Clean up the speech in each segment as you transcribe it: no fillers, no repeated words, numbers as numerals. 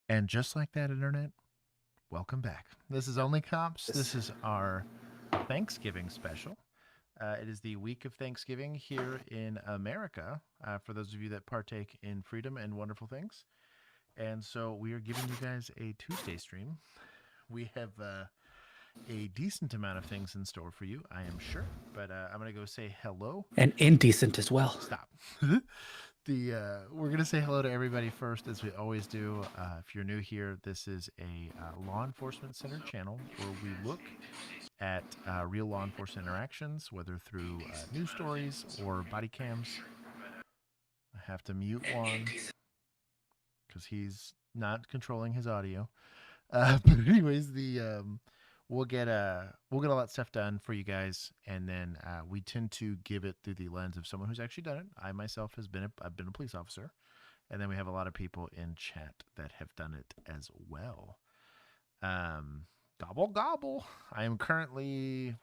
And just like that, Internet, welcome back. This is OnlyCops. This is our Thanksgiving special. It is the week of Thanksgiving here in America for those of you that partake in freedom and wonderful things. And so we are giving you guys a Tuesday stream. We have a decent amount of things in store for you, I am sure. But I'm going to go say hello. And indecent as well. Stop. We're gonna say hello to everybody first, as we always do. If you're new here, this is a law enforcement centered channel where we look at real law enforcement interactions, whether through news stories or body cams. I have to mute Juan because he's not controlling his audio. But anyways, we'll get a lot of stuff done for you guys, and then we tend to give it through the lens of someone who's actually done it. I myself I've been a police officer, and then we have a lot of people in chat that have done it as well. Gobble gobble. I am currently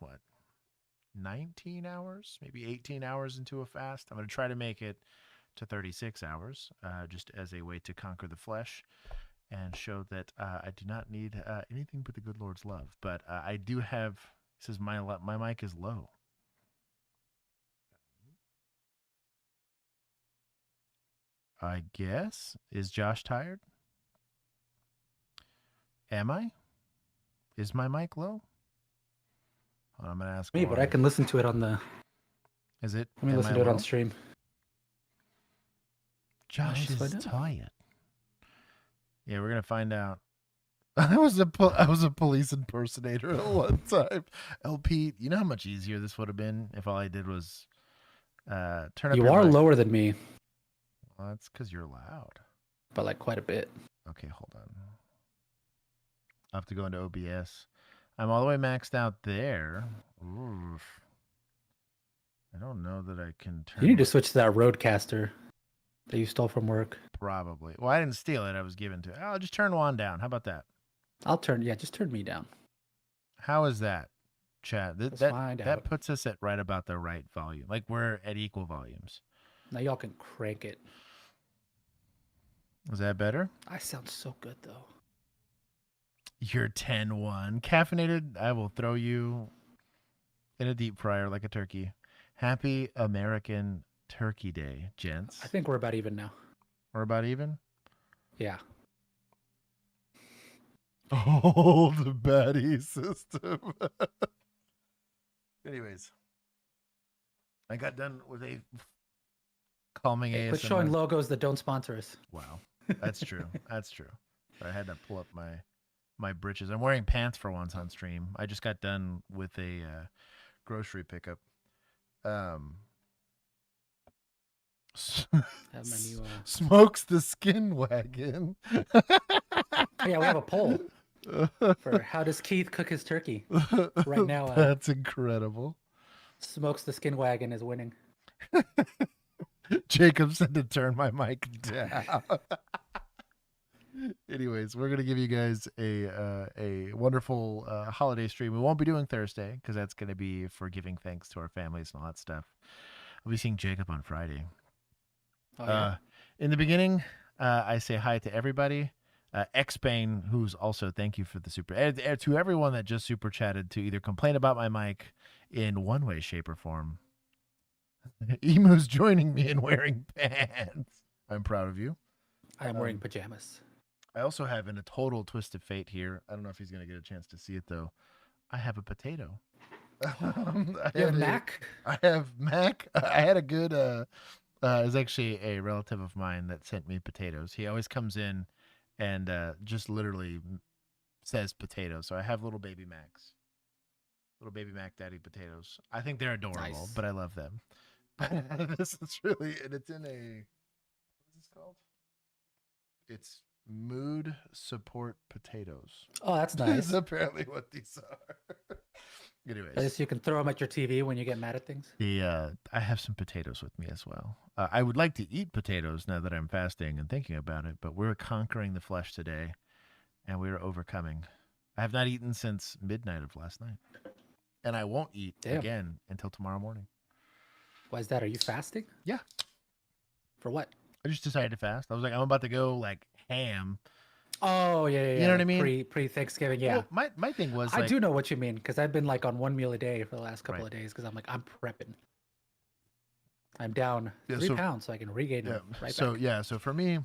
19 hours, maybe 18 hours into a fast. I'm going to try to make it to 36 hours, just as a way to conquer the flesh and show that I do not need anything but the good Lord's love. But I do have. It says my mic is low. I guess. Is Josh tired? Am I? Is my mic low? I'm gonna ask me, but I can listen to it on the. Is it? Let me listen to it on stream. Josh is tired. Yeah, we're gonna find out. I was a police impersonator at one time. LP, you know how much easier this would have been if all I did was turn up. You are lower than me. Well, that's because you're loud. But like quite a bit. Okay, hold on. I have to go into OBS. I'm all the way maxed out there. Oof. I don't know that I can turn. You need to switch to that Roadcaster that you stole from work. Probably. Well, I didn't steal it. I was given to it. I'll just turn Juan down. How about that? Just turn me down. How is that, chat? That puts us at right about the right volume. Like we're at equal volumes. Now y'all can crank it. Is that better? I sound so good though. You're 10-1. Caffeinated, I will throw you in a deep fryer like a turkey. Happy American Turkey Day, gents. I think we're about even now. We're about even? Yeah. Oh, the baddie system. Anyways, I got done with a calming ASMR. Quit showing logos that don't sponsor us. Wow, that's true. That's true. I had to pull up my britches. I'm wearing pants for once on stream. I just got done with a grocery pickup. Smokes the skin wagon. Yeah, we have a poll for how does Keith cook his turkey right now. That's incredible. Smokes the skin wagon is winning. Jacob said to turn my mic down. Anyways, we're gonna give you guys a wonderful holiday stream. We won't be doing Thursday because that's gonna be for giving thanks to our families and all that stuff. I'll be seeing Jacob on Friday. Oh, yeah. In the beginning, I say hi to everybody. X-Bane, who's also thank you for the super. To everyone that just super chatted to either complain about my mic in one way, shape, or form. Emu's joining me in wearing pants. I'm proud of you. I am wearing pajamas. I also have in a total twist of fate here. I don't know if he's going to get a chance to see it, though. I have a potato. You have Mac? I have Mac. I had a good... it was actually a relative of mine that sent me potatoes. He always comes in and just literally says potatoes. So I have little baby Macs. Little baby Mac Daddy potatoes. I think they're adorable, but I love them. This is really... And it's in a... What is this called? It's mood support potatoes. Oh, that's nice. That's apparently what these are. Anyways, so you can throw them at your TV when you get mad at things. I have some potatoes with me as well. I would like to eat potatoes now that I'm fasting and thinking about it, but we're conquering the flesh today, and we're overcoming. I have not eaten since midnight of last night, and I won't eat again until tomorrow morning. Why is that? Are you fasting? Yeah. For what? I just decided to fast. I was like, I'm about to go like ham. Oh yeah. You know what I Like mean? pre Thanksgiving. Yeah, Well, my thing was I like, do know what you mean because I've been like on 1 meal a day for the last couple right. of days because I'm like I'm prepping. I'm down Yeah. 3 pounds so I can regain Yeah. them right back. So for me,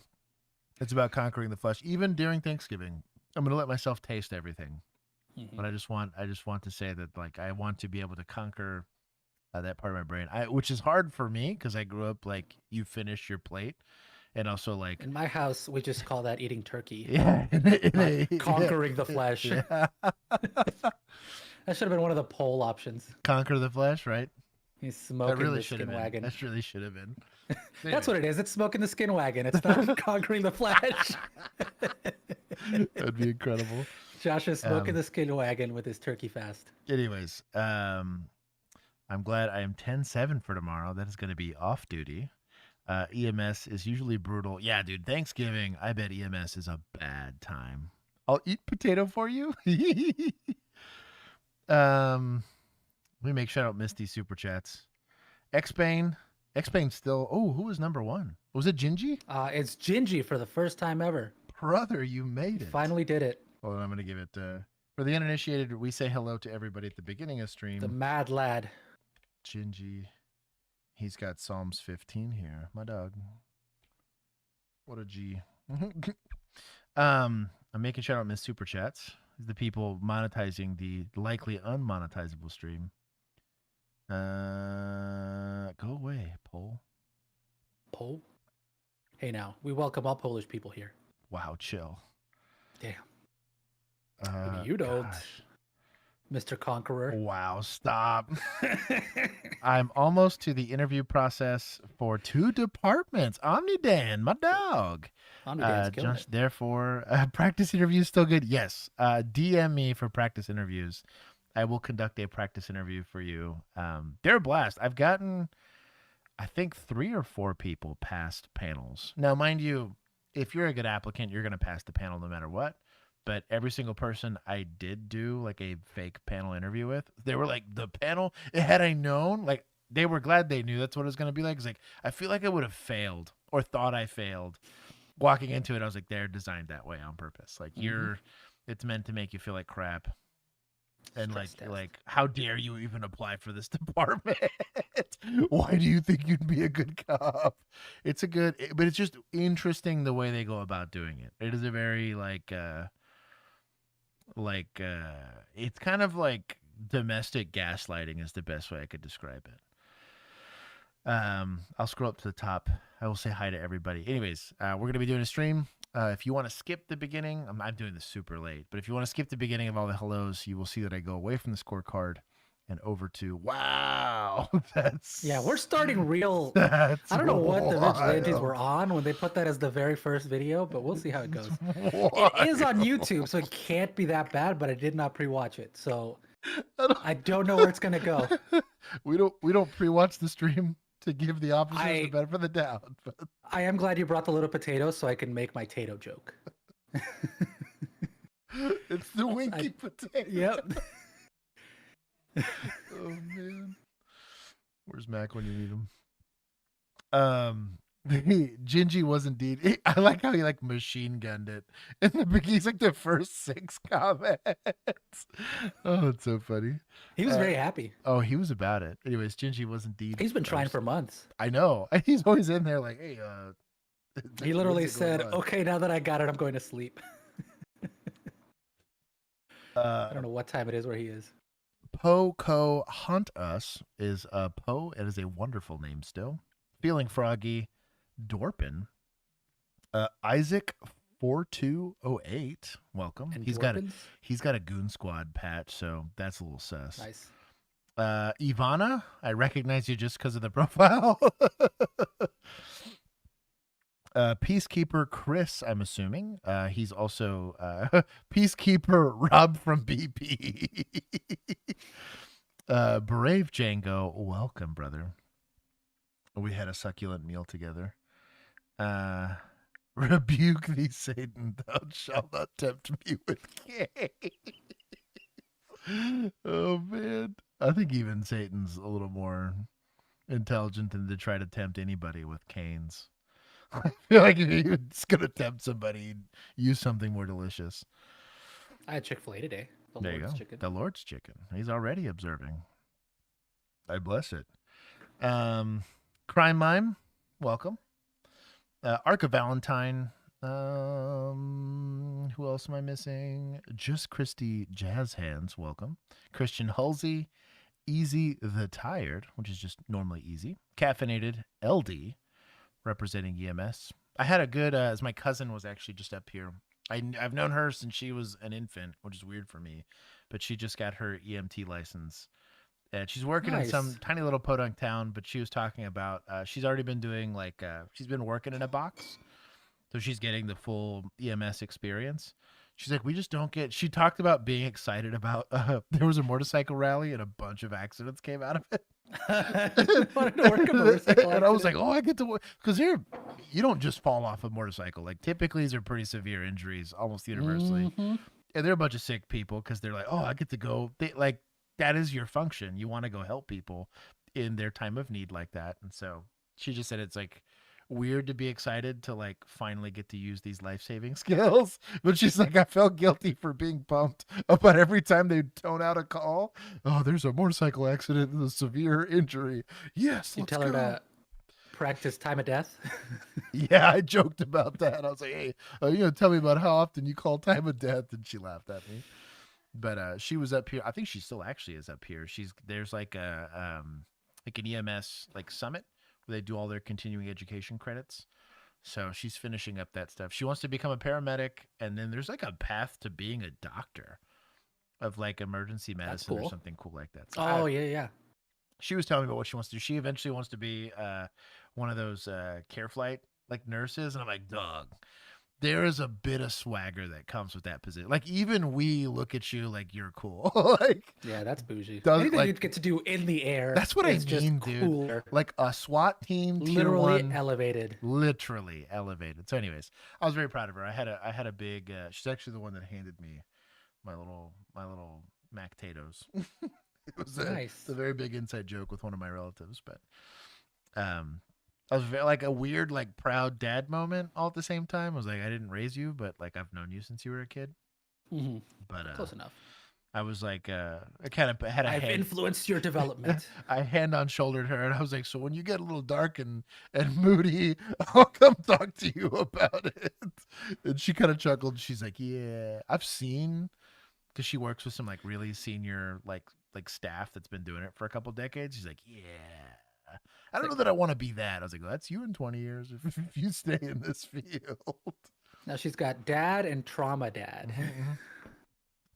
it's about conquering the flesh. Even during Thanksgiving, I'm gonna let myself taste everything. Hmm. But I just want to say that like I want to be able to conquer that part of my brain. Which is hard for me because I grew up like you finish your plate, and also like In my house, we just call that eating turkey, yeah, not conquering the flesh. yeah. That should have been one of the poll options. Conquer the flesh, right? He's That smoking really the should have skin been. wagon. That really should have been. That's Anyways. what it is. It's smoking the skin wagon. It's not conquering the flesh. That'd be incredible. Josh is smoking Um, the skin wagon with his turkey fast. anyways, I'm glad I am 10-7 for tomorrow. That is going to be off duty. EMS is usually brutal. Yeah, dude, Thanksgiving, I bet EMS is a bad time. I'll eat potato for you. Let me make sure I don't miss these super chats. X-Bane. X-Bane still. Oh, who was number one? Was it Gingy? It's Gingy for the first time ever. Brother, you made He it. finally did it. Well, I'm going to give it. For the uninitiated, we say hello to everybody at the beginning of stream. The mad lad. Gingy. He's got Psalms 15 here. My dog. What a G. I'm making sure I don't miss super chats. The people monetizing the likely unmonetizable stream. Go away, poll. Pole? Hey now, we welcome all Polish people here. Wow, chill. Damn. Maybe you don't, Mr. Conqueror. Wow, stop. I'm almost to the interview process for 2 departments. Omnidan, my dog. Omnidan's killing it. Therefore, practice interviews still good? Yes. DM me for practice interviews. I will conduct a practice interview for you. They're a blast. I've gotten, I think, 3 or 4 people past panels. Now, mind you, if you're a good applicant, you're going to pass the panel no matter what. But every single person I did do like a fake panel interview with, they were like, the panel, had I known, like they were glad they knew that's what it was going to be like. It's like, I feel like I would have failed or thought I failed. Walking into it, I was like, they're designed that way on purpose. Like it's meant to make you feel like crap. And like, how dare you even apply for this department? Why do you think you'd be a good cop? It's a good, but it's just interesting the way they go about doing it. It is a very it's kind of like domestic gaslighting is the best way I could describe it. I'll scroll up to the top. I will say hi to everybody. Anyways, we're gonna be doing a stream. If you want to skip the beginning, I'm doing this super late, but if you want to skip the beginning of all the hellos, you will see that I go away from the scorecard and over to wow. We're starting real. I don't know what the vigilantes were on when they put that as the very first video, but we'll see how it goes. It is on YouTube, so it can't be that bad, but I did not pre-watch it, so I don't know where it's gonna go. We don't pre-watch the stream to give the officers the benefit of the doubt. But I am glad you brought the little potato so I can make my tato joke. It's the winky potato. Yep. Oh man, where's Mac when you need him? Gingy was indeed. I like how he like machine gunned it in the beginning. He's like the first 6 comments. Oh, it's so funny. He was very happy. Oh, he was about it. Anyways, Gingy was indeed. He's been trying for months. I know. He's always in there like, hey. He literally said, "Okay, now that I got it, I'm going to sleep." I don't know what time it is where he is. Poco Hunt Us is Poe. It is a wonderful name still. Feeling Froggy, Dorpin, Isaac 4208. Welcome. And He's got a Goon Squad patch, so that's a little sus. Nice. Ivana, I recognize you just because of the profile. Peacekeeper Chris, I'm assuming. He's also Peacekeeper Rob from BP. Brave Django, welcome, brother. We had a succulent meal together. Rebuke thee, Satan, thou shalt not tempt me with cake. Oh, man. I think even Satan's a little more intelligent than to try to tempt anybody with canes. I feel like if you're just gonna tempt somebody, use something more delicious. I had Chick-fil-A today. The There you Lord's go. chicken. The Lord's chicken. He's already observing. I bless it. Crime Mime, welcome. Arca Valentine. Who else am I missing? Just Christy Jazz Hands, welcome. Christian Halsey, Easy the Tired, which is just normally easy. Caffeinated LD, representing EMS. I had a good, as my cousin was actually just up here. I've known her since she was an infant, which is weird for me, but she just got her EMT license. And she's working in some tiny little podunk town, but she was talking about she's already been doing she's been working in a box, so she's getting the full EMS experience. She's like, we just don't get. She talked about being excited about there was a motorcycle rally and a bunch of accidents came out of it. Wanted to work a motorcycle and I was like, oh, I get to work because you don't just fall off a motorcycle. Like typically, these are pretty severe injuries, almost universally, and they're a bunch of sick people because they're like, oh, I get to go. That is your function. You want to go help people in their time of need like that. And so she just said it's like weird to be excited to like finally get to use these life-saving skills. But she's like, I felt guilty for being pumped about every time they tone out a call. Oh, there's a motorcycle accident and a severe injury. Yes, you tell her to practice time of death. Yeah, I joked about that. I was like, hey, tell me about how often you call time of death. And she laughed at me. But she was up here. I think she still actually is up here. There's like an EMS like summit where they do all their continuing education credits. So she's finishing up that stuff. She wants to become a paramedic, and then there's like a path to being a doctor of like emergency medicine or something cool like that. So yeah. She was telling me about what she wants to do. She eventually wants to be one of those care flight like nurses, and I'm like, dog. There is a bit of swagger that comes with that position. Like even we look at you like you're cool. Yeah, that's bougie. Anything you get to do in the air. That's what I mean, dude. Like a SWAT team, literally elevated. Literally elevated. So, anyways, I was very proud of her. I had a big. She's actually the one that handed me my little Mac Tatoes. It was a very big inside joke with one of my relatives, but I was very, like a weird, like proud dad moment all at the same time. I was like, I didn't raise you, but like I've known you since you were a kid. Mm-hmm. But close enough. I was like, I kind of had I've influenced your development. I hand on shouldered her, and I was like, so when you get a little dark and moody, I'll come talk to you about it. And she kind of chuckled. She's like, yeah, I've seen, because she works with some like really senior like staff that's been doing it for a couple decades. She's like, yeah. I don't know that I want to be that. I was like, well, that's you in 20 years if you stay in this field. Now she's got dad and trauma dad.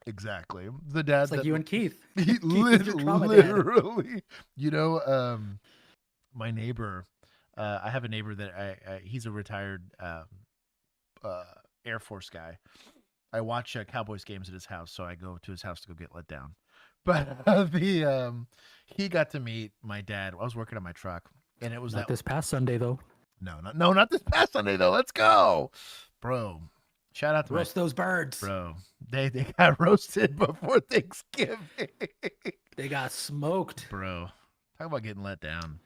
Exactly. The dad. It's like you and Keith. Literally. My neighbor, I have a neighbor that he's a retired Air Force guy. I watch Cowboys games at his house, so I go to his house to go get let down. But he got to meet my dad. I was working on my truck, and it was not this past Sunday though. No, not this past Sunday though. Let's go, bro. Shout out to roast those birds, bro. They got roasted before Thanksgiving. They got smoked, bro. Talk about getting let down.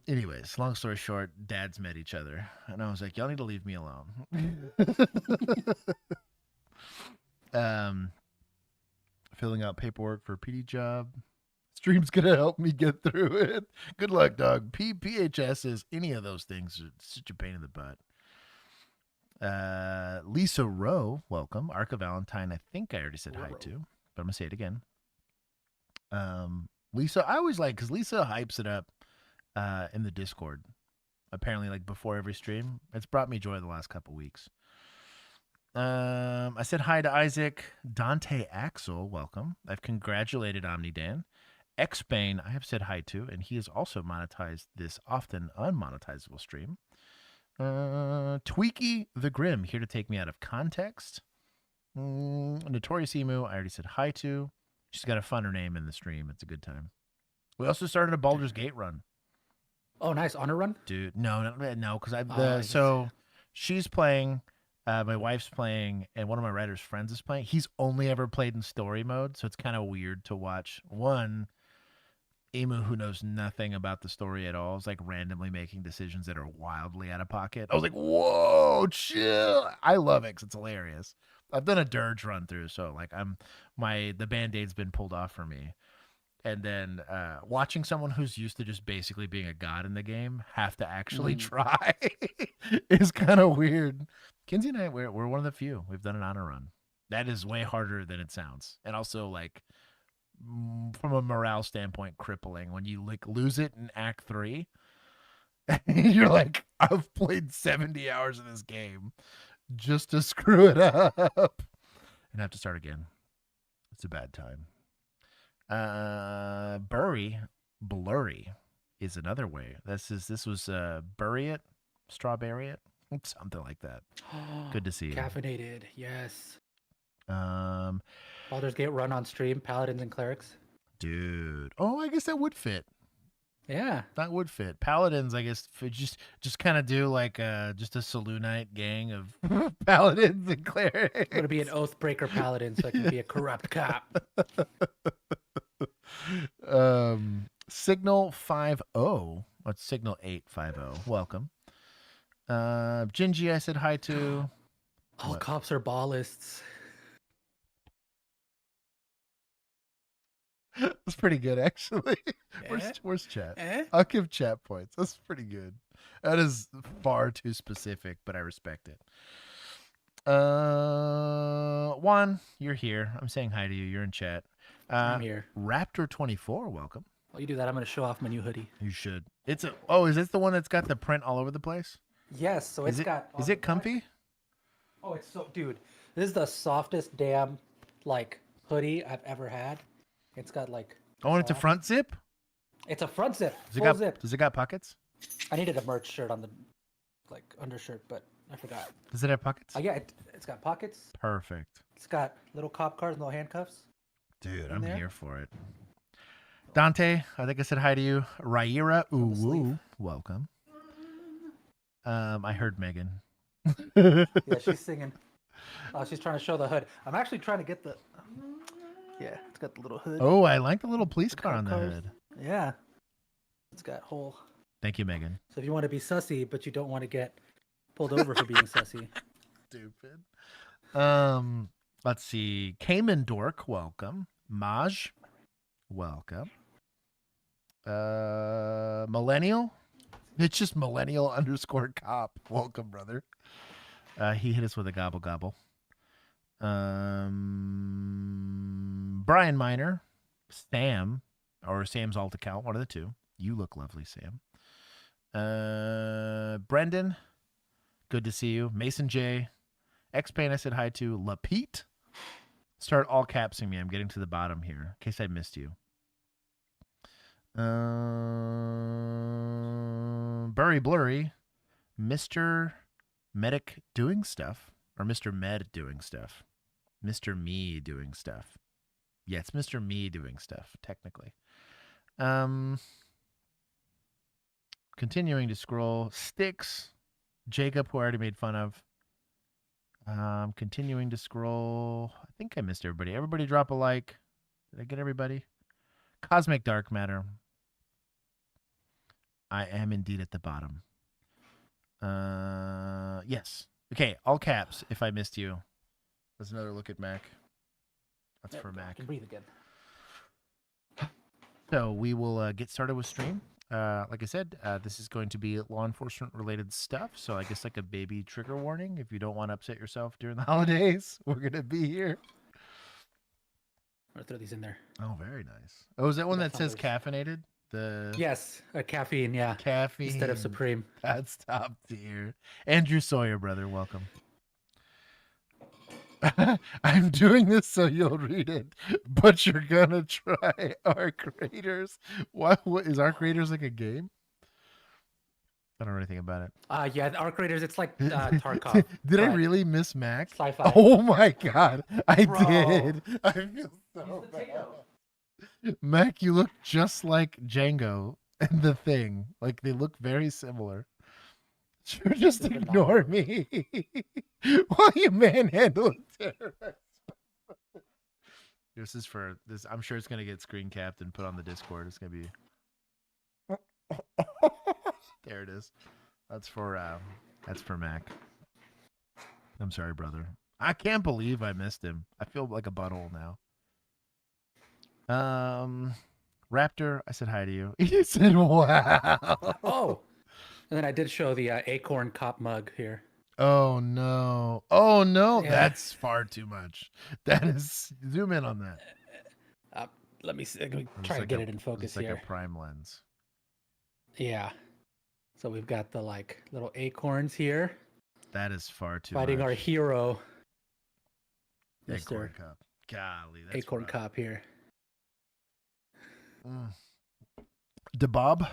Anyways, long story short, dads met each other, and I was like, y'all need to leave me alone. Filling out paperwork for a PD job. Stream's gonna help me get through it. Good luck, dog. PHSs, any of those things are such a pain in the butt. Lisa Rowe, welcome. Arca Valentine, I think I already said hi to, but I'm gonna say it again. Lisa, I always like because Lisa hypes it up in the Discord. Apparently, like before every stream. It's brought me joy the last couple weeks. I said hi to Isaac. Dante Axel, welcome. I've congratulated OmniDan. Xbane, I have said hi to, and he has also monetized this often unmonetizable stream. Tweaky the Grim, here to take me out of context. Notorious Emu, I already said hi to. She's got a funner name in the stream. It's a good time. We also started a Baldur's Gate run. Oh, nice. Honor run? Dude, no, because so she's playing... my wife's playing, and one of my writer's friends is playing. He's only ever played in story mode, so it's kind of weird to watch. One, Emu, who knows nothing about the story at all, is like randomly making decisions that are wildly out of pocket. I was like, whoa, chill. I love it because it's hilarious. I've done a dirge run through, so like the Band-Aid's been pulled off for me. And then watching someone who's used to just basically being a god in the game have to actually try is kind of weird. Kinsey and I, we're one of the few. We've done an honor run. That is way harder than it sounds. And also, like, from a morale standpoint, crippling when you like lose it in Act 3. You're like, I've played 70 hours of this game just to screw it up and have to start again. It's a bad time. Blurry is another way. This was Bury It, Strawberry It, something like that. Good to see you. Caffeinated, yes. Baldur's Gate run on stream, Paladins and Clerics. Dude. Oh, I guess that would fit. Yeah. That would fit. Paladins, I guess, just kind of do like just a Saloonite gang of Paladins and Clerics. I'm going to be an Oathbreaker Paladin so I can be a corrupt cop. Signal 50. What's Signal 850? Welcome. Gingy, I said hi to. All cops are ballists. That's pretty good, actually. Where's chat? I'll give chat points. That's pretty good. That is far too specific, but I respect it. Juan, you're here. I'm saying hi to you. You're in chat. I'm here. Raptor24, welcome. While you do that, I'm going to show off my new hoodie. You should. Is this the one that's got the print all over the place? Yes. So is it comfy? Oh, it's so, dude. This is the softest damn like hoodie I've ever had. It's got like. Oh, and it's a front zip. It's a front zip. Zip. Does it got pockets? I needed a merch shirt on the like undershirt, but I forgot. Does it have pockets? Yeah, it's got pockets. Perfect. It's got little cop cars, no handcuffs. Dude, I'm here for it. Dante, I think I said hi to you. Raira, ooh, welcome. I heard Megan. Yeah, she's singing. Oh, she's trying to show the hood. I'm actually trying to get the. Yeah, it's got the little hood. Oh, I like the little police car on the hood. Yeah, it's got whole. Thank you, Megan. So if you want to be sussy, but you don't want to get pulled over for being sussy. Stupid. Let's see. Cayman Dork, welcome. Maj, welcome. Millennial. It's just millennial _cop. Welcome, brother. He hit us with a gobble gobble. Brian Miner, Sam, or Sam's alt account, one of the two. You look lovely, Sam. Brendan, good to see you. Mason J, X-Pain, I said hi to. Lapete, start all capsing me. I'm getting to the bottom here, in case I missed you. Burry Blurry, Mr. Medic doing stuff, or Mr. Med doing stuff. Mr. Me doing stuff. Yeah, it's Mr. Me doing stuff, technically. Continuing to scroll. Sticks. Jacob, who I already made fun of. Continuing to scroll. I think I missed everybody. Everybody drop a like. Did I get everybody? Cosmic Dark Matter. I am indeed at the bottom. Yes. Okay, all caps if I missed you. There's another look at Mac. That's for Mac. I can breathe again. So we will get started with stream. Like I said, this is going to be law enforcement related stuff. So I guess like a baby trigger warning. If you don't want to upset yourself during the holidays, we're going to be here. I'm going to throw these in there. Oh, very nice. Oh, is that one that says caffeinated? Yes, caffeine, yeah. Caffeine. Instead of Supreme. That's top tier. Andrew Sawyer, brother, welcome. I'm doing this so you'll read it, but you're gonna try Arc Raiders. What is Arc Raiders like a game? I don't know anything about it. Yeah, Arc Raiders, it's like Tarkov. Did I really miss Mac? Sci-fi. Oh my god, I did. I feel so bad. Mac, you look just like Django and the Thing. Like they look very similar. Sure, just ignore me while you manhandle terrorists. This is for this. I'm sure it's gonna get screen capped and put on the Discord. It's gonna be There it is. That's for Mac. I'm sorry, brother. I can't believe I missed him. I feel like a butthole now. Raptor, I said hi to you. He said, "Wow." Oh, and then I did show the Acorn Cop mug here. Oh no! Oh no! Yeah. That's far too much. That is. Zoom in on that. Let me see. Let me try to get it in focus here. here. Like a prime lens. Yeah. So we've got the like little acorns here. That is far too fighting much. our hero, Acorn Mr. Cop. Golly, that's Acorn rough. Cop here. DeBob,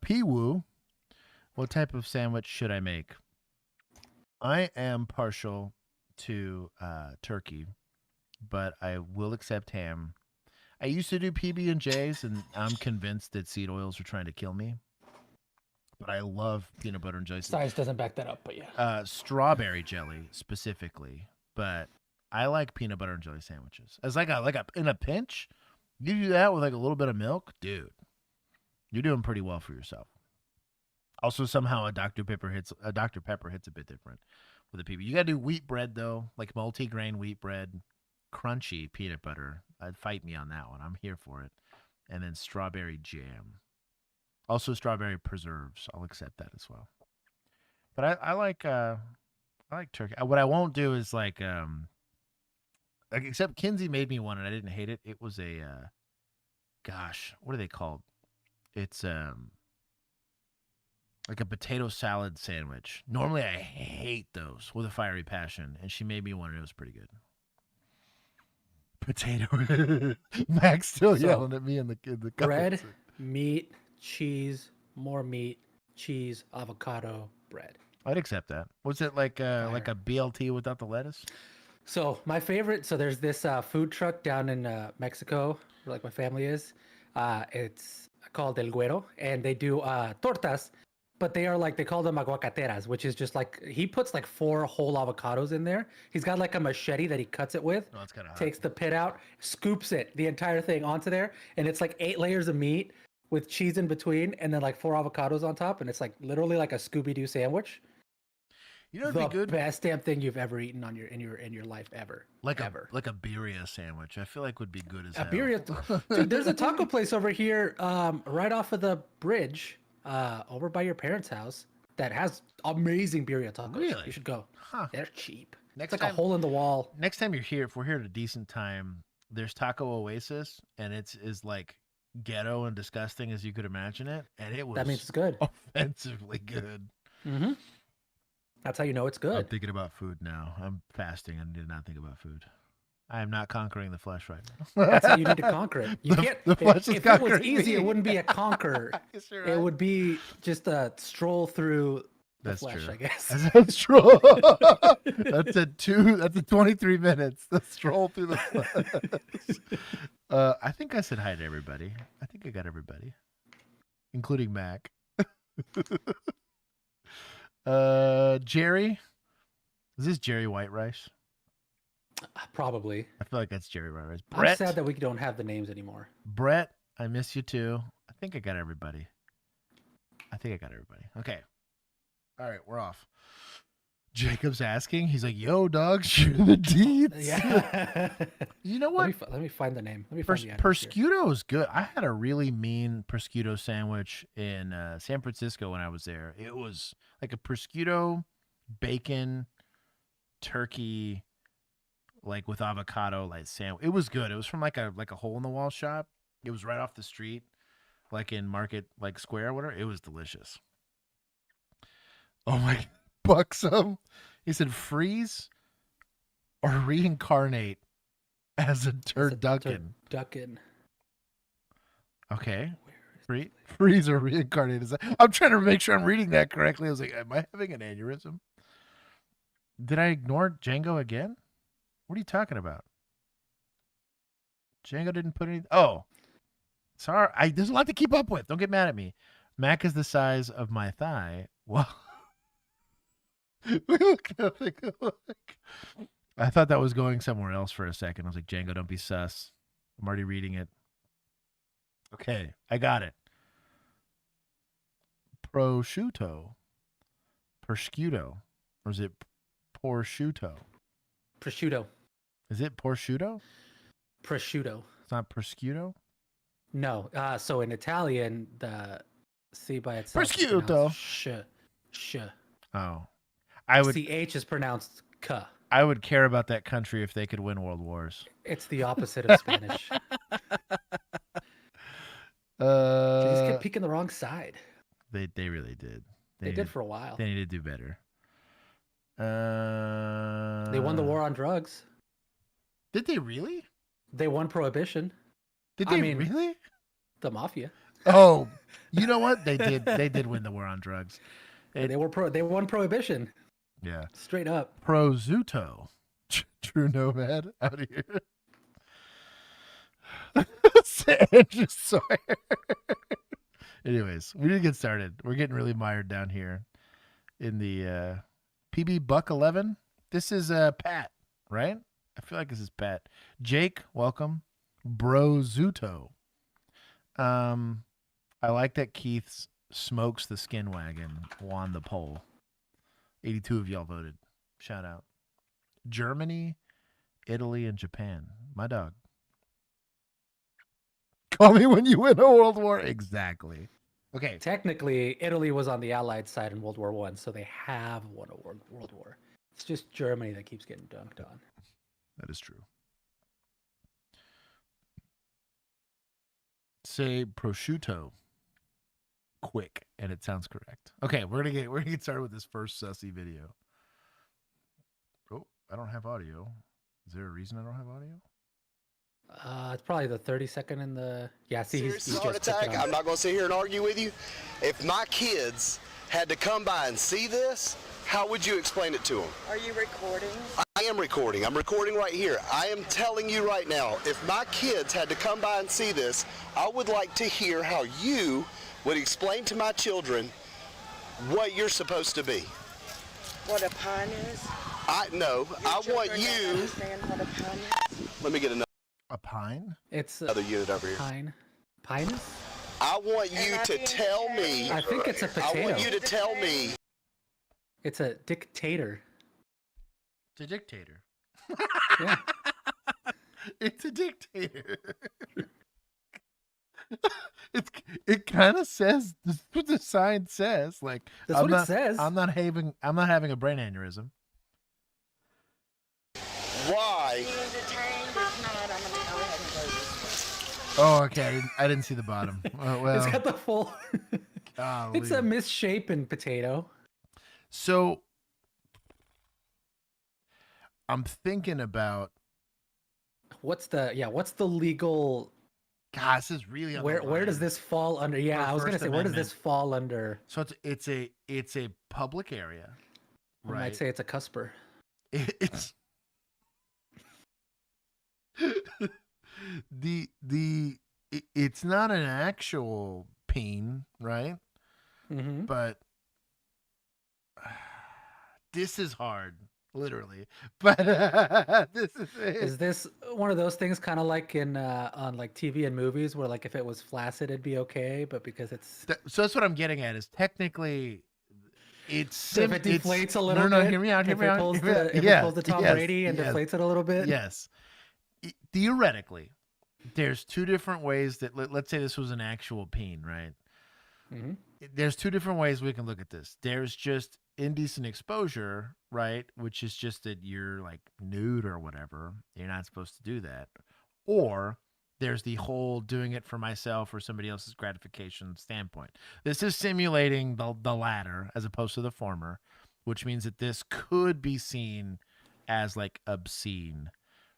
P-Woo, what type of sandwich should I make? I am partial to turkey, but I will accept ham. I used to do PB&Js, and I'm convinced that seed oils are trying to kill me. But I love peanut butter and jelly. Science doesn't back that up, but yeah. Strawberry jelly specifically, but I like peanut butter and jelly sandwiches. As like a in a pinch, you do that with like a little bit of milk, dude. You're doing pretty well for yourself. Also, somehow a Dr. Pepper hits a bit different with a PB. You gotta do wheat bread though, like multi-grain wheat bread, crunchy peanut butter. Fight me on that one. I'm here for it. And then strawberry jam. Also strawberry preserves. I'll accept that as well. But I like turkey. What I won't do is like except Kinsey made me one and I didn't hate it. It was a gosh, what are they called? It's like a potato salad sandwich. Normally I hate those with a fiery passion, and she made me one and it was pretty good. Potato. Mac's still yelling at me in the comments. Bread, meat, cheese, more meat, cheese, avocado, bread. I'd accept that. Was it like a BLT without the lettuce? So my favorite. So there's this food truck down in Mexico, where like my family is. It's called El Güero, and they do tortas, but they are like, they call them aguacateras, which is just like, he puts like 4 whole avocados in there. He's got like a machete that he cuts it with. Oh, that's kind of hot. Takes the pit out, scoops it, the entire thing onto there, and it's like 8 layers of meat with cheese in between, and then like 4 avocados on top, and it's like literally like a Scooby-Doo sandwich. You know, it'd be good. Best damn thing you've ever eaten on in your life ever. Like a birria sandwich. I feel like would be good as hell. Birria, dude. There's a taco place over here, right off of the bridge, over by your parents' house, that has amazing birria tacos. Really? You should go. Huh. They're cheap. Next it's like a hole in the wall. Next time you're here, if we're here at a decent time, there's Taco Oasis, and it's as like ghetto and disgusting as you could imagine it, and it was. That means it's good. Offensively good. Mm-hmm. That's how you know it's good. I'm thinking about food now. I'm fasting. I did not think about food. I am not conquering the flesh right now. That's how you need to conquer it. You can't. The flesh if it was easy, it wouldn't be a conquer. Right. It would be just a stroll through the flesh, true. I guess. That's true. That's a 23 minutes. The stroll through the flesh. I think I said hi to everybody. I think I got everybody, including Mac. Jerry, is this Jerry White Rice? Probably. I feel like that's Jerry White Rice. Brett, I'm sad that we don't have the names anymore. Brett, I miss you too. I think I got everybody. Okay. All right, we're off. Jacob's asking. He's like, "Yo, dog, shoot the deeds." Yeah. You know what? Let me find the name. Prosciutto is good. I had a really mean prosciutto sandwich in San Francisco when I was there. It was like a prosciutto, bacon, turkey, like with avocado, like sandwich. It was good. It was from like a hole in the wall shop. It was right off the street, like in Market like Square or whatever. It was delicious. Oh my. Buxom. He said freeze or reincarnate as a turducken. Okay. Freeze or reincarnate. I'm trying to make sure I'm reading that correctly. I was like, am I having an aneurysm? Did I ignore Django again? What are you talking about? Django didn't put any. Oh, sorry. There's a lot to keep up with. Don't get mad at me. Mac is the size of my thigh. Well. We look nothing alike. I thought that was going somewhere else for a second. I was like, Django, don't be sus. I'm already reading it. Okay, I got it. prosciutto, prosciutto, or is it prosciutto? Prosciutto. Is it prosciutto? Prosciutto. It's not prosciutto? No. So in Italian, the C by itself Prosciutto. is pronounced sh. Oh. I would CH is pronounced k. I would care about that country if they could win world wars. It's the opposite of Spanish. They just kept peeking the wrong side. They really did. They did for a while. They need to do better. They won the war on drugs. Did they really? They won prohibition. Did they really? The mafia. Oh, you know what? They did. They did win the war on drugs. They won prohibition. Yeah. Straight up. Prosciutto. True nomad out here. Sandra Sawyer. Anyways, we need to get started. We're getting really mired down here in the PB Buck 11. This is Pat, right? I feel like this is Pat. Jake, welcome. Brozuto. I like that Keith smokes the skin wagon on the poll. 82 of y'all voted. Shout out. Germany, Italy, and Japan. My dog. Call me when you win a world war. Exactly. Okay. Technically, Italy was on the Allied side in World War I, so they have won a world war. It's just Germany that keeps getting dunked on. That is true. Say prosciutto quick, and it sounds correct. Okay, we're gonna get started with this first sussy video. Oh, I don't have audio. Is there a reason I don't have audio? It's probably the 30-second in the... Yeah, see, he's just heart attack. I'm not going to sit here and argue with you. If my kids had to come by and see this, how would you explain it to them? Are you recording? I am recording. I'm recording right here. I am telling you right now, if my kids had to come by and see this, I would like to hear how you would explain to my children what you're supposed to be. What a pine is? I want you... Understand what a pine is? Let me get another. A pine? It's another unit over here. Pine. Pinus? I want you to tell me... I think it's a potato. I want you to tell me... It's a dictator. It's a dictator. Yeah. It's a dictator. It kind of says this is what the sign says. Like that's what it says. I'm not having a brain aneurysm. Why? Oh, okay. I didn't see the bottom. Well, it's got the full. It's a misshapen potato. So I'm thinking about what's the legal. God, this is really where does this fall under? Yeah, I was gonna say where does this fall under? So it's a public area. Right. I might say it's a cusper. It's it's not an actual peen, right? Mm-hmm. But this is hard, literally. But this is this one of those things kind of like in on like TV and movies where like if it was flaccid it'd be okay, but because it's so that's what I'm getting at is technically it's so if it deflates a little bit. No, hear me out. If it pulls the Tom Brady and deflates it a little bit. Yes. Theoretically, there's two different ways that let's say this was an actual peen, right? Mm-hmm. There's two different ways we can look at this. There's just indecent exposure, right? Which is just that you're like nude or whatever. You're not supposed to do that. Or there's the whole doing it for myself or somebody else's gratification standpoint. This is simulating the latter as opposed to the former, which means that this could be seen as like obscene.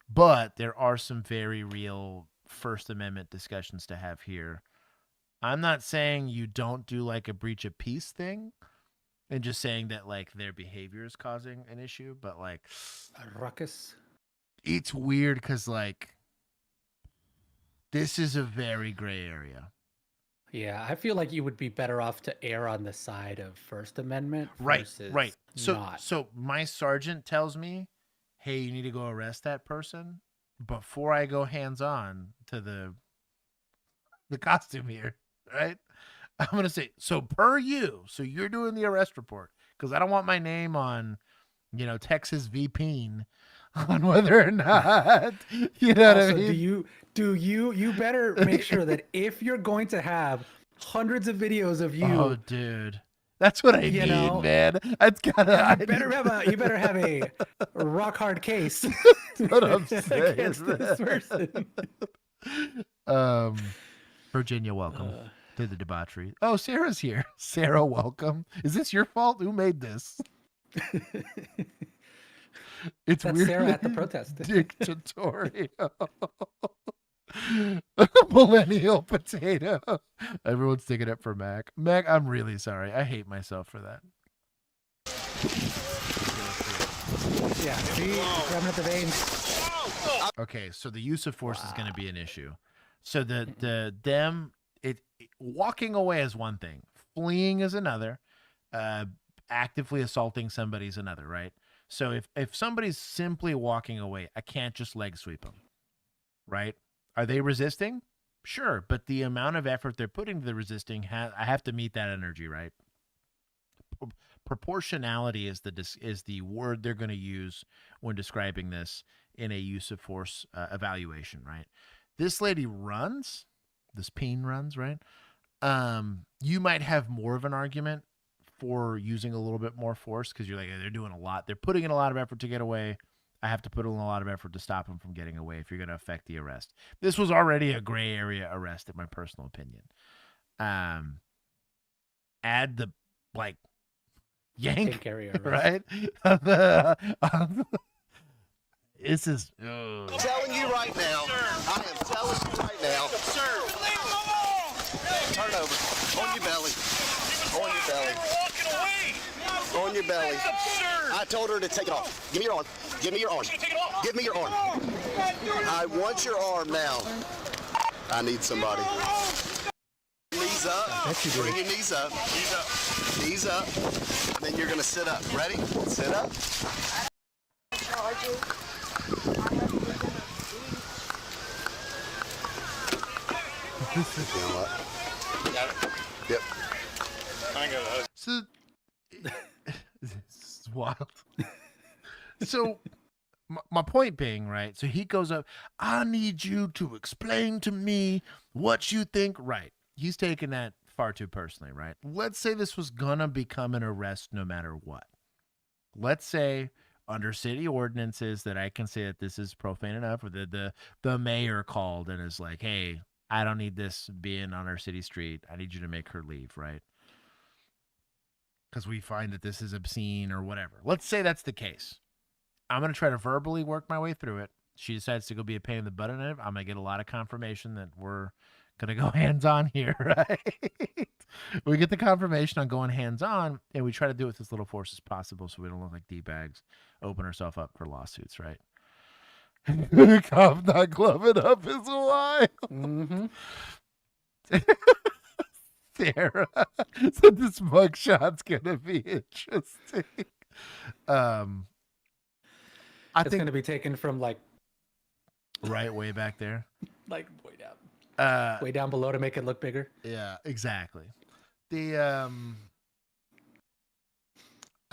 But there are some very real First Amendment discussions to have here. I'm not saying you don't do like a breach of peace thing and just saying that like their behavior is causing an issue, but like a ruckus. It's weird because like this is a very gray area. Yeah, I feel like you would be better off to err on the side of First Amendment. Right. So not. So my sergeant tells me, hey, you need to go arrest that person. Before I go hands on to the costume here, right? I'm going to say, so per you, so you're doing the arrest report because I don't want my name on, Texas VP on whether or not, you know also, what I mean? you better make sure that if you're going to have hundreds of videos of you, Oh, dude. That's what I need, know, man. That's gotta. you better have a rock hard case. That's what I'm saying. Against this person. Virginia, welcome to the debauchery. Oh, Sarah's here. Sarah, welcome. Is this your fault? Who made this? It's That's weird. Sarah at the protest. Dictatorial. Millennial potato. Everyone's sticking up for Mac. Mac, I'm really sorry. I hate myself for that. Yeah, see, grabbing at the veins. Okay, so the use of force is going to be an issue. So walking away is one thing, fleeing is another, actively assaulting somebody is another, right? So if somebody's simply walking away, I can't just leg sweep them, right? Are they resisting? Sure, but the amount of effort they're putting to the resisting, I have to meet that energy, right? Proportionality is the word they're going to use when describing this in a use of force evaluation, right? This lady runs, this peen runs, right? You might have more of an argument for using a little bit more force because you're like, they're doing a lot. They're putting in a lot of effort to get away. I have to put in a lot of effort to stop them from getting away if you're going to affect the arrest. This was already a gray area arrest, in my personal opinion. Add the, yank, area, right? This is... I'm telling you right now. I am telling you right now. Sir. Turn over. On your belly. On your belly. On your belly. I told her to take it off. Give me your arm. Give me your arm. Give me your arm. I want your arm now. I need somebody. Knees up. Bring your knees up. Knees up. Knees up. Then you're going to sit up. Ready? Sit up. Got it? Yep. I got it. So, this is wild. So, my point being, right? So he goes up, I need you to explain to me what you think. Right. He's taking that far too personally, right? Let's say this was going to become an arrest no matter what. Let's say under city ordinances that I can say that this is profane enough, or the mayor called and is like, hey, I don't need this being on our city street. I need you to make her leave, right? Because we find that this is obscene or whatever. Let's say that's the case. I'm going to try to verbally work my way through it. She decides to go be a pain in the butt in it. I'm going to get a lot of confirmation that we're going to go hands-on here, right? We get the confirmation on going hands-on, and we try to do it with as little force as possible so we don't look like D-bags, open ourselves up for lawsuits, right? Cop not gloving up is wild. Mm-hmm. Sarah. So this mugshot's gonna be interesting. I It's think gonna be taken from right way back there. way down. Way down below to make it look bigger. Yeah, exactly. I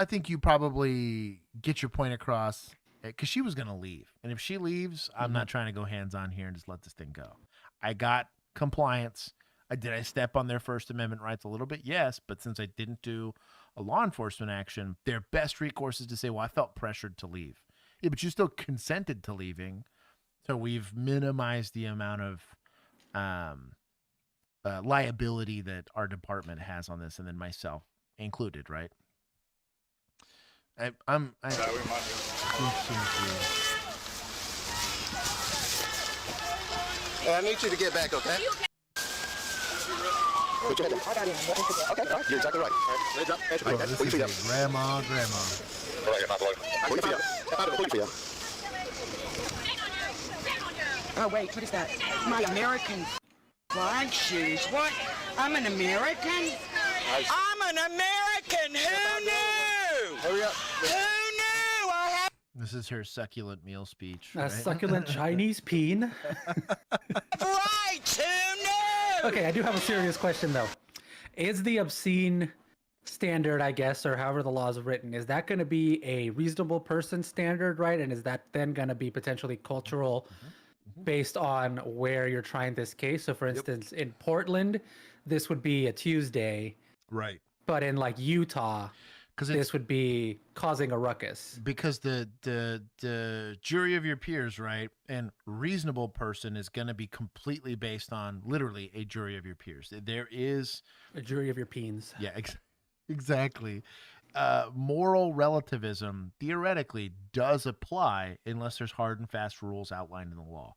think you probably get your point across because she was going to leave. And if she leaves, I'm not trying to go hands-on here and just let this thing go. I got compliance. Did I step on their First Amendment rights a little bit? Yes, but since I didn't do a law enforcement action, their best recourse is to say, well, I felt pressured to leave. Yeah, but you still consented to leaving. So we've minimized the amount of liability that our department has on this, and then myself included, right? I need you to get back, okay? Put your head down. Okay, all right. You're exactly right. All right, legs up. Right, this pull your feet is up. grandma. Pull your feet up. Pull your feet up. Oh, wait, what is that? My American flag shoes. What? I'm an American? I'm an American! Who knew? Hurry up. Who knew? I have... This is her succulent meal speech. A Right? succulent Chinese peen. Right! Who knew? Okay, I do have a serious question though. Is the obscene standard, I guess, or however the law is written, is that going to be a reasonable person standard, right? And is that then going to be potentially cultural based on where you're trying this case? So, for instance, in Portland, this would be a Tuesday, Right. but in like Utah, this would be causing a ruckus. Because the jury of your peers, right, and reasonable person is going to be completely based on literally a jury of your peers. There is a jury of your peens. Yeah, exactly. Moral relativism theoretically does apply unless there's hard and fast rules outlined in the law.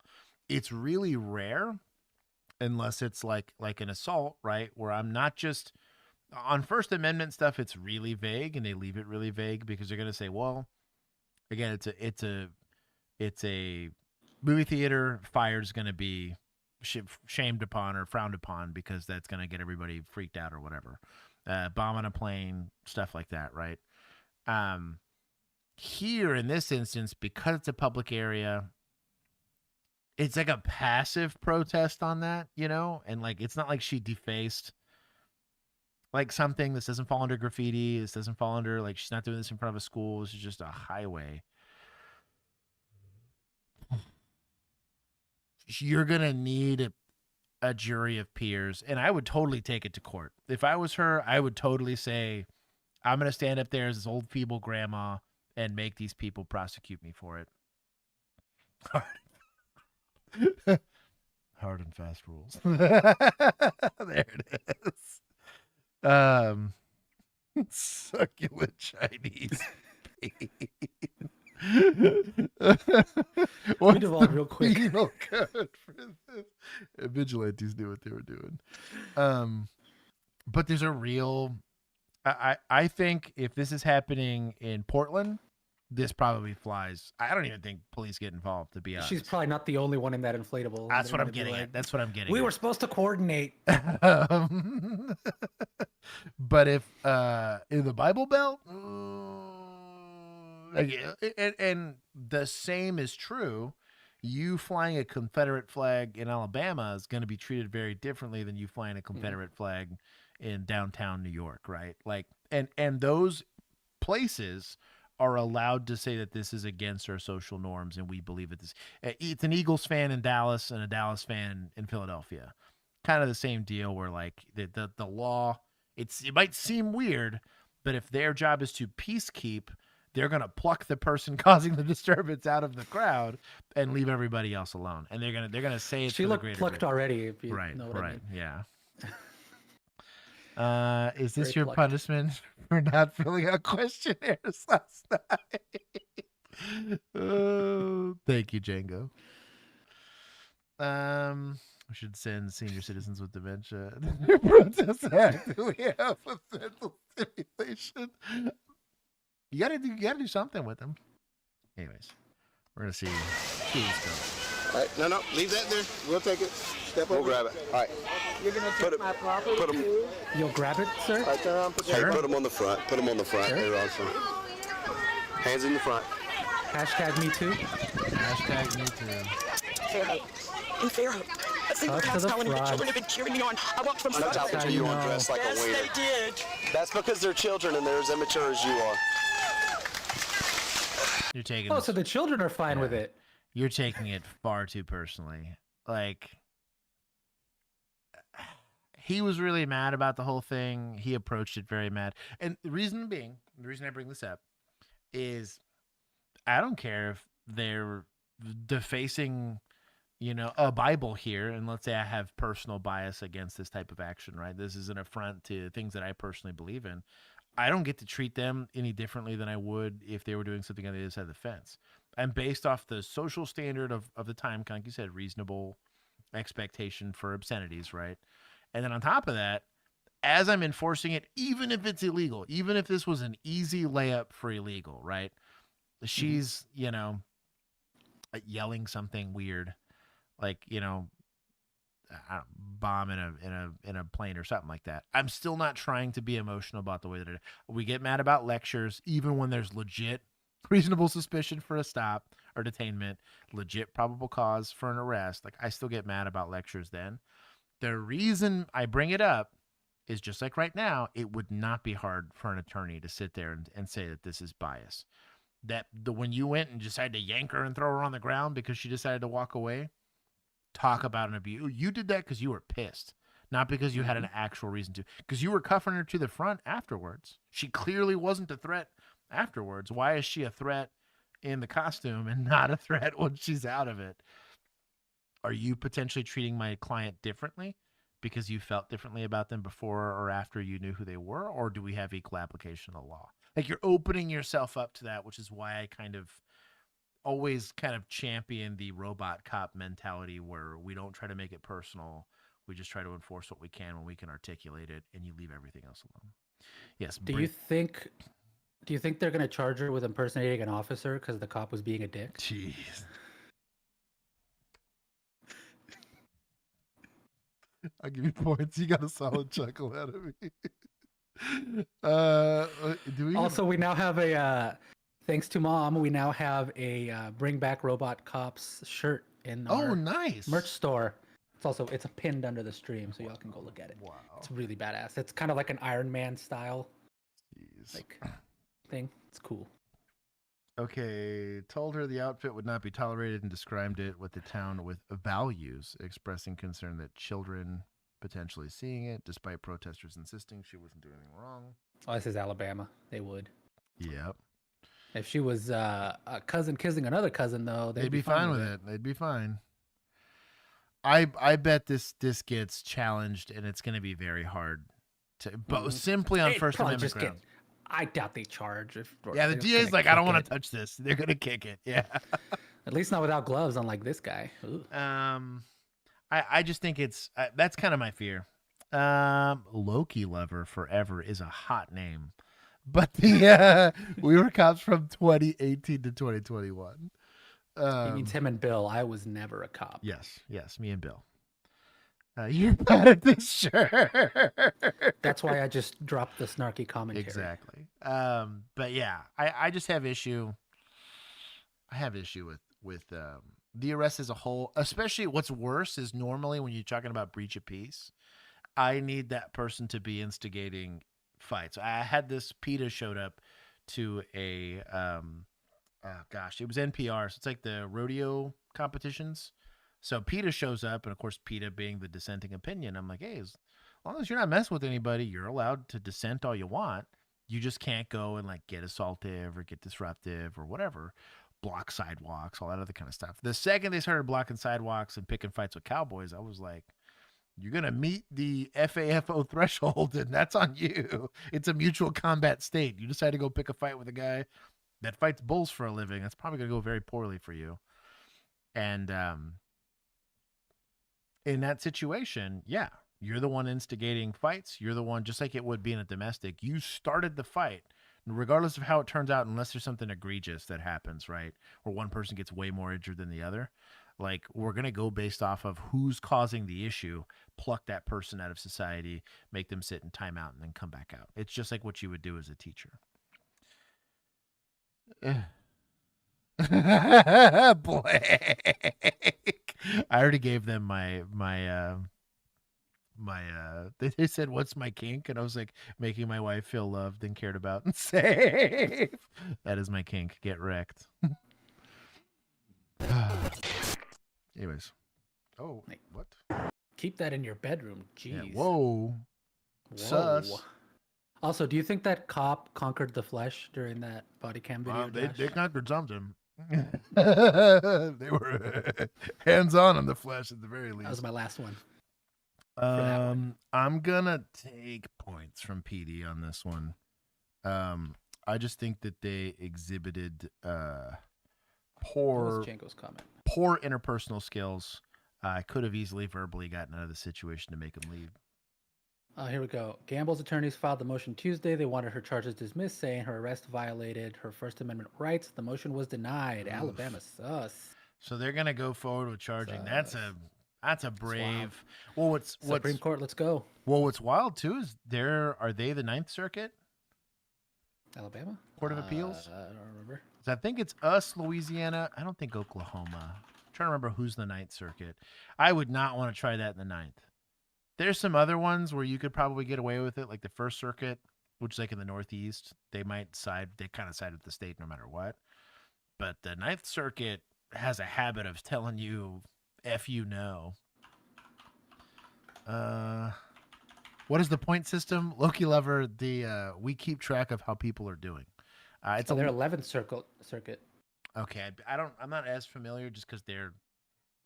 It's really rare unless it's like an assault, right, where I'm not just on First Amendment stuff. It's really vague, and they leave it really vague because they're going to say, well, again, it's a movie theater. Fire is going to be shamed upon or frowned upon because that's going to get everybody freaked out or whatever. Bomb on a plane, stuff like that, right? Here in this instance, because it's a public area, it's like a passive protest on that, and like it's not like she defaced like something. This doesn't fall under graffiti. This doesn't fall under, like, she's not doing this in front of a school. This is just a highway. You're gonna need a jury of peers, and I would totally take it to court. If I was her, I would totally say, I'm going to stand up there as this old feeble grandma and make these people prosecute me for it. Hard and fast rules. There it is. Succulent Chinese pain. We devolved real quick. Penal code for this? Vigilantes knew what they were doing. But there's a real. I think if this is happening in Portland, this probably flies. I don't even think police get involved, to be honest. She's probably not the only one in that inflatable. That's what I'm getting at. That's what I'm getting. We were supposed to coordinate. But if in the Bible Belt. And the same is true. You flying a Confederate flag in Alabama is going to be treated very differently than you flying a Confederate flag in downtown New York, right? Like, and those places are allowed to say that this is against our social norms, and we believe that this. It's an Eagles fan in Dallas and a Dallas fan in Philadelphia. Kind of the same deal where, like, the law. It might seem weird, but if their job is to peacekeep, they're going to pluck the person causing the disturbance out of the crowd and leave everybody else alone. And they're going to say it's she for looked the greater plucked good. already. If you Right, know what I mean. yeah. Is this Very your plucked. punishment for not filling out questionnaires last night? Oh, thank you, Django. We should send senior citizens with dementia protest act. We have a mental stimulation. You gotta do something with them. Anyways, we're gonna see who this goes. All right, no, leave that there. We'll take it. Step over. We'll grab it. All right. You're gonna take my property put 'em- too? You'll grab it, sir? Right there on. Hey, put them on the front. Put them on the front. Sure. They're awesome. Hands in the front. Hashtag me too. Hashtag me too. Fairhope. In Fairhope. A single Up to house the telling me the front. children have been cheering me on. I walked from I'm not front talking to to you know. undressed like Yes, a wiener. they did. That's because they're children and they're as immature as you are. You're taking Oh, this, so the children are fine with it. you're taking it far too personally. Like, he was really mad about the whole thing. He approached it very mad. And the reason I bring this up is I don't care if they're defacing, a Bible here. And let's say I have personal bias against this type of action, right? This is an affront to things that I personally believe in. I don't get to treat them any differently than I would if they were doing something on the other side of the fence. And based off the social standard of the time, kind of like you said, reasonable expectation for obscenities, right? And then on top of that, as I'm enforcing it, even if it's illegal, even if this was an easy layup for illegal, right? She's, yelling something weird, like, bomb in a plane or something like that. I'm still not trying to be emotional about the way that we get mad about lectures, even when there's legit reasonable suspicion for a stop or detainment, legit probable cause for an arrest. Like, I still get mad about lectures then. The reason I bring it up is just like right now, it would not be hard for an attorney to sit there and say that this is bias. When you went and decided to yank her and throw her on the ground because she decided to walk away, talk about an abuse. You did that because you were pissed, not because you had an actual reason to. Because you were cuffing her to the front afterwards. She clearly wasn't a threat afterwards. Why is she a threat in the costume and not a threat when she's out of it? Are you potentially treating my client differently because you felt differently about them before or after you knew who they were? Or do we have equal application of the law? Like, you're opening yourself up to that, which is why I kind of always kind of champion the robot cop mentality where we don't try to make it personal. We just try to enforce what we can when we can articulate it, and you leave everything else alone. Yes. Do you think they're going to charge her with impersonating an officer because the cop was being a dick? Jeez. I'll give you points. You got a solid chuckle out of me. We now have a thanks to Mom, we now have a Bring Back Robot Cops shirt in our nice merch store. It's pinned under the stream, so y'all can go look at it. Wow. It's really badass. It's kind of like an Iron Man style thing. It's cool. Okay, told her the outfit would not be tolerated and described it with the town with values, expressing concern that children potentially seeing it, despite protesters insisting she wasn't doing anything wrong. Oh, this is Alabama. They would. Yep. If she was a cousin kissing another cousin, though, they'd be fine with it. They'd be fine. I bet this gets challenged, and it's going to be very hard to, but simply on First Amendment grounds. I doubt they charge. The DA's like, I don't want to touch this. They're going to kick it. Yeah. At least not without gloves, unlike this guy. Ooh. I just think that's kind of my fear. Loki Lover Forever is a hot name, but we were cops from 2018 to 2021. He means him and Bill. I was never a cop. Yes, me and Bill. You're bad at this, sure. That's why I just dropped the snarky commentary. Exactly. But yeah, I just have issue. I have issue with the arrest as a whole. Especially, what's worse is normally when you're talking about breach of peace, I need that person to be instigating fights. I had this PETA showed up to a it was NPR, so it's like the rodeo competitions. So PETA shows up, and of course PETA being the dissenting opinion, I'm like, hey, as long as you're not messing with anybody, you're allowed to dissent all you want. You just can't go and like get assaultive or get disruptive or whatever, block sidewalks, all that other kind of stuff. The second they started blocking sidewalks and picking fights with cowboys, I was like, you're going to meet the FAFO threshold, and that's on you. It's a mutual combat state. You decide to go pick a fight with a guy that fights bulls for a living, that's probably going to go very poorly for you. And in that situation, yeah, you're the one instigating fights. You're the one, just like it would be in a domestic. You started the fight, regardless of how it turns out, unless there's something egregious that happens, right? Where one person gets way more injured than the other. Like, we're going to go based off of who's causing the issue, pluck that person out of society, make them sit in timeout, and then come back out. It's just like what you would do as a teacher. Blake. I already gave them my they said, what's my kink? And I was like, making my wife feel loved and cared about and safe. That is my kink. Get wrecked. Anyways. Oh, what? Keep that in your bedroom. Jeez. Yeah, whoa. Sus. Also, do you think that cop conquered the flesh during that body cam video? They conquered something. They were hands-on the flesh at the very least. That was my last one. I'm gonna take points from PD on this one. I just think that they exhibited poor interpersonal skills. I could have easily verbally gotten out of the situation to make him leave. Here we go. Gamble's attorneys filed the motion Tuesday. They wanted her charges dismissed, saying her arrest violated her First Amendment rights. The motion was denied. Oof. Alabama sus. So they're gonna go forward with charging. Sus. That's a brave. Well, what's Supreme Court? Let's go. Well, what's wild too is are they the Ninth Circuit? Alabama Court of Appeals. I don't remember. I think it's us, Louisiana. I don't think Oklahoma. I'm trying to remember who's the Ninth Circuit. I would not want to try that in the Ninth. There's some other ones where you could probably get away with it, like the First Circuit, which is like in the Northeast. They kind of side with the state no matter what. But the Ninth Circuit has a habit of telling you, F you no. What is the point system? Loki Lover, we keep track of how people are doing. It's their 11th circuit. Okay, I'm not as familiar just because they're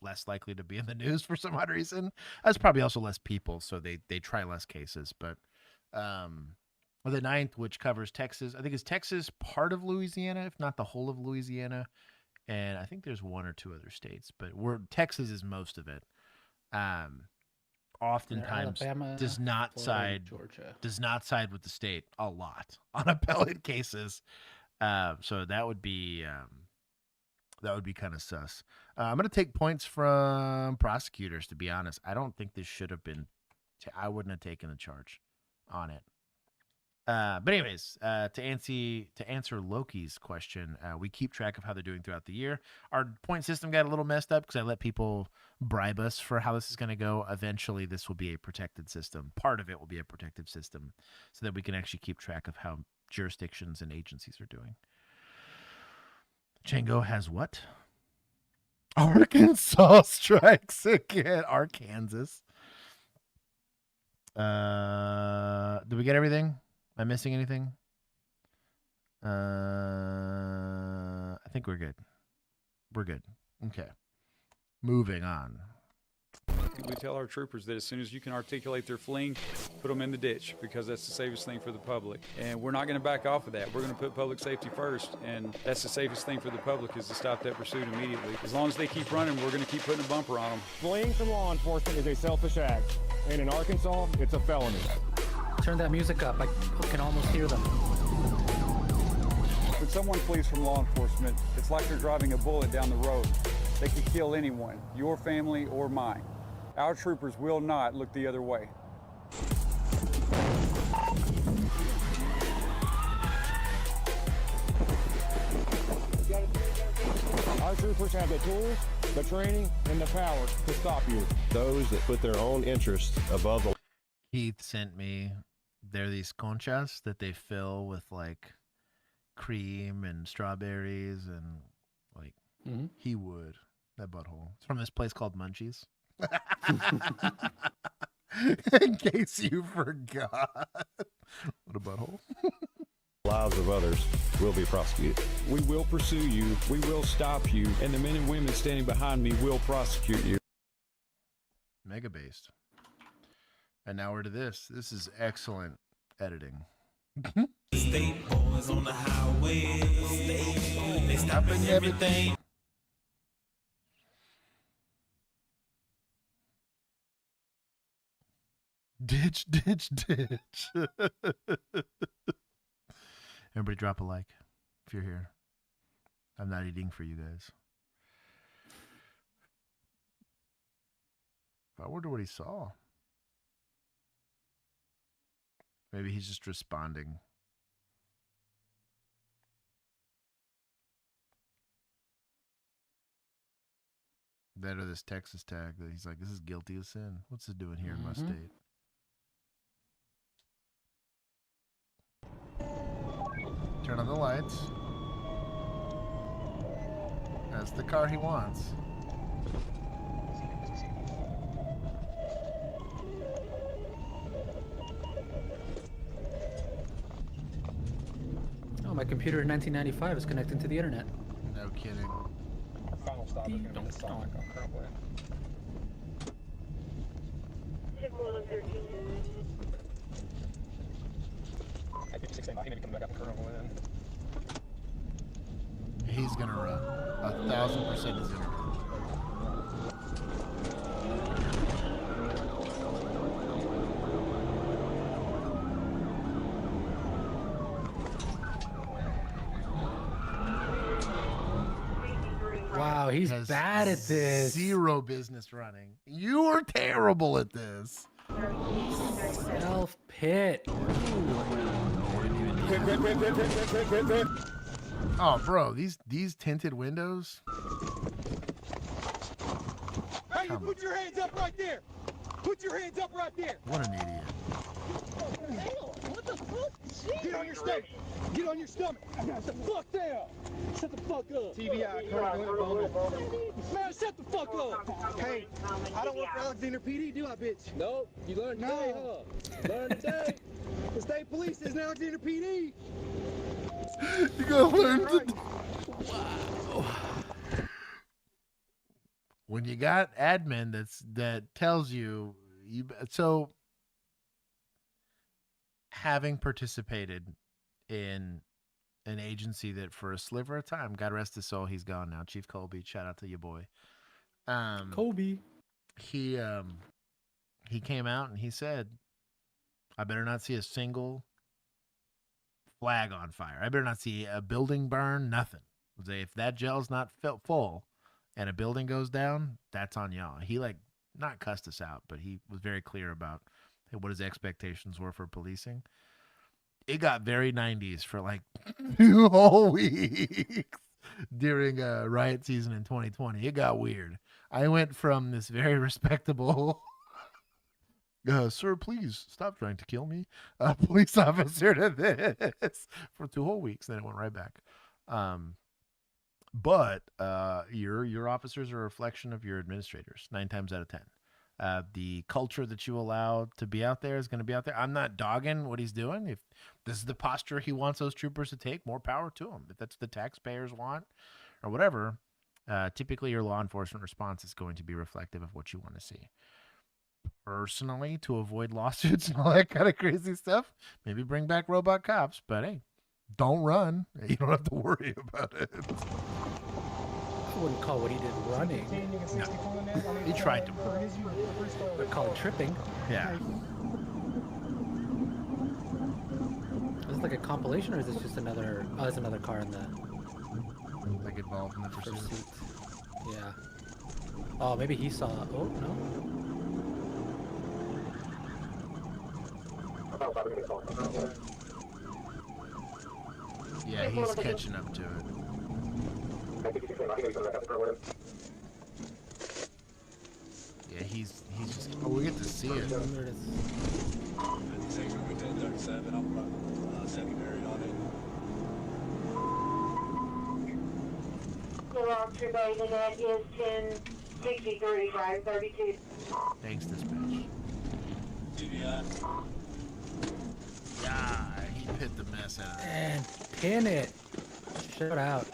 less likely to be in the news for some odd reason. That's probably also less people, so they try less cases. But the ninth, which covers Texas, I think is Texas part of Louisiana, if not the whole of Louisiana, and I think there's one or two other states, but Texas is most of it. Oftentimes Alabama, does not Florida, side with the state a lot on appellate cases. So that would be kind of sus. I'm going to take points from prosecutors, to be honest. I don't think this should have been I wouldn't have taken the charge on it. But anyways, to answer Loki's question, we keep track of how they're doing throughout the year. Our point system got a little messed up because I let people bribe us for how this is going to go. Eventually, this will be a protected system. Part of it will be a protective system so that we can actually keep track of how jurisdictions and agencies are doing. Django has what? Arkansas strikes again. Arkansas. Did we get everything? Am I missing anything? I think we're good. We're good. Okay. Moving on. We tell our troopers that as soon as you can articulate their fleeing, put them in the ditch, because that's the safest thing for the public. And we're not going to back off of that. We're going to put public safety first, and that's the safest thing for the public, is to stop that pursuit immediately. As long as they keep running, we're going to keep putting a bumper on them. Fleeing from law enforcement is a selfish act, and in Arkansas, it's a felony. Turn that music up. I can almost hear them. When someone flees from law enforcement, it's like they're driving a bullet down the road. They could kill anyone, your family or mine. Our troopers will not look the other way. Our troopers have the tools, the training, and the power to stop you. Those that put their own interests above the... Keith sent me, there are these conchas that they fill with like cream and strawberries and like he would. That butthole. It's from this place called Munchies. In case you forgot. What a butthole. Lives of others will be prosecuted. We will pursue you, we will stop you, and the men and women standing behind me will prosecute you. Mega based. And now we're to this. This is excellent editing. State boys on the highway. They stopping everything. Ditch. Everybody drop a like if you're here. I'm not eating for you guys. I wonder what he saw. Maybe he's just responding. That or this Texas tag that he's like, this is guilty of sin. What's it doing here in my state? Turn on the lights. That's the car he wants. Oh, my computer in 1995 is connected to the internet. No kidding. Our final stop is going to be the Sonic on Currently. At 56, he may be coming back up Currently then. He's gonna run. 1,000% is gonna run. Wow, he's bad at this. Zero business running. You are terrible at this. Self-pit. Oh, bro, these tinted windows. Hey, you put your hands up right there. Put your hands up right there. What an idiot. What the fuck? Get on your stomach. Get on your stomach. Shut the fuck down. Shut the fuck up. TBI, man, shut the fuck up. Hey, I don't work for Alexander PD, do I, bitch? Nope. You learned today, huh? Learned today. The state police is Alexander PD. You gotta learn to. Wow. When you got admin that tells you so having participated in an agency that for a sliver of time, God rest his soul, he's gone now. Chief Colby, shout out to you, boy. Kobe. He came out and he said, I better not see a single flag on fire. I better not see a building burn, nothing. If that gel's not full and a building goes down, that's on y'all. He not cussed us out, but he was very clear about what his expectations were for policing. It got very 90s for 2 whole weeks during riot season in 2020. It got weird. I went from this very respectable, sir, please stop trying to kill me, police officer to this for 2 whole weeks. Then it went right back. But your officers are a reflection of your administrators 9 times out of 10. The culture that you allow to be out there is going to be out there. I'm not dogging what he's doing. If this is the posture he wants those troopers to take, more power to him. If that's what the taxpayers want or whatever, typically your law enforcement response is going to be reflective of what you want to see. Personally, to avoid lawsuits and all that kind of crazy stuff, maybe bring back robot cops, but hey, don't run. You don't have to worry about it. I wouldn't call what he did running. No. He tried to run. I'd call it tripping. Yeah. Is this like a compilation, or is this just another? Oh, there's another car in the. Involved in the first pursuit. seat. Yeah. Oh, maybe he saw. Oh no. Yeah, he's catching up to it. Yeah, he's just. Oh, we get to see it. There it is. 56 over 1037. I'm secondary on it. Today, the net is 1063, drive 32. Thanks, dispatch. TBI. Yeah, he pit the mess out of it. And pin it. Shut out.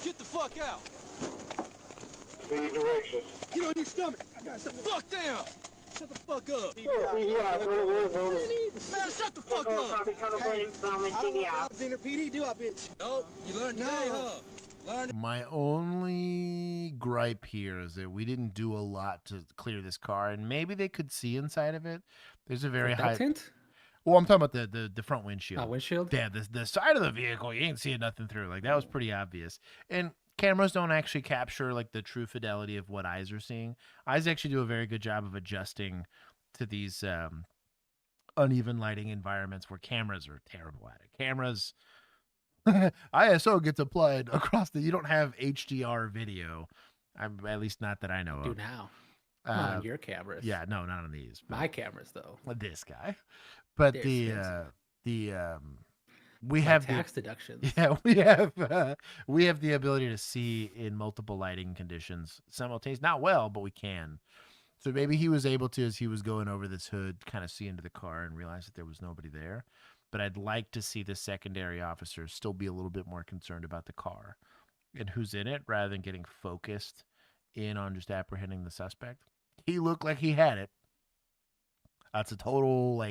Get the fuck out. Any directions? Get on your stomach. Shut the fuck down. Shut the fuck up. Man, shut the fuck up. Hey, I don't work for Alexander PD, do I, bitch? Nope. You learned today, huh? My only gripe here is that we didn't do a lot to clear this car, and maybe they could see inside of it. There's a very high tint. Well, I'm talking about the front windshield. Oh, windshield. Yeah, the side of the vehicle, you ain't seeing nothing through. That was pretty obvious. And cameras don't actually capture the true fidelity of what eyes are seeing. Eyes actually do a very good job of adjusting to these uneven lighting environments where cameras are terrible at it. Cameras, ISO gets applied across you don't have HDR video, at least not that I know Do of. now. Not on your cameras. Yeah, no, not on these. My cameras, though. This guy. But They're we have tax deductions. Yeah, we have the ability to see in multiple lighting conditions simultaneously. Not well, but we can. So maybe he was able to, as he was going over this hood, kind of see into the car and realize that there was nobody there. But I'd like to see the secondary officers still be a little bit more concerned about the car and who's in it, rather than getting focused in on just apprehending the suspect. He looked like he had it. That's a total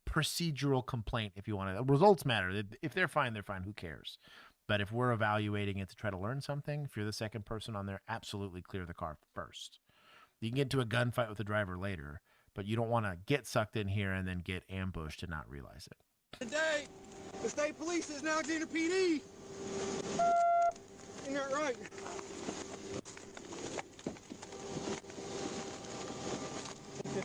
procedural complaint. If you want to, results matter. If they're fine, they're fine. Who cares? But if we're evaluating it to try to learn something, if you're the second person on there, absolutely clear the car first. You can get into a gunfight with the driver later, but you don't want to get sucked in here and then get ambushed and not realize it. Today, the state police is now Alexander PD. Isn't that right? I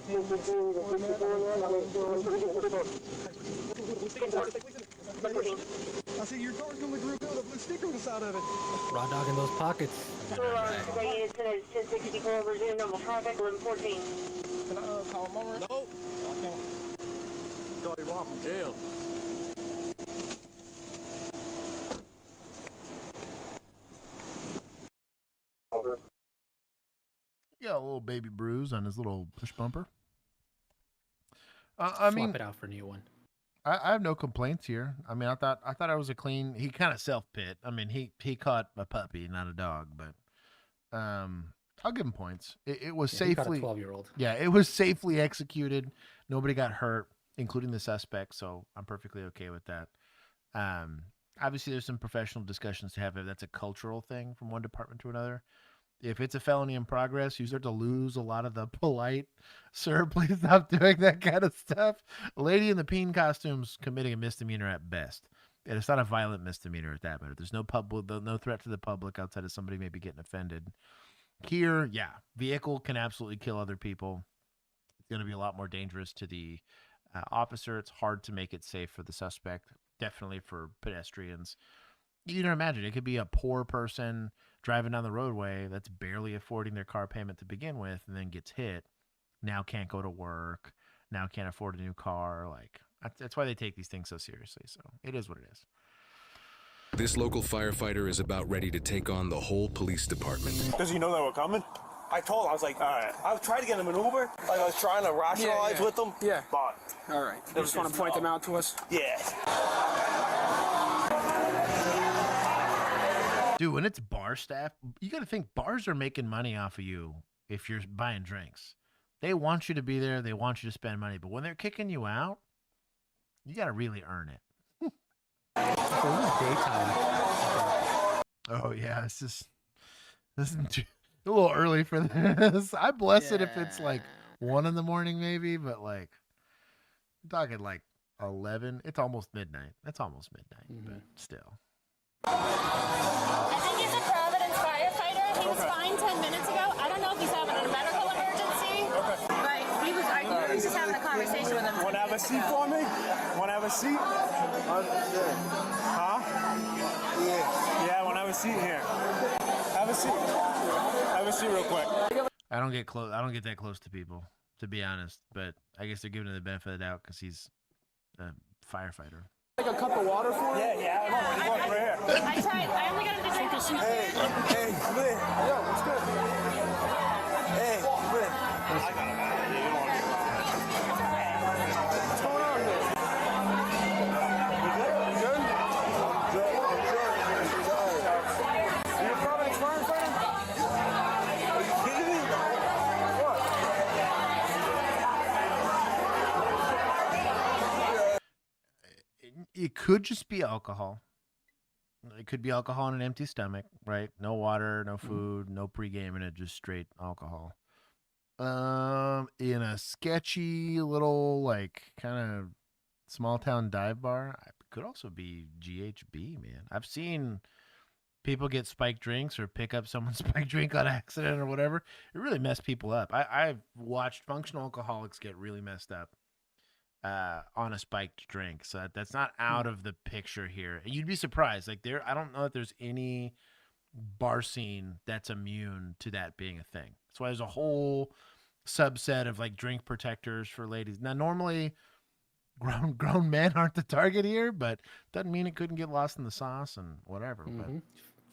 said, your car's gonna look real good. The blue sticker on us out of it. Raw dog in those pockets. Today is 1064, resume normal traffic, 1114. Can I call him over? Nope. I can't. Call you off from jail. Yeah, a little baby bruise on his little push bumper. Swap it out for a new one. I have no complaints here. I mean, I thought I was a clean. He kind of self-pit. I mean, he caught a puppy, not a dog, but I'll give him points. It was safely. He caught a 12-year-old. Yeah, it was safely executed. Nobody got hurt, including the suspect. So I'm perfectly okay with that. Obviously, there's some professional discussions to have. If that's a cultural thing from one department to another. If it's a felony in progress, you start to lose a lot of the polite, sir, please stop doing that kind of stuff. A lady in the peen costume's committing a misdemeanor at best. And it's not a violent misdemeanor at that, but there's no threat to the public outside of somebody maybe getting offended. Here, yeah, vehicle can absolutely kill other people. It's going to be a lot more dangerous to the officer. It's hard to make it safe for the suspect, definitely for pedestrians. You can imagine it could be a poor person driving down the roadway that's barely affording their car payment to begin with and then gets hit. Now can't go to work. Now can't afford a new car. Like, that's why they take these things so seriously. So it is what it is. This local firefighter is about ready to take on the whole police department. Does he know that we're coming? I told him, I was like, all right. I was trying to get him an Uber. Like, I was trying to rationalize with them. Yeah. But all right. They just want to point them out to us? Yeah. Dude, when it's bar staff, you got to think bars are making money off of you if you're buying drinks. They want you to be there. They want you to spend money. But when they're kicking you out, you got to really earn it. Daytime. Oh, yeah. This is a little early for this. I bless it if it's like 1 in the morning maybe, but like I'm talking like 11. It's almost midnight. That's almost midnight, but still. I think he's a Providence firefighter. He was fine 10 minutes ago. I don't know if he's having a medical emergency, but he was just having a conversation with him. Want to have a seat for me? Want to have a seat? Huh? Yeah. Yeah, I want to have a seat here. Have a seat. Have a seat real quick. I don't get close. I don't get that close to people, to be honest. But I guess they're giving him the benefit of the doubt because he's a firefighter. Like a cup of water for him? Yeah, I want right here. I tried. I only got him to drink a seat. Hey, man. Yo, what's good? Hey, man. I got him out of here. What's going on there? You good? You good? I'm good. Are you a Providence firefighter? Are you kidding me? What? It could just be alcohol. It could be alcohol on an empty stomach, right? No water, no food, no pregame, and it just straight alcohol. In a sketchy little like kind of small town dive bar, it could also be GHB, man. I've seen people get spiked drinks or pick up someone's spiked drink on accident or whatever. It really messed people up. I've watched functional alcoholics get really messed up on a spiked drink. So that's not out of the picture here. You'd be surprised. Like I don't know if there's any bar scene that's immune to that being a thing. That's why there's a whole subset of like drink protectors for ladies. Now, normally grown men aren't the target here, but doesn't mean it couldn't get lost in the sauce and whatever. But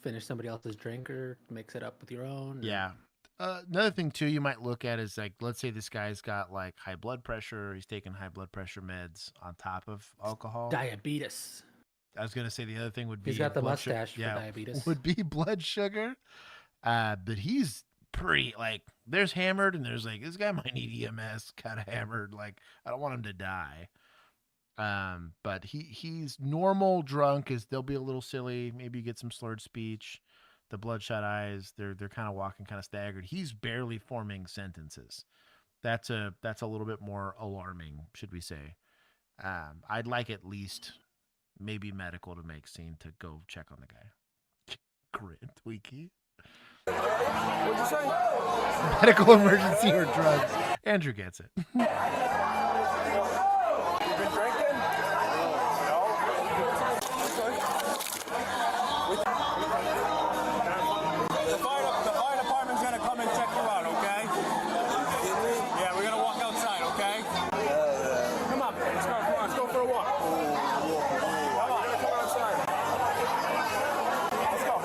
finish somebody else's drink or mix it up with your own. Yeah. Another thing too you might look at is like, let's say this guy's got like high blood pressure, he's taking high blood pressure meds on top of alcohol. Diabetes. I was gonna say the other thing would be he's got the mustache for diabetes. Would be blood sugar. But he's pretty like there's hammered and there's like this guy might need EMS kind of hammered. Like I don't want him to die. But he's normal drunk is they'll be a little silly, maybe you get some slurred speech. The bloodshot eyes, they're kind of walking kind of staggered. He's barely forming sentences. That's a little bit more alarming, should we say. I'd like at least maybe medical to make scene to go check on the guy. Grit, Tweaky. What'd you say? Medical emergency or drugs. Andrew gets it. You been drinking? No. Okay. The fire department's gonna come and check you out, okay? Yeah, we're gonna walk outside, okay? Come on, let's go for a walk. Come on, come outside. Let's go.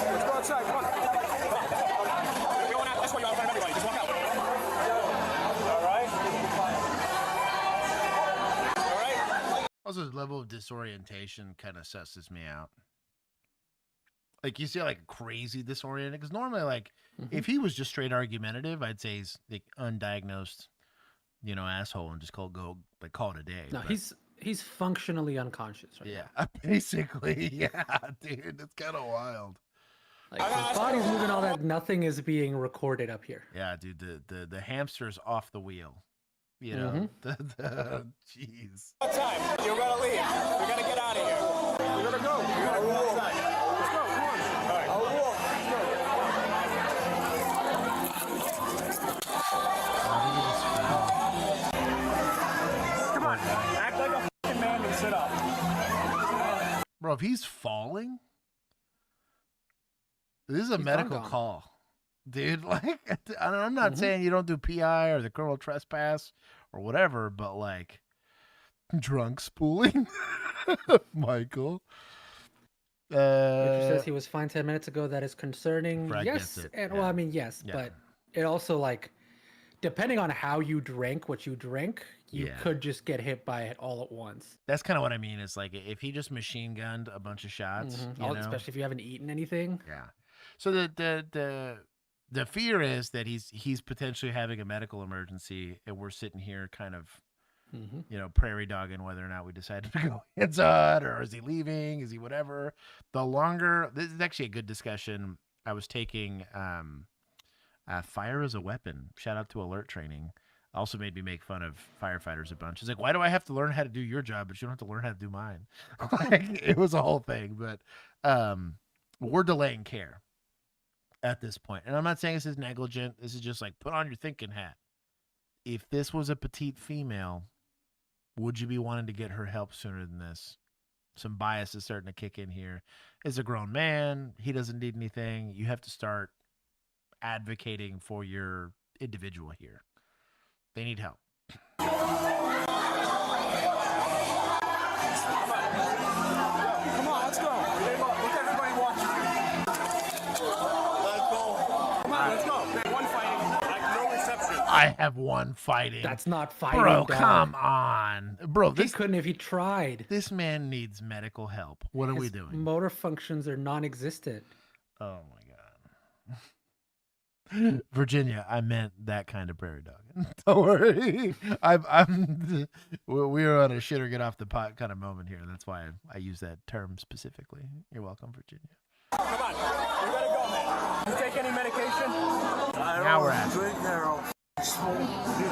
Let's go outside, come on. We're going out, that's why you're out front of everybody, just walk out. All right? All right? Also, the level of disorientation kind of susses me out. Like, you see, like, crazy disoriented. Because normally, like, if he was just straight argumentative, I'd say he's like undiagnosed, you know, asshole, and just call it a day. No, but he's functionally unconscious right yeah, basically, yeah, dude, it's kind of wild. Like, his body's moving, all that. Nothing is being recorded up here. Yeah, dude, the hamster's off the wheel. You know, jeez. What time? You're gonna leave. We gotta get out of here. We're gonna go. We gotta go outside. Let's go. Come on. All right. I'll walk. Come on. Act like a fucking man and sit up. Bro, if he's falling, this is a medical call. Dude, like, I'm not saying you don't do PI or the criminal trespass or whatever, but like drunk spooling, Michael. Richard says he was fine 10 minutes ago. That is concerning. Brad Yes, gets it. and Yeah. well, I mean, yes, Yeah. but it also, like, depending on how you drink, what you drink, you Yeah. could just get hit by it all at once. That's kind of what I mean. Is like if he just machine gunned a bunch of shots, you know? Especially if you haven't eaten anything. Yeah. So the fear is that he's potentially having a medical emergency, and we're sitting here kind of, you know, prairie dogging whether or not we decided to go inside, or is he leaving? Is he whatever? The longer, this is actually a good discussion. I was taking fire as a weapon. Shout out to alert training. Also made me make fun of firefighters a bunch. It's like, why do I have to learn how to do your job, but you don't have to learn how to do mine? Like, it was a whole thing, but we're delaying care at this point. And I'm not saying this is negligent. This is just like, put on your thinking hat. If this was a petite female, would you be wanting to get her help sooner than this? Some bias is starting to kick in here. As a grown man, he doesn't need anything. You have to start advocating for your individual here. They need help. Come on, let's go. Look, everybody watching. Let's go. Come on, let's go. One fighting, like no reception. I have one fighting. That's not fighting, Bro, dog. come on. Bro, He couldn't if he tried. This man needs medical help. What are we doing? Motor functions are non-existent. Oh my God. Virginia, I meant that kind of prairie dog. Don't worry. We are on a shit or get off the pot kind of moment here. That's why I use that term specifically. You're welcome, Virginia. Come on, we gotta go, man. You take any medication? Now we're at it. Drink now. You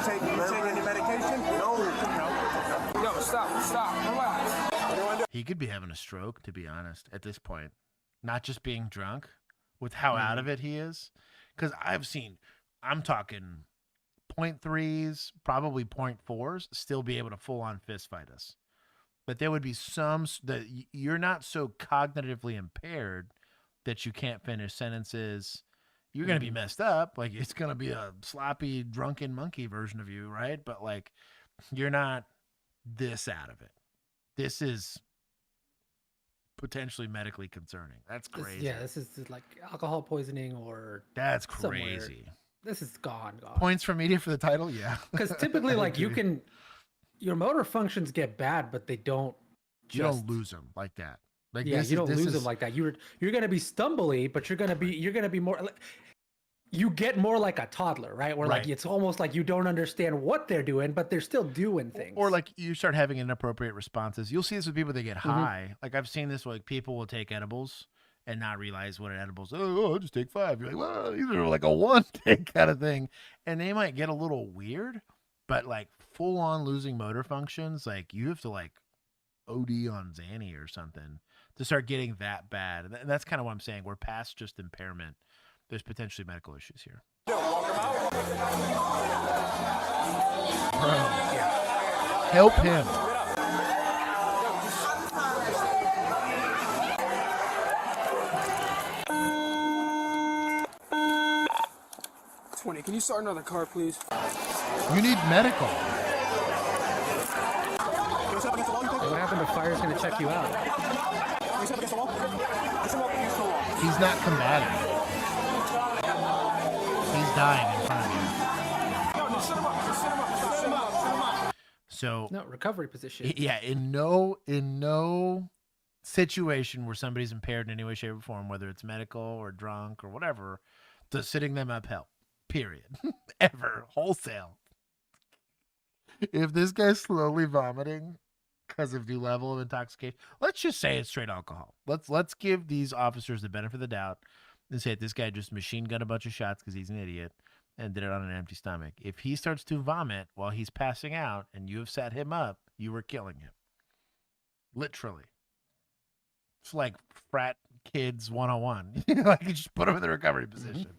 take any medication? No. No, stop, relax. He could be having a stroke, to be honest, at this point. Not just being drunk, with how out of it he is. Because I'm talking 0.3s, probably 0.4s, still be able to full-on fist fight us. But there would be some that you're not so cognitively impaired that you can't finish sentences. You're going to be messed up. Like, it's going to be a sloppy, drunken monkey version of you, right? But, like, you're not this out of it. This is potentially medically concerning. That's crazy. This is like alcohol poisoning or that's somewhere. crazy. This is gone. Points for media for the title, yeah. Because typically, like, your motor functions get bad, but they don't. You don't lose them like that. Like, yeah, you don't lose them like that. You're gonna be stumbly, but you're gonna be more. You get more like a toddler, right? Where like it's almost like you don't understand what they're doing, but they're still doing things. Or like you start having inappropriate responses. You'll see this with people that get high. Like I've seen this with people will take edibles and not realize what an edible is. Oh, I'll just take 5. You're like, well, these are like a 1 take kind of thing. And they might get a little weird, but like full on losing motor functions, like you have to like OD on Xanny or something to start getting that bad. And that's kind of what I'm saying. We're past just impairment. There's potentially medical issues here. Bro, help him. 1020. Can you start another car, please? You need medical. What happened if fire's going to check you out? He's not combating. He's dying in front of you. So no recovery position. Yeah, in no situation where somebody's impaired in any way, shape, or form, whether it's medical or drunk or whatever, does sitting them up help. Period. Ever. Wholesale. If this guy's slowly vomiting because of the level of intoxication, let's just say it's straight alcohol. Let's give these officers the benefit of the doubt and say this guy just machine gunned a bunch of shots because he's an idiot and did it on an empty stomach. If he starts to vomit while he's passing out and you have set him up, you were killing him. Literally. It's like frat kids 101. Like you just put him in the recovery position.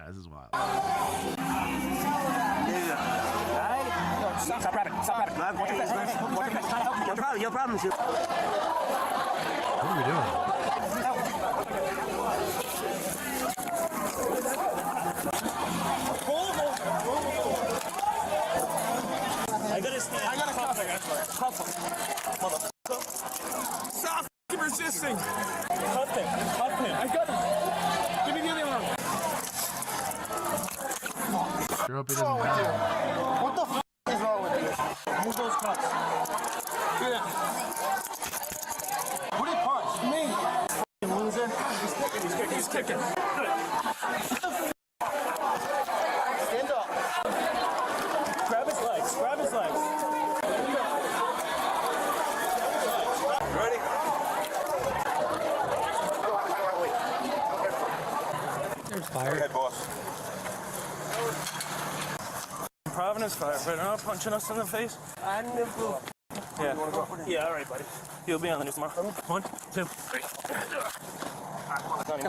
This is wild. Stop rapping. Your problem. What are we doing? I gotta cuff him. Stop resisting. Cuff him. I got him. Give me the other arm. Sure hope he doesn't die. What the f is wrong with you? Move those cuffs. Yeah. Who did punch? Me. Loser. He's kicking. Stand up. Grab his legs. Ready? There's fire. Go ahead, boss. Providence firefighter, not punching us in the face. I never. Yeah, all right, buddy. You'll be on the news tomorrow. 1, 2, 3.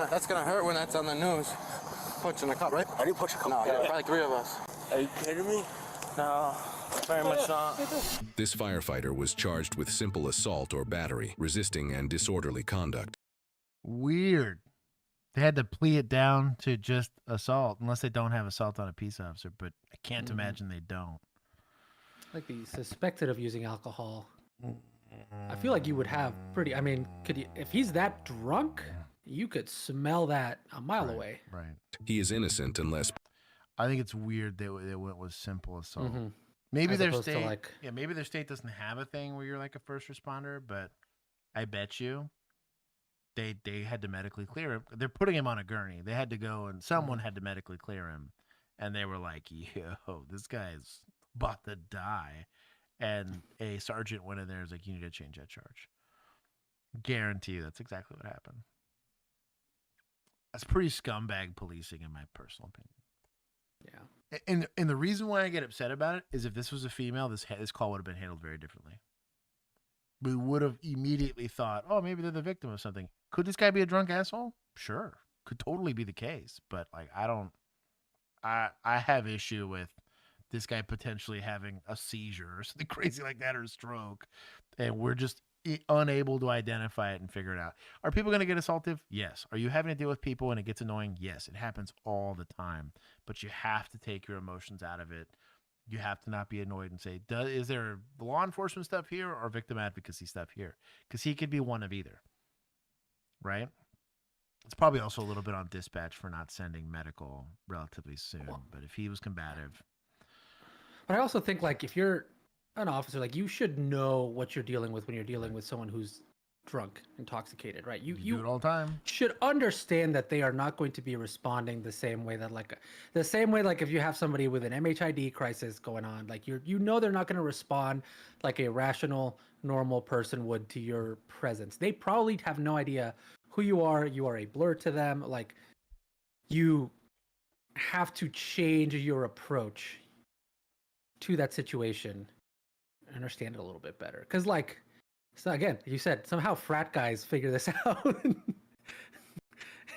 That's gonna hurt when that's on the news. Punching the cop, right? I didn't punch a cop. No, yeah, probably 3 of us. Are you kidding me? No, very much not. This firefighter was charged with simple assault or battery, resisting and disorderly conduct. Weird. They had to plea it down to just assault, unless they don't have assault on a peace officer, but I can't imagine they don't. Like be suspected of using alcohol. I feel like you would have pretty, I mean, could you, if he's that drunk, you could smell that a mile away. Right. He is innocent unless... I think it's weird that they went with simple assault. Maybe Maybe As their opposed to, state, like- maybe their state doesn't have a thing where you're like a first responder, but I bet you they had to medically clear him. They're putting him on a gurney. They had to go and someone had to medically clear him, and they were like, "Yo, this guy's about to die," and a sergeant went in there and was like, "You need to change that charge." Guarantee you, that's exactly what happened. That's pretty scumbag policing, in my personal opinion. Yeah. And the reason why I get upset about it is if this was a female, this call would have been handled very differently. We would have immediately thought, oh, maybe they're the victim of something. Could this guy be a drunk asshole? Sure. Could totally be the case. But like, I have issue with this guy potentially having a seizure or something crazy like that, or a stroke. And we're just unable to identify it and figure it out. Are people going to get assaultive? Yes. Are you having to deal with people and it gets annoying? Yes. It happens all the time. But you have to take your emotions out of it. You have to not be annoyed and say, is there law enforcement stuff here or victim advocacy stuff here? Because he could be one of either. Right? It's probably also a little bit on dispatch for not sending medical relatively soon. But if he was combative. But I also think, like, if you're an officer, like, you should know what you're dealing with when you're dealing with someone who's drunk, intoxicated, right? You do it all the time. Should understand that they are not going to be responding the same way that, like, if you have somebody with an MHID crisis going on, like, you know they're not going to respond like a rational, normal person would to your presence. They probably have no idea who you are. You are a blur to them. Like, you have to change your approach to that situation. Understand it a little bit better, because, like, so again, you said somehow frat guys figure this out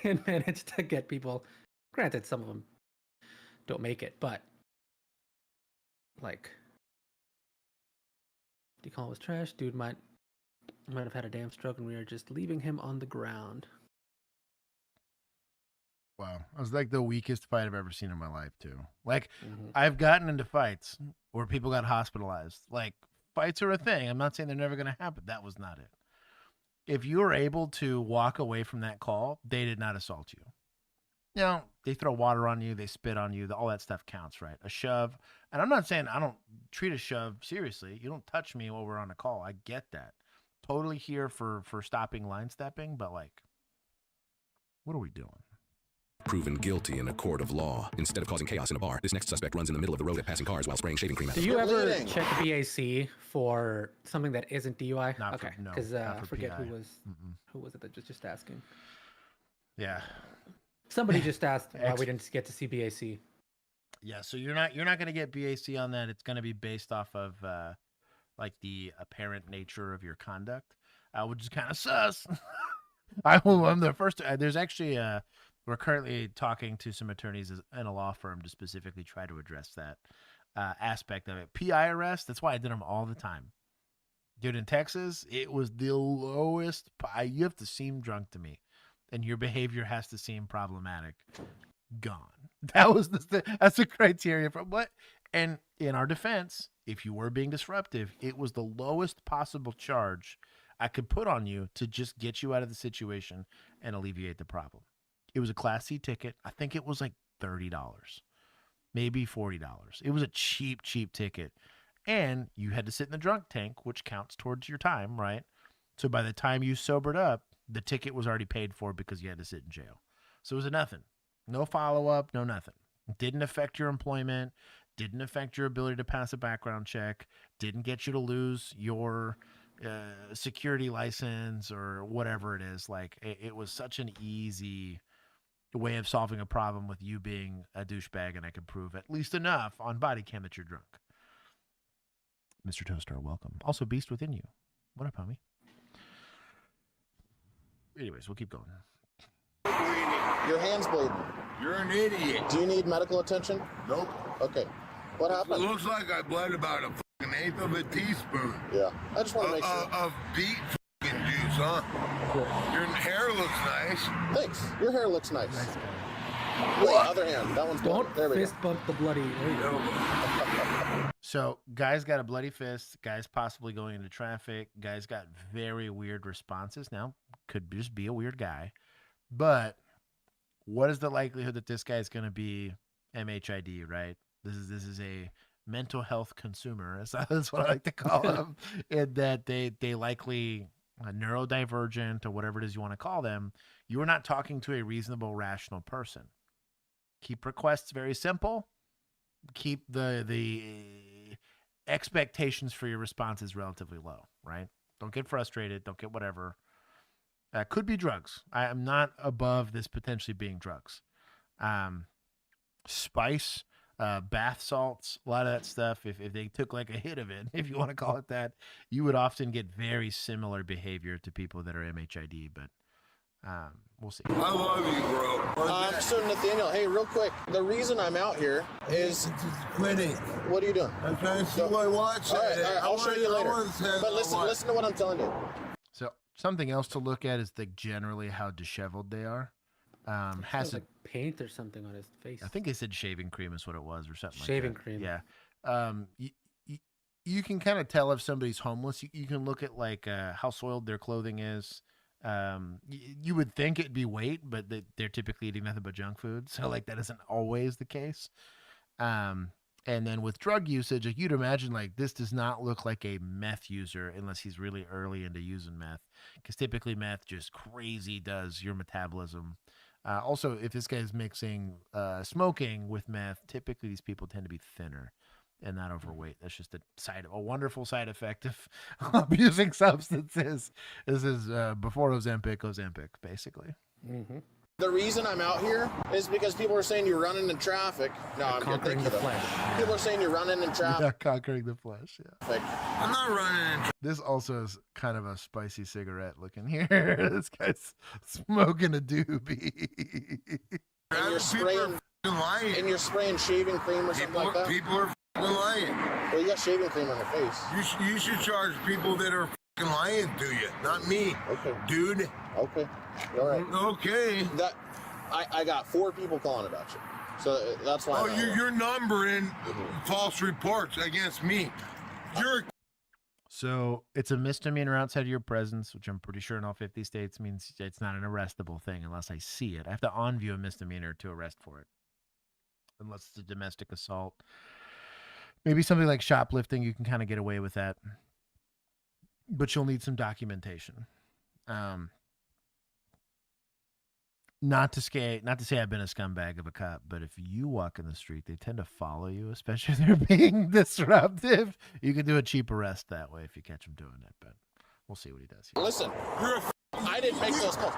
and manage to get people. Granted, some of them don't make it, but like, do you call it trash? Dude might have had a damn stroke, and we are just leaving him on the ground. Wow. It was like the weakest fight I've ever seen in my life, too. Like, I've gotten into fights where people got hospitalized. Like, fights are a thing. I'm not saying they're never going to happen. That was not it. If you were able to walk away from that call, they did not assault you. You know, they throw water on you, they spit on you, all that stuff counts, right? A shove. And I'm not saying I don't treat a shove seriously. You don't touch me while we're on a call. I get that. Totally here for stopping line stepping, but like, what are we doing? Proven guilty in a court of law. Instead of causing chaos in a bar, this next suspect runs in the middle of the road at passing cars while spraying shaving cream at them. Do you ever check BAC for something that isn't DUI? Not okay, no, because I forget PI. who was it that just asking. Yeah. Somebody just asked why we didn't get to see BAC. Yeah, so you're not going to get BAC on that. It's going to be based off of like the apparent nature of your conduct, which is kind of sus. I'm the first. There's actually we're currently talking to some attorneys in a law firm to specifically try to address that aspect of it. PI arrest. That's why I did them all the time. Dude, in Texas, it was the lowest. You have to seem drunk to me, and your behavior has to seem problematic. Gone. That was that's the criteria for what. And in our defense, if you were being disruptive, it was the lowest possible charge I could put on you to just get you out of the situation and alleviate the problem. It was a Class C ticket. I think it was like $30, maybe $40. It was a cheap ticket. And you had to sit in the drunk tank, which counts towards your time, right? So by the time you sobered up, the ticket was already paid for because you had to sit in jail. So it was a nothing. No follow-up, no nothing. Didn't affect your employment, didn't affect your ability to pass a background check, didn't get you to lose your security license or whatever it is. Like, it was such an easy way of solving a problem with you being a douchebag, and I could prove at least enough on body cam that you're drunk. Mr. Toaster, welcome. Also, Beast Within You. What up, homie? Anyways, we'll keep going. Your hand's bleeding. You're an idiot. Do you need medical attention? Nope. Okay. What happened? It looks like I bled about a fucking eighth of a teaspoon. Yeah. I just want to make sure. Of beet fucking juice, huh? Your hair looks nice. Thanks. Your hair looks nice. Wait, other hand. That one's Don't there we fist bump the bloody. There you go. So, guys got a bloody fist. Guys possibly going into traffic. Guys got very weird responses. Now, could just be a weird guy. But what is the likelihood that this guy is going to be MHID, right? This is a mental health consumer. That's what I like to call them. And that they likely neurodivergent or whatever it is you want to call them. You are not talking to a reasonable, rational person. Keep requests very simple. Keep the expectations for your responses relatively low, right? Don't get frustrated. Don't get whatever. Could be drugs. I am not above this potentially being drugs. Spice, bath salts, a lot of that stuff. If they took like a hit of it, if you want to call it that, you would often get very similar behavior to people that are MHID, but we'll see. I love you, bro. So Nathaniel, hey, real quick. The reason I'm out here is quitting. What are you doing? I'm trying to see my watch. All right, I'll show you later. But listen to what I'm telling you. So something else to look at is generally how disheveled they are. Has like paint or something on his face. I think they said shaving cream is what it was, or something. Shaving like that. cream. Yeah. You can kind of tell if somebody's homeless. You can look at like how soiled their clothing is. You would think it'd be weight, but they're typically eating nothing but junk food, so like that isn't always the case. And then with drug usage, like you'd imagine, like this does not look like a meth user unless he's really early into using meth, because typically meth just crazy does your metabolism. Also, if this guy's mixing smoking with meth, typically these people tend to be thinner and not overweight. That's just a wonderful side effect of abusing substances. This is before Ozempic, basically. Mm-hmm. The reason I'm out here is because people are saying you're running in traffic. No, I'm conquering the flesh. People are saying you're running in traffic. Yeah, conquering the flesh. Yeah. I'm not running in. This also is kind of a spicy cigarette looking here. This guy's smoking a doobie. And you're spraying shaving cream or something like that. People are lying. Well, you got shaving cream on your face. You should charge people that are lying to you, not me. Okay, dude. Okay. All right. Okay. I got 4 people calling about you. So that's why. Oh, you're numbering false reports against me. You're. So it's a misdemeanor outside of your presence, which I'm pretty sure in all 50 states means it's not an arrestable thing unless I see it. I have to on-view a misdemeanor to arrest for it, unless it's a domestic assault. Maybe something like shoplifting, you can kind of get away with that, but you'll need some documentation. Not to say I've been a scumbag of a cop, but if you walk in the street, they tend to follow you, especially if they're being disruptive. You can do a cheap arrest that way if you catch them doing it, but we'll see what he does here. Listen, I didn't make those calls.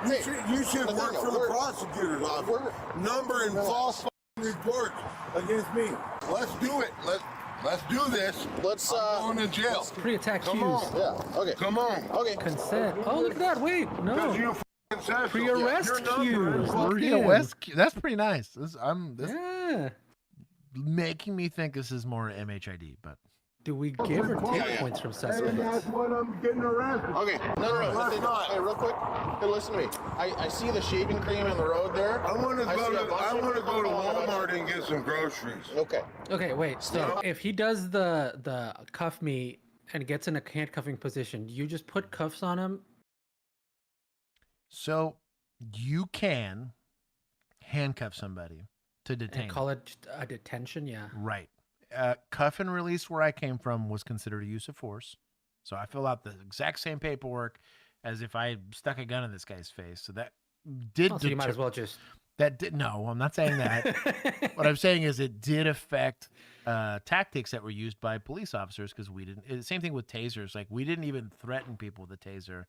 You should work for the prosecutor's office. Numbering false reports against me. Let's do it. Let's do this. Let's I'm going to jail. Pre-attack Come cues. on. Yeah. Okay. Come on. Okay. Consent. Oh, look at that. Wait, no. Pre-arrest cues. Pre-arrest. That's pretty nice. This Yeah. making me think this is more MHID, but Do we give or take points from suspects? That's what I'm getting arrested. Okay. No. Let's not. Hey, real quick. Hey, listen to me. I see the shaving cream in the road there. I want to go to Walmart and get some groceries. Okay. Okay, wait. So if he does the cuff me and gets in a handcuffing position, you just put cuffs on him? so you can handcuff somebody to detain. And call it a detention? Yeah. Right. Cuff and release where I came from was considered a use of force. So I filled out the exact same paperwork as if I stuck a gun in this guy's face. So that did. So you might as well just. That did. No, I'm not saying that. What I'm saying is it did affect tactics that were used by police officers because we didn't. Same thing with tasers. Like we didn't even threaten people with a taser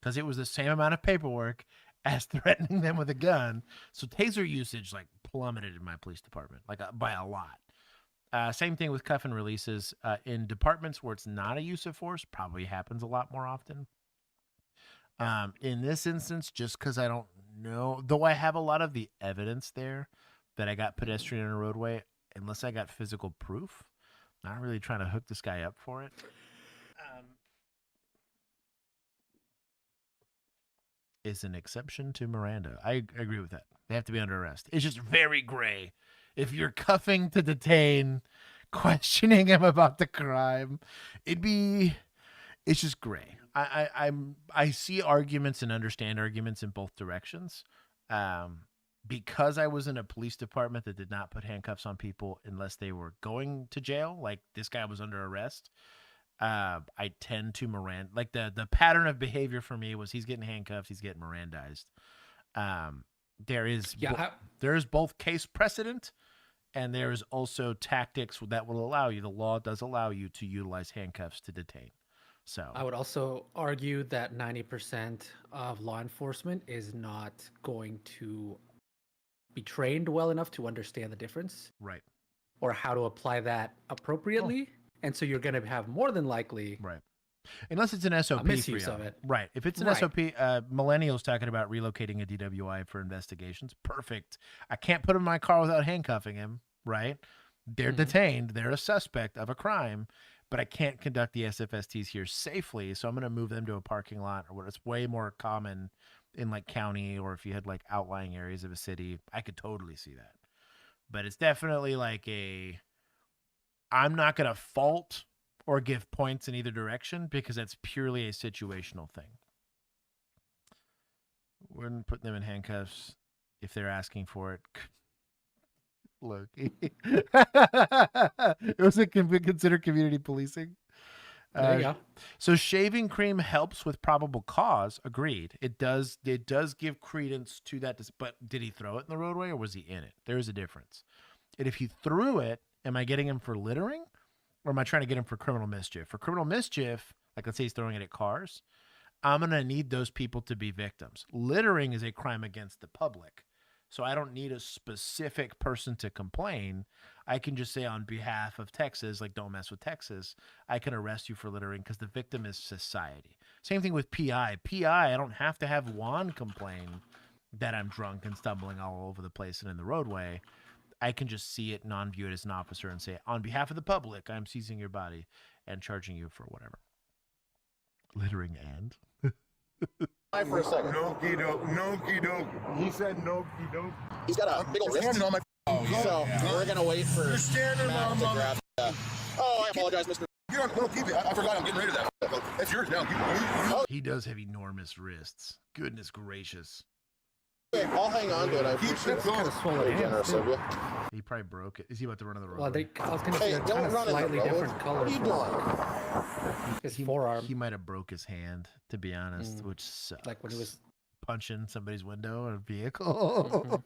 because it was the same amount of paperwork as threatening them with a gun. So taser usage like plummeted in my police department, like by a lot. Same thing with cuff and releases in departments where it's not a use of force, probably happens a lot more often. In this instance, just because I don't know, though I have a lot of the evidence there that I got pedestrian in a roadway, unless I got physical proof, not really trying to hook this guy up for it. Is an exception to Miranda. I agree with that. They have to be under arrest. It's just very gray. If you're cuffing to detain, questioning him about the crime, it's just gray. I see arguments and understand arguments in both directions. Because I was in a police department that did not put handcuffs on people unless they were going to jail, like this guy was under arrest. I tend to Miranda, like the pattern of behavior for me was he's getting handcuffed, he's getting Mirandized. There is both case precedent and there is also tactics that will allow you. The law does allow you to utilize handcuffs to detain. So I would also argue that 90% of law enforcement is not going to be trained well enough to understand the difference. Right. Or how to apply that appropriately. And so you're going to have more than likely. Right. Unless it's an SOP misuse for you. of it. Right. If it's an SOP, millennials talking about relocating a DWI for investigations. Perfect. I can't put him in my car without handcuffing him. Right. They're detained. They're a suspect of a crime, but I can't conduct the SFSTs here safely. So I'm going to move them to a parking lot or where it's way more common in like county, or if you had like outlying areas of a city, I could totally see that. But it's definitely like I'm not going to fault or give points in either direction because that's purely a situational thing. We're putting them in handcuffs if they're asking for it. Look, it was considered community policing. There you go. So shaving cream helps with probable cause. Agreed. It does give credence to that. But did he throw it in the roadway or was he in it? There is a difference. And if he threw it, am I getting him for littering? Or am I trying to get him for criminal mischief? For criminal mischief, like let's say he's throwing it at cars, I'm going to need those people to be victims. Littering is a crime against the public. So I don't need a specific person to complain. I can just say on behalf of Texas, like don't mess with Texas, I can arrest you for littering because the victim is society. Same thing with PI. I don't have to have Juan complain that I'm drunk and stumbling all over the place and in the roadway. I can just see it non-view it as an officer and say, on behalf of the public, I'm seizing your body and charging you for whatever. Littering and? For a second. Noki doke, noki doke. He said noki doke. He's got a big old wrist. On my So we're gonna wait for You're standing on to my grab. Oh, I apologize, Mr. You don't keep it. I forgot I'm getting rid of that. It's yours now. He does have enormous wrists. Goodness gracious. Okay, I'll hang on to it. I appreciate it. Kind of swollen hands, Generous of too. you. He probably broke it. Is he about to run on the road? Well, I was going to say Hey, they're don't kind of run in the slightly road. different What colors. are you doing? His forearm. He might have broke his hand, to be honest, which sucks. Like when he was punching somebody's window in a vehicle.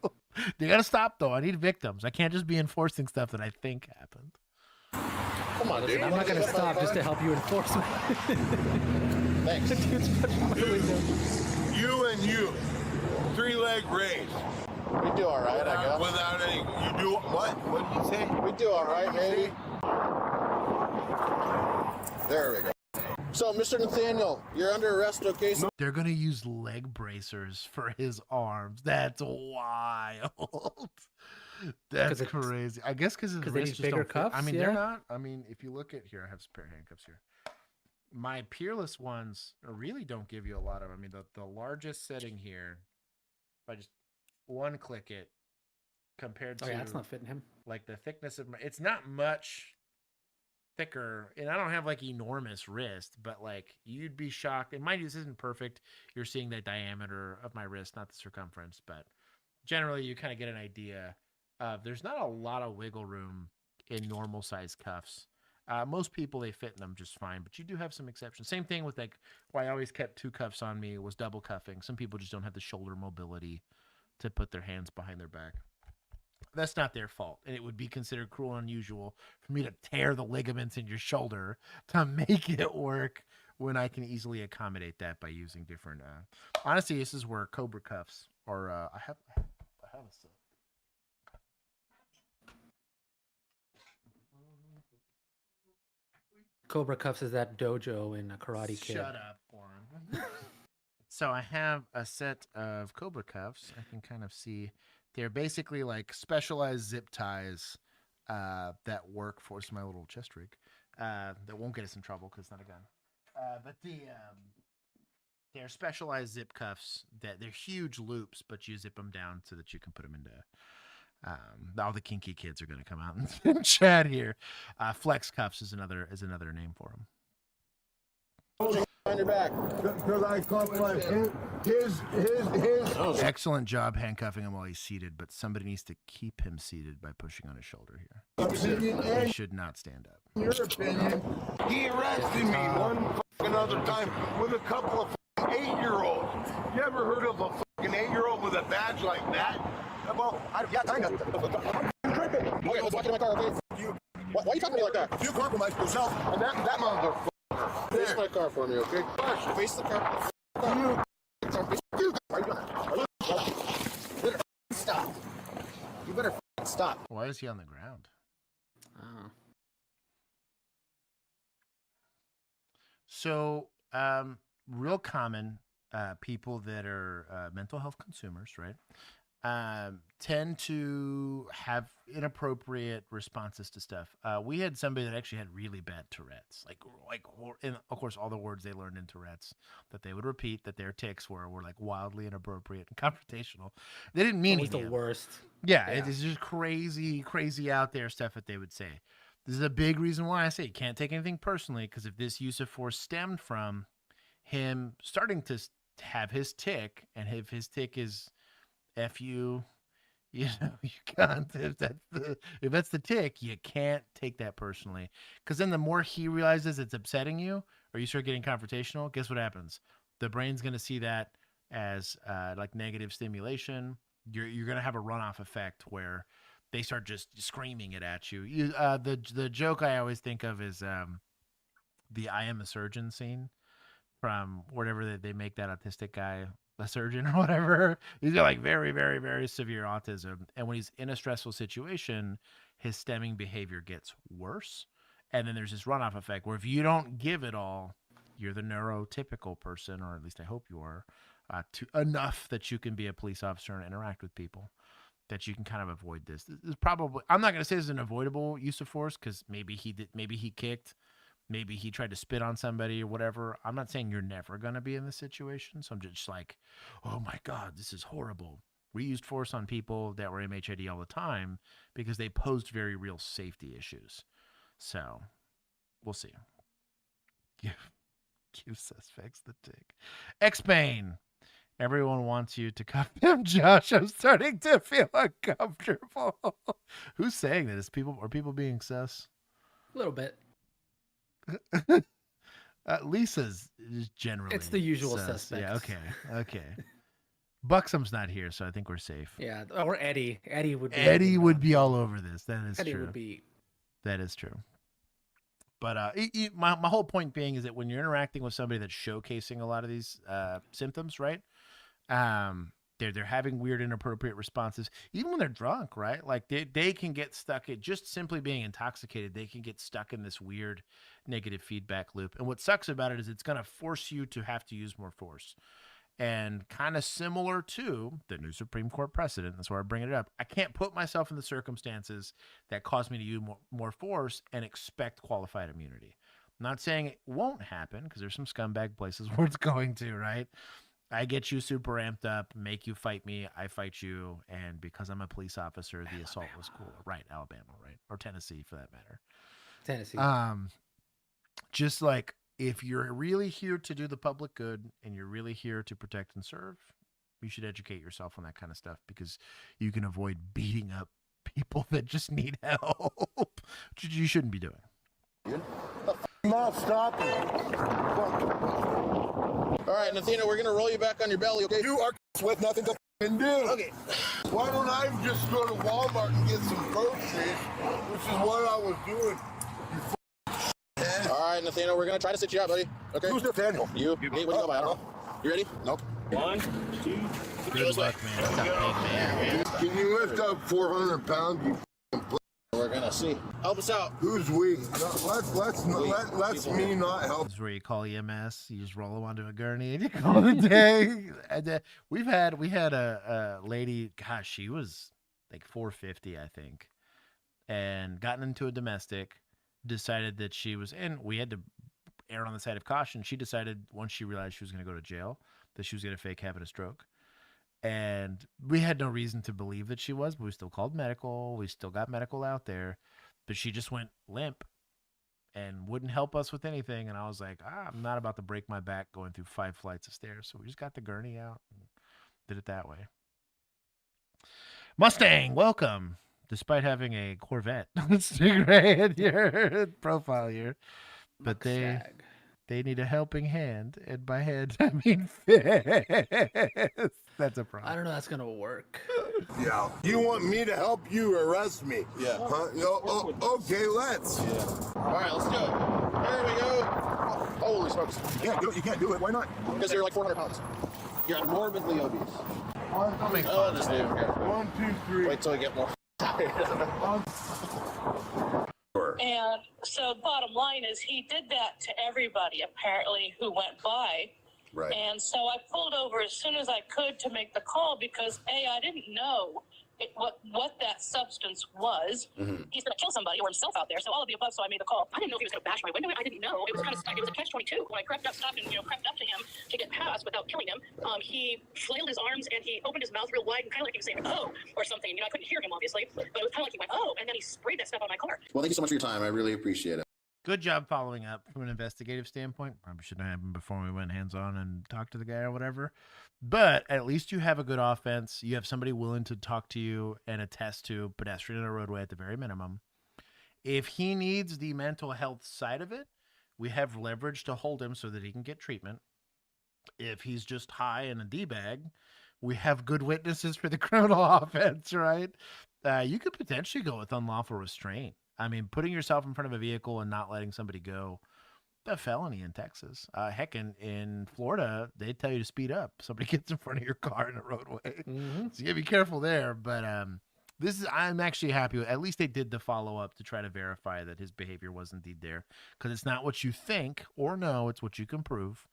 They gotta stop though. I need victims. I can't just be enforcing stuff that I think happened. Come on, dude. I'm not going to stop just to help you enforce it. Thanks. Dude's punching my window. You and you. 3-leg race. We do all right, I guess. Without any, you do what? What did you say? We do all right, maybe. There we go. So, Mr. Nathaniel, you're under arrest, okay? So They're gonna use leg bracers for his arms. That's wild. That's crazy. I guess because his they wrists need just bigger don't fit. I cuffs, mean, yeah? they're not. I mean, if you look at here, I have some pair of handcuffs here. My Peerless ones really don't give you a lot of. I mean, the largest setting here, if I just one click it, compared to Oh, yeah, that's not fitting him. like the thickness of my, it's not much thicker, and I don't have like enormous wrist, but like you'd be shocked. And mind you, this isn't perfect. You're seeing the diameter of my wrist, not the circumference, but generally you kind of get an idea of there's not a lot of wiggle room in normal size cuffs. Most people, they fit in them just fine, but you do have some exceptions. Same thing with like why I always kept 2 cuffs on me was double cuffing. Some people just don't have the shoulder mobility to put their hands behind their back. That's not their fault, and it would be considered cruel and unusual for me to tear the ligaments in your shoulder to make it work when I can easily accommodate that by using different. Honestly, this is where Cobra cuffs or I have a set. Cobra Cuffs is that dojo in a Karate Kid. Shut up, Warren. So I have a set of Cobra cuffs. I can kind of see they're basically like specialized zip ties that work for my little chest rig that won't get us in trouble because it's not a gun. But they're specialized zip cuffs that they're huge loops, but you zip them down so that you can put them into. All the kinky kids are going to come out and chat here. Flex cuffs is another name for them. on your back. Because I compromise his. Excellent job handcuffing him while he's seated, but somebody needs to keep him seated by pushing on his shoulder here. He should not stand up. In your opinion, he arrested me one fucking other time with a couple of 8-year-olds. You ever heard of a fucking 8-year-old with a badge like that? Well, yeah, kind of. Okay, let's walk into my car, okay? Why are you talking to me like that? You compromise yourself, and that motherfucker. Face my car for me, okay? Face the car. Are you better stop. You better stop. Why is he on the ground? So, real common people that are mental health consumers, right, tend to have inappropriate responses to stuff. We had somebody that actually had really bad Tourette's, and of course, all the words they learned in Tourette's that they would repeat that their tics were like wildly inappropriate and confrontational. They didn't mean Always it. the worst. Yeah, it is just crazy out there stuff that they would say. This is a big reason why I say you can't take anything personally, because if this use of force stemmed from him starting to have his tic, and if his tic is F you know, you can't, if that's the tic, you can't take that personally, because then the more he realizes it's upsetting you or you start getting confrontational, guess what happens? The brain's going to see that as like negative stimulation. You're going to have a runoff effect where they start just screaming it at you. The joke I always think of is the I Am a Surgeon scene from whatever they make that autistic guy a surgeon or whatever. He's got like very, very, very severe autism. And when he's in a stressful situation, his stemming behavior gets worse. And then there's this runoff effect where if you don't give it all, you're the neurotypical person, or at least I hope you are, to enough that you can be a police officer and interact with people, that you can kind of avoid this. This is probably, I'm not going to say this is an avoidable use of force, because maybe he kicked, maybe he tried to spit on somebody or whatever. I'm not saying you're never going to be in this situation. So I'm just like, oh my God, this is horrible. We used force on people that were MHID all the time because they posed very real safety issues. So we'll see. Give suspects the tick. X-Bane. Everyone wants you to cuff them, Josh. I'm starting to feel uncomfortable. Who's saying that? Are people being sus? A little bit. Lisa's generally. It's the usual sus. suspects. Yeah, okay. Buxom's not here, so I think we're safe. Yeah, or Eddie. Eddie would be all over this. That is Eddie true. Would be. That is true. But my whole point being is that when you're interacting with somebody that's showcasing a lot of these symptoms, right? They're having weird, inappropriate responses, even when they're drunk, right? Like they can get stuck at just simply being intoxicated. They can get stuck in this weird negative feedback loop. And what sucks about it is it's going to force you to have to use more force. And kind of similar to the new Supreme Court precedent, that's why I'm bringing it up. I can't put myself in the circumstances that cause me to use more force and expect qualified immunity. I'm not saying it won't happen, because there's some scumbag places where it's going to, right? I get you super amped up, make you fight me, I fight you, and because I'm a police officer, the assault was cool. Right, Alabama, right? Or Tennessee, for that matter. Tennessee. Just like, if you're really here to do the public good and you're really here to protect and serve, you should educate yourself on that kind of stuff, because you can avoid beating up people that just need help, which you shouldn't be doing. Not stopping. All right, Nathina, we're gonna roll you back on your belly, okay? You are with nothing to do. Okay. Why don't I just go to Walmart and get some groceries, which is what I was doing. All right, Nathaniel, we're gonna try to sit you out, buddy. Okay. Who's Nathaniel? You. Me. What do you go by? I don't know. You ready? Nope. 1, 2. Good luck, man. That's a big man. Can you lift up 400 pounds? You We're gonna see. Help us out. Who's we? No, let's me not help. This is where you call EMS. You just roll them onto a gurney and you call it a day. And, we had a lady. Gosh, she was like 450, I think, and gotten into a domestic. Decided that she was, and we had to err on the side of caution. She decided once she realized she was going to go to jail that she was going to fake having a stroke. And we had no reason to believe that she was, but we still called medical. We still got medical out there, but she just went limp and wouldn't help us with anything. And I was like, I'm not about to break my back going through 5 flights of stairs. So we just got the gurney out and did it that way. Mustang, welcome. Despite having a Corvette Stingray in your profile here, but they need a helping hand, and by hand I mean fist. That's a problem. I don't know that's gonna work. Yeah. You want me to help you arrest me? Yeah. Huh? No, okay, let's. Yeah. All right, let's go. There we go. Holy smokes. You can't do it. You can't do it. Why not? Because you're like 400 pounds. You're morbidly obese. I'll make Oh, fun. this dude. 1, 2, 3. Wait till we get more. And so bottom line is he did that to everybody, apparently, who went by. Right. And so I pulled over as soon as I could to make the call because, A, I didn't know what that substance was. Mm-hmm. He's going to kill somebody or himself out there. So all of the above, so I made the call. I didn't know if he was going to bash my window. I didn't know. It was kind of it was a catch-22. When I crept up, stopped and crept up to him to get past without killing him, he flailed his arms and he opened his mouth real wide and kind of like he was saying, oh, or something. I couldn't hear him, obviously. But it was kind of like he went, oh, and then he sprayed that stuff on my car. Well, thank you so much for your time. I really appreciate it. Good job following up from an investigative standpoint. Probably shouldn't have happened before we went hands-on and talked to the guy or whatever. But at least you have a good offense. You have somebody willing to talk to you and attest to pedestrian in a roadway at the very minimum. If he needs the mental health side of it, we have leverage to hold him so that he can get treatment. If he's just high in a D-bag, we have good witnesses for the criminal offense, right? You could potentially go with unlawful restraint. I mean, putting yourself in front of a vehicle and not letting somebody go, a felony in Texas. Heck, in Florida, they tell you to speed up. Somebody gets in front of your car in a roadway. Mm-hmm. So you gotta be careful there. But I'm actually happy with, at least they did the follow-up to try to verify that his behavior was indeed there. Because it's not what you think or know, it's what you can prove.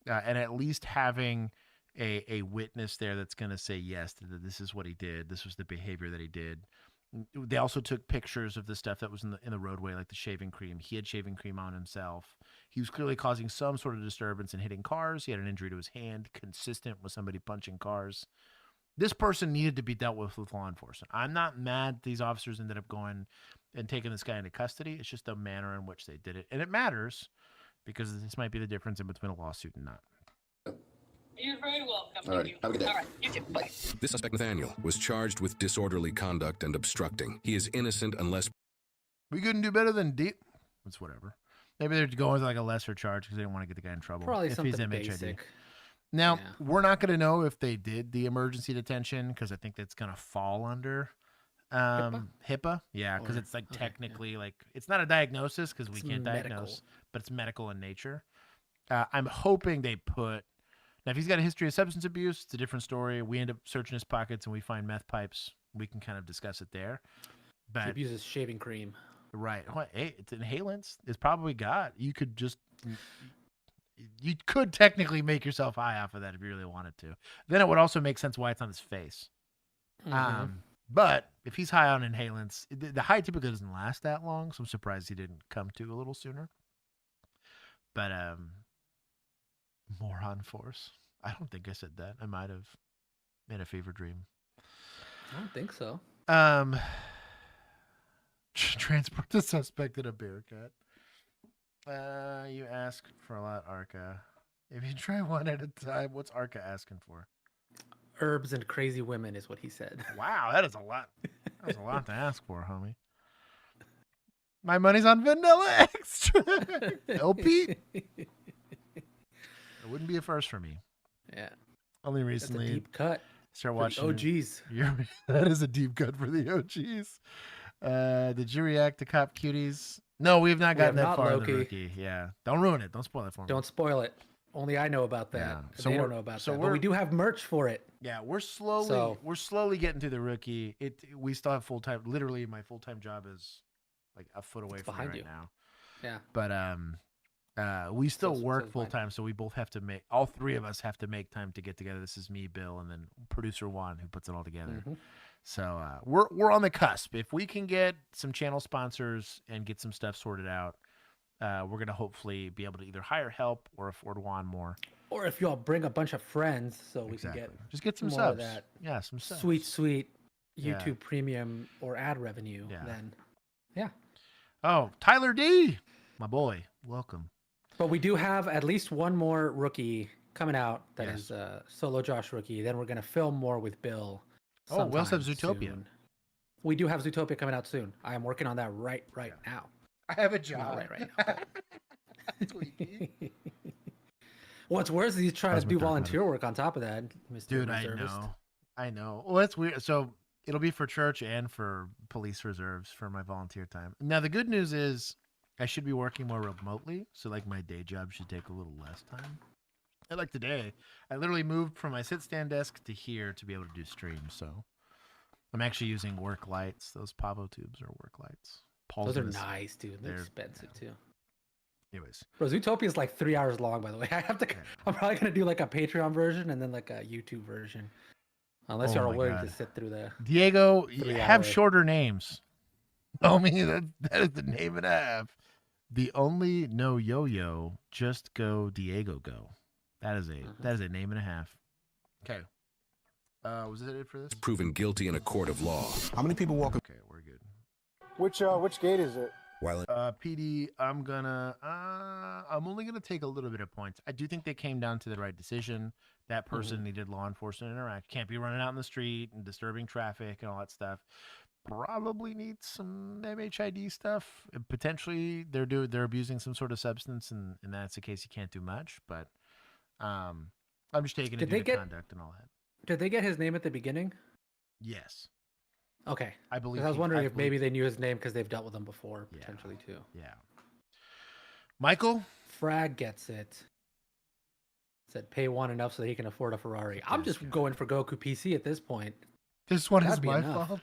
And at least having a witness there that's going to say, yes, this is what he did. This was the behavior that he did. They also took pictures of the stuff that was in the roadway, like the shaving cream. He had shaving cream on himself. He was clearly causing some sort of disturbance and hitting cars. He had an injury to his hand, consistent with somebody punching cars. This person needed to be dealt with law enforcement. I'm not mad these officers ended up going and taking this guy into custody. It's just the manner in which they did it. And it matters because this might be the difference in between a lawsuit and not. You're very welcome. All right. Have a good day. All right. You too. Bye. This suspect, Nathaniel, was charged with disorderly conduct and obstructing. He is innocent unless... We couldn't do better than deep. It's whatever. Maybe they're going with like a lesser charge because they don't want to get the guy in trouble. Probably if something he's MHID. basic. Now, we're not going to know if they did the emergency detention because I think that's going to fall under HIPAA. Yeah, because it's like technically like it's not a diagnosis because we can't diagnose, but it's medical in nature. I'm hoping they put... Now, if he's got a history of substance abuse, it's a different story. We end up searching his pockets and we find meth pipes. We can kind of discuss it there. But He abuses shaving cream. Right. Hey, it's inhalants. It's probably got. You could technically make yourself high off of that if you really wanted to. Then it would also make sense why it's on his face. But if he's high on inhalants, the high typically doesn't last that long, so I'm surprised he didn't come to a little sooner. But moron force. I don't think I said that. I might have made a fever dream. I don't think so. Transport the suspect in a Bearcat. You ask for a lot, Arca. If you try one at a time, what's Arca asking for? Herbs and crazy women is what he said. Wow, that is a lot. That's a lot to ask for, homie. My money's on Vanilla Extra. LP. It wouldn't be a first for me. Yeah. Only recently. That's a deep cut. Start for watching. the OGs. That is a deep cut for the OGs. Did you react to Cop Cuties? No, we have not gotten that far in the rookie. Yeah. Don't ruin it. Don't spoil it for me. Don't spoil it. Only I know about that. Yeah. So they don't know about that. But we do have merch for it. Yeah, we're slowly getting through the rookie. We still have full-time. Literally, my full-time job is like a foot away from me right now. Yeah. But we still work full-time, so we both have to make. All three of us have to make time to get together. This is me, Bill, and then producer Juan, who puts it all together. Mm-hmm. So we're on the cusp. If we can get some channel sponsors and get some stuff sorted out, we're gonna hopefully be able to either hire help or afford Juan more. Or if y'all bring a bunch of friends, so we can get some more subs. of that. Yeah, some subs. Sweet YouTube premium or ad revenue. Yeah. Then, yeah. Oh, Tyler D, my boy, welcome. But we do have at least one more rookie coming out that is solo Josh rookie. Then we're gonna film more with Bill. Oh, we also have Zootopia. Soon. We do have Zootopia coming out soon. I am working on that right now. I have a job. Right now. What's worse is he's trying to do volunteer work on top of that. Mr. Dude, Reservist. I know. Well, that's weird. So it'll be for church and for police reserves for my volunteer time. Now, the good news is I should be working more remotely. So like my day job should take a little less time. And like today, I literally moved from my sit-stand desk to here to be able to do streams. So I'm actually using work lights. Those Pavo tubes are work lights. Those are nice, dude. They're expensive too. Anyways, bro, Zootopia is like 3 hours long. By the way, I'm probably gonna do like a Patreon version and then like a YouTube version, unless y'all are willing to sit through the. Diego, you have shorter names. Homie, that is the name it have. The only no yo-yo, just go Diego go. That is a name and a half. Okay. Was that it for this? Proven guilty in a court of law. How many people walk? Okay, we're good. Which gate is it? While PD, I'm only gonna take a little bit of points. I do think they came down to the right decision. That person needed law enforcement interact. Can't be running out in the street and disturbing traffic and all that stuff. Probably needs some MHID stuff. Potentially, they're abusing some sort of substance, and that's the case. You can't do much. But I'm just taking into conduct and all that. Did they get his name at the beginning? Yes. Okay. I believe. I was wondering if maybe they knew his name because they've dealt with him before, potentially too. Yeah. Michael? Frag gets it. Said pay Juan enough so that he can afford a Ferrari. I'm just going for Goku PC at this point. This one is my fault.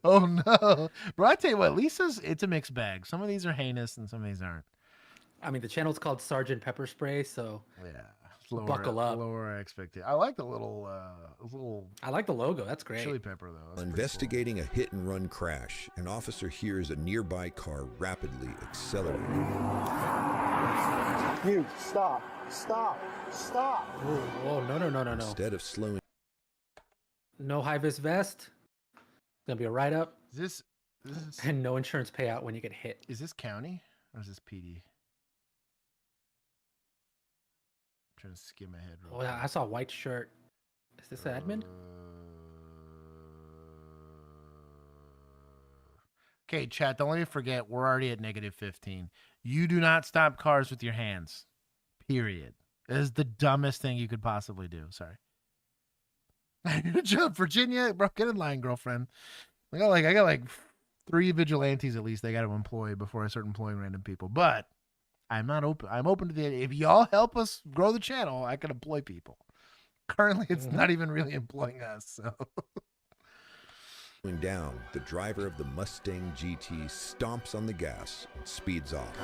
Oh no. Bro, I tell you what, it's a mixed bag. Some of these are heinous and some of these aren't. I mean, the channel's called Sergeant Pepper Spray, so yeah. Buckle up. Lower expectation. I like the little I like the logo. That's great. Chili pepper though. That's Investigating a hit-and-run crash, an officer hears a nearby car rapidly accelerating. You stop! Whoa! No! Instead of slowing, no high-vis vest. It's gonna be a write-up. Is and no insurance payout when you get hit. Is this county or is this PD? I'm trying to skim ahead. Oh, yeah, I saw a white shirt. Is this admin? Okay, chat. Don't let me forget. We're already at -15. You do not stop cars with your hands. Period. It is the dumbest thing you could possibly do. Sorry. Virginia, bro, get in line, girlfriend. I got like 3 vigilantes at least they got to employ before I start employing random people. But I'm not open. I'm open to the idea. If y'all help us grow the channel, I can employ people. Currently, it's not even really employing us. So. down, the driver of the Mustang GT stomps on the gas and speeds off.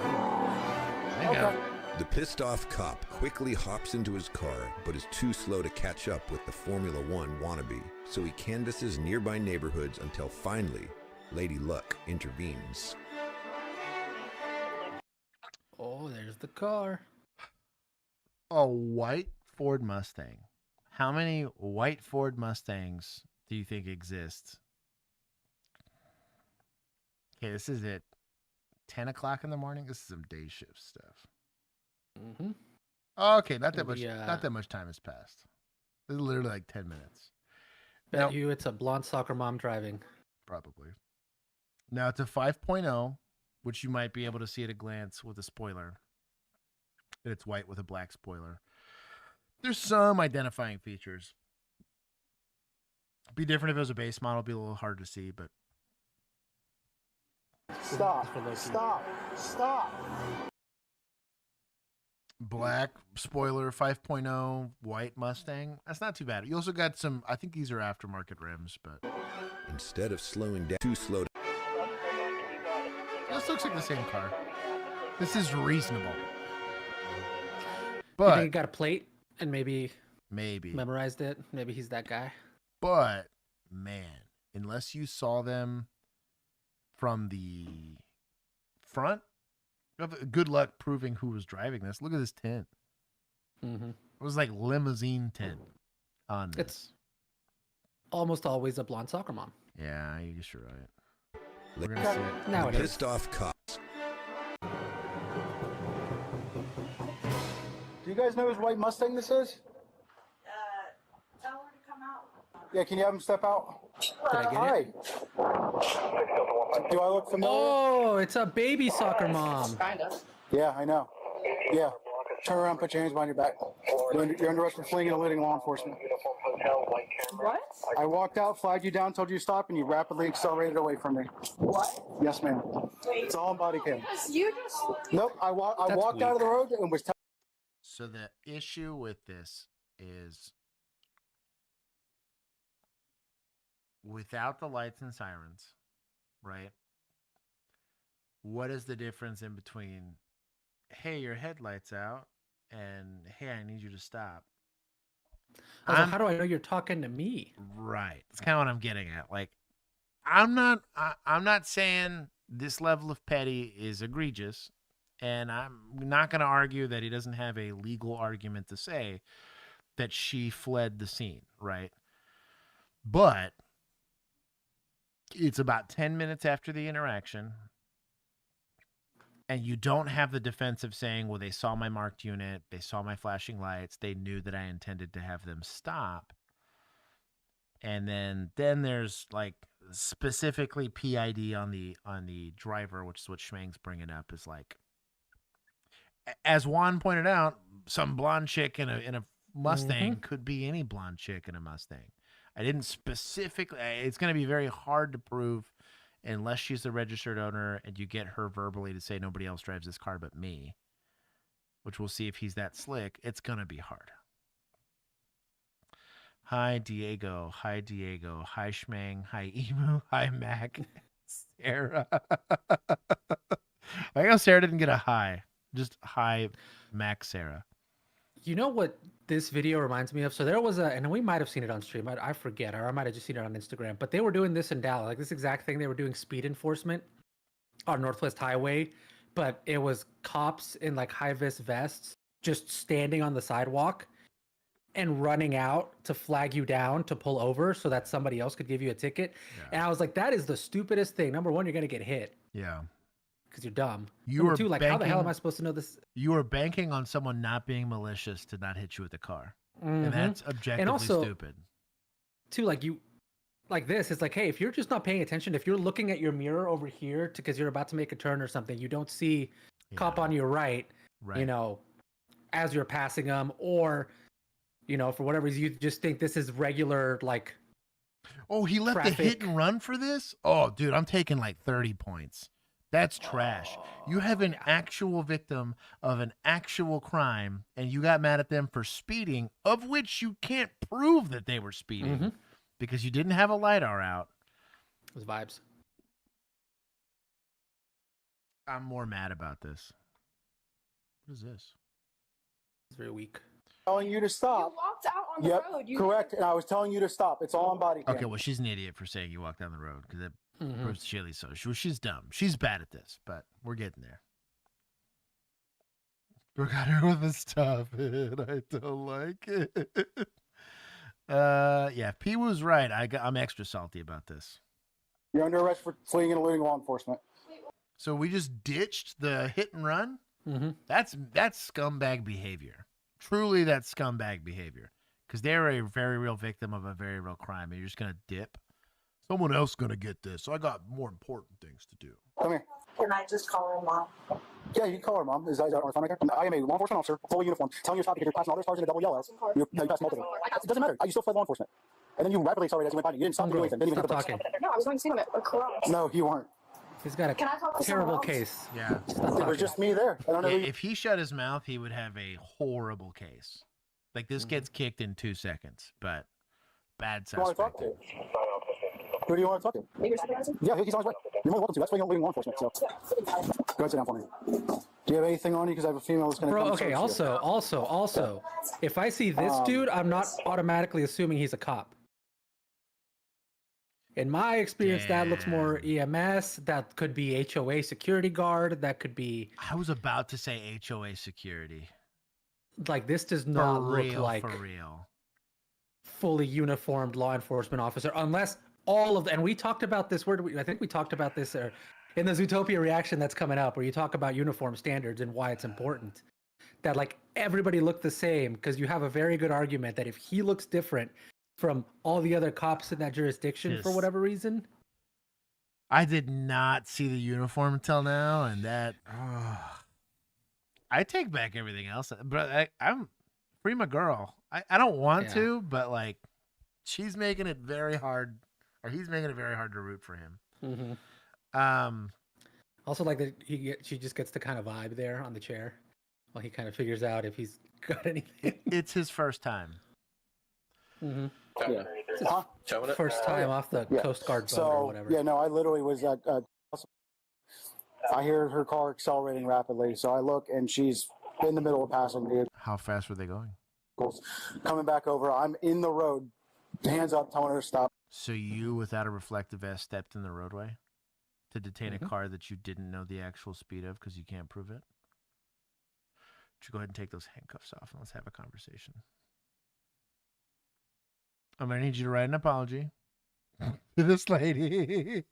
The pissed off cop quickly hops into his car, but is too slow to catch up with the Formula One wannabe, so he canvasses nearby neighborhoods until finally, Lady Luck intervenes. Oh, there's the car. A white Ford Mustang. How many white Ford Mustangs do you think exist? Okay, this is at 10 o'clock in the morning. This is some day shift stuff. Mm-hmm. Okay, not that much. Not that much time has passed. This is literally like 10 minutes. Bet you it's a blonde soccer mom driving. Probably. Now it's a 5.0, which you might be able to see at a glance with a spoiler. And it's white with a black spoiler. There's some identifying features. Be different if it was a base model. Be a little hard to see, but. Stop! Black spoiler 5.0 white Mustang. That's not too bad. You also got some, I think these are aftermarket rims, but instead of slowing down, too slow. This looks like the same car. This is reasonable. But you think he got a plate and maybe memorized it. Maybe he's that guy. But man, unless you saw them from the front, good luck proving who was driving this. Look at this tint. Mm-hmm. It was like limousine tint on this. It's almost always a blonde soccer mom. Yeah, I guess you're right. We're gonna see it. Now it is. Pissed off cops. Do you guys know whose white Mustang this is? Tell her to come out. Yeah, can you have him step out? Did I get Hi. it? Do I look familiar? Oh, it's a baby soccer mom. Kind of. Yeah, I know. Yeah. Turn around, put your hands behind your back. You're under arrest for fleeing and eluding law enforcement. What? I walked out, flagged you down, told you to stop, and you rapidly accelerated away from me. What? Yes, ma'am. It's all on body cam. You just. Nope, I walked out of the road and was. So the issue with this is without the lights and sirens, right? What is the difference in between, hey, your headlight's out, and hey, I need you to stop? How do I know you're talking to me? Right. That's kind of what I'm getting at. Like, I'm not saying this level of petty is egregious, and I'm not going to argue that he doesn't have a legal argument to say that she fled the scene, right? But it's about 10 minutes after the interaction, and you don't have the defense of saying, well, they saw my marked unit, they saw my flashing lights, they knew that I intended to have them stop. And then there's like specifically PID on the driver, which is what Schmang's bringing up, is like, as Juan pointed out, some blonde chick in a Mustang could be any blonde chick in a Mustang. I didn't specifically. It's going to be very hard to prove unless she's the registered owner and you get her verbally to say nobody else drives this car but me, which we'll see if he's that slick. It's going to be hard. Hi, Diego. Hi, Diego. Hi, Schmang. Hi, Emu. Hi, Mac. Sarah. I guess Sarah didn't get a hi. Just hi, Mac, Sarah. You know what this video reminds me of? So there was and we might have seen it on stream. I forget, or I might have just seen it on Instagram. But they were doing this in Dallas, like this exact thing. They were doing speed enforcement on Northwest Highway, but it was cops in like high-vis vests just standing on the sidewalk and running out to flag you down to pull over so that somebody else could give you a ticket. Yeah. And I was like, that is the stupidest thing. Number one, you're going to get hit. Yeah. Because you're dumb. You Number two, like, how the hell am I supposed to know this? You are banking on someone not being malicious to not hit you with the car. And that's objectively and also, stupid. Too, like this, it's like, hey, if you're just not paying attention, if you're looking at your mirror over here because you're about to make a turn or something, you don't see cop on your right, you know, as you're passing them, or, you know, for whatever reason, you just think this is regular, like, oh, he left the hit and run for this? Oh, dude, I'm taking like 30 points. That's trash. You have an actual victim of an actual crime, and you got mad at them for speeding, of which you can't prove that they were speeding because you didn't have a LiDAR out. It was vibes. I'm more mad about this. What is this? It's very weak. Telling you to stop. You walked out on the road. You correct. And I was telling you to stop. It's all on body cam. Okay, well, she's an idiot for saying you walked down the road because it proves Chili so. She's dumb. She's bad at this, but we're getting there. We got her with the stop it. I don't like it. Yeah, P was right. I'm extra salty about this. You're under arrest for fleeing and eluding law enforcement. So we just ditched the hit and run? That's scumbag behavior. Truly, that's scumbag behavior. Because they're a very real victim of a very real crime, and you're just going to dip. Someone else is going to get this, so I got more important things to do. Come here. Can I just call her mom? Yeah, you can call her mom. Is that on the phone right there? I am a law enforcement officer, fully uniform, telling you to stop because you're passing all those cars in a double yellow. You passed multiple. It doesn't matter. You still fled law enforcement. And then you rapidly accelerated as you went by. You didn't stop to do anything. Didn't even hit the brakes. No, I was going to see him across. No, you weren't. He's got a terrible case. Yeah. It was just me there. I don't know. If he shut his mouth, he would have a horrible case. Like, this gets kicked in 2 seconds, but bad suspect. Who do you want to talk to? Yeah, he's on his way. You're more welcome to. That's why you don't leave law enforcement. So, go ahead, sit down for me. Do you have anything on you? Because I have a female that's going to come. Okay, also, if I see this dude, I'm not automatically assuming he's a cop. In my experience, that looks more EMS. That could be HOA security guard. That could be. I was about to say HOA security. Like, this does not look like for real fully uniformed law enforcement officer, unless all of. And we talked about this. I think we talked about this in the Zootopia reaction that's coming up, where you talk about uniform standards and why it's important. That like everybody looked the same, because you have a very good argument that if he looks different from all the other cops in that jurisdiction for whatever reason. I did not see the uniform until now, and that I take back everything else, but I'm free my girl. I don't want to, but like she's making it very hard, or he's making it very hard to root for him. Also, like that she just gets to kind of vibe there on the chair while he kind of figures out if he's got anything. It's his first time. Yeah. First time off the Coast Guard boat or whatever. Yeah, no, I literally was at. I hear her car accelerating rapidly, so I look and she's in the middle of passing, dude. How fast were they going? Coming back over, I'm in the road, hands up, telling her to stop. So you, without a reflective vest, stepped in the roadway to detain a car that you didn't know the actual speed of because you can't prove it? Should go ahead and take those handcuffs off and let's have a conversation. I'm going to need you to write an apology to this lady.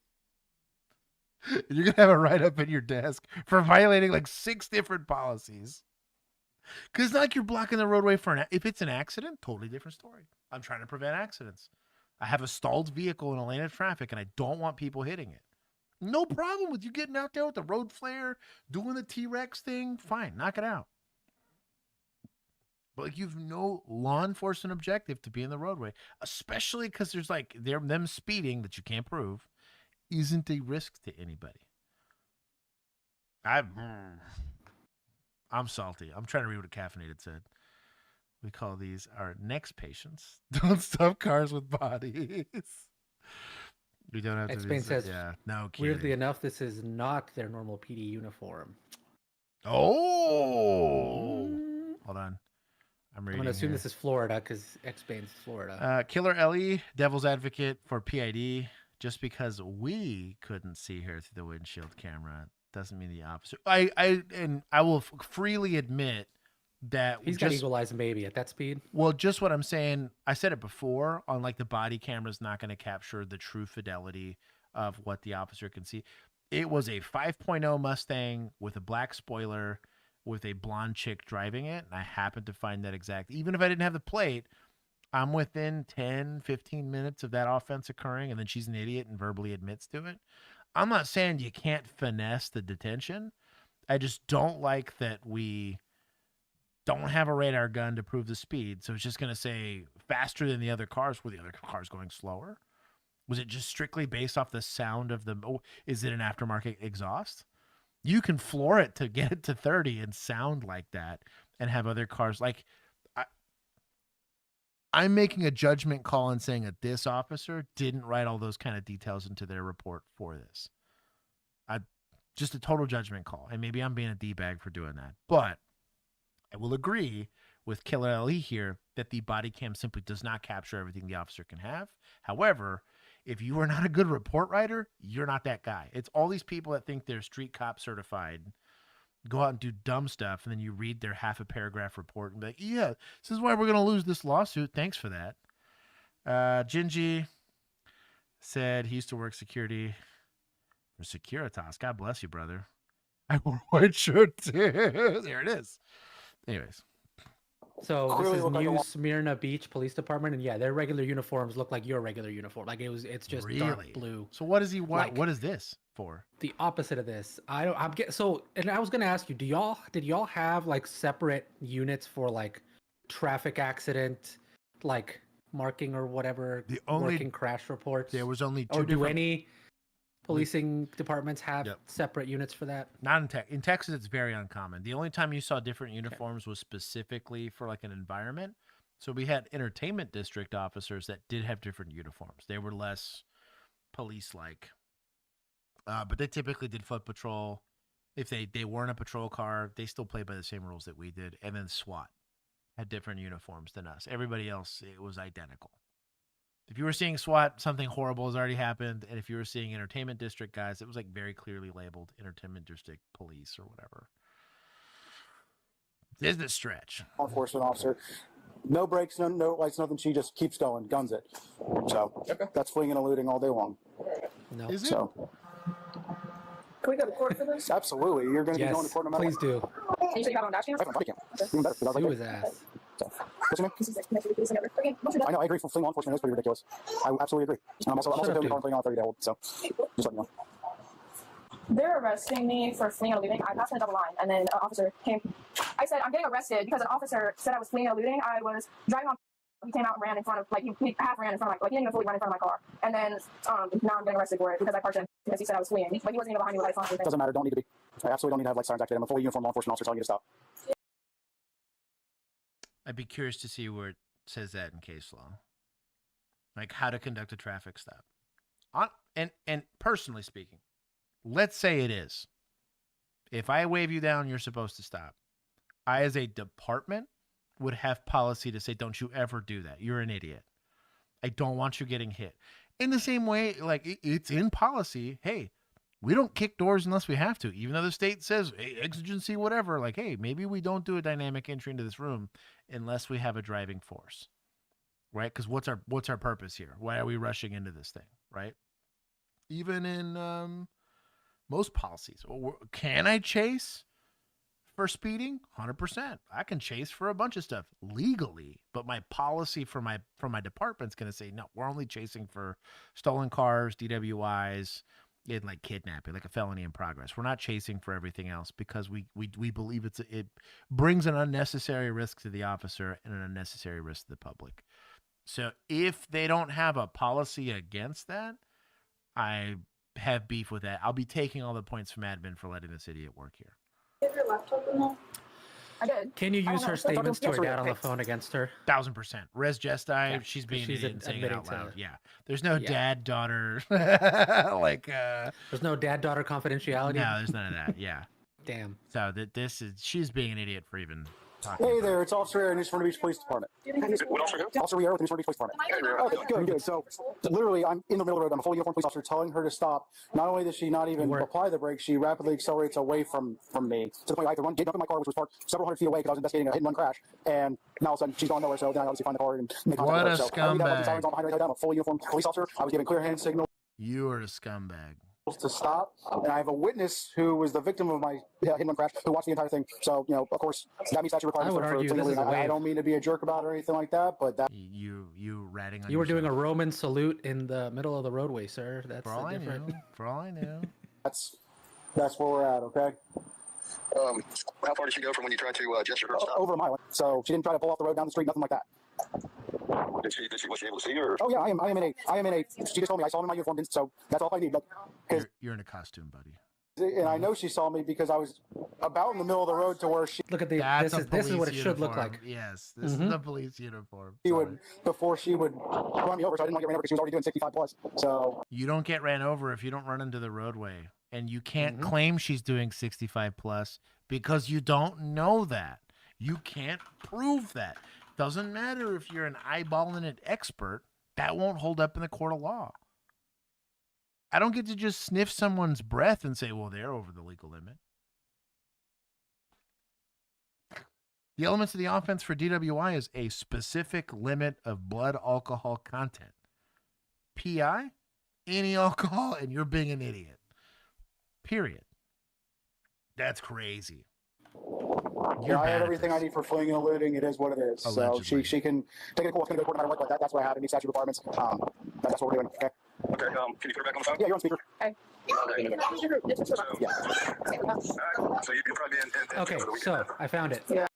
You're going to have a write-up in your desk for violating like 6 different policies. Because it's not like you're blocking the roadway for if it's an accident, totally different story. I'm trying to prevent accidents. I have a stalled vehicle in a lane of traffic, and I don't want people hitting it. No problem with you getting out there with the road flare, doing the T-Rex thing. Fine, knock it out. But like, you've no law enforcement objective to be in the roadway, especially because there's like them speeding that you can't prove isn't a risk to anybody. I'm salty. I'm trying to read what a caffeinated said. We call these our next patients. Don't stuff cars with bodies. We don't have to. X-Pain says, no kidding. Weirdly enough, this is not their normal PD uniform. Oh, hold on. I'm going to assume this is Florida because X-Bane's Florida. Killer Ellie, devil's advocate for PID. Just because we couldn't see her through the windshield camera doesn't mean the opposite. I will freely admit that he's got eagle eyes maybe at that speed. Well, just what I'm saying, I said it before on like the body camera's not going to capture the true fidelity of what the officer can see. It was a 5.0 Mustang with a black spoiler with a blonde chick driving it. And I happened to find that exact, even if I didn't have the plate, I'm within 10, 15 minutes of that offense occurring, and then she's an idiot and verbally admits to it. I'm not saying you can't finesse the detention. I just don't like that we don't have a radar gun to prove the speed. So it's just going to say faster than the other cars. Were the other cars going slower? Was it just strictly based off the sound of the... Oh, is it an aftermarket exhaust? You can floor it to get it to 30 and sound like that and have other cars... Like, I'm making a judgment call and saying that this officer didn't write all those kind of details into their report for this. Just a total judgment call. And maybe I'm being a D-bag for doing that. But I will agree with Killer LE here that the body cam simply does not capture everything the officer can have. However, if you are not a good report writer, you're not that guy. It's all these people that think they're street cop certified, go out and do dumb stuff, and then you read their half a paragraph report and be like, yeah, this is why we're going to lose this lawsuit. Thanks for that. Gingy said he used to work security for Securitas. God bless you, brother. I wore a white shirt too. There it is. Anyways. So this is New Smyrna Beach Police Department, and yeah, their regular uniforms look like your regular uniform. Like it's just dark blue. So what does he want? What is this for? The opposite of this. And I was gonna ask you, did y'all have like separate units for like traffic accident, like marking or whatever? The only working crash reports. There was only two. Or do any policing departments have separate units for that? Not in Texas. In Texas, it's very uncommon. The only time you saw different uniforms was specifically for like an environment. So we had entertainment district officers that did have different uniforms. They were less police-like. But they typically did foot patrol. If they weren't a patrol car, they still played by the same rules that we did. And then SWAT had different uniforms than us. Everybody else, it was identical. If you were seeing SWAT, something horrible has already happened. And if you were seeing entertainment district guys, it was like very clearly labeled entertainment district police or whatever. This is the stretch. Law enforcement officer. No brakes, no lights, nothing. She just keeps going, guns it. So that's fleeing and eluding all day long. No. Is it? So, Can we go to court for this? absolutely. You're going to be going to court no matter please do. And you said you have it on dash cam? I have it on body cam. Even better. because I was Sue like, his ass. so, what's your name? I know, I agree. Fleeing law enforcement is pretty ridiculous. I absolutely agree. And I'm also doing car fleeing on a 30-day hold, so just let me know. They're arresting me for fleeing and eluding. I passed in a double line, and then an officer came. I said, I'm getting arrested because an officer said I was fleeing and eluding. I was driving on. He came out and ran in front of, he half ran in front of my, he didn't even fully run in front of my car. And then now I'm getting arrested for it because I parked in because he said I was fleeing. But he wasn't even behind me with lights on or anything. Doesn't matter. Don't need to be. I absolutely don't need to have lights sirens activated. I'm a fully uniformed law enforcement officer telling you to stop. I'd be curious to see where it says that in case law. Like how to conduct a traffic stop. And personally speaking, let's say it is. If I wave you down, you're supposed to stop. I, as a department, would have policy to say, don't you ever do that. You're an idiot. I don't want you getting hit. In the same way, like it's in policy, hey, we don't kick doors unless we have to, even though the state says, hey, exigency, whatever. Like, hey, maybe we don't do a dynamic entry into this room unless we have a driving force, right? Because what's our purpose here? Why are we rushing into this thing, right? Even in most policies, can I chase for speeding? 100%. I can chase for a bunch of stuff legally, but my policy for my department's going to say, no, we're only chasing for stolen cars, DWIs, and like kidnapping, like a felony in progress. We're not chasing for everything else because we believe it brings an unnecessary risk to the officer and an unnecessary risk to the public. So if they don't have a policy against that, I have beef with that. I'll be taking all the points from admin for letting this idiot work here. You have your laptop in there? I did. Can you use her statements to her dad on the phone against her? 1000%. Res Gesti, Yeah, she's being she's idiot and saying it out loud. to- Yeah. There's no Yeah. dad-daughter like There's no dad-daughter confidentiality. no, there's none of that. Yeah. Damn. So she's being an idiot for even Hey there, it's Officer Aaron, East Beach Police Department. What officer? Officer Aaron, East Beach Police Department. Okay, good. So, literally, I'm in the middle of the road. I'm a full uniformed police officer telling her to stop. Not only does she not even apply the brakes, she rapidly accelerates away from me to the point I had to get up in my car, which was parked several hundred feet away because I was investigating a hit-and-run crash. And now all of a sudden, she's gone nowhere. So then I obviously find the car and make contact with her. So I need to have sirens on behind me. I'm a full uniformed police officer. I was given clear hand signal. You are a scumbag. To stop, and I have a witness who was the victim of my hit-and-run crash who watched the entire thing. So, you know, of course, that meets statute requirements. I don't mean to be a jerk about it or anything like that, but that you ratting on You were yourself. doing a Roman salute in the middle of the roadway, sir. That's For all I different. knew. For all I knew. That's where we're at. Okay. How far did she go from when you tried to gesture her to stop? Over a mile. So she didn't try to pull off the road, down the street, nothing like that. Was she able to see her? Oh yeah, I am in a. She just told me I saw him in my uniform, so that's all I need. But you're in a costume, buddy. And I know she saw me because I was about in the middle of the road to where she. Look at the. This is what it should look like. Yes, this is the police uniform. She would before she would run me over, so I didn't want to get ran over because she was already doing 65 plus. So you don't get ran over if you don't run into the roadway, and you can't claim she's doing 65 plus because you don't know that. You can't prove that. Doesn't matter if you're an eyeballing it expert. That won't hold up in the court of law. I don't get to just sniff someone's breath and say, well, they're over the legal limit. The elements of the offense for DWI is a specific limit of blood alcohol content. PI, any alcohol, and you're being an idiot. Period. That's crazy. I have everything I need for fleeing and eluding. It is what it is. Allegedly. So she can take a course, going to go to court no matter what. That's what I have. Any statute requirements. That's what we're doing. Okay. Okay. Can you put her back on the phone? Yeah, you're on speaker. Okay. So you can probably be in Okay, so I found it. Yeah.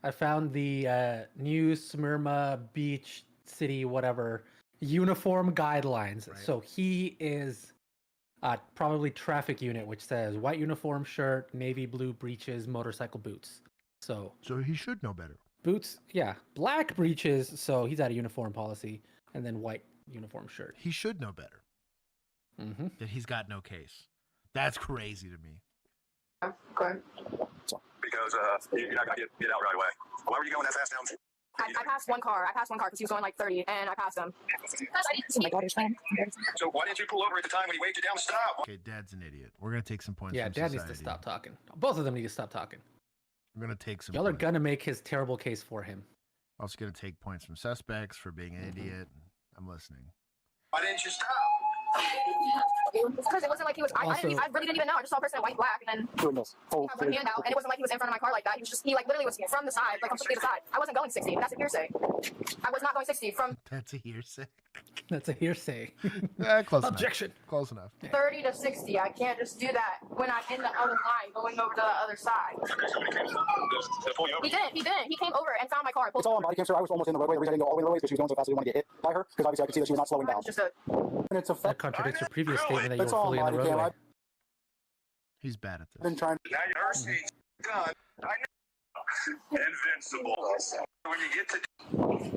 I found the New Smyrna Beach City, whatever, uniform guidelines. Right. So he is probably traffic unit, which says white uniform shirt, navy blue breeches, motorcycle boots. So he should know better. Boots, yeah. Black breeches, so he's out of uniform policy, and then white uniform shirt. He should know better. Mm-hmm. That he's got no case. That's crazy to me. Okay. Because you're not going to get out right away. Why were you going that fast down? I passed one car. Because he was going like 30, and I passed him. My daughter's friend. So why didn't you pull over at the time when he waved you down to stop? Okay, Dad's an idiot. We're going to take some points Yeah, from Dad society. needs to stop talking. Both of them need to stop talking. We're going to take some Y'all are points. going to make his terrible case for him. Also going to take points from suspects for being an idiot. I'm listening. Why didn't you stop? Because it wasn't like he was. I really didn't even know. I just saw a person in white and black, and then he had one hand out, and it wasn't like he was in front of my car like that. He literally was from the side, like completely the side. I wasn't going 60. That's a hearsay. I was not going 60 from. That's a hearsay. That's a hearsay. Close Objection. Enough. Close enough. 30 to 60. I can't just do that when I'm in the other line going over to the other side. He didn't. He came over and found my car. It's all on body cam, sir. I was almost in the roadway. The reason I didn't go all the way in the roadway is because she was going so fast I didn't want to get hit by her. Because obviously I could see that she was not slowing down. And it's a that contradicts your previous statement that you were fully in the roadway. He's bad at this. Been trying. Now your mercy's done. I know. Invincible. When you get to.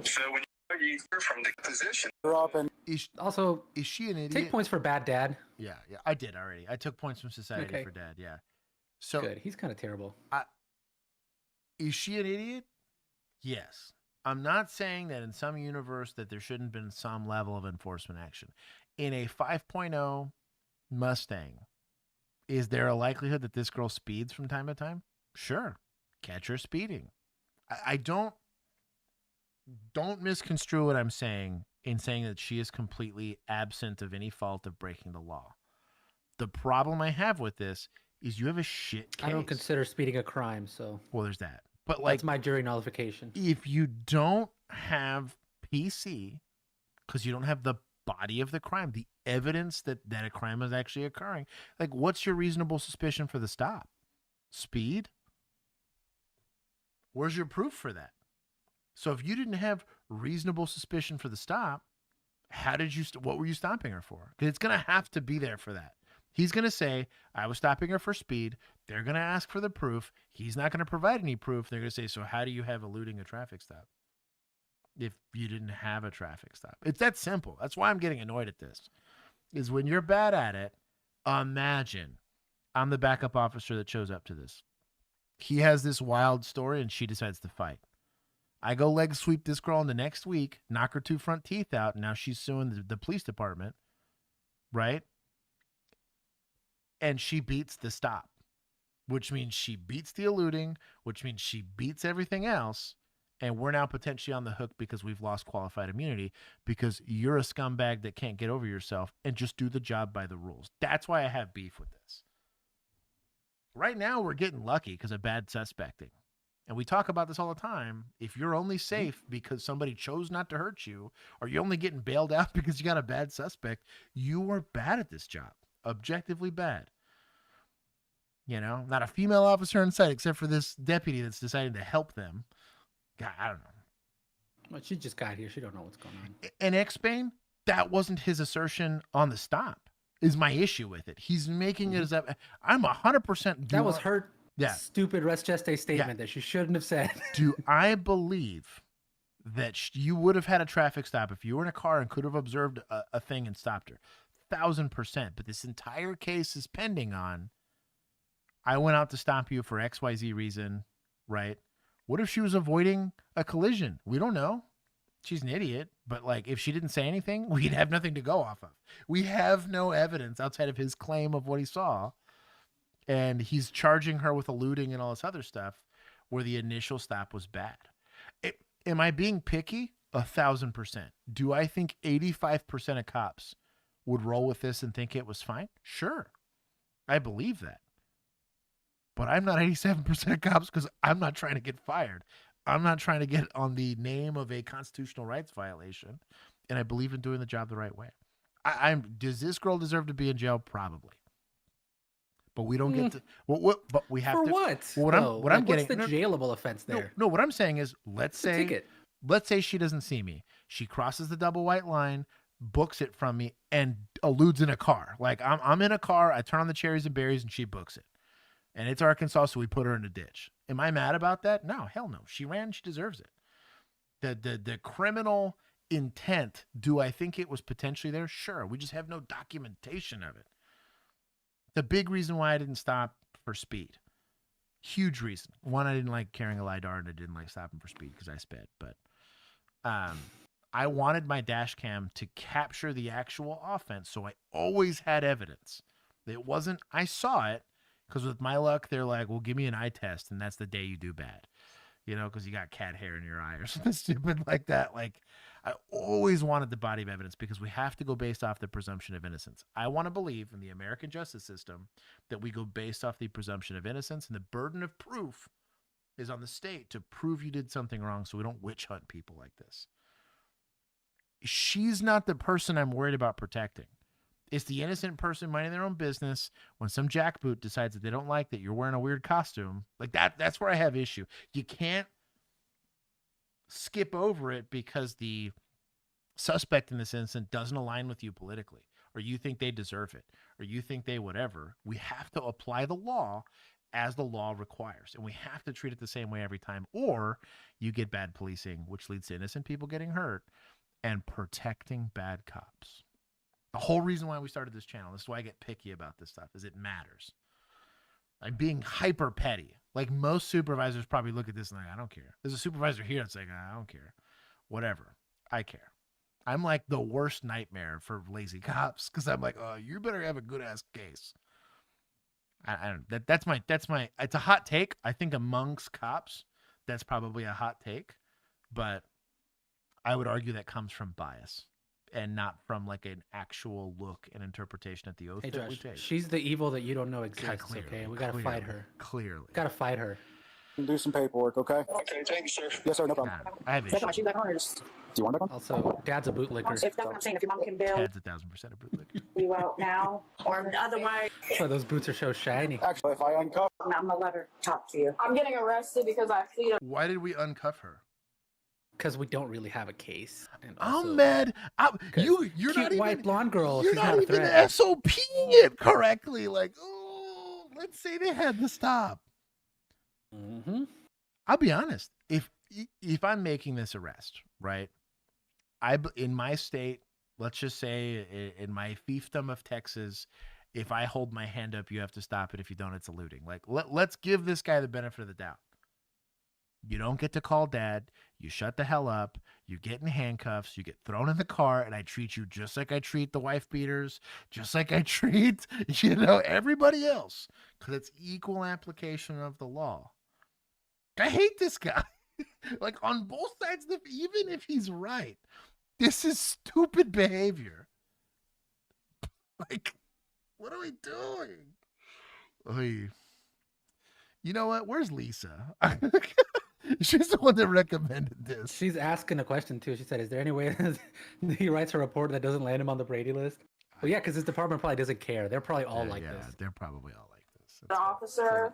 So when you're from the position. Up and also, is she an idiot? Take points for bad dad. Yeah, I did already. I took points from society for Dad. Yeah. So good. He's kind of terrible. Is she an idiot? Yes. I'm not saying that in some universe that there shouldn't have been some level of enforcement action. In a 5.0 Mustang, is there a likelihood that this girl speeds from time to time? Sure. Catch her speeding. I don't misconstrue what I'm saying in saying that she is completely absent of any fault of breaking the law. The problem I have with this is you have a shit case. I don't consider speeding a crime, so. Well, there's that. But like, that's my jury nullification. If you don't have PC, because you don't have the body of the crime, the evidence that a crime is actually occurring, like, what's your reasonable suspicion for the stop? Speed? Where's your proof for that? So if you didn't have reasonable suspicion for the stop, how did you? What were you stopping her for? Because it's going to have to be there for that. He's going to say, I was stopping her for speed. They're going to ask for the proof. He's not going to provide any proof. They're going to say, so how do you have eluding a traffic stop if you didn't have a traffic stop? It's that simple. That's why I'm getting annoyed at this, is when you're bad at it, imagine I'm the backup officer that shows up to this. He has this wild story, and she decides to fight. I go leg sweep this girl in the next week, knock her 2 front teeth out, and now she's suing the police department, right? And she beats the stop, which means she beats the eluding, which means she beats everything else, and we're now potentially on the hook because we've lost qualified immunity because you're a scumbag that can't get over yourself and just do the job by the rules. That's why I have beef with this. Right now, we're getting lucky because of bad suspecting. And we talk about this all the time. If you're only safe because somebody chose not to hurt you, or you're only getting bailed out because you got a bad suspect, you are bad at this job. Objectively bad. You know, not a female officer in sight except for this deputy that's deciding to help them. God, I don't know. Well, she just got here. She don't know what's going on. And X-Bane, that wasn't his assertion on the stop. Is my issue with it. He's making it as a, I'm 100%. That was her stupid res geste statement that she shouldn't have said. Do I believe that you would have had a traffic stop if you were in a car and could have observed a thing and stopped her? 1,000%. But this entire case is pending on, I went out to stop you for XYZ reason, right? What if she was avoiding a collision? We don't know. She's an idiot, but like if she didn't say anything, we'd have nothing to go off of. We have no evidence outside of his claim of what he saw. And he's charging her with eluding and all this other stuff where the initial stop was bad. Am I being picky? 1,000%. Do I think 85% of cops would roll with this and think it was fine? Sure. I believe that. But I'm not 87% of cops because I'm not trying to get fired. I'm not trying to get on the name of a constitutional rights violation, and I believe in doing the job the right way. Does this girl deserve to be in jail? Probably, but we don't get to. But we have for to. what? What I'm getting. What's the jailable offense there? No, what I'm saying is, let's say she doesn't see me. She crosses the double white line, books it from me, and eludes in a car. Like I'm in a car. I turn on the cherries and berries, and she books it. And it's Arkansas, so we put her in a ditch. Am I mad about that? No, hell no. She ran, she deserves it. The criminal intent, do I think it was potentially there? Sure. We just have no documentation of it. The big reason why I didn't stop for speed. Huge reason. One, I didn't like carrying a LiDAR, and I didn't like stopping for speed because I sped. But I wanted my dash cam to capture the actual offense, so I always had evidence. It wasn't, I saw it, because with my luck, they're like, well, give me an eye test, and that's the day you do bad. You know, because you got cat hair in your eye or something stupid like that. Like, I always wanted the body of evidence because we have to go based off the presumption of innocence. I want to believe in the American justice system that we go based off the presumption of innocence, and the burden of proof is on the state to prove you did something wrong so we don't witch hunt people like this. She's not the person I'm worried about protecting. It's the innocent person minding their own business when some jackboot decides that they don't like that you're wearing a weird costume. Like that's where I have issue. You can't skip over it because the suspect in this instance doesn't align with you politically, or you think they deserve it, or you think they whatever. We have to apply the law as the law requires, and we have to treat it the same way every time, or you get bad policing, which leads to innocent people getting hurt and protecting bad cops. The whole reason why we started this channel, this is why I get picky about this stuff, is it matters. I'm being hyper petty. Like most supervisors probably look at this and like, I don't care. There's a supervisor here that's like, I don't care. Whatever. I care. I'm like the worst nightmare for lazy cops because I'm like, oh, you better have a good ass case. I don't. That's my. It's a hot take. I think amongst cops, that's probably a hot take, but I would argue that comes from bias and not from like an actual look and interpretation at the oath that we take. She's the evil that you don't know exists. Clearly, okay, we gotta fight her. Clearly, gotta fight her. Do some paperwork, okay? Okay, thank you, sir. Yes, sir, no problem. I have issues. my shoe back on or just... Do you want it back on? Also, Dad's a bootlicker. If that's what I'm saying, if your mom can bail Dad's 1,000% a bootlicker. you out now, or otherwise... So those boots are so shiny. Actually, if I uncover... I'm gonna let her talk to you. I'm getting arrested because I pleaded... Why did we uncuff her? Because we don't really have a case. And I'm mad. You're cute not even white blonde girl. You're She's not not a even threat. SOPing it correctly. Like, oh, let's say they had to stop. Mm-hmm. I'll be honest. If I'm making this arrest, right? In my state, let's just say in my fiefdom of Texas, if I hold my hand up, you have to stop it. If you don't, it's eluding. Like, let's give this guy the benefit of the doubt. You don't get to call dad. You shut the hell up. You get in handcuffs. You get thrown in the car, and I treat you just like I treat the wife beaters, just like I treat, everybody else, because it's equal application of the law. I hate this guy. Like, on both sides, even if he's right, this is stupid behavior. Like, what are we doing? Oy. You know what? Where's Lisa? She's the one that recommended this. She's asking a question too. She said, "Is there any way that he writes a report that doesn't land him on the Brady list?" Well, yeah, because his department probably doesn't care. They're probably all like this. They're probably all like this. The officer,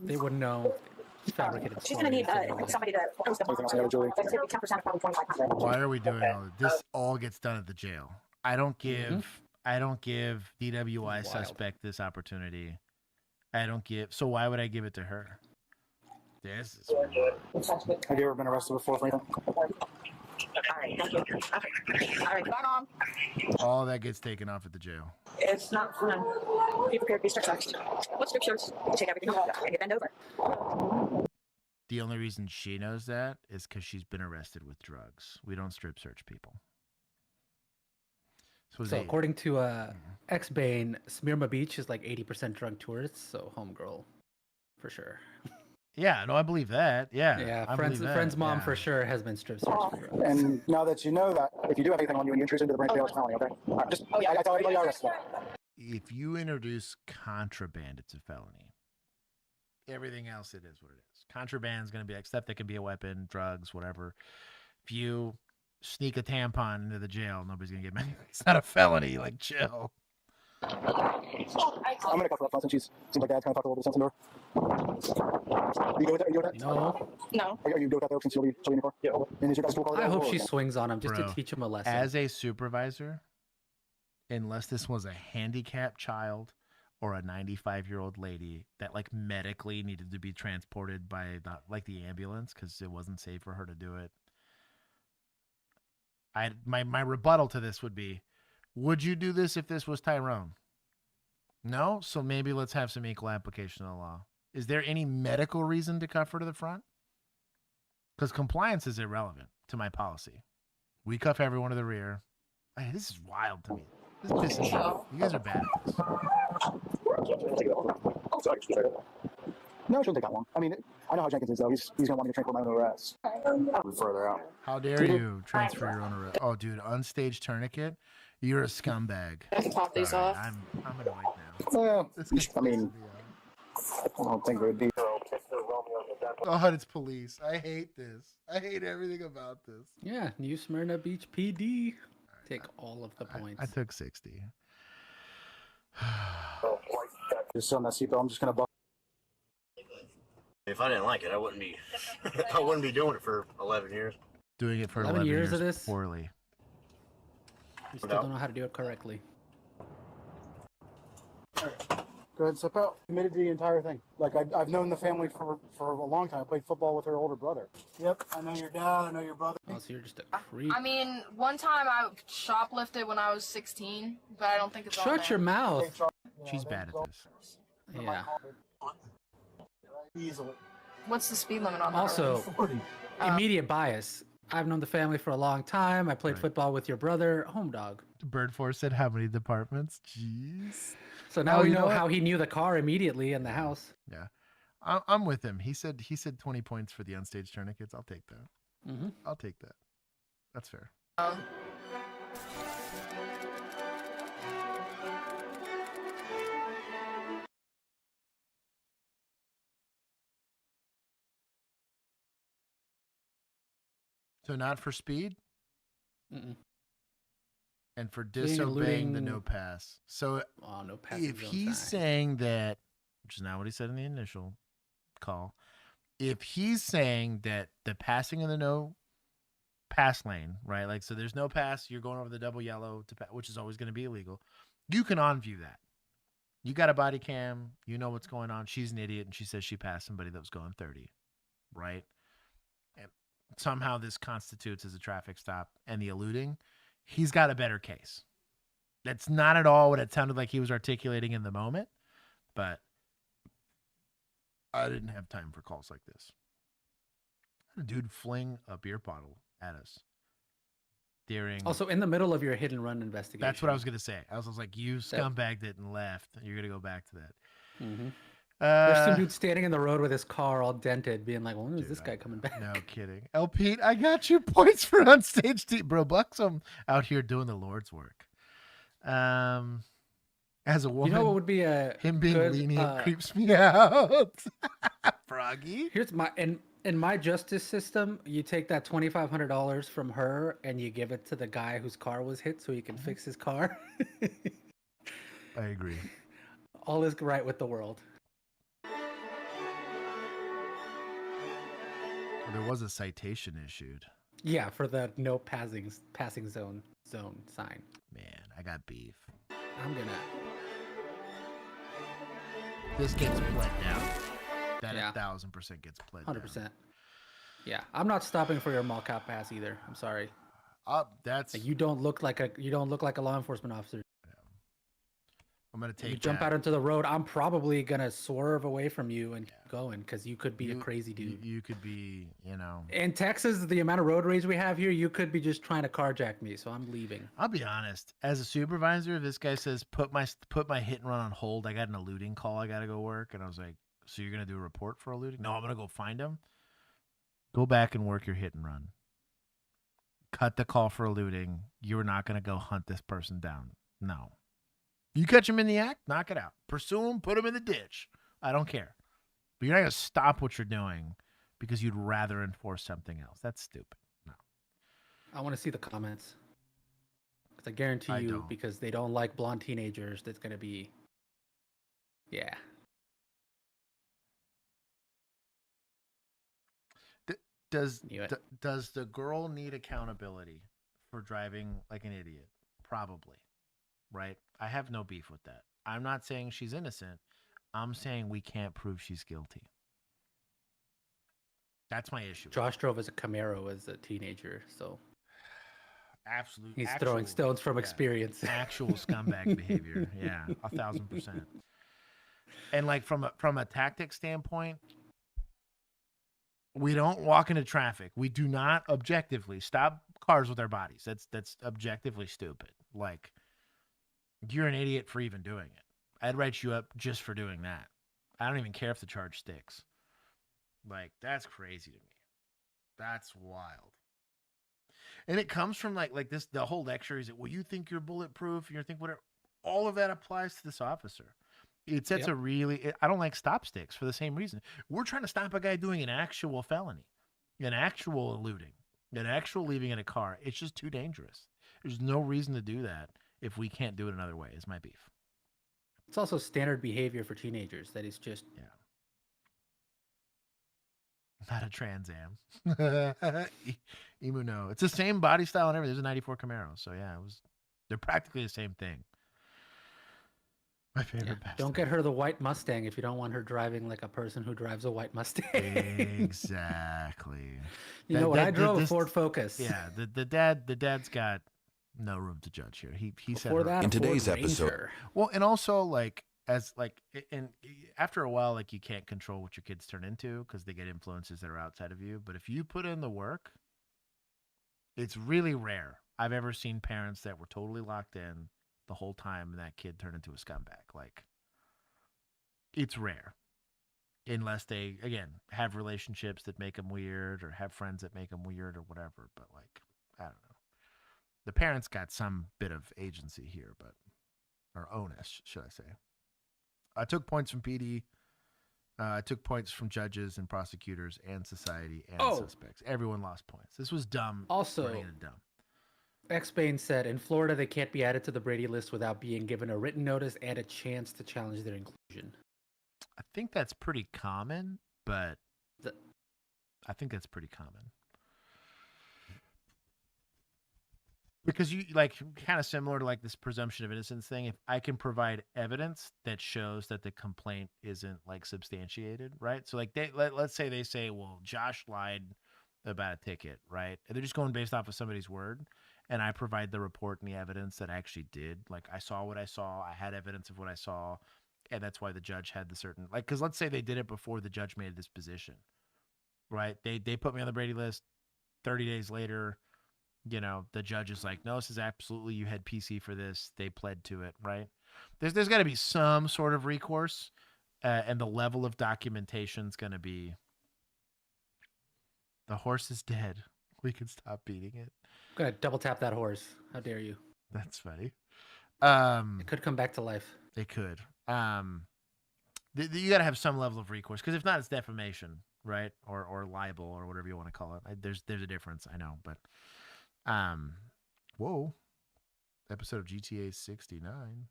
They wouldn't know. Fabricated. she's gonna need somebody to post them. It's gonna be 10% of probably 2,500. Why are we doing all this? This all gets done at the jail. I don't give DWI suspect this opportunity. So why would I give it to her? This is Have you ever been arrested before for anything? All right, thank you. All right, back on. all that gets taken off at the jail. It's not fun. Be prepared to be strip searched. What strip search? You take everything off and you bend over. The only reason she knows that is because she's been arrested with drugs. We don't strip search people. So according to X-Bane, Smyrna Beach is like 80% drug tourists, so homegirl for sure. Yeah, no, I believe that. Yeah, yeah. Friend's mom for sure has been strip searched for drugs. And now that you know that, if you do have anything on you and you introduce into the brain jail, it's felony, okay? Just, I tell everybody I arrested that. If you introduce contraband, it's a felony. Everything else, it is what it is. Contraband is going to be, except it can be a weapon, drugs, whatever. If you sneak a tampon into the jail, nobody's going to get many. It's not a felony. Like, chill. I'm going to cut her up front since seems like Dad's kind of talked a little bit sense into her. You go with that? Are you with that? No. Are you good with that though, since she'll be in your car? Yeah. And is your guys' school car? I hope she swings on him just to teach him a lesson. As a supervisor, unless this was a handicapped child or a 95-year-old lady that like medically needed to be transported by the ambulance because it wasn't safe for her to do it. My rebuttal to this would be, would you do this if this was Tyrone? No? So maybe let's have some equal application of the law. Is there any medical reason to cuff her to the front? Because compliance is irrelevant to my policy. We cuff everyone to the rear. Hey, this is wild to me. This pisses me off. You guys are bad at this. No, it shouldn't take that long. I mean, I know how Jenkins is, though. He's going to want me to transport my own arrest. Further out. How dare you transfer your own arrest? Oh, dude, unstaged tourniquet? You're a scumbag. I can pop these off. I'm annoyed now. Well, I mean, I don't think it would be. God, it's police. I hate this. I hate everything about this. Yeah, New Smyrna Beach PD. Take all of the points. I took 60. Just on that seatbelt, I'm just going to buck. If I didn't like it, I wouldn't be. I wouldn't be doing it for 11 years. Doing it for 11 years of this poorly. You still don't know how to do it correctly. Go ahead, step out. Committed to the entire thing. Like, I've known the family for a long time. I played football with her older brother. Yep, I know your dad, I know your brother. Oh, so you're just a creep. I mean, one time I shoplifted when I was 16, but I don't think it's on Shut your mouth. She's bad at this. Yeah. Easily. What's the speed limit on that? Also, immediate bias. I've known the family for a long time. I played football with your brother. Home dog. Bird Force said how many departments? Jeez. So now we know how he knew the car immediately in the house. Yeah. I'm with him. He said 20 points for the unstaged tourniquets. I'll take that. Mm-hmm. I'll take that. That's fair. So not for speed? Mm-mm. And for disobeying the no pass. So no pass if he's saying that, which is not what he said in the initial call, if he's saying that the passing in the no pass lane, right? Like, so there's no pass, you're going over the double yellow, which is always going to be illegal. You can on-view that. You got a body cam, you know what's going on. She's an idiot, and she says she passed somebody that was going 30, right? And somehow this constitutes as a traffic stop, and the eluding, he's got a better case. That's not at all what it sounded like he was articulating in the moment, but I didn't have time for calls like this. A dude fling a beer bottle at us during. Also, in the middle of your hit and run investigation. That's what I was going to say. I was like, you scumbagged it and left. You're going to go back to that. Mm-hmm. There's some dude standing in the road with his car all dented, being like, when is this guy coming back? No kidding. El Pete, I got you points for Unstage TV. Bro, Buxom out here doing the Lord's work. As a woman, you know what would be him being lenient creeps me out. Froggy. Here's my in my justice system, you take that $2,500 from her and you give it to the guy whose car was hit so he can fix his car. I agree. All is right with the world. There was a citation issued. Yeah, for the no passing zone sign. Man, I got beef. I'm gonna. This gets pled down. That 1,000% gets pled 100%. down. Yeah, I'm not stopping for your mall cop pass either. I'm sorry. That's you don't look like a law enforcement officer. I'm gonna take. You jump out into the road. I'm probably gonna swerve away from you and keep going because you could be a crazy dude. You could be, In Texas, the amount of road rage we have here, you could be just trying to carjack me. So I'm leaving. I'll be honest. As a supervisor, this guy says put my hit and run on hold. I got an eluding call. I gotta go work, and I was like, so you're gonna do a report for eluding? No, I'm gonna go find him. Go back and work your hit and run. Cut the call for eluding. You're not gonna go hunt this person down. No. You catch him in the act, knock it out. Pursue him, put him in the ditch. I don't care. But you're not going to stop what you're doing because you'd rather enforce something else. That's stupid. No. I want to see the comments. Because I guarantee you, because they don't like blonde teenagers, that's going to be... Yeah. Does the girl need accountability for driving like an idiot? Probably. Right? I have no beef with that. I'm not saying she's innocent. I'm saying we can't prove she's guilty. That's my issue. Josh drove as a Camaro as a teenager, so absolutely he's throwing stones from experience. Actual scumbag behavior. Yeah, 1,000%. And like from a tactic standpoint, we don't walk into traffic. We do not objectively stop cars with our bodies. That's objectively stupid. Like, you're an idiot for even doing it. I'd write you up just for doing that. I don't even care if the charge sticks. Like, that's crazy to me. That's wild. And it comes from like this, the whole lecture is, well, you think you're bulletproof, you think whatever. All of that applies to this officer. It sets a really, I don't like stop sticks for the same reason. We're trying to stop a guy doing an actual felony, an actual eluding, an actual leaving in a car. It's just too dangerous. There's no reason to do that if we can't do it another way, is my beef. It's also standard behavior for teenagers. That is just... Yeah. Not a Trans Am. Emu, no. It's the same body style and everything. There's a 94 Camaro. So, yeah, they're practically the same thing. My favorite pastime. Don't get her the white Mustang if you don't want her driving like a person who drives a white Mustang. Exactly. You know what? I drove a Ford Focus. Yeah, the dad's got no room to judge here. He said that, in today's episode. Well, and also and after a while, like, you can't control what your kids turn into because they get influences that are outside of you. But if you put in the work, it's really rare. I've ever seen parents that were totally locked in the whole time and that kid turned into a scumbag. Like, it's rare. Unless they, again, have relationships that make them weird or have friends that make them weird or whatever. But, like, I don't know. The parents got some bit of agency here, or onus, should I say. I took points from PD. I took points from judges and prosecutors and society and suspects. Everyone lost points. This was dumb. Also, dumb. X-Bane said, in Florida, they can't be added to the Brady list without being given a written notice and a chance to challenge their inclusion. I think that's pretty common, but I think that's pretty common. Because you, like, kind of similar to like this presumption of innocence thing, if I can provide evidence that shows that the complaint isn't like substantiated, right? So like let's say they say, well, Josh lied about a ticket, right? And they're just going based off of somebody's word. and I provide the report and the evidence that I actually did. Like, I saw what I saw. I had evidence of what I saw. And that's why the judge had the certain, like, because let's say they did it before the judge made this position, right? They put me on the Brady list. 30 days later, you know, the judge is like, no, this is absolutely, you had PC for this. They pled to it, right? There's got to be some sort of recourse, and the level of documentation is going to be, the horse is dead. We can stop beating it. I'm gonna double tap that horse. How dare you? That's funny. It could come back to life. It could. You got to have some level of recourse, because if not, it's defamation, right? Or libel, or whatever you want to call it. There's a difference, I know, but whoa, episode of GTA 69.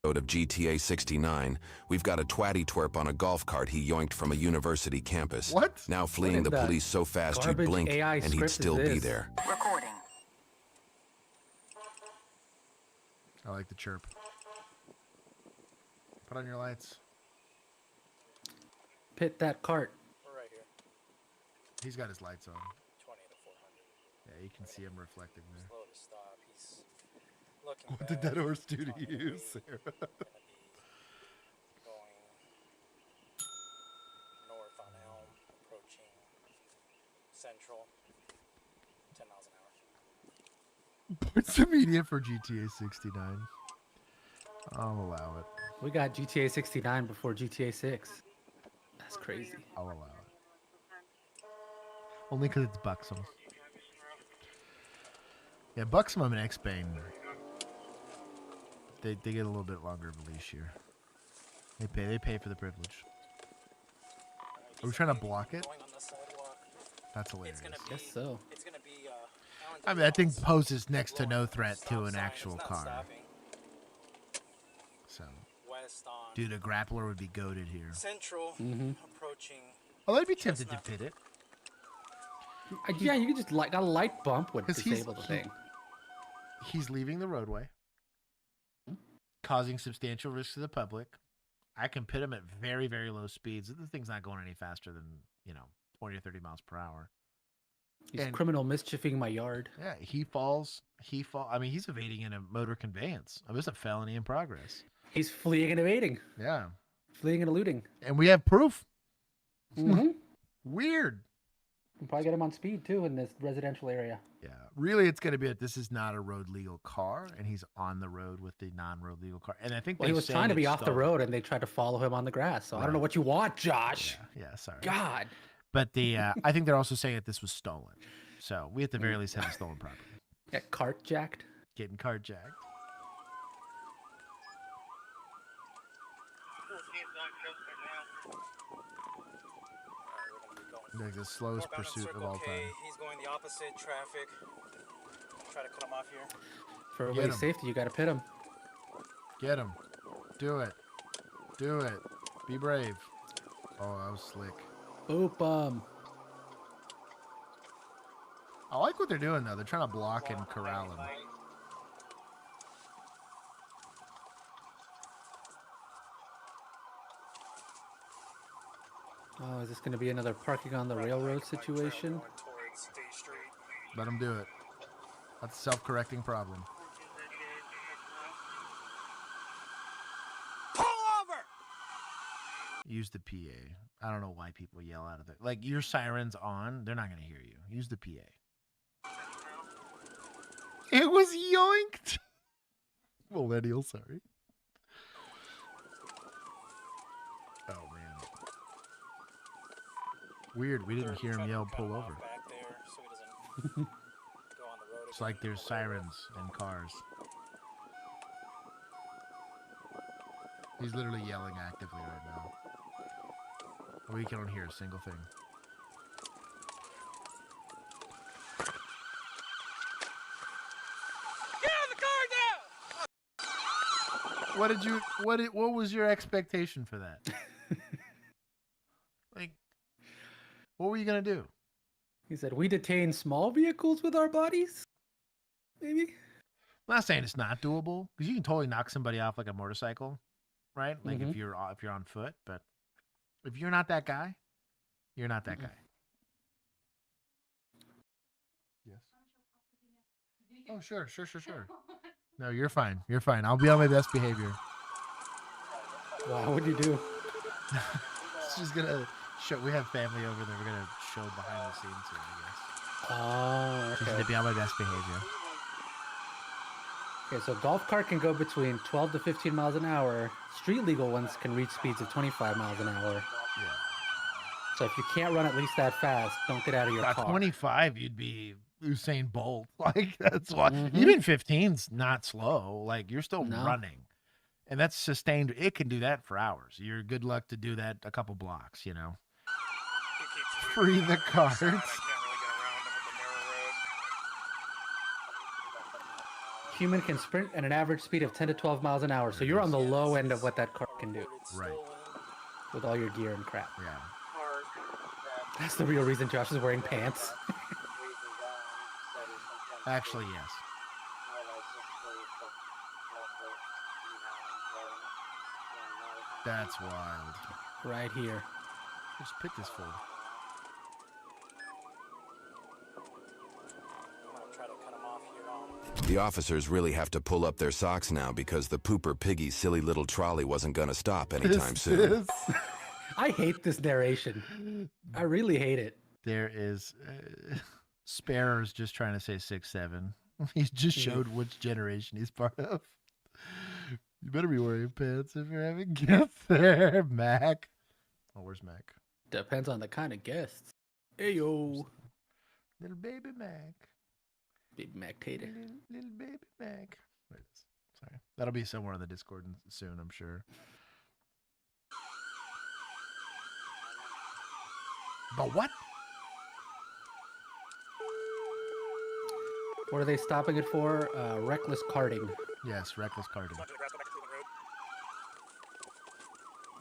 Of GTA 69, we've got a twatty twerp on a golf cart he yoinked from a university campus. What? Now fleeing the police so fast you'd blink and he'd still be there. Recording. I like the chirp. Put on your lights. Pit that cart. We're right here. He's got his lights on. 20 to 400. Yeah, you can see him reflecting there. Slow to stop. He's looking What bad. did that horse do to you, Sarah? Going north on Elm, approaching Central, 10 miles an hour. What's the median for GTA 69? I'll allow it. We got GTA 69 before GTA 6. That's crazy. I'll allow it. Only because it's buxom. Yeah, buxom and X-Bane, they get a little bit longer of a leash here. They pay for the privilege. Are we trying to block it? That's hilarious. Guess so. I mean, that thing poses next to no threat to an actual car. So, dude, a grappler would be goated here. Central, approaching. Well, I'd be tempted to pit it. Yeah, you could just a light bump would disable the thing. He's leaving the roadway, causing substantial risk to the public. I can pit him at very, very low speeds. The thing's not going any faster than, 20 or 30 miles per hour. He's criminal mischiefing my yard. Yeah, he falls. I mean, he's evading in a motor conveyance. I mean, it's a felony in progress. He's fleeing and evading. Yeah. Fleeing and eluding. And we have proof. Mm-hmm. Weird. We'll probably get him on speed, too, in this residential area. Yeah. Really, it's going to be that this is not a road legal car, and he's on the road with the non-road legal car. And I think he was trying to be off the road, and they tried to follow him on the grass. So I don't know what you want, Josh. Yeah, sorry. God. But I think they're also saying that this was stolen. So we at the very least have a stolen property. Get cart jacked? Getting cart jacked. Like the slowest pursuit of all time. He's going the opposite traffic. Try to cut him off here. For everybody's safety, you got to pit him. Get him. Do it. Do it. Be brave. Oh, that was slick. Boop. I like what they're doing, though. They're trying to block and corral him. Oh, is this going to be another parking on the railroad situation? Let him do it. That's a self-correcting problem. Pull over! Use the PA. I don't know why people yell out of it. Like, your siren's on. They're not going to hear you. Use the PA. It was yoinked. Millennial, sorry. Oh, man. Weird. We didn't hear him yell, pull over. It's like there's sirens and cars. He's literally yelling actively right now. We can't hear a single thing. Get out of the car now! What was your expectation for that? Like, what were you gonna do? He said, we detain small vehicles with our bodies? Maybe? I'm not saying it's not doable, because you can totally knock somebody off like a motorcycle, right? Like if you're on foot, but if you're not that guy, you're not that guy. Yes. Oh, sure. No, you're fine. You're fine. I'll be on my best behavior. Wow, what'd you do? She's gonna show. We have family over there. We're gonna show behind the scenes here, I guess. Oh, She's okay. gonna be on my best behavior. Okay, so golf cart can go between 12 to 15 miles an hour. Street legal ones can reach speeds of 25 miles an hour. Yeah. So if you can't run at least that fast, don't get out of your car. 25, you'd be Usain Bolt. Like, that's why. Even 15's not slow. Like, you're still running. And that's sustained. It can do that for hours. You're good luck to do that a couple blocks, you know. Free the carts. Human can sprint at an average speed of 10 to 12 miles an hour. So you're on the low end of what that car can do. Right. With all your gear and crap. Yeah. That's the real reason Josh is wearing pants. Actually, yes. That's wild. Right here. Just pick this fool. The officers really have to pull up their socks now because the pooper piggy's silly little trolley wasn't going to stop anytime soon. I hate this narration. I really hate it. There is Sparrow's just trying to say 6'7". He just showed which generation he's part of. You better be wearing pants if you're having guests there, Mac. Oh, where's Mac? Depends on the kind of guests. Hey yo, little baby Mac. Big Mac Tater. Little baby Mac. There it is. Sorry, that'll be somewhere on the Discord soon, I'm sure. But what? What are they stopping it for? Reckless karting. Yes, reckless karting.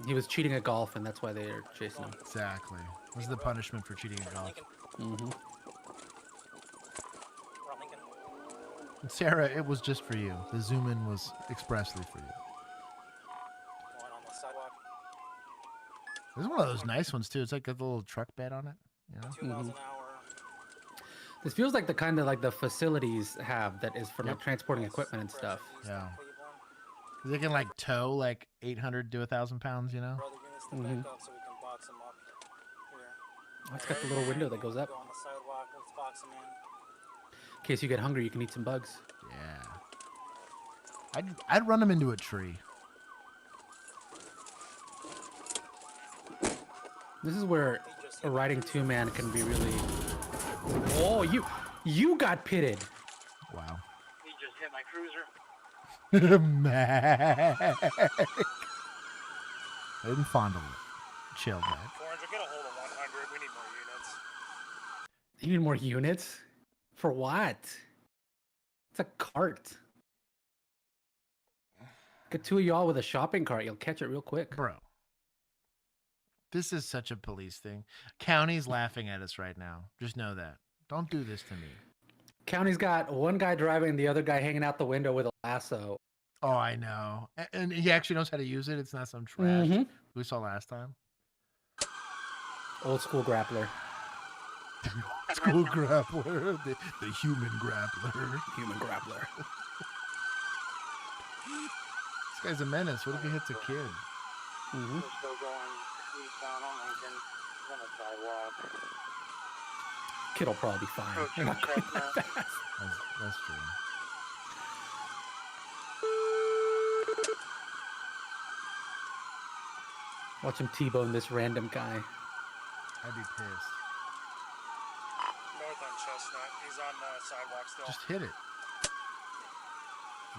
He was cheating at golf, and that's why they're chasing him. Exactly. What's the punishment for cheating at golf? Mm-hmm. Sarah, it was just for you. The zoom in was expressly for you. This is one of those nice ones too. It's like got the little truck bed on it. You know? 2 miles an hour. This feels like the kind of like the facilities have that is for like transporting equipment and stuff. Yeah. They can like tow like 800 to 1,000 pounds, you know? Mm-hmm. Oh, it's got the little window that goes up. In case you get hungry, you can eat some bugs. Yeah. I'd run them into a tree. This is where a riding two-man can be really... Oh, you got pitted. Wow. He just hit my cruiser. Mac. I didn't fondle it. Chill, Mac. 400, get a hold of 100. We need more units. You need more units? For what? It's a cart. Get two of y'all with a shopping cart. You'll catch it real quick. Bro. This is such a police thing. County's laughing at us right now. Just know that. Don't do this to me. County's got one guy driving, the other guy hanging out the window with a lasso. Oh, I know. And he actually knows how to use it. It's not some trash we saw last time. Old school grappler. School grappler. The human grappler. Human grappler. This guy's a menace. What if he hits a kid? Mm-hmm. Still going eastbound on Lincoln on the sidewalk. Kid'll probably be fine. They're not going that fast. That's true. Watch him T-bone this random guy. I'd be pissed. North on Chestnut. He's on the sidewalk still. Just hit it.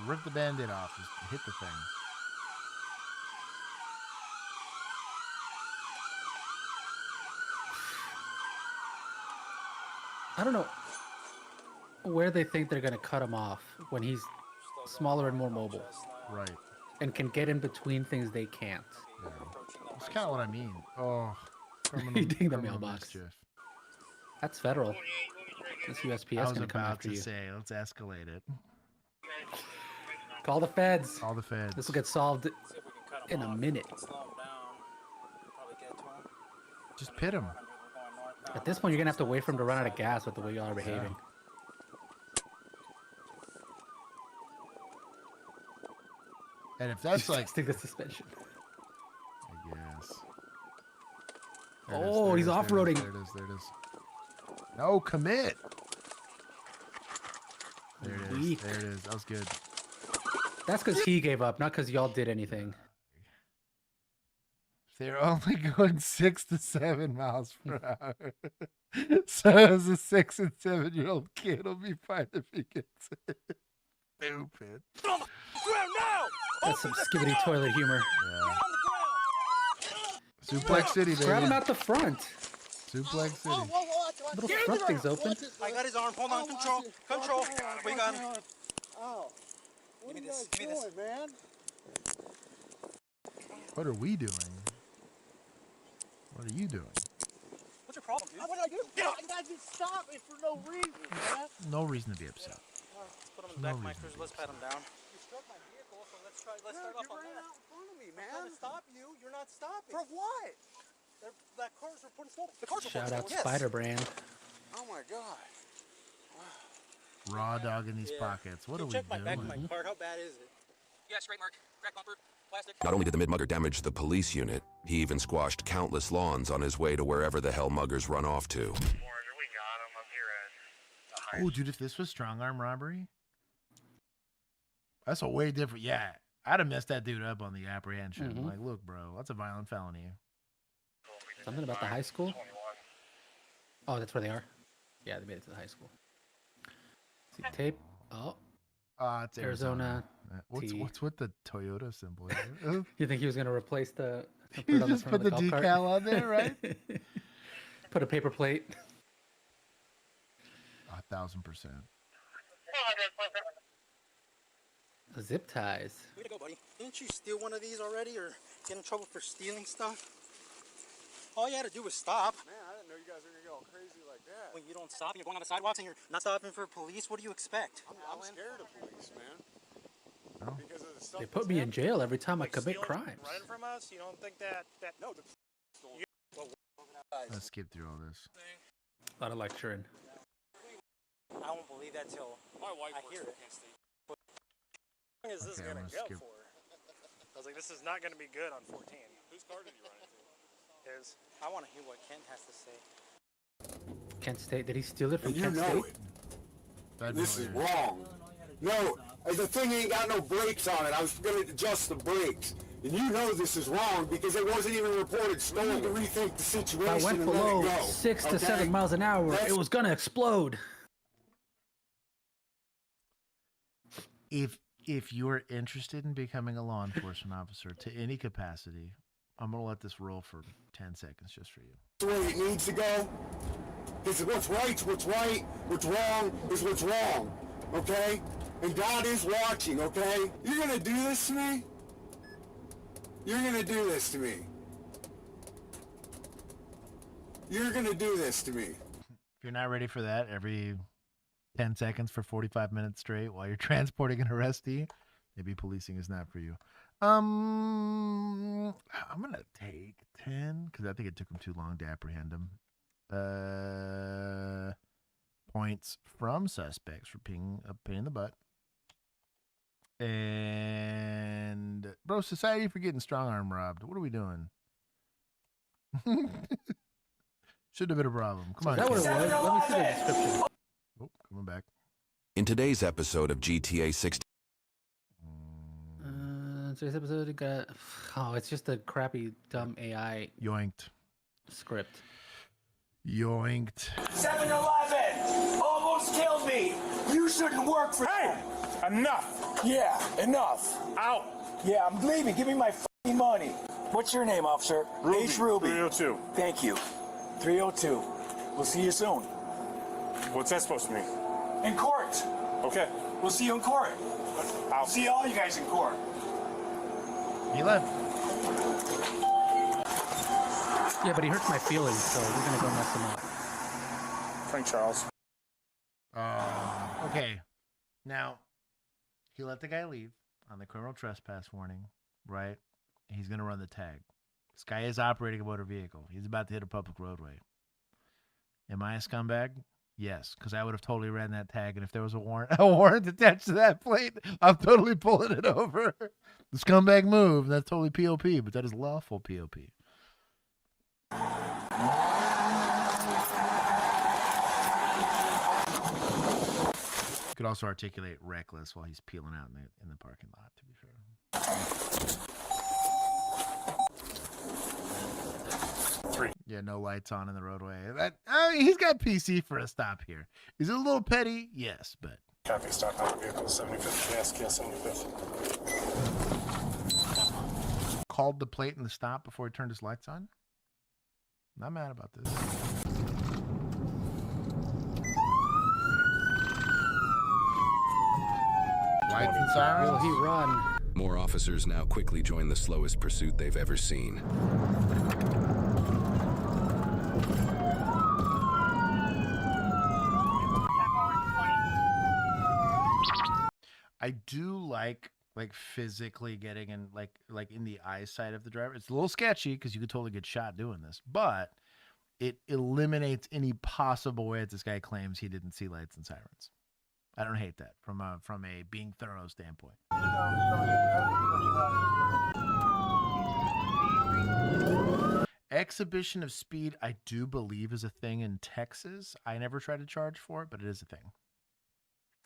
Rip the band-aid off. Just hit the thing. I don't know where they think they're going to cut him off when he's smaller and more mobile. Right. And can get in between things they can't. Yeah. That's kind of what I mean. Oh. Eating the mailbox. Mischief. That's federal. This USPS I was going to come about after to you. say, let's escalate it. Call the feds. Call the feds. This will get solved in a minute. Just pit him. At this point, you're going to have to wait for him to run out of gas with the way y'all are behaving. And if that's like stick the suspension. I guess. Oh, he's off-roading. There it is. There it is. No, commit. There it is. Weak. There it is. That was good. That's because he gave up, not because y'all did anything. They're only going 6 to 7 miles per hour. So as a 6 and 7-year-old kid will be fine if he gets it. Stupid. That's some skibbity toilet humor. Yeah. Suplex City, baby. Grab him out the front. Suplex City. Little front thing's open. I got his arm. Hold on. Control. Control. We got him. Oh. Give me this. Give me this. Man? What are we doing? What are you doing? What's your problem, dude? What did I do? You guys just stop me for no reason, man. No reason to be upset. Put him in the back of my cruiser. Let's pat him down. You struck my vehicle, so let's start off on that. Out in front of me, man. I'm trying to stop you. You're not stopping. For what? That car's reporting stolen. The car's Shout out yes. Spider Brand. Oh my god. Raw dog in these pockets. What are we check my back of doing? my car. How bad is it? Yeah, straight mark. Crack bumper. Plastic. Not only did the mid-mugger damage the police unit, he even squashed countless lawns on his way to wherever the hell muggers run off to. Oh, dude, if this was strong arm robbery, that's a way different. Yeah, I'd have messed that dude up on the apprehension. Like, look, bro, that's a violent felony. Something about the high school? Oh, that's where they are? Yeah, they made it to the high school. See tape? Oh. It's Arizona. What's with the Toyota symbol? You think he was going to replace the... You just put the decal on there, right? Put a paper plate. 1,000%. Zip ties. Way to go, buddy. Didn't you steal one of these already or get in trouble for stealing stuff? All you had to do was stop. Man, I didn't know you guys were gonna go all crazy like that. When you don't stop, you're going on the sidewalks and you're not stopping for police, what do you expect? I'm scared of police, man. Oh. Because of the stuff They put me in jail every time I commit crimes. Running from us? You don't think that no, Let's skip through all this. A lot of lecturing. I won't believe that till My wife I hear it. How long is this Okay, I'm gonna gonna go skip. for? I was like, this is not gonna be good on 14. Whose car did you run into? His. I want to hear what Kent has to say. Kent State. Did he steal it from You Kent know State? it. This is wrong. No, the thing ain't got no brakes on it. I was going to adjust the brakes. And you know this is wrong because it wasn't even reported stolen. You need to rethink the situation If I went and let below it go. 6 to okay? 7 miles an hour, it was going to explode. If you're interested in becoming a law enforcement officer to any capacity, I'm gonna let this roll for 10 seconds just for you. The way it needs to go. Because what's right's what's right, what's wrong is what's wrong. Okay? And God is watching, okay? You're gonna do this to me? You're gonna do this to me. You're gonna do this to me. If you're not ready for that, every 10 seconds for 45 minutes straight while you're transporting an arrestee, maybe policing is not for you. I'm gonna take 10 because I think it took him too long to apprehend him. Points from suspects for being a pain in the butt. And bro, society for getting strong arm robbed. What are we doing? Should have been a problem. Come on. Is that what it was? Let me see the description. Oh, coming back. In today's episode of GTA 16. Today's episode got... Oh, it's just a crappy, dumb AI Yoinked. script. Yoinked. 7-Eleven almost killed me. You shouldn't work for. Hey, enough. Yeah, enough. Out. Yeah, I'm leaving. Give me my fucking money. What's your name, officer? H. Ruby. 302. Thank you. 302. We'll see you soon. What's that supposed to mean? In court. Okay. We'll see you in court. I'll see all you guys in court. He left. Yeah, but he hurts my feelings, so we're gonna go mess him up. Frank Charles. Okay. Now, he let the guy leave on the criminal trespass warning, right? He's going to run the tag. This guy is operating a motor vehicle. He's about to hit a public roadway. Am I a scumbag? Yes, because I would have totally ran that tag, and if there was a warrant attached to that plate, I'm totally pulling it over. The scumbag move, that's totally POP, but that is lawful POP. You could also articulate reckless while he's peeling out in the parking lot, to be fair. Yeah, no lights on in the roadway. He's got PC for a stop here. Is it a little petty? Yes, but... Copy, stock on vehicle, 75th, KSK 75th. Called the plate in the stop before he turned his lights on? Not mad about this. Lights and sirens? Will he run? More officers now quickly join the slowest pursuit they've ever seen. I do like physically getting in like in the eyesight of the driver. It's a little sketchy because you could totally get shot doing this, but it eliminates any possible way that this guy claims he didn't see lights and sirens. I don't hate that from a being thorough standpoint. Exhibition of speed, I do believe, is a thing in Texas. I never tried to charge for it, but it is a thing.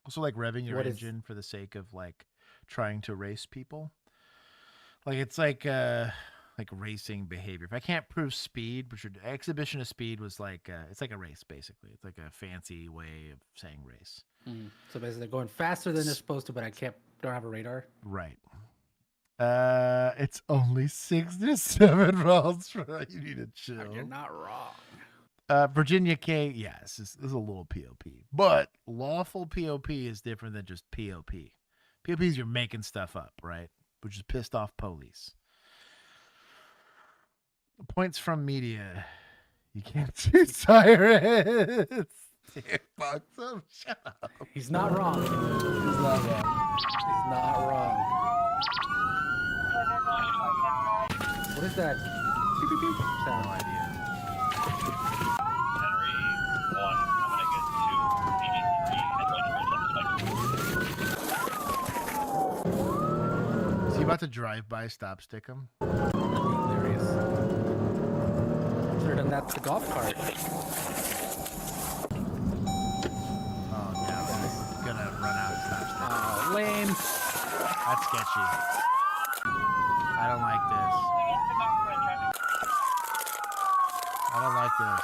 Also, like revving your engine for the sake of like trying to race people. Like it's like racing behavior. If I can't prove speed, but your exhibition of speed was like it's like a race basically. It's like a fancy way of saying race. So basically, they're going faster than they're supposed to, but don't have a radar. Right. It's only 6 to 7 rounds. You need to chill. You're not wrong. Virginia K, yes, this is a little POP, but lawful POP is different than just POP. POP is you're making stuff up, right? Which is pissed off police. Points from media. You can't see sirens. Fuck some. Shut up. He's not wrong. He's not wrong. He's not wrong. What is that? Beep, beep, beep. Sound. No idea. Is he about to drive by, stop stick him? There he is. Should have done that to the golf cart. Oh, now he's gonna run out and stop stick. Oh, lame. That's sketchy. I don't like this. I don't like this.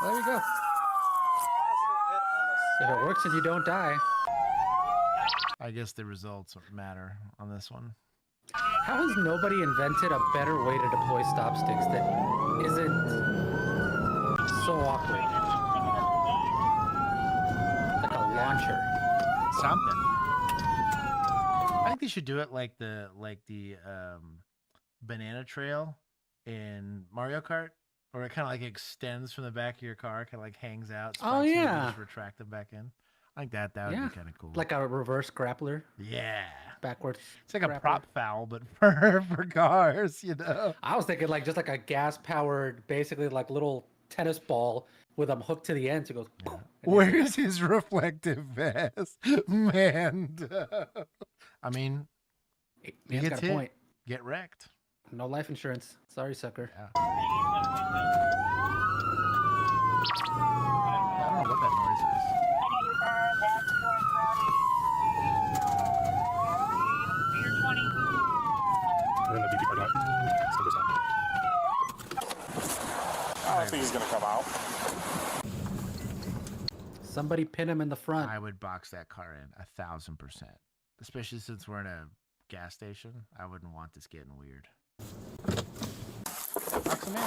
Well, there you go. If it works and you don't die. I guess the results matter on this one. How has nobody invented a better way to deploy stop sticks that isn't so awkward? Like a launcher. Something. I think they should do it like the banana trail in Mario Kart, where it kind of like extends from the back of your car, kind of like hangs out. Oh, spikes, yeah. and just retract them back in. I think that would be kind of cool. Like a reverse grappler. Yeah. Backwards. It's like a prop foul, but for cars, you know. I was thinking like just like a gas powered, basically like little tennis ball with them hooked to the end. So it goes. Yeah. Where's his reflective vest, man? I mean, he got a point. Get wrecked. No life insurance. Sorry, sucker. Yeah. I don't know what that noise is. We're in the BP parking lot. I don't think he's gonna come out. Somebody pin him in the front. I would box that car in 1,000%. Especially since we're in a gas station. I wouldn't want this getting weird. Box him in.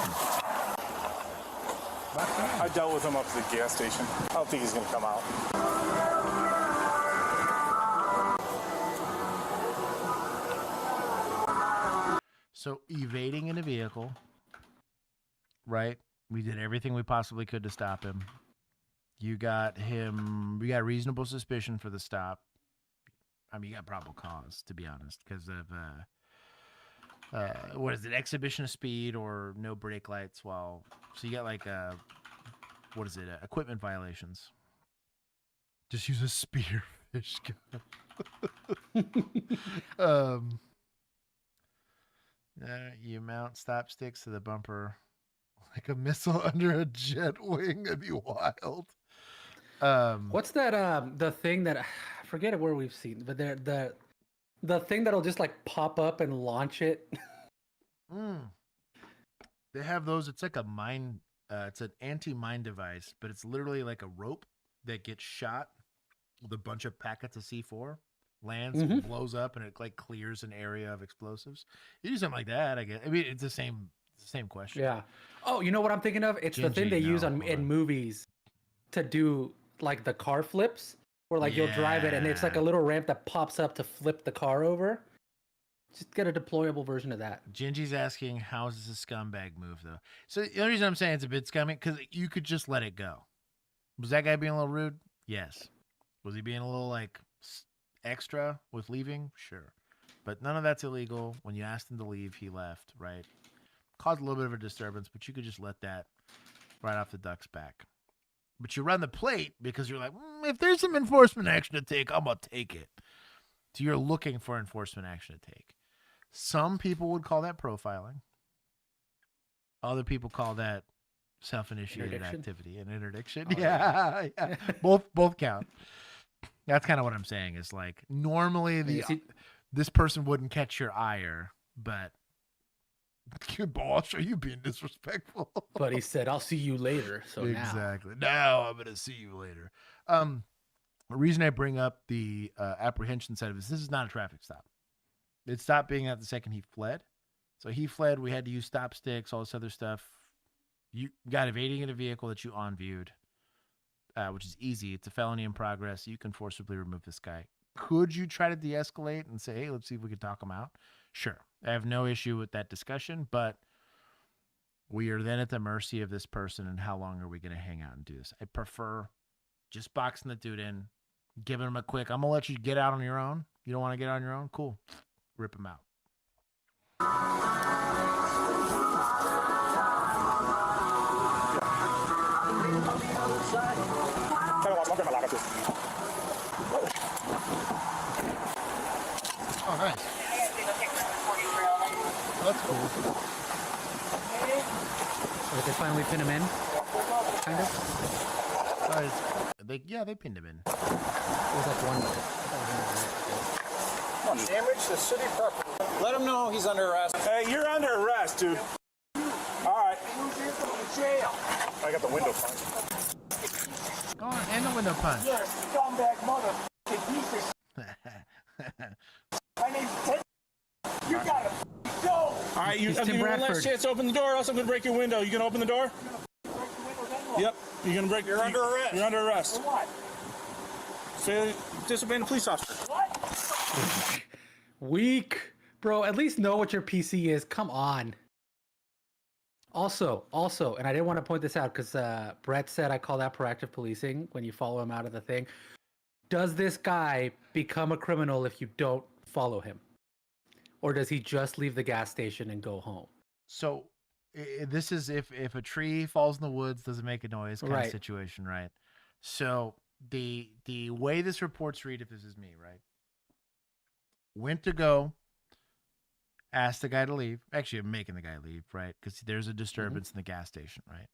Box him in. I dealt with him up to the gas station. I don't think he's gonna come out. So evading in a vehicle, right? We did everything we possibly could to stop him. You got him. We got reasonable suspicion for the stop. I mean, you got probable cause, to be honest, because of what is it, exhibition of speed or no brake lights while. So you got like what is it, equipment violations. Just use a spearfish gun. You mount stop sticks to the bumper like a missile under a jet wing. That'd be wild. What's that? The thing that I forget it where we've seen, but the thing that'll just like pop up and launch it. They have those. It's like a mine. It's an anti-mine device, but it's literally like a rope that gets shot with a bunch of packets of C4, lands, blows up, and it like clears an area of explosives. You do something like that, I guess. I mean, it's the same question. Yeah. Oh, you know what I'm thinking of? It's the thing they use in movies to do like the car flips, where like you'll drive it and it's like a little ramp that pops up to flip the car over. Just get a deployable version of that. Gingy's asking, how is this a scumbag move, though? So the only reason I'm saying it's a bit scummy, because you could just let it go. Was that guy being a little rude? Yes. Was he being a little, like, extra with leaving? Sure. But none of that's illegal. When you asked him to leave, he left, right? Caused a little bit of a disturbance, but you could just let that right off the duck's back. But you run the plate because you're like, if there's some enforcement action to take, I'm going to take it. So you're looking for enforcement action to take. Some people would call that profiling. Other people call that self-initiated activity and interdiction. Oh, yeah. Both count. That's kind of what I'm saying. Is like normally this person wouldn't catch your ire, but boss, are you being disrespectful? But he said, "I'll see you later." So exactly. Now I'm gonna see you later. The reason I bring up the apprehension side of this is not a traffic stop. It stopped being that the second he fled. So he fled. We had to use stop sticks, all this other stuff. You got evading in a vehicle that you on-viewed, which is easy. It's a felony in progress. You can forcibly remove this guy. Could you try to de-escalate and say, hey, let's see if we can talk him out? Sure. I have no issue with that discussion, but we are then at the mercy of this person, and how long are we going to hang out and do this? I prefer just boxing the dude in, giving him a quick, I'm going to let you get out on your own. You don't want to get on your own? Cool. Rip him out. Oh, nice. That's cool. Did they finally pin him in? Kind of? They pinned him in. It was like one. Damage the city property. Let him know he's under arrest. Hey, you're under arrest, dude. All right. Jail. I got the window punch. Go on, and the window punch. You're a scumbag mother piece of My name's Ted. You gotta go. All right, I'm giving you one last chance to open the door, else I'm gonna break your window. You gonna open the door? Yep. You're gonna break. You're under arrest. You're under arrest. For what? Say disobeying a police officer. What? Weak, bro. At least know what your PC is. Come on. Also, and I didn't want to point this out because Brett said I call that proactive policing when you follow him out of the thing. Does this guy become a criminal if you don't follow him? Or does he just leave the gas station and go home? So this is if a tree falls in the woods, doesn't make a noise kind of situation, right? So the way this report's read, if this is me, right? Went to go, asked the guy to leave. Actually, I'm making the guy leave, right? Because there's a disturbance in the gas station, right?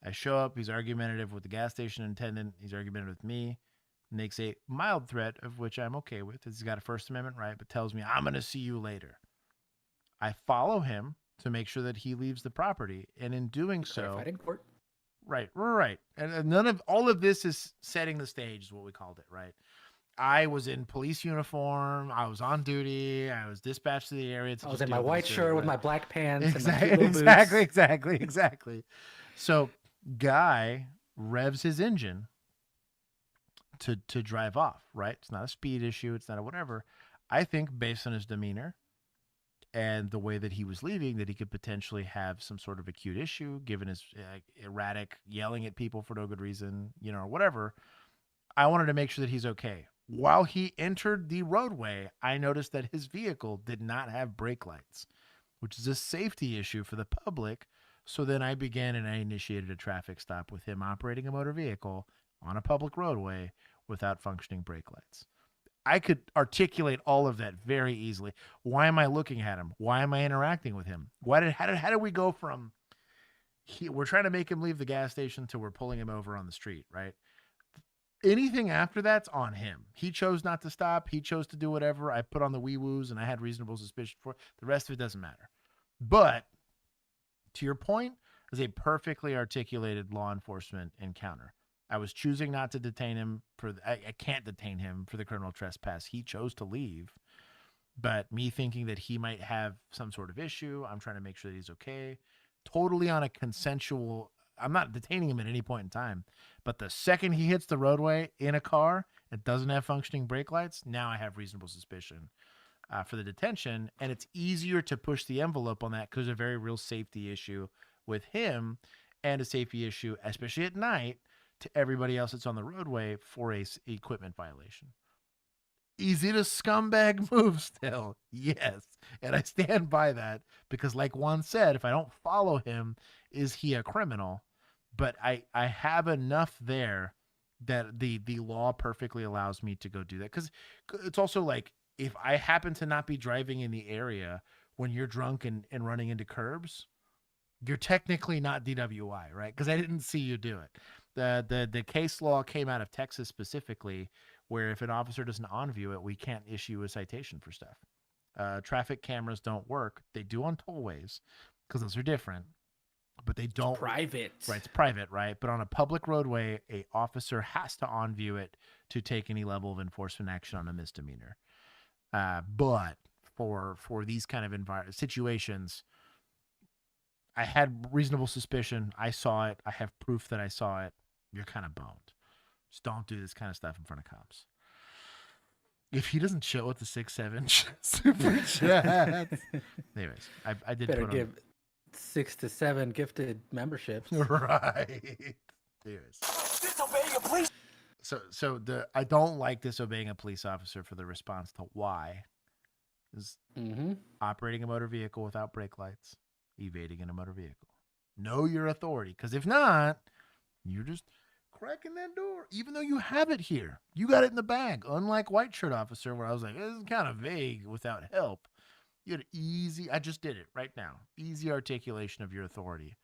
I show up. He's argumentative with the gas station attendant. He's argumentative with me. Makes a mild threat, of which I'm okay with. He's got a First Amendment right, but tells me, I'm going to see you later. I follow him to make sure that he leaves the property. And in doing so... in court. Right. And all of this is setting the stage, is what we called it, right? I was in police uniform. I was on duty. I was dispatched to the area. I was in my white shirt with my black pants. Exactly. So guy revs his engine to drive off, right? It's not a speed issue. It's not a whatever. I think based on his demeanor and the way that he was leaving, that he could potentially have some sort of acute issue, given his erratic yelling at people for no good reason, or whatever. I wanted to make sure that he's okay. While he entered the roadway, I noticed that his vehicle did not have brake lights, which is a safety issue for the public. So then I began and I initiated a traffic stop with him operating a motor vehicle on a public roadway without functioning brake lights. I could articulate all of that very easily. Why am I looking at him? Why am I interacting with him? How did we go from we're trying to make him leave the gas station to we're pulling him over on the street, right? Anything after that's on him. He chose not to stop. He chose to do whatever. I put on the wee-woos and I had reasonable suspicion for it. The rest of it doesn't matter. But to your point, it was a perfectly articulated law enforcement encounter. I was choosing not to detain him I can't detain him for the criminal trespass. He chose to leave. But me thinking that he might have some sort of issue, I'm trying to make sure that he's okay. Totally on a consensual, I'm not detaining him at any point in time. But the second he hits the roadway in a car and doesn't have functioning brake lights, now I have reasonable suspicion for the detention. And it's easier to push the envelope on that because there's a very real safety issue with him and a safety issue, especially at night, to everybody else that's on the roadway for a equipment violation. Is it a scumbag move still? Yes. And I stand by that because like Juan said, if I don't follow him, is he a criminal? But I have enough there that the law perfectly allows me to go do that. Because it's also like if I happen to not be driving in the area when you're drunk and running into curbs, you're technically not DWI, right? Because I didn't see you do it. The case law came out of Texas specifically, where if an officer doesn't on-view it, we can't issue a citation for stuff. Traffic cameras don't work. They do on tollways because those are different, but they don't. It's private. Right, it's private, right? But on a public roadway, a officer has to on-view it to take any level of enforcement action on a misdemeanor. But for these kind of situations, I had reasonable suspicion. I saw it. I have proof that I saw it. You're kind of boned. Just don't do this kind of stuff in front of cops. If he doesn't show at the 6-7 super chat. Anyways, I did better put give 6 to 7 gifted memberships. Right. Anyways. Disobeying a police. So I don't like disobeying a police officer for the response to why is operating a motor vehicle without brake lights, evading in a motor vehicle. Know your authority, because if not, you're just cracking that door, even though you have it here. You got it in the bag. Unlike white shirt officer, where I was like, this is kind of vague without help. You had easy, I just did it right now. Easy articulation of your authority.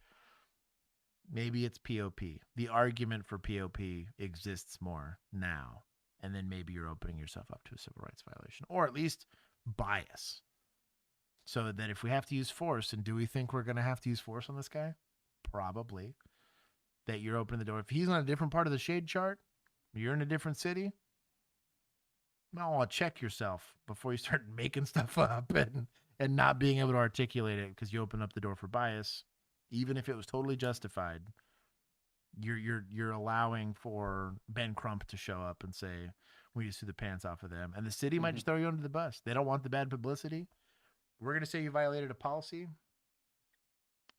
Maybe it's POP. The argument for POP exists more now. And then maybe you're opening yourself up to a civil rights violation, or at least bias. So that if we have to use force, and do we think we're going to have to use force on this guy? Probably. That you're opening the door. If he's on a different part of the shade chart, you're in a different city, you might want to check yourself before you start making stuff up and not being able to articulate it because you open up the door for bias. Even if it was totally justified, you're allowing for Ben Crump to show up and say, we just threw the pants off of them. And the city might just throw you under the bus. They don't want the bad publicity. We're going to say you violated a policy.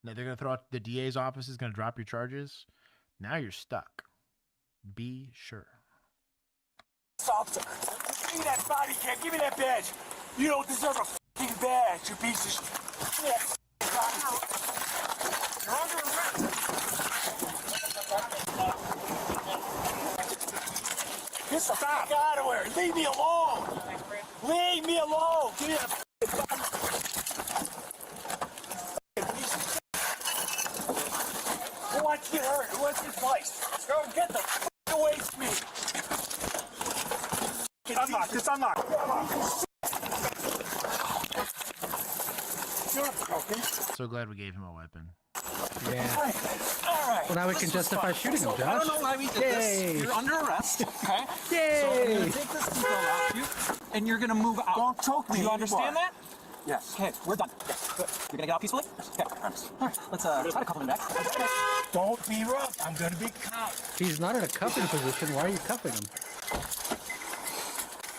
Now they're going to throw out the DA's office is going to drop your charges. Now you're stuck. Be sure. Officer, give me that body cam. Give me that badge. You don't deserve a fucking badge, you piece of shit. You're under arrest. Get the fuck out of here. Leave me alone. Leave me alone. Give me that Who wants to get hurt? Who wants to get sliced? Go get the f*** away from me. Unlock. Just unlock. So glad we gave him a weapon. Yeah. All right. Well, now we can justify shooting him, Josh. I don't know why we did this. You're under arrest, okay? Yay! So I'm going to take this depot off you, and you're going to move out. Don't choke me. Do you understand that? Yes. Okay, we're done. Yes. Good. You're going to get out peacefully? Okay. All right. Let's try to couple him back. Don't be rough. I'm going to be cuffed. He's not in a cuffing position. Why are you cuffing him?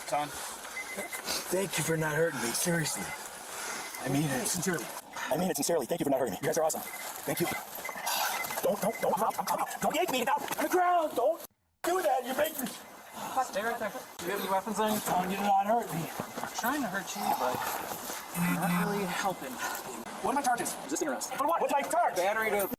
Son. Thank you for not hurting me. Seriously. I mean it sincerely. I mean it sincerely. Thank you for not hurting me. You guys are awesome. Thank you. Don't yank me down on the ground. Don't do that. You're making. Stay right there. Do you have any weapons on you? Telling you to not hurt me. I'm trying to hurt you, but you're not really helping. What are my charges? Resisting arrest. For what? What's my charge? Battery to...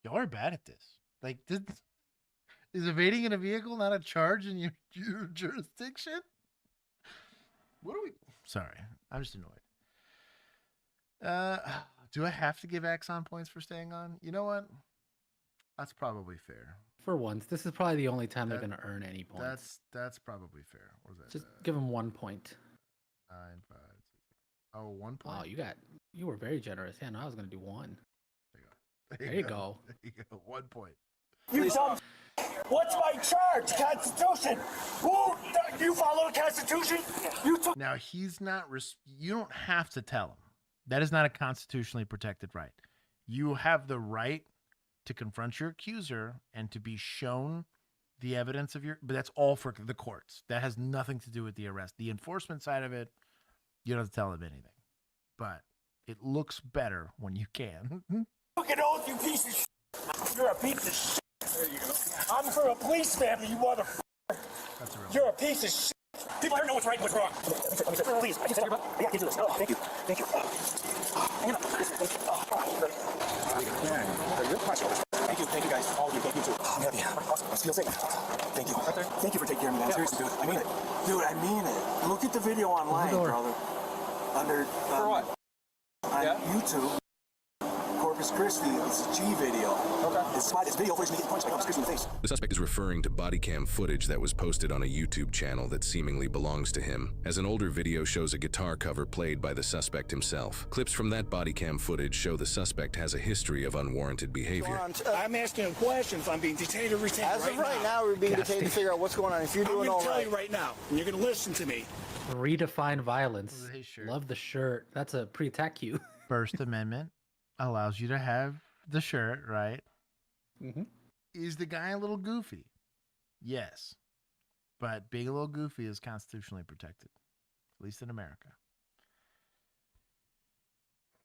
Y'all are bad at this. Like, is evading in a vehicle not a charge in your jurisdiction? What are we... Sorry, I'm just annoyed. Do I have to give Axon points for staying on? You know what? That's probably fair. For once, this is probably the only time they're going to earn any points. That's probably fair. What was that? Just give them 1 point. 9, 5, 6. Oh, 1 point. Oh, you were very generous. Yeah, no, I was going to do 1. There you go. There you go. 1 point. You dumb. What's my charge? Constitution. Who? You follow the Constitution? You took. Now he's not. You don't have to tell him. That is not a constitutionally protected right. You have the right to confront your accuser and to be shown the evidence of your. But that's all for the courts. That has nothing to do with the arrest. The enforcement side of it, you don't have to tell him anything. But it looks better when you can. Look at oath, you piece of shit. You're a piece of shit. There you go. I'm for a police family, you motherfucker. You're a piece of shit. People here know what's right and what's wrong. Please, I can sit here, bud. Yeah, get to this. Oh, thank you. Thank you. Hang on. Thank you. Thank you, guys. All of you. Thank you, too. I'm happy. I feel safe. Thank you. Thank you for taking care of me, man. Seriously, dude. I mean it. Dude, I mean it. Look at the video online, brother. Under... for what? On YouTube. Corpus Christi, it's a G video. Okay. It's video footage making punch by Corpus Christi in the face. The suspect is referring to body cam footage that was posted on a YouTube channel that seemingly belongs to him, as an older video shows a guitar cover played by the suspect himself. Clips from that body cam footage show the suspect has a history of unwarranted behavior. I'm asking him questions. I'm being detained or retained. As of right now, we're being detained to figure out what's going on. If you're doing all right. I'm going to tell you right now, and you're going to listen to me. Redefine violence. Love the shirt. That's a pre-attack cue. First Amendment allows you to have the shirt, right? Mm-hmm. Is the guy a little goofy? Yes. But being a little goofy is constitutionally protected, at least in America.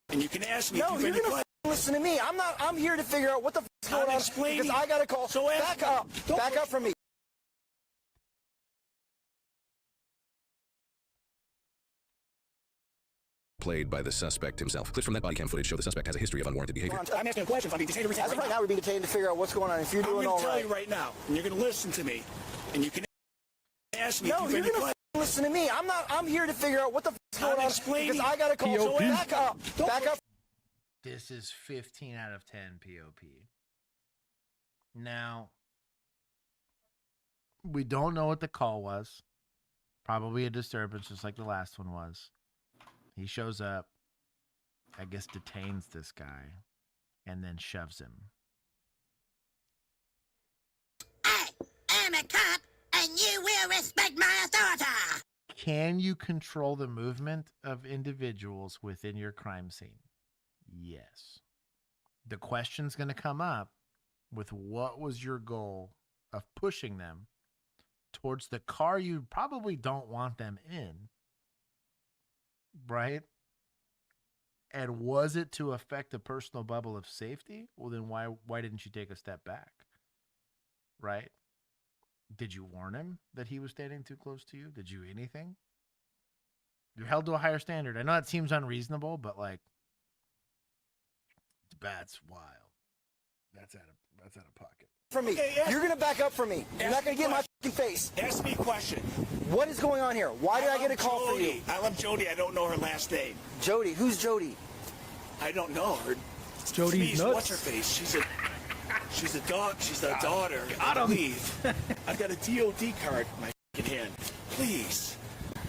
And you can ask me. No, you're going to listen to me. I'm here to figure out what the f is going on. Because I got a call. So back up. Back up from me. Played by the suspect himself. Clips from that body cam footage show the suspect has a history of unwarranted behavior. I'm asking questions. I'm being detained or retained. As of right now, we're being detained to figure out what's going on. If you're doing all right. I'm going to tell you right now, and you're going to listen to me, and you can ask me. No, you're going to listen to me. I'm here to figure out what the f is going on. Because I got a call. So back up. Back up. This is 15 out of 10 POP. Now, we don't know what the call was. Probably a disturbance, just like the last one was. He shows up, I guess detains this guy, and then shoves him. I am a cop, and you will respect my authority. Can you control the movement of individuals within your crime scene? Yes. The question's going to come up with what was your goal of pushing them towards the car you probably don't want them in. Right? And was it to affect a personal bubble of safety? Well, then why didn't you take a step back? Right? Did you warn him that he was standing too close to you? Did you anything? You're held to a higher standard. I know that seems unreasonable, but like, that's wild. That's out of pocket. From me. You're going to back up from me. You're not going to get in my fucking face. Ask me a question. What is going on here? Why did I get a call for you? I love Jody. I don't know her last name. Jody? Who's Jody? I don't know her. Jody's nuts. What's her face? She's a dog. She's a daughter. I believe. I've got a DOD card in my fucking hand. Please.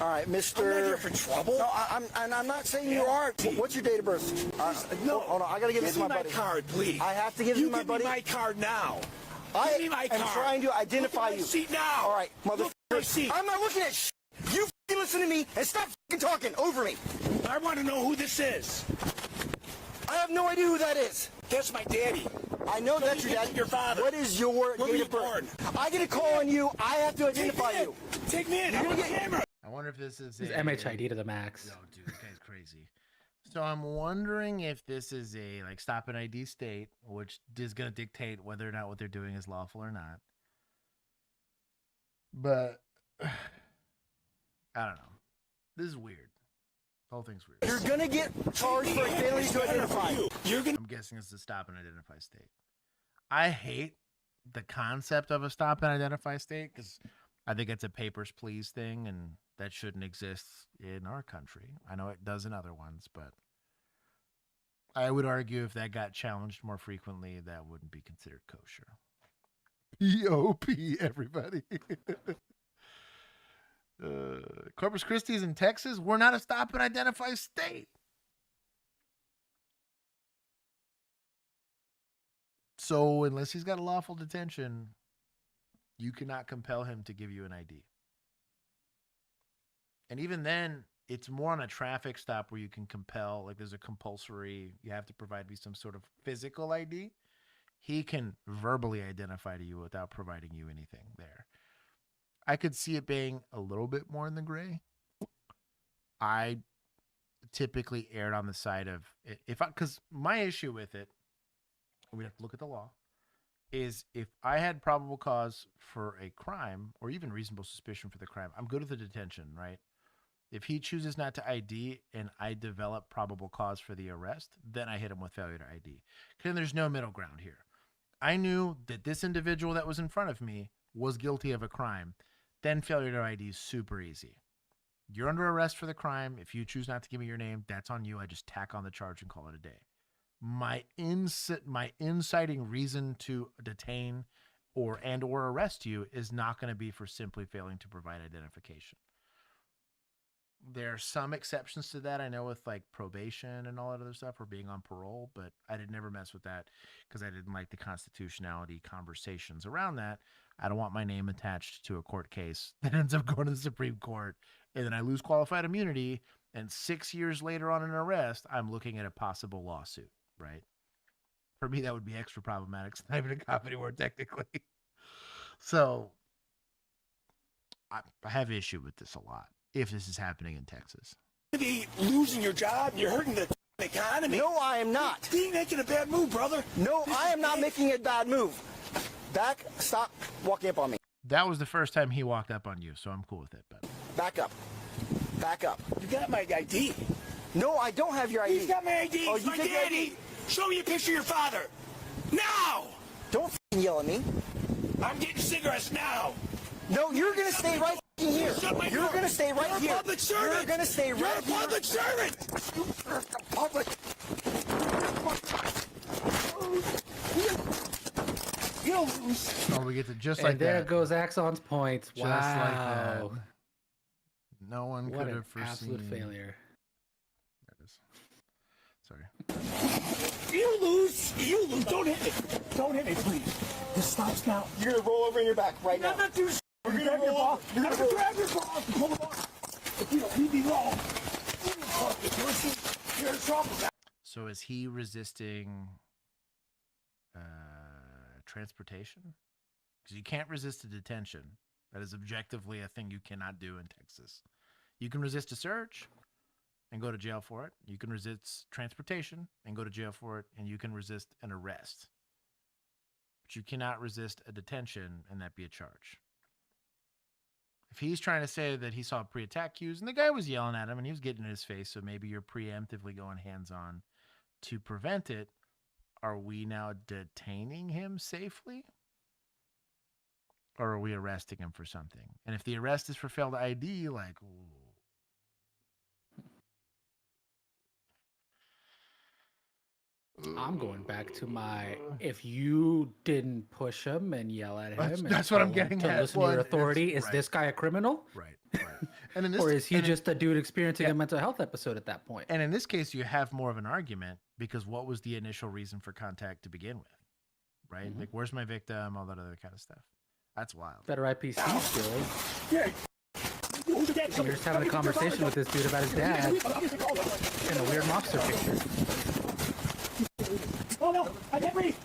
All right, Mr. I'm not here for trouble. No, I'm not saying you are. What's your date of birth? No. Hold on. I got to give this to my buddy. Give me my card, please. I have to give you my buddy. Give me my card now. Give me my card. I'm trying to identify you. Seat now. All right, motherfucker. I'm not looking at shit. You fucking listen to me and stop fucking talking over me. I want to know who this is. I have no idea who that is. That's my daddy. I know that's your dad. Your father. What is your date of birth? I get a call on you. I have to identify you. Take me in. I'm on camera. I wonder if this is MHID to the max. No, dude, this guy's crazy. So I'm wondering if this is a like stop and ID state, which is going to dictate whether or not what they're doing is lawful or not. But I don't know. This is weird. The whole thing's weird. You're gonna get charged for failing to identify. I'm guessing it's a stop and identify state. I hate the concept of a stop and identify state because I think it's a papers, please thing, and that shouldn't exist in our country. I know it does in other ones, but I would argue if that got challenged more frequently, that wouldn't be considered kosher. P.O.P. everybody. Corpus Christi is in Texas. We're not a stop and identify state. So unless he's got a lawful detention, you cannot compel him to give you an ID. And even then, it's more on a traffic stop where you can compel, like there's a compulsory, you have to provide me some sort of physical ID. He can verbally identify to you without providing you anything there. I could see it being a little bit more in the gray. I typically erred on the side of, because my issue with it, we have to look at the law, is if I had probable cause for a crime or even reasonable suspicion for the crime, I'm good with the detention, right? If he chooses not to ID and I develop probable cause for the arrest, then I hit him with failure to ID. Because there's no middle ground here. I knew that this individual that was in front of me was guilty of a crime. Then failure to ID is super easy. You're under arrest for the crime. If you choose not to give me your name, that's on you. I just tack on the charge and call it a day. My inciting reason to detain or arrest you is not going to be for simply failing to provide identification. There are some exceptions to that. I know with like probation and all that other stuff or being on parole, but I did never mess with that because I didn't like the constitutionality conversations around that. I don't want my name attached to a court case that ends up going to the Supreme Court and then I lose qualified immunity. And 6 years later on an arrest, I'm looking at a possible lawsuit, right? For me, that would be extra problematic. It's not even a cop anymore, technically. So I have issue with this a lot. If this is happening in Texas. You're be losing your job, you're hurting the economy. No, I am not. You're making a bad move, brother. No, I am not making a bad move. Back, stop walking up on me. That was the first time he walked up on you, so I'm cool with it. But back up. Back up. You got my ID. No, I don't have your ID. He's got my ID. Oh, my daddy. Show me a picture of your father. Now! Don't yell at me. I'm getting cigarettes now. No, you're going to stay right here. You're going to stay right here. You're a public servant. You're going to stay right here. You're a public servant. You're a public. Oh, we get to just and like there that. goes Axon's points. Just Wow. like that. No one What could an have foreseen. absolute failure. That is. Sorry. You lose. You lose. Don't hit me. Don't hit me, please. This stops now. You're going to roll over in your back right now. I'm not doing shit. You're going to roll. You're going to grab your ball and pull it off. If you don't leave me alone, you're in trouble. So is he resisting transportation? Because you can't resist a detention. That is objectively a thing you cannot do in Texas. You can resist a search and go to jail for it. You can resist transportation and go to jail for it. And you can resist an arrest. But you cannot resist a detention and that be a charge. If he's trying to say that he saw pre-attack cues and the guy was yelling at him and he was getting in his face, so maybe you're preemptively going hands-on to prevent it, are we now detaining him safely? Or are we arresting him for something? And if the arrest is for failed ID, like, ooh. I'm going back to my, if you didn't push him and yell at him, That's what I'm getting to at. listen to your authority, is this guy a criminal? Right. And in this, or is he just a dude experiencing a mental health episode at that point? And in this case, you have more of an argument because what was the initial reason for contact to begin with? Right? Like, where's my victim? All that other kind of stuff. That's wild. Better IPC skills. Yeah. You're just having a conversation with this dude about his dad in a weird mobster picture. Oh no, I can't breathe.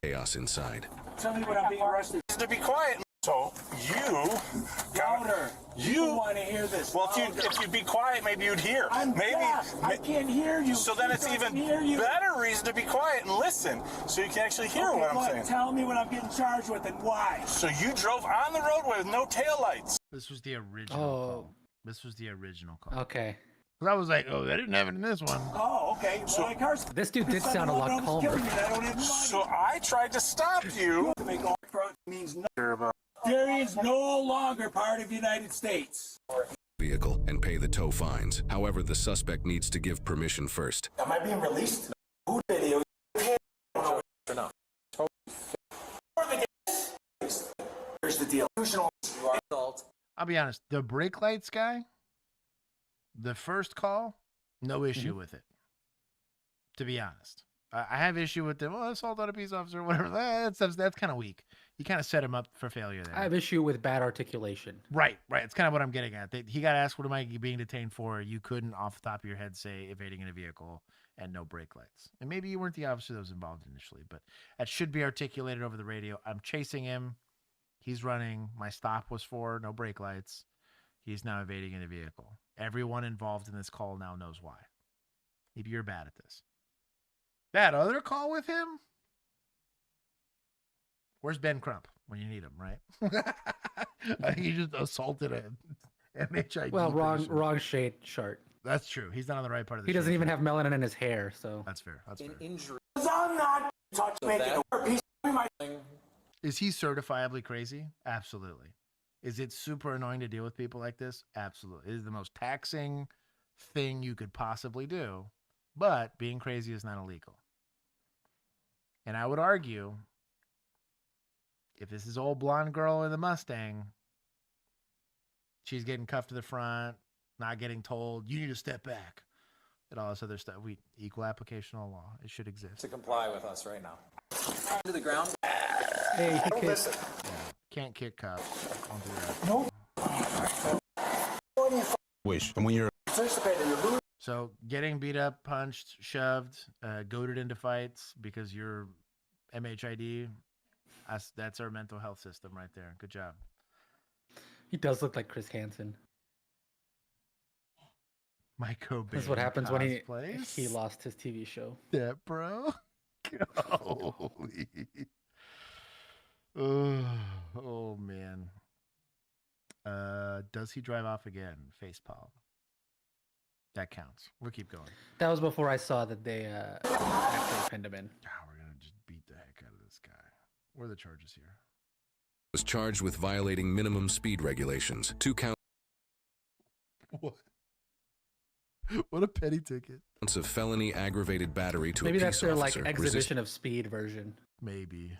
Chaos inside. Tell me when I'm being arrested. To be quiet. So you louder. You want to hear this? Well, if you'd be quiet, maybe you'd hear. I can't hear you. So then it's even better reason to be quiet and listen, so you can actually hear what I'm saying. Tell me what I'm getting charged with and why. So you drove on the roadway with no taillights. This was the original call. This was the original call. Okay. I was like, oh, they didn't have it in this one. Oh, okay. So this dude did sound a lot calmer. So I tried to stop you. Means nothing. There is no longer part of the United States. Vehicle and pay the tow fines. However, the suspect needs to give permission first. Am I being released? Who video? No. Here's the deal. I'll be honest. The brake lights guy, the first call, no issue with it. To be honest, I have issue with them. Oh, assault on a peace officer, whatever. That's kind of weak. You kind of set him up for failure there. I have issue with bad articulation. Right. It's kind of what I'm getting at. He got asked, what am I being detained for? You couldn't, off the top of your head, say evading in a vehicle and no brake lights. And maybe you weren't the officer that was involved initially, but that should be articulated over the radio. I'm chasing him. He's running. My stop was for no brake lights. He's now evading in a vehicle. Everyone involved in this call now knows why. Maybe you're bad at this. That other call with him? Where's Ben Crump when you need him, right? He just assaulted a MHID. Well, wrong shade chart. That's true. He's not on the right part of the He doesn't even have melanin in his hair, so. That's fair. That's fair. Injury. I'm not making a piece of my. Is he certifiably crazy? Absolutely. Is it super annoying to deal with people like this? Absolutely. It is the most taxing thing you could possibly do, but being crazy is not illegal. And I would argue, if this is old blonde girl in the Mustang, she's getting cuffed to the front, not getting told, you need to step back, and all this other stuff. Equal application of law. It should exist. To comply with us right now. To the ground. Hey, he listen. Can't kick cops. Don't do that. No. Wish. And when you're So getting beat up, punched, shoved, goaded into fights because you're MHID, that's our mental health system right there. Good job. He does look like Chris Hansen. Mike Cobain. That's what happens when cosplays. he lost his TV show. Yeah, bro. Holy. Oh man. Does he drive off again? Facepalm. That counts. We'll keep going. That was before I saw that they actually pinned him in. Oh, we're gonna just beat the heck out of this guy. What are the charges here? Was charged with violating minimum speed regulations. 2 counts. What a petty ticket. Of felony aggravated battery to Maybe a peace that's their officer. like exhibition of speed version. Maybe.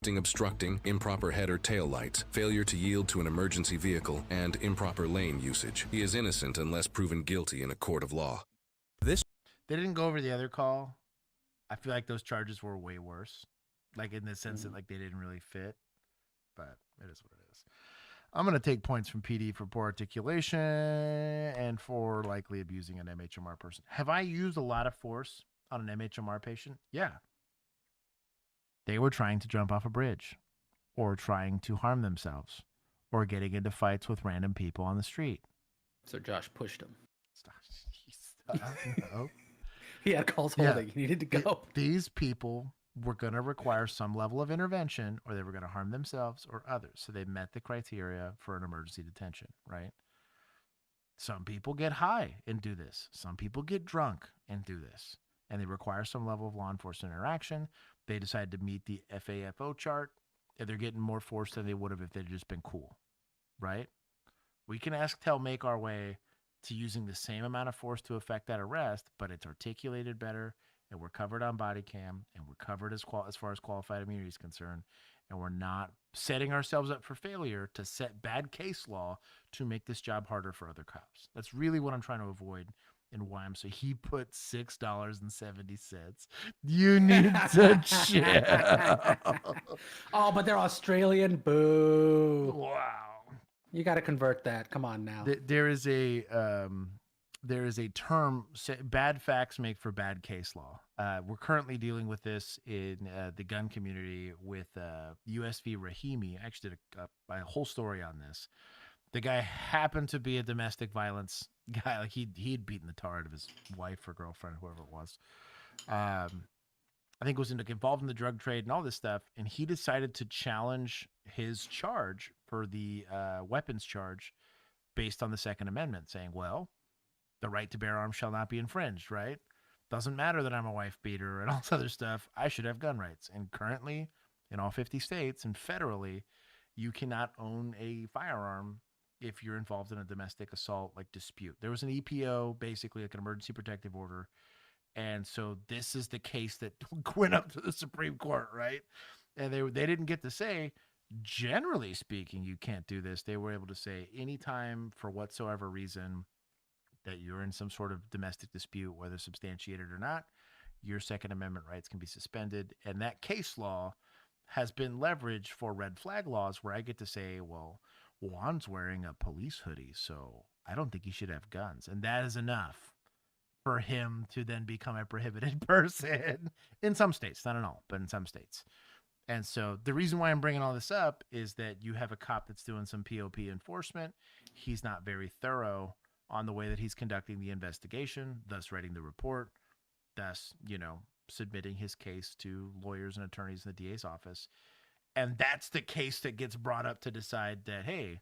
Obstructing, improper head or tail lights, failure to yield to an emergency vehicle, and improper lane usage. He is innocent unless proven guilty in a court of law. They didn't go over the other call. I feel like those charges were way worse. Like in the sense that like they didn't really fit. But it is what it is. I'm going to take points from PD for poor articulation and for likely abusing an MHMR person. Have I used a lot of force on an MHMR patient? Yeah. They were trying to jump off a bridge or trying to harm themselves or getting into fights with random people on the street. So Josh pushed him. Stop. No. He had calls holding. He needed to go. These people were going to require some level of intervention or they were going to harm themselves or others. So they met the criteria for an emergency detention, right? Some people get high and do this. Some people get drunk and do this. And they require some level of law enforcement interaction. They decide to meet the FAFO chart, and they're getting more force than they would have if they'd just been cool, right? We can make our way to using the same amount of force to effect that arrest, but it's articulated better, and we're covered on body cam, and we're covered as far as qualified immunity is concerned, and we're not setting ourselves up for failure to set bad case law to make this job harder for other cops. That's really what I'm trying to avoid. And why so he put $6.70. You need to chill. Oh, but they're Australian. Boo. Wow. You got to convert that. Come on now. There is a there is a term, bad facts make for bad case law. We're currently dealing with this in the gun community with USV Rahimi. I actually did a whole story on this. The guy happened to be a domestic violence guy. Like he'd beaten the tar out of his wife or girlfriend, whoever it was. I think was involved in the drug trade and all this stuff. And he decided to challenge his charge for the weapons charge based on the Second Amendment, saying, well, the right to bear arms shall not be infringed, right? Doesn't matter that I'm a wife beater and all this other stuff. I should have gun rights. And currently, in all 50 states and federally, you cannot own a firearm if you're involved in a domestic assault like dispute. There was an EPO, basically like an emergency protective order. And so this is the case that went up to the Supreme Court, right? And they didn't get to say, generally speaking, you can't do this. They were able to say anytime for whatsoever reason that you're in some sort of domestic dispute, whether substantiated or not, your Second Amendment rights can be suspended. And that case law has been leveraged for red flag laws where I get to say, well, Juan's wearing a police hoodie, so I don't think he should have guns. And that is enough for him to then become a prohibited person in some states, not in all, but in some states. And so the reason why I'm bringing all this up is that you have a cop that's doing some POP enforcement. He's not very thorough on the way that he's conducting the investigation, thus writing the report, thus, submitting his case to lawyers and attorneys in the DA's office. And that's the case that gets brought up to decide that, hey,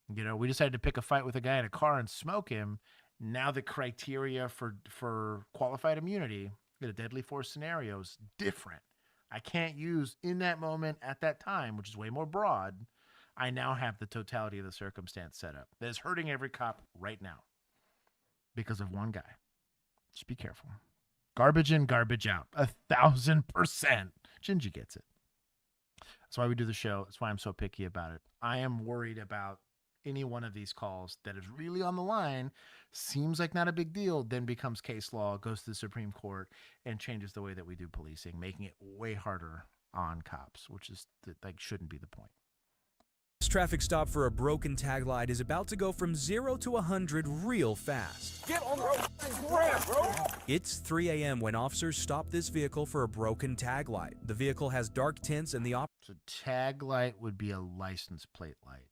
we decided to pick a fight with a guy in a car and smoke him. Now the criteria for qualified immunity in a deadly force scenario is different. I can't use in that moment at that time, which is way more broad. I now have the totality of the circumstance set up that is hurting every cop right now because of one guy. Just be careful. Garbage in, garbage out. 1,000%. Gingy gets it. That's why we do the show. That's why I'm so picky about it. I am worried about any one of these calls that is really on the line, seems like not a big deal, then becomes case law, goes to the Supreme Court, and changes the way that we do policing, making it way harder on cops, which is shouldn't be the point. This traffic stop for a broken tag light is about to go from 0 to 100 real fast. Get on the road and grab, bro. It's 3 a.m. when officers stop this vehicle for a broken tag light. The vehicle has dark tints and the So tag light would be a license plate light,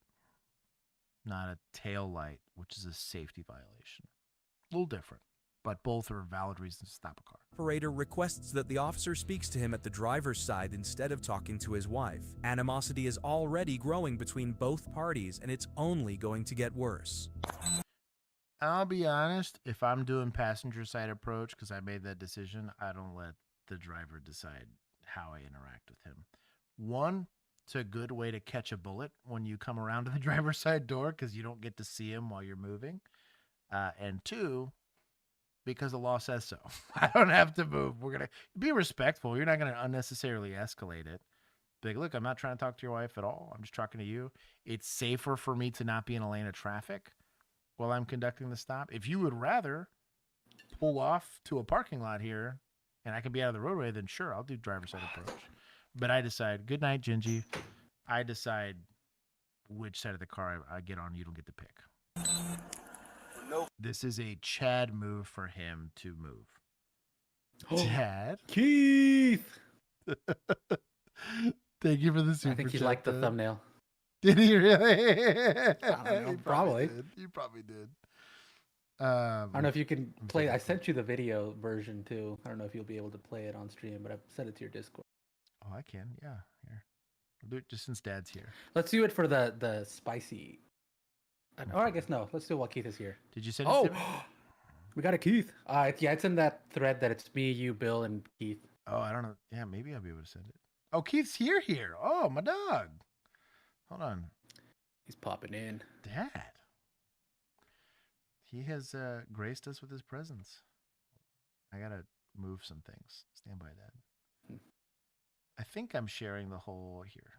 not a tail light, which is a safety violation. A little different, but both are valid reasons to stop a car. Operator requests that the officer speaks to him at the driver's side instead of talking to his wife. Animosity is already growing between both parties, and it's only going to get worse. I'll be honest, if I'm doing passenger side approach, because I made that decision, I don't let the driver decide how I interact with him. One, it's a good way to catch a bullet when you come around to the driver's side door because you don't get to see him while you're moving. And two, because the law says so. I don't have to move. We're going to be respectful. You're not going to unnecessarily escalate it. Be like, look, I'm not trying to talk to your wife at all. I'm just talking to you. It's safer for me to not be in a lane of traffic while I'm conducting the stop. If you would rather pull off to a parking lot here and I can be out of the roadway, then sure, I'll do driver's side approach. But I decide, good night, Gingy. I decide which side of the car I get on. You don't get to pick. Nope. This is a Chad move for him to move. Chad? Keith! Thank you for the super I think he chat, liked the though. thumbnail. Did he really? I don't know, probably. You probably did. I don't know if you can play. I sent you the video version too. I don't know if you'll be able to play it on stream, but I sent it to your Discord. Oh, I can. Yeah. Here. I'll do it just since Dad's here. Let's do it for the spicy. Or I guess no. Let's do it while Keith is here. Did you send it to me? We got a Keith. Yeah, it's in that thread that it's me, you, Bill, and Keith. Oh, I don't know. Yeah, maybe I'll be able to send it. Oh, Keith's here. Oh, my dog. Hold on. He's popping in. Dad. He has graced us with his presence. I got to move some things. Stand by, Dad. I think I'm sharing the whole here.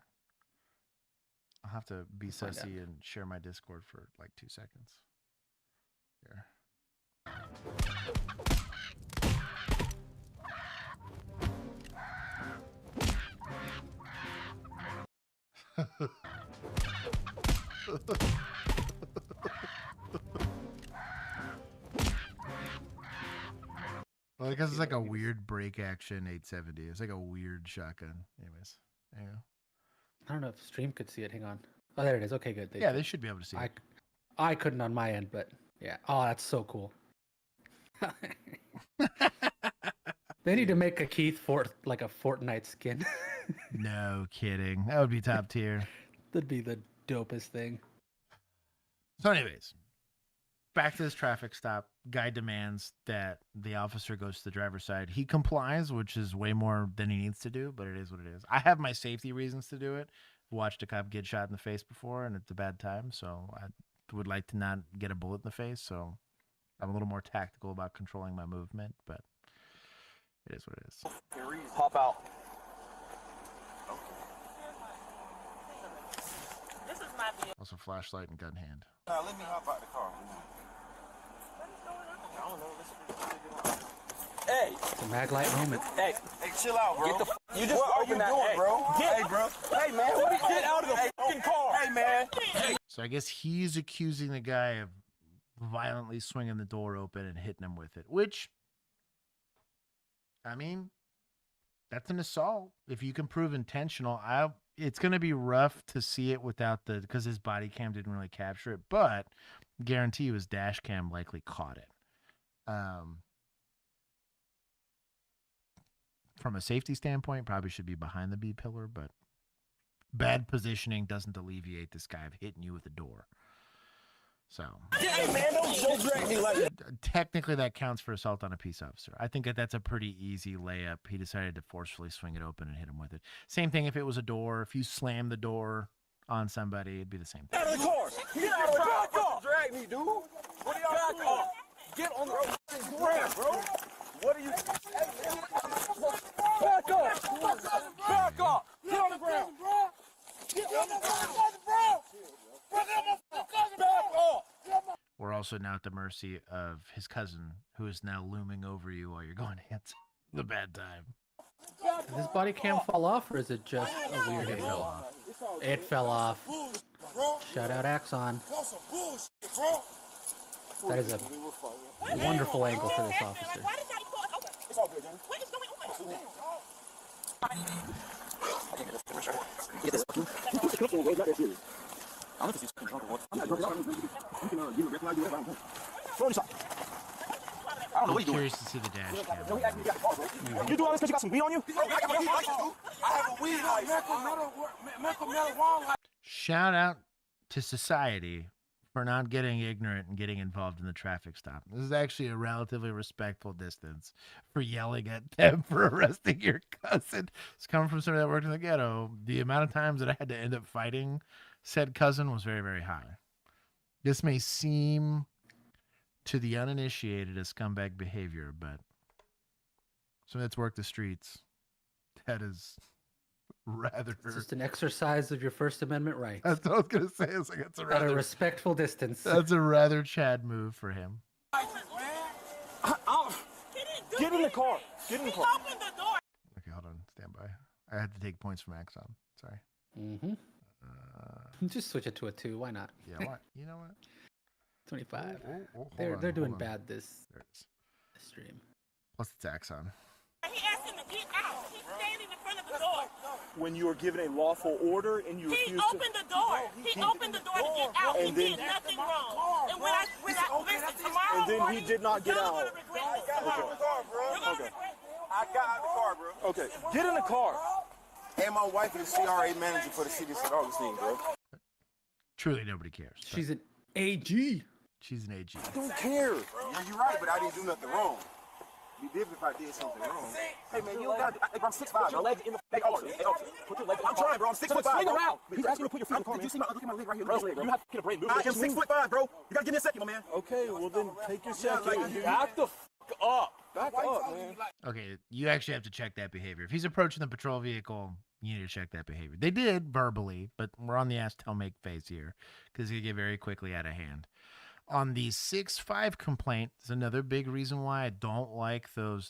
I'll have to be sussy and share my Discord for like 2 seconds. Here. Well, because it's like a weird break action 870. It's like a weird shotgun. Anyways, yeah. I don't know if stream could see it. Hang on. Oh, there it is. Okay, good. They should be able to see it. I couldn't on my end, but yeah. Oh, that's so cool. They need to make a Keith like a Fortnite skin. No kidding. That would be top tier. That'd be the dopest thing. So anyways, back to this traffic stop. Guy demands that the officer goes to the driver's side. He complies, which is way more than he needs to do, but it is what it is. I have my safety reasons to do it. Watched a cop get shot in the face before, and it's a bad time, so I would like to not get a bullet in the face, so I'm a little more tactical about controlling my movement, but it is what it is. Hop out. Also, flashlight and gun hand. Let me hop out the car. I don't know. Hey. It's a mag light moment. Hey, chill out, bro. You just what are you doing, bro? Hey, bro. Hey, man, what are you get out of the fucking car? Hey, man. So I guess he's accusing the guy of violently swinging the door open and hitting him with it, which, I mean, that's an assault. If you can prove intentional, it's going to be rough to see it without because his body cam didn't really capture it, but guarantee you his dash cam likely caught it. From a safety standpoint, probably should be behind the B pillar, but bad positioning doesn't alleviate this guy of hitting you with a door. So hey, man, don't drag me like that. Technically, that counts for assault on a peace officer. I think that's a pretty easy layup. He decided to forcefully swing it open and hit him with it. Same thing if it was a door. If you slam the door on somebody, it'd be the same thing. Get out of the car! Get out of the car! Don't drag me, dude! What are y'all doing? Get on the ground, bro! What are you... Back up! Back up! Get on the ground! Get on the ground! We're also now at the mercy of his cousin, who is now looming over you while you're going to answer the bad time. Did this body cam fall off, or is it just a weird angle? It fell off. Shout out Axon. That is a wonderful angle for this officer. I'm curious to see the dash cam. You do all this because you got some weed on you? I have a weed license. Shout out to society for not getting ignorant and getting involved in the traffic stop. This is actually a relatively respectful distance for yelling at them for arresting your cousin. It's coming from somebody that worked in the ghetto. The amount of times that I had to end up fighting said cousin was very, very high. This may seem to the uninitiated as scumbag behavior, but somebody that's worked the streets, that is rather... It's just an exercise of your First Amendment rights. That's what I was going to say. It's like it's a rather... At a respectful distance. That's a rather Chad move for him. Get in the car. Get in the car. Okay, hold on. Stand by. I had to take points from Axon. Sorry. Mm-hmm. Just switch it to a 2. Why not? Yeah, what? You know what? 25. Oh, they're doing bad this stream. Plus it's Axon. He asked him to get out. He's standing in front of the door. When you are given a lawful order and you refuse to... He opened the door. He opened the door to get out. He did nothing wrong. And when I listen tomorrow and then morning, he did not get out. you're gonna regret this tomorrow. Okay. I got out of the car, bro. Okay, get in the car. And my wife is the CRA manager for the city of St. Augustine, bro. Truly nobody cares. She's an AG. She's an AG. I don't care. Yeah, you're right, but I didn't do nothing wrong. Be different if I did something wrong. Hey, man, you don't got to... I'm 6'5", bro. Put your legs in the... Hey, officer. Put your legs in the... I'm trying, bro. I'm 6'5", swing around. He's asking you to put your feet in the car, man. You see look at my leg right here. Bro, you have to get a brain. I am 6'5", bro. You got to give me a second, my man. Okay, well, then take your second. Back the fuck up. Back up, man. Okay, you actually have to check that behavior. If he's approaching the patrol vehicle, you need to check that behavior. They did verbally, but we're on the ass tell make phase here because it get very quickly out of hand. On the 6'5" complaint, is another big reason why I don't like those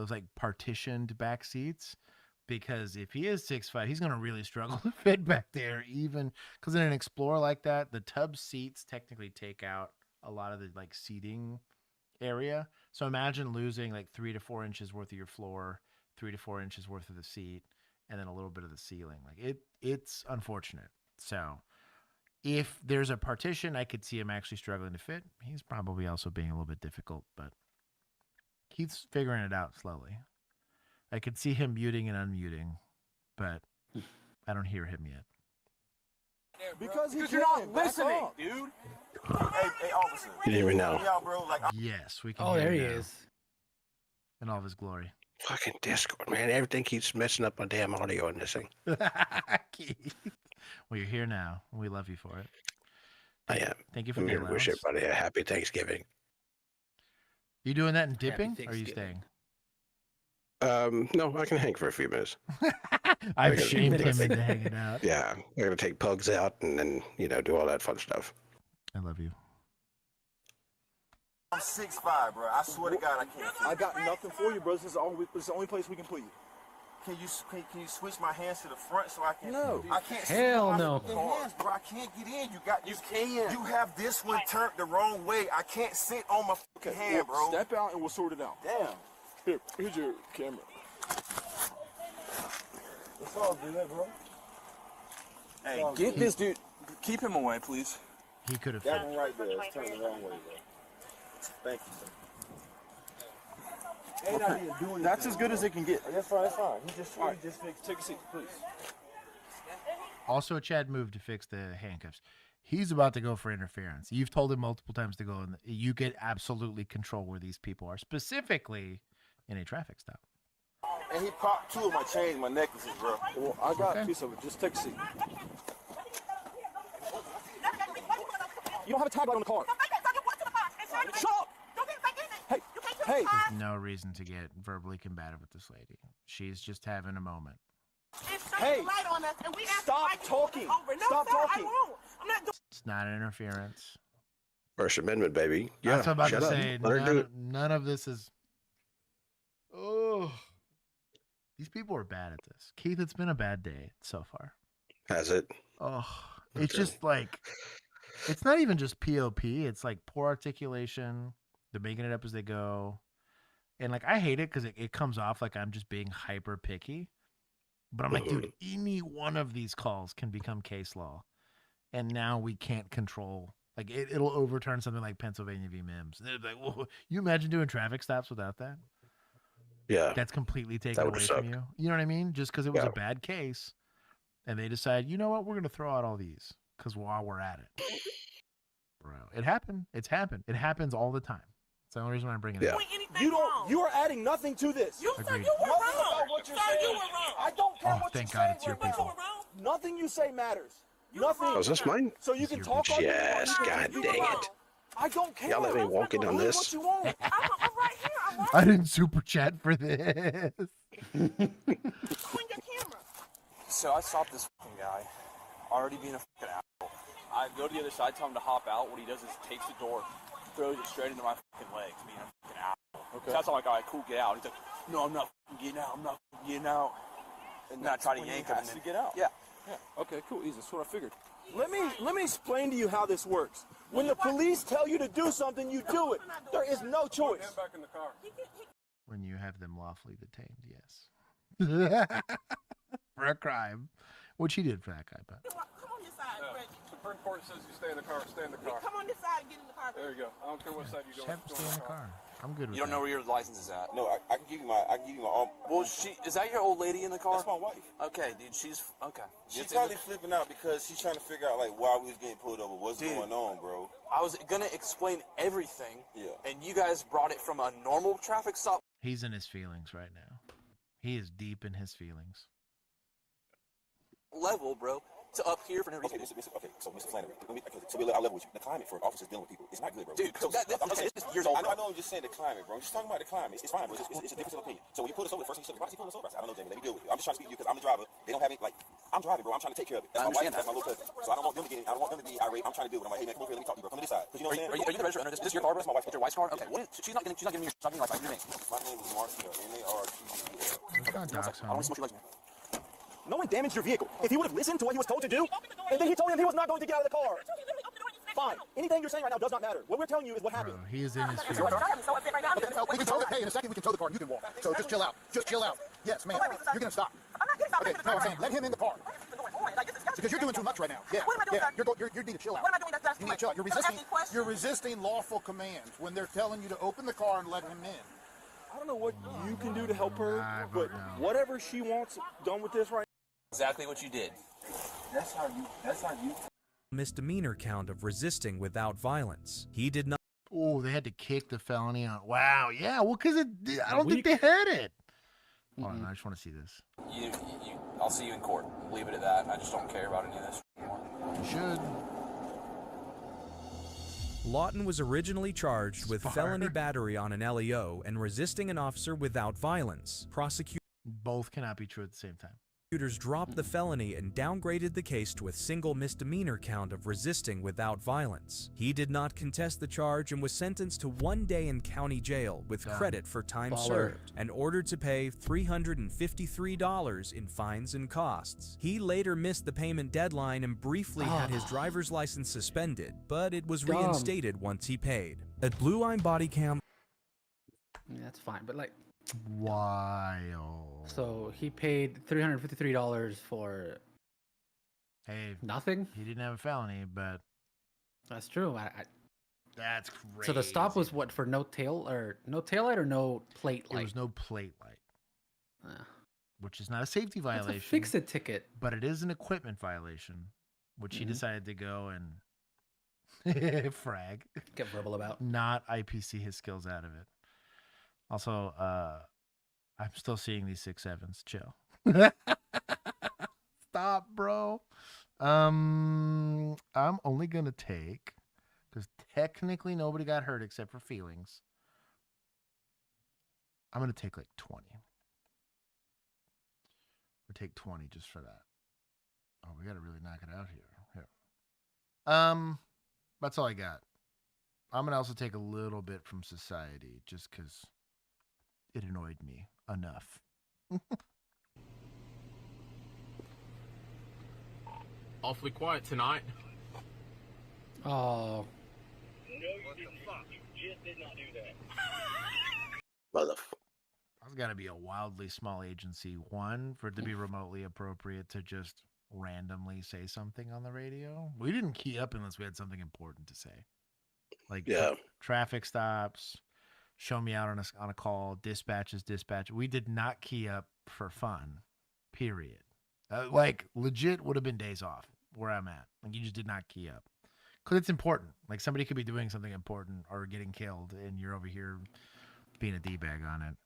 like partitioned back seats, because if he is 6'5", he's gonna really struggle to fit back there. Even because in an Explorer like that, the tub seats technically take out a lot of the like seating area. So imagine losing like 3 to 4 inches worth of your floor, 3 to 4 inches worth of the seat, and then a little bit of the ceiling. Like it's unfortunate. So if there's a partition, I could see him actually struggling to fit. He's probably also being a little bit difficult, but Keith's figuring it out slowly. I could see him muting and unmuting, but I don't hear him yet. Because you're not listening, dude. Hey, officer. You hear me now? Yes, we can. Oh, hear there he him now. is. In all of his glory. Fucking Discord, man. Everything keeps messing up my damn audio in this thing. Keith. Well, you're here now. We love you for it. I am. Thank you for I'm the here to wish allowance. everybody a happy Thanksgiving. You doing that in dipping, or are you staying? No, I can hang for a few minutes. I've shamed him into hanging out. Yeah, we're gonna take pugs out and then do all that fun stuff. I love you. I'm 6'5", bro. I swear to God, I can't. I got nothing for you, bro. This is the only place we can put you. Can you switch my hands to the front so I can? No, I can't. Hell no. Hands, bro. I can't get in. You can. You have this one turned the wrong way. I can't sit on my fucking hand, bro. Step out and we'll sort it out. Damn. Here's your camera. It's all good, bro. Hey, get this dude. Keep him away, please. He could have. That one right there. It's turned the wrong way, bro. Thank you, sir. Ain't out here doing that's as good as it can get. That's fine. That's fine. He just fixed. Take a seat, please. Also, Chad moved to fix the handcuffs. He's about to go for interference. You've told him multiple times to go, and you get absolutely control where these people are, specifically in a traffic stop. And he popped 2 of my chains, my necklaces, bro. Well, I got a piece of it. Just take a seat. You don't have a tag light on the car. Shut up! Hey. There's no reason to get verbally combative with this lady. She's just having a moment. Hey, stop talking. Stop talking. It's not interference. First Amendment, baby. Yeah, That's what I'm about shut to up. say. Let her do it. None of this is. Oh, these people are bad at this. Keith, it's been a bad day so far. Has it? Oh, it's just like, it's not even just POP. It's like poor articulation. They're making it up as they go. And like, I hate it because it comes off like I'm just being hyper picky. But I'm like, dude, any one of these calls can become case law. And now we can't control. Like, it'll overturn something like Pennsylvania v. Mims. And they're like, well, you imagine doing traffic stops without that? Yeah. That's completely taken away from you. You know what I mean? Just because it was a bad case. And they decide, you know what? We're going to throw out all these. Because while we're at it. Bro, it happened. It's happened. It happens all the time. That's the only reason why I'm bringing it up. You are adding nothing to this. Agreed. Nothing about what you're saying. I don't care what thank you God say. it's your people. Nothing you say matters. Nothing. Oh, is this mine? So you can talk all you want. Yes, god dang it. I don't care. Y'all let me walk in on Believe this. what you want. I didn't super chat for this. So I stopped this fucking guy, already being a fucking asshole. I go to the other side, tell him to hop out. What he does is takes the door, throws it straight into my fucking legs, being a fucking asshole. Okay. So that's all like, all right, cool, get out. He's like, no, I'm not fucking getting out. I'm not fucking getting out. And then I try to yank him. To get out. Yeah. Okay, cool, easy. That's what I figured. Let me explain to you how this works. When the police tell you to do something, you do it. There is no choice. Get back in the car. When you have them lawfully detained, yes. For a crime. Which he did for that guy, but. Come on this side, Brett. Supreme Court says you stay in the car. Stay in the car. Come on this side and get in the car. There you go. I don't care what side you go. Stay in the car. I'm good with You don't that. know where your license is at? No, I can give you my arm. Well, is that your old lady in the car? That's my wife. Okay, dude, she's okay. She's probably flipping out because she's trying to figure out like why we was getting pulled over. What's going on, bro? I was gonna explain everything. Yeah. And you guys brought it from a normal traffic stop. He's in his feelings right now. He is deep in his feelings. Level, bro, to up here for no reason. Okay, so Mr. Flannery, so we our level with you. The climate for officers dealing with people, it's not good, bro. Dude, this is years old. I know I'm just saying the climate, bro. I'm just talking about the climate. It's fine, bro. It's a difference of opinion. So when you put us over, the first thing you said, why is he pulling us over? I said, I don't know, Jamie. Let me deal with you. I'm just trying to speak to you because I'm the driver. They don't have any, like, I'm driving, bro. I'm trying to take care of it. That's my wife. That's my little cousin. So I don't want them to get in. I don't want them to be irate. I'm trying to deal with it. I'm like, hey, man, come over here. Let me talk to you, bro. Come to this side. Because you know what I'm saying? Are you the registered owner? This is your car, bro? That's my wife. It's your wife's car? Okay. What is, she's not giving me your license. Your name. My name is Marcia. M-A-R-C-E-L. Let's not dox I want to him. smush your legs, man. No one damaged your vehicle. If he would have listened to what he was told to do, and then he told him he was not going to get out of the car. fine. Anything you're saying right now does not matter. What we're telling you is what happened. Bro, he is in his Okay, feelings. so right now. Okay, we can tow the, hey, in a second we can tow the car and you can walk. So just chill out. Just chill out. Yes, ma'am. You're gonna stop. I'm not getting stopped. Okay, no, I'm saying let him in the car. Because you're doing too much right now. Yeah. What am I doing? You need to chill out. What am I doing? That's you need to chill out. You're resisting lawful commands when they're telling you to open the car and let him in. I don't know what you can do to help her, but whatever she wants done with this right now. Exactly what you did. That's how you. Misdemeanor count of resisting without violence. He did not. Oh, they had to kick the felony out. Wow. Yeah. Well, because I don't think they had it. Hold on. I just want to see this. I'll see you in court. Leave it at that. I just don't care about any of this anymore. You should. Lawton was originally charged with felony battery on an LEO and resisting an officer without violence. Prosecutors both cannot be true at the same time. Dropped the felony and downgraded the case to a single misdemeanor count of resisting without violence. He did not contest the charge and was sentenced to 1 day in county jail with credit for time served and ordered to pay $353 in fines and costs. He later missed the payment deadline and briefly had his driver's license suspended, but it was reinstated once he paid. At Blue Line Body Cam. Yeah, that's fine, but like. Wild. So he paid $353 for. Hey, nothing. He didn't have a felony, but that's true. That's crazy. So the stop was what, for no tail light or no plate light? There was no plate light, which is not a safety violation. That's a fix-it ticket, but it is an equipment violation, which he decided to go and frag. Get verbal about. Not IPC his skills out of it. Also, I'm still seeing these 6.7s. Chill. Stop, bro. I'm only gonna take, because technically nobody got hurt except for feelings. I'm gonna take like 20. Or take 20 just for that. Oh, we gotta really knock it out here. That's all I got. I'm gonna also take a little bit from society, just because it annoyed me enough. Awfully quiet tonight. Oh. No, you just did not do that. That's got to be a wildly small agency. One, for it to be remotely appropriate to just randomly say something on the radio. We didn't key up unless we had something important to say. Like traffic stops, show me out on a call, dispatch. We did not key up for fun, period. Like legit would have been days off where I'm at. Like you just did not key up. Because it's important. Like somebody could be doing something important or getting killed and you're over here being a D-bag on it.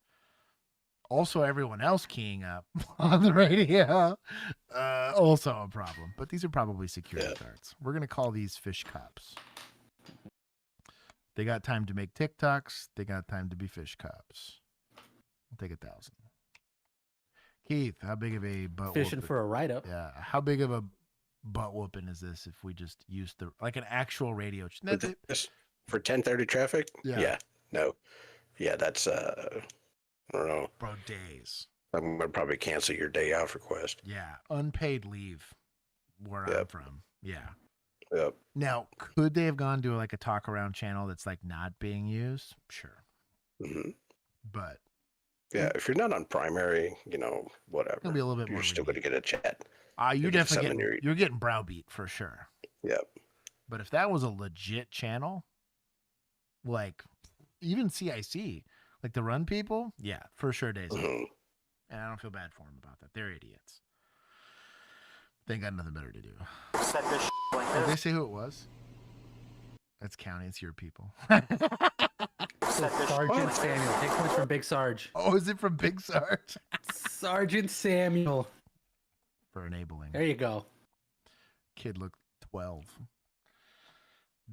Also, everyone else keying up on the radio, also a problem. But these are probably security guards. We're going to call these fish cops. They got time to make TikToks. They got time to be fish cops. I'll take 1,000. Keith, how big of a butt fishing for a write-up? Yeah. How big of a butt whooping is this if we just use an actual radio? For 10:30 traffic? Yeah. No. Yeah, that's I don't know. Bro, days. I'm gonna probably cancel your day off request. Yeah. Unpaid leave where I'm from. Yeah. Yep. Now, could they have gone to like a talk around channel that's like not being used? Sure. Mm-hmm. But yeah, if you're not on primary, whatever. It'll be a little bit you're more still going to get a chat. You're definitely you're getting browbeat for sure. Yep. But if that was a legit channel, like even CIC, like the run people, yeah, for sure days off. And I don't feel bad for them about that. They're idiots. They ain't got nothing better to do. Set this like Did this. they say who it was? That's county. It's your people. Sergeant Samuel. Take points from Big Sarge. Oh, is it from Big Sarge? Sergeant Samuel. For enabling. There you go. Kid looked 12.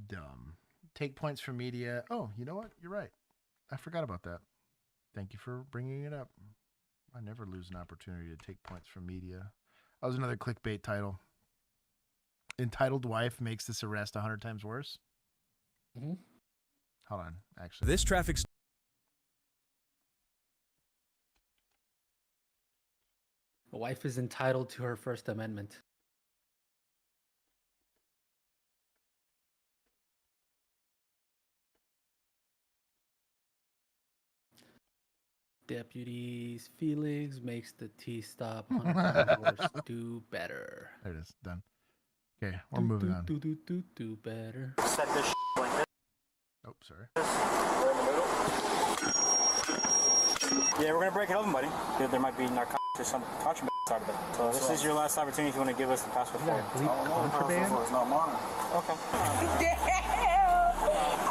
Dumb. Take points from media. Oh, you know what? You're right. I forgot about that. Thank you for bringing it up. I never lose an opportunity to take points from media. That was another clickbait title. Entitled wife makes this arrest 100 times worse. Mm-hmm. Hold on, actually. This traffic. The wife is entitled to her First Amendment. Deputy's feelings makes the T-stop 100 horse do better. There it is. Done. Okay, we're moving on. Do better. Set this like this. Oh, sorry. We're in the middle. Yeah, we're gonna break it open, buddy. There might be narcotics or some contraband out of it. So this is your last opportunity if you want to give us the password for it. Contraband? It's not mine. Okay.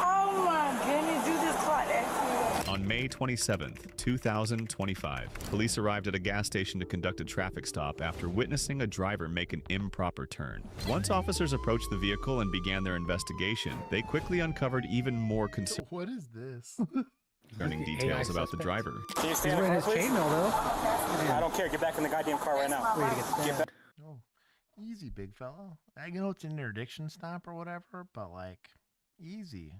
Oh my goodness, you just caught that. On May 27th, 2025, police arrived at a gas station to conduct a traffic stop after witnessing a driver make an improper turn. Once officers approached the vehicle and began their investigation, they quickly uncovered even more What is this? concerning details about the driver. Can you stay in the car, please? I don't care. Get back in the goddamn car right now. Get back. Oh, easy, big fella. I know it's an interdiction stop or whatever, but like, easy.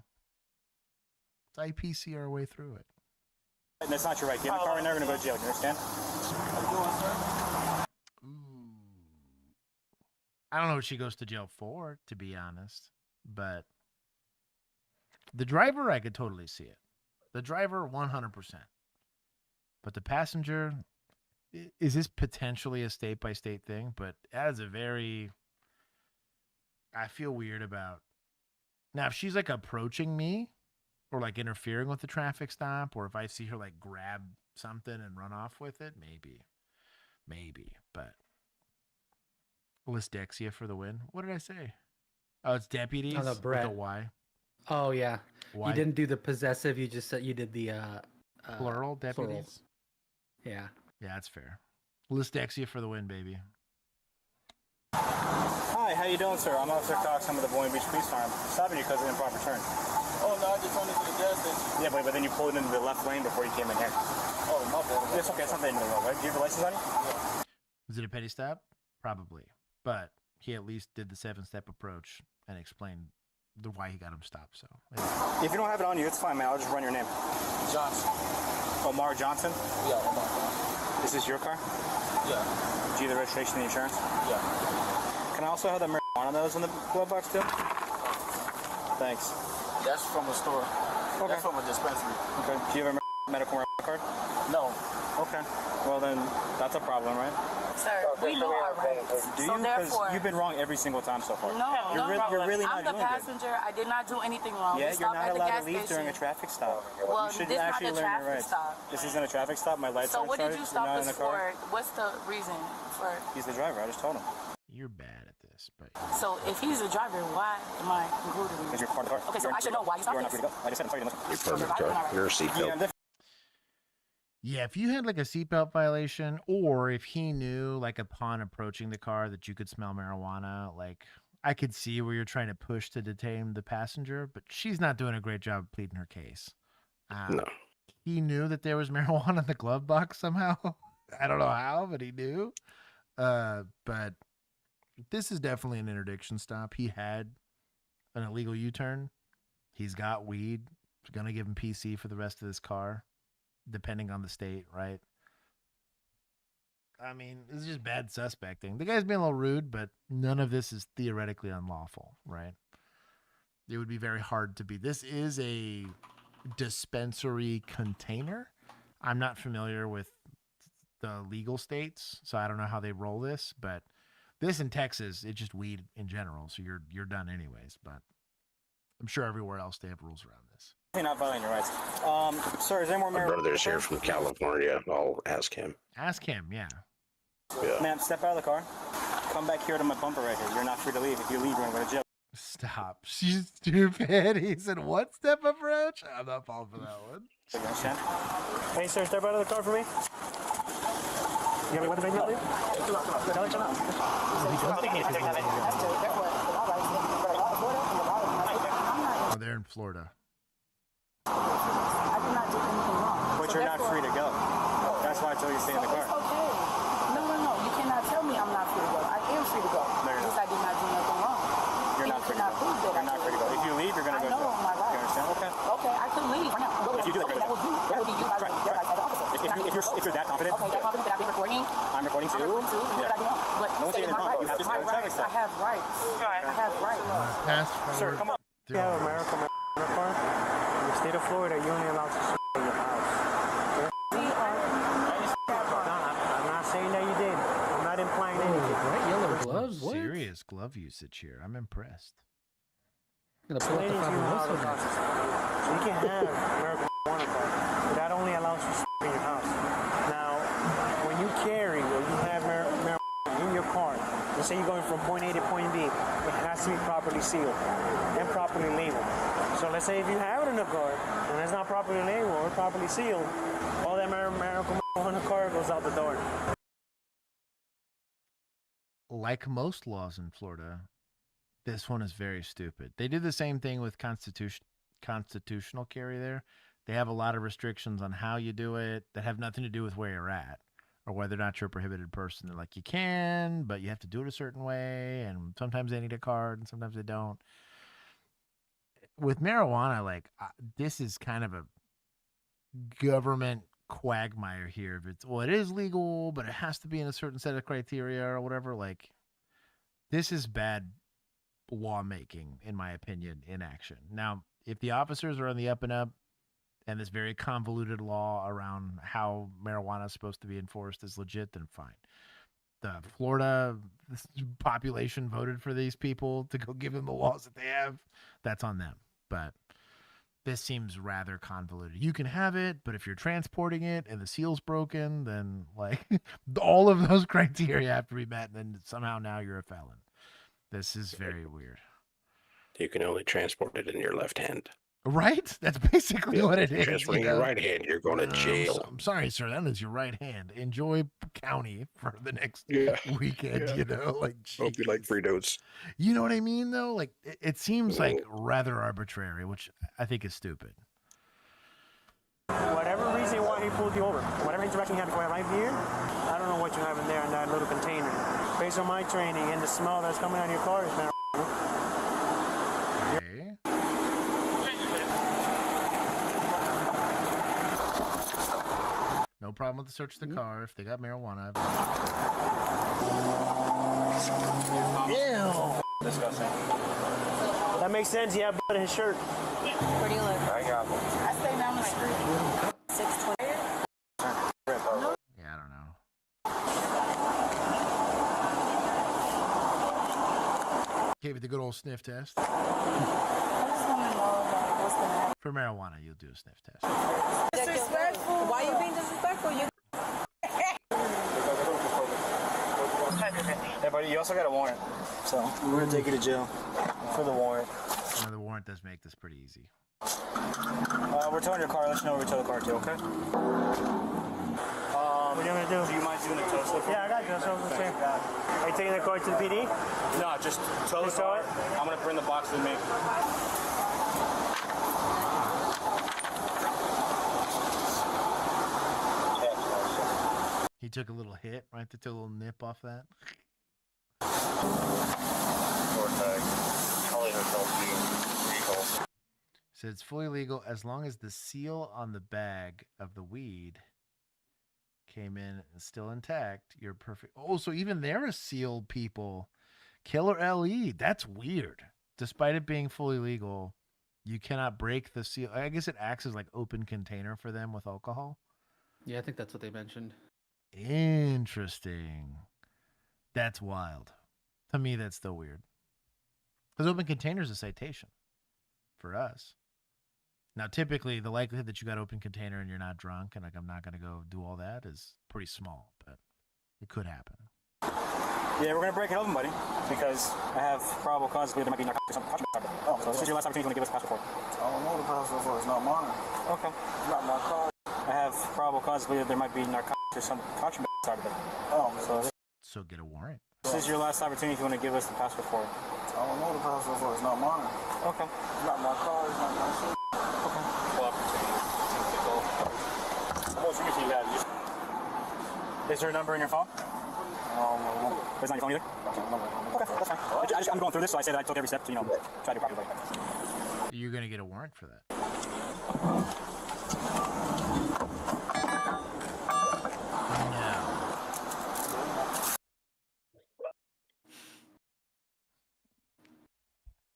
Let's IPC our way through it. That's not your right. Get in the car right now. We're gonna go to jail. You understand? I don't know what she goes to jail for, to be honest, but the driver, I could totally see it. The driver, 100%. But the passenger, is this potentially a state-by-state thing? But as a very, I feel weird about. Now, if she's like approaching me or like interfering with the traffic stop, or if I see her like grab something and run off with it, maybe. But Lysdexia for the win. What did I say? Oh, it's deputies Oh, no, with Brett. a Y. Oh yeah. Why? You didn't do the possessive. You just said you did the Plural deputies. Yeah. Yeah, that's fair. Lysdexia for the win, baby. Hi, how you doing, sir? I'm Officer Cox. I'm with the Boynton Beach Police Department. Stopping you because of improper turn. Oh, no, I just went into the gas station. Yeah, but then you pulled into the left lane before you came in here. Oh, my bad. It's okay. It's not the end of the world, right? Do you have a license on you? Was it a petty stop? Probably. But he at least did the 7-step approach and explained why he got him stopped. So If you don't have it on you, it's fine, man. I'll just run your name. Johnson. Omar Johnson? Yeah, Omar. Is this your car? Yeah. Do you have the registration and the insurance? Yeah. Can I also have the marijuana that was in the glove box, too? Thanks. That's from a store. Okay. That's from a dispensary. Okay. Do you have a medical marijuana card? No. Okay. Well, then that's a problem, right? Sir, we know our rights. Do you? So Because therefore, you've been wrong every single time so far. no, You're really not I'm the doing good. passenger. I did not do anything wrong. Yeah, We you're stopped not at the allowed gas to leave station. during a traffic stop. Well, You should this actually not a learn your traffic rights. stop. This isn't a traffic stop. My lights So are what did charged. you You're stop not in us the car. for? What's the reason for? He's the driver. I just told him. you're bad at this, but So if he's the driver, why am I included? Because you're part of the car. Okay, so I should know why you You are stopped not free to us. go. I just said I'm sorry to listen. You're perfect, sir. You're a seatbelt. yeah, if you had like a seatbelt violation, or if he knew like upon approaching the car that you could smell marijuana, like I could see where you're trying to push to detain the passenger, but she's not doing a great job of pleading her case. No. He knew that there was marijuana in the glove box somehow. I don't know how, but he knew. But this is definitely an interdiction stop. He had an illegal U-turn. He's got weed. Going to give him PC for the rest of his car, depending on the state, right? I mean, this is just bad suspecting. The guy's being a little rude, but none of this is theoretically unlawful, right? It would be very hard to be. This is a dispensary container. I'm not familiar with the legal states, so I don't know how they roll this, but this in Texas, it's just weed in general, so you're done anyways, but I'm sure everywhere else they have rules around this. You're not violating your rights. Sir, is there more My marijuana? brother's here from California. I'll ask him. Ask him, yeah. Yeah. Ma'am, step out of the car. Come back here to my bumper right here. You're not free to leave. If you leave, you're going to go to jail. Stop. She's stupid. He said, what step approach? I'm not falling for that one. You understand? Hey, sir, step out of the car for me. You have me with the baby, please? Oh, they're in Florida. I did not do anything wrong. But So you're not therefore- free to go. That's why I told you to stay in the car. It's okay. No. You cannot tell me I'm not free to go. I am free to go. No, you're Because not. I did not do nothing wrong. You're And not you free to cannot go. prove that You're not free to go. If you leave, you're going to go to I know jail. my rights. You understand? Okay. Okay, I could leave right now. If you do that, That would be you guys, your rights as an officer. If you're that confident, Okay, that confident that I've been recording. I'm recording too. I'm recording too. What I do wrong. But No one's state saying my it's wrong. You rights. have to My stay on traffic rights. stop. I have rights. I have rights. Fast Sir, forward. come on. You have America in the car. In the state of Florida, you're only allowed to smoke in your house. We are glove usage here. I'm impressed. I'm gonna pull up the Fabuloso now. So you can have American marijuana card, but that only allows you in your house. Now, when you carry or you have marijuana in your car, let's say you're going from point A to point B, it has to be properly sealed and properly labeled. So let's say if you have it in the car and it's not properly labeled or properly sealed, all that marijuana car goes out the door. Like most laws in Florida, this one is very stupid. They do the same thing with constitutional carry there. They have a lot of restrictions on how you do it that have nothing to do with where you're at or whether or not you're a prohibited person. They're like, you can, but you have to do it a certain way, and sometimes they need a card and sometimes they don't. With marijuana, like, this is kind of a government quagmire here. If it's, well, it is legal, but it has to be in a certain set of criteria or whatever. Like, this is bad lawmaking, in my opinion, in action. Now, if the officers are on the up and up and this very convoluted law around how marijuana is supposed to be enforced is legit, then fine. The Florida population voted for these people to go give them the laws that they have. That's on them. But this seems rather convoluted. You can have it, but if you're transporting it and the seal's broken, then like all of those criteria have to be met, and then somehow now you're a felon. This is very weird. You can only transport it in your left hand. Right? That's basically what it is. Transferring your right hand, you're going to jail. I'm sorry, sir. That is your right hand. Enjoy county for the next weekend, you know? Like, hope you like Fritos. You know what I mean, though? Like, it seems like rather arbitrary, which I think is stupid. Whatever reason why he pulled you over, whatever interaction you had before I arrived here, I don't know what you have in there in that little container. Based on my training and the smell that's coming out of your car is marijuana. No problem with the search of the car if they got marijuana. Ew. Disgusting. That makes sense. He had blood in his shirt. Where do you live? I got one. I stay down the street. 620. Yeah, I don't know. Gave it the good old sniff test. I just want to know what's going to happen. For marijuana, you'll do a sniff test. Disrespectful. Why are you being disrespectful? You. Hey, buddy, you also got a warrant. So, we're going to take you to jail for the warrant. The warrant does make this pretty easy. We're towing your car. Let you know where we tow the car to, okay? What are you going to do? Do you mind doing the tow slip? Yeah, I got you. So let's see. Are you taking the car to the PD? No, just tow the car. I'm going to bring the box with me. He took a little hit, right? Took a little nip off that. So it's fully legal as long as the seal on the bag of the weed came in and still intact. You're perfect. Oh, so even they're a sealed people. Killer LE. That's weird. Despite it being fully legal, you cannot break the seal. I guess it acts as like open container for them with alcohol. Yeah, I think that's what they mentioned. Interesting. That's wild. To me, that's still weird. Because open container is a citation for us. Now, typically, the likelihood that you got open container and you're not drunk and like I'm not going to go do all that is pretty small, but it could happen. Yeah, we're going to break it open, buddy, because I have probable cause to believe there might be narcotics or something. Oh, so this is your last opportunity to give us a passport. I don't know the passport for. It's not mine. Okay. It's not my car. I have probable cause to believe there might be narcotics or some contraband inside of it. Oh, so get a warrant. This is your last opportunity if you want to give us the passport for it. I don't know the passport for. It's not mine. Okay. It's not my car. It's not my shit. Okay. What signature you have? Is there a number in your phone? It's not your phone either? Okay, that's fine. I'm going through this, so I say that I took every step to, try to do properly. You're going to get a warrant for that.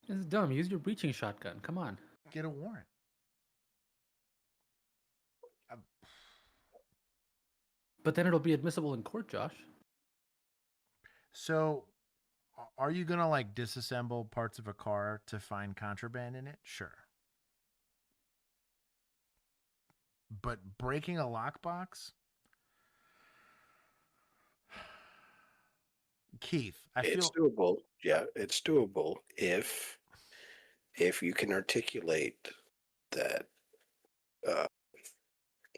This is dumb. Use your breaching shotgun. Come on. Get a warrant. But then it'll be admissible in court, Josh. So Are you gonna like disassemble parts of a car to find contraband in it? Sure. But breaking a lockbox, Keith, It's doable. Yeah, it's doable if you can articulate that.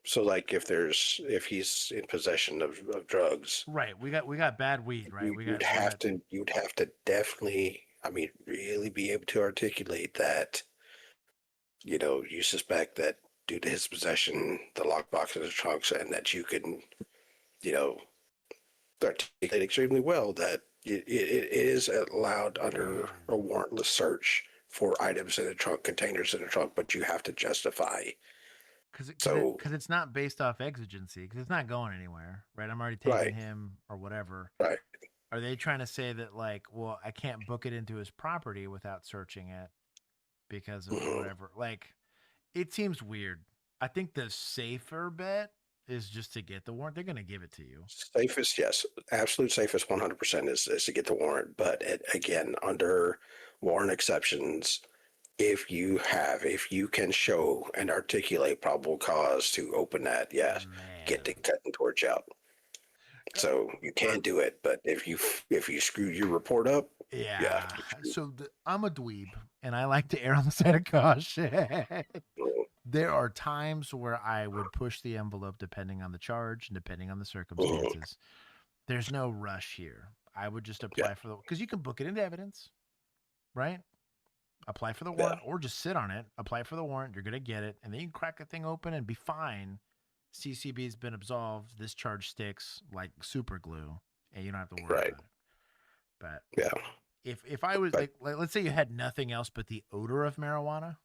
So like if he's in possession of drugs, right? We got bad weed, right? you'd have to definitely, I mean, really be able to articulate that. You know, you suspect that due to his possession, the lockbox in his trunks, and that you can, you know, articulate extremely well that it is allowed under a warrantless search for items in the trunk, containers in the trunk, but you have to justify. Because it's not based off exigency, because it's not going anywhere, right? I'm already taking him or whatever. Right. Are they trying to say that, like, well, I can't book it into his property without searching it because of whatever? Like, it seems weird. I think the safer bet is just to get the warrant. They're going to give it to you. Safest, yes. Absolute safest 100% is to get the warrant. But again, under warrant exceptions, if you can show and articulate probable cause to open that, get the cutting torch out. So you can do it, but if you screw your report up, So I'm a dweeb, and I like to err on the side of caution. There are times where I would push the envelope depending on the charge and depending on the circumstances. There's no rush here. I would just apply for because you can book it into evidence, right? Apply for the warrant or just sit on it. Apply for the warrant. You're going to get it. And then you can crack the thing open and be fine. CCB has been absolved. This charge sticks like super glue and you don't have to worry about it. But if I was like, let's say you had nothing else but the odor of marijuana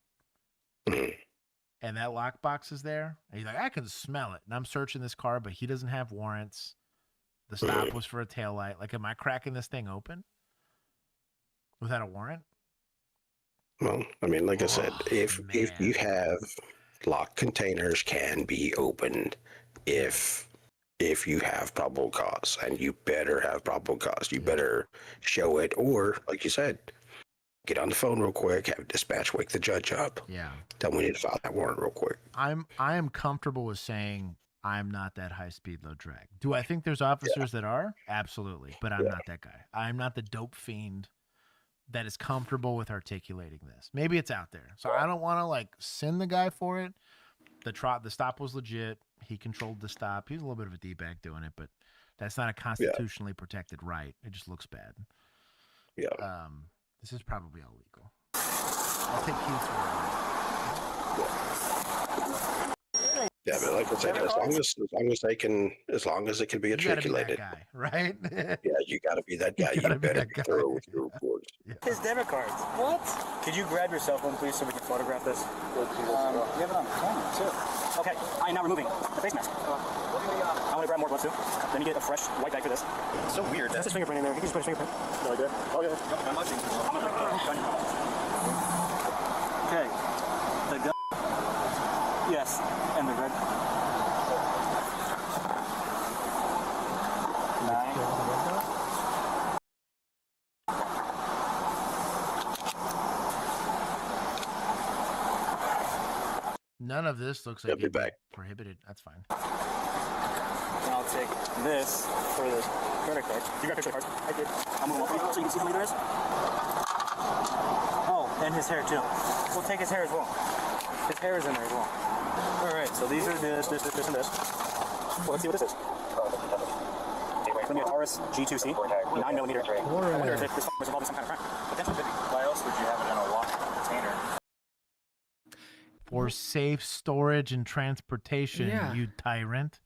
and that lockbox is there and you're like, I can smell it. And I'm searching this car, but he doesn't have warrants. The stop was for a taillight. Like, am I cracking this thing open without a warrant? Well, I mean, like I said, if you have locked containers can be opened if you have probable cause, and you better have probable cause. You better show it, or like you said, get on the phone real quick, have dispatch wake the judge up. Yeah. Tell me to file that warrant real quick. I am comfortable with saying I'm not that high speed, low drag. Do I think there's officers that are? Absolutely. But I'm not that guy. I'm not the dope fiend that is comfortable with articulating this. Maybe it's out there. So I don't want to like send the guy for it. The stop was legit. He controlled the stop. He's a little bit of a D-bag doing it, but that's not a constitutionally protected right. It just looks bad. Yeah. This is probably all legal. I'll take Keith's word. Yeah, but like I said, as long as it can be articulated, guy, right? Yeah, you got to be that guy. You better be thorough with your reports. His debit cards. What? Could you grab your cell phone, please, so we can photograph this? You have it on camera, too. Okay, I am now removing the face mask. I want to grab more gloves, too. Let me get a fresh white bag for this. It's so weird. That's his fingerprint in there. He can just put his fingerprint. No idea. Okay. I'm watching. Okay. The gun. Yes, and the red. 9. None of this looks like it's prohibited. That's fine. And I'll take this for the credit card. You got a picture of the card? I did. I'm going to walk you so you can see who there is. Oh, and his hair too. We'll take his hair as well. His hair is in there as well. Alright, so these are this, and this. Well, let's see what this is. It's going to be a Taurus G2C, 9mm. I wonder if this was involved in some kind of crime. Potentially. Why else would you have it in a locked container? For safe storage and transportation, Yeah. you tyrant.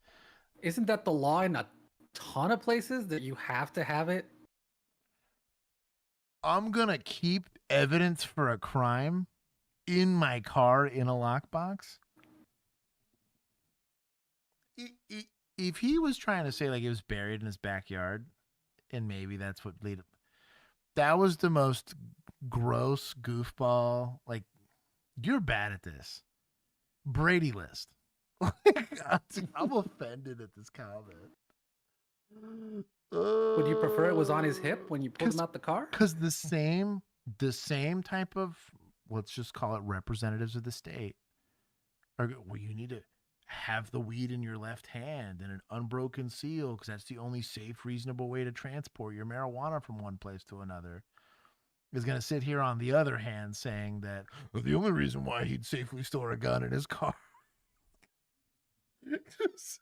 Isn't that the law in a ton of places that you have to have it? I'm going to keep evidence for a crime in my car in a lockbox. If he was trying to say like it was buried in his backyard, and maybe that's what lead. That was the most gross goofball. Like, you're bad at this. Brady list. I'm offended at this comment. Would you prefer it was on his hip when you pulled him out the car? Because the same type of, let's just call it representatives of the state, are well, you need to have the weed in your left hand and an unbroken seal because that's the only safe, reasonable way to transport your marijuana from one place to another. Is going to sit here on the other hand saying that the only reason why he'd safely store a gun in his car it's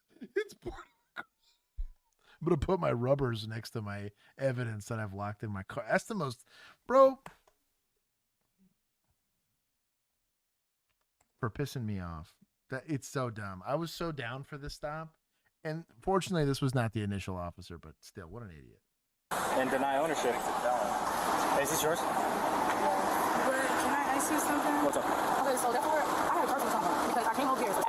I'm going to put my rubbers next to my evidence that I've locked in my car. That's the most, bro, for pissing me off. That it's so dumb. I was so down for this stop. And fortunately, this was not the initial officer, but still, what an idiot. And deny ownership. Hey, is this yours? But can I ask you something? What's up? Okay, so therefore, I had a car from someone because I came over here to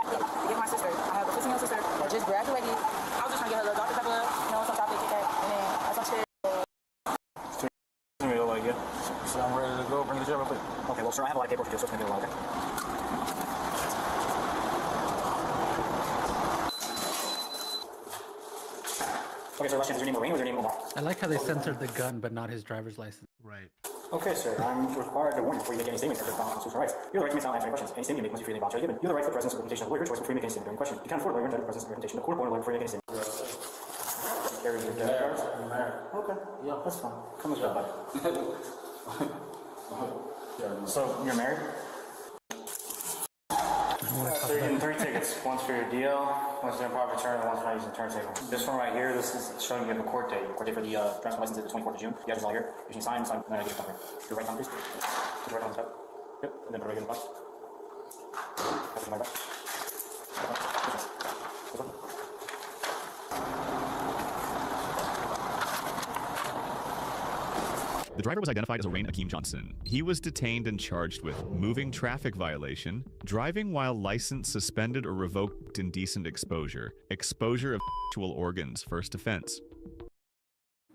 get my sister. I have a 15-year-old sister that just graduated. I was just trying to get her a little Dr. Pepper, some chocolate, Kit Kat, and then some shit. Me look like it. So I'm ready to go. Bring the chair real quick. Okay, well, sir, I have a lot of paperwork to do, so it's going to be a while, okay? Okay, sir, last chance. Is your name Lorraine or is your name Omar? I like how they censored the gun, but not his driver's license. Right. Okay, sir, I'm required to warn you before you make any statements that are constitutional rights. You have the right to make sound answering questions. Any statement you make must be freely and voluntarily given. You have the right to the presence of representation of a lawyer, your choice before you make any statement during question. You can't afford a lawyer entitled to the presence of representation. The court appointed a lawyer before you make any statement. Carry your debit cards? I'm married. Okay, yeah, that's fine. Come with that, buddy. So, you're married? So you're getting 3 tickets. One's for your DL, one's for improper return, and one's for not using the turntable. This one right here, this is showing you have a court date. Court date for the transfer license is the 24th of June. The address is all here. You can sign, and then I get it here. Your right hand, please. Put your right hand on top. Yep, and then put it right in the box. That's my back. This one. The driver was identified as Orain Akeem Johnson. He was detained and charged with moving traffic violation, driving while license suspended or revoked, indecent exposure, exposure of sexual organs, first offense.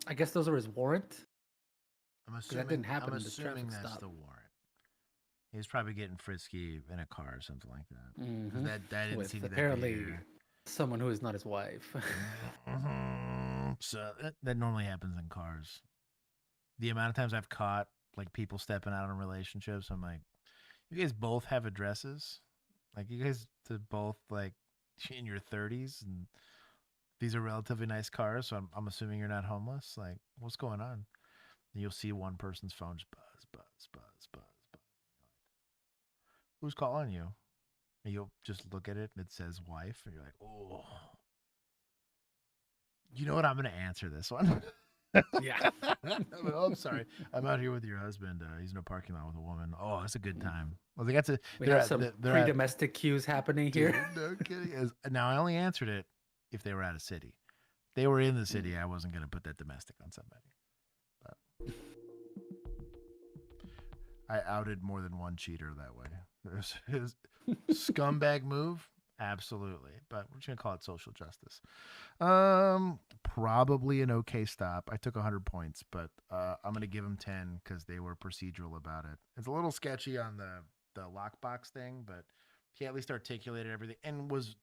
I guess those are his warrant. I'm assuming that didn't happen I'm in the assuming traffic that's stop. the warrant. He was probably getting frisky in a car or something like that. 'Cause Mhm. That didn't With seem to be apparently there. someone who is not his wife. So that normally happens in cars. The amount of times I've caught like people stepping out in relationships, I'm like, you guys both have addresses? Like you guys to both like in your 30s and these are relatively nice cars, so I'm assuming you're not homeless. Like, what's going on? And you'll see one person's phone just buzz, buzz, buzz, buzz, buzz. Who's calling you? And you'll just look at it and it says wife, and you're like, oh. You know what? I'm going to answer this one. Yeah. Oh, I'm sorry. I'm out here with your husband. He's in a parking lot with a woman. Oh, that's a good time. Well, they got to. We have some pre-domestic cues happening here. No kidding. Now I only answered it if they were out of city. If they were in the city, I wasn't going to put that domestic on somebody. But I outed more than one cheater that way. There's his scumbag move. Absolutely. But we're just going to call it social justice. Probably an okay stop. I took 100 points, but I'm going to give them 10 because they were procedural about it. It's a little sketchy on the lockbox thing, but he at least articulated everything and was,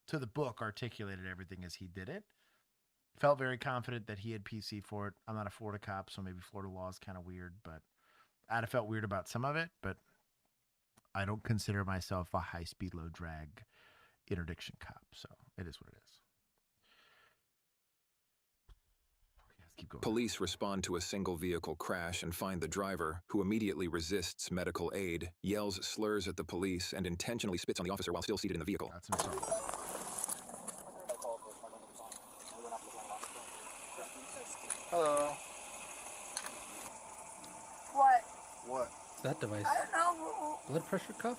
to the book, articulated everything as he did it. Felt very confident that he had PC for it. I'm not a Florida cop, so maybe Florida law is kind of weird, but I'd have felt weird about some of it, but I don't consider myself a high-speed, low-drag interdiction cop, so it is what it is. Okay, let's keep going. Police respond to a single vehicle crash and find the driver, who immediately resists medical aid, yells slurs at the police, and intentionally spits on the officer while still seated in the vehicle. That's himself. Hello. What? What? That device. I don't know. Blood pressure cuff?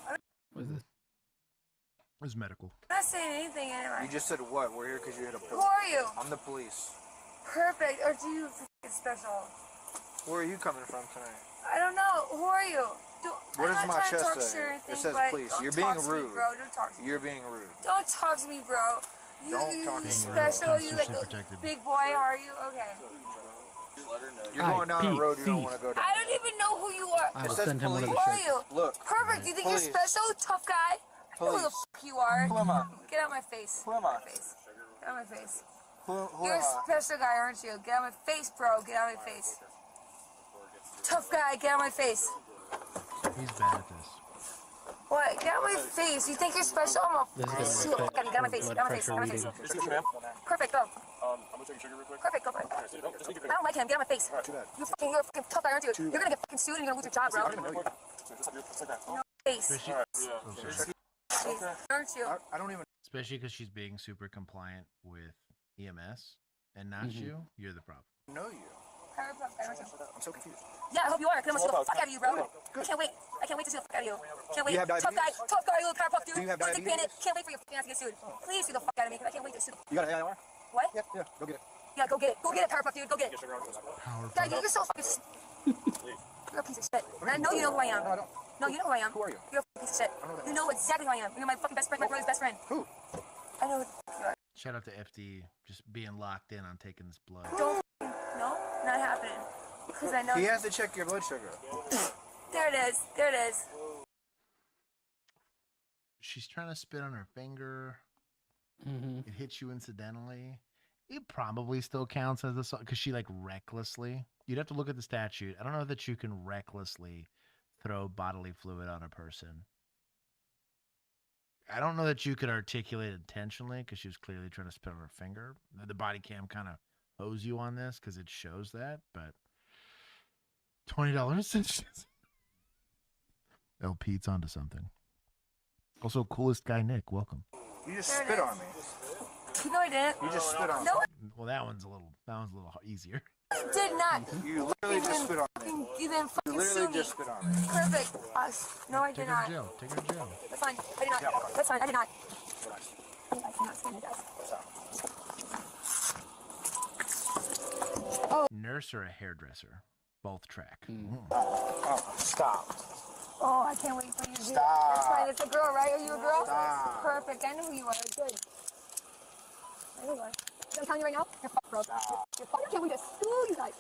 What is this? It was medical. I'm not saying anything anyway. You just said what? We're here because you hit a Who are you? I'm the police. Perfect. Or do you f***ing special? Where are you coming from tonight? I don't know. Who are you? What does I'm my not trying to chest talk say? shit or anything, It says but police. don't You're talk being to me, rude. bro. Don't talk to me. You're being rude. Don't talk to me, bro. Don't talk to me. Special. You like a protected. big boy, are you? Okay. You're going down a road you don't want to go down. I don't even know who you are. I will send him one of Who the are shirts. you? Look. Perfect. You think Police. you're special, tough guy? I know who the Police. f*** you are. Plumber. Get out my face. Plumber. Get out my face. You're a special guy, aren't you? Get out of my face, bro. Get out of my face. Tough guy, get out of my face. He's bad at this. What? Get out of my face. You think you're special? I'm a shoot. Get out of my face. Get out of my face. Get out of my face. Perfect, go. I'm gonna take a sugar real quick. Perfect, go for it. I don't like him. Get out of my face. You're a fucking tough guy, aren't you? You're gonna get fucking sued and you're gonna lose your job, bro. Face. Aren't you? I don't even. Especially because she's being super compliant with EMS and not you. You're the problem. know you. I'm so confused. Yeah, I hope you are, because I'm gonna see the fuck out of you, bro. I can't wait. I can't wait to see the fuck out of you. Can't wait. Tough guy, you little car puff dude. Do you have Little dick diabetes? bandit. Can't wait for your fucking ass to get sued. Please sue the fuck out of me, because I can't wait to sue. You got an AIR? What? Yeah, go get it. Yeah, go get it. Go get it, power puff dude. Go get it. God, you're so fucking. You're a piece of shit. And I know you know who I am. No, you know who I am. Who are you? You're a piece of shit. You know exactly who I am. You're my fucking best friend, my brother's best friend. Who? I know who the fuck you are. Shout out to FD, just being locked in on taking this blood. Don't. No, not happening. Because I know. He has to check your blood sugar. There it is. There it is. She's trying to spit on her finger. Mm-hmm. It hits you incidentally. It probably still counts as assault because she like recklessly. You'd have to look at the statute. I don't know that you can recklessly throw bodily fluid on a person. I don't know that you could articulate intentionally because she was clearly trying to spit on her finger. The body cam kind of hose you on this because it shows that, but $20. El Pete's onto something. Also, coolest guy Nick, welcome. You just spit on me. No, I didn't. You just spit on me. No, Well, that one's a little easier. I did not. You literally just spit on me. You didn't fucking You literally sue me. just spit on me. Perfect. No, I did Take her not. to jail. Take her to jail. That's fine. I did not. That's fine. I did not. I cannot stand you guys. Oh. Nurse or a hairdresser? Both track. Oh, stop. Oh, I can't wait for you to do it. Stop. That's fine. It's a girl, right? Are you a girl? Stop. Perfect. I know who you are. Good. I know you are. I'm telling you right now, you're fucked, bro. You're fucked. I can't wait to sue you guys.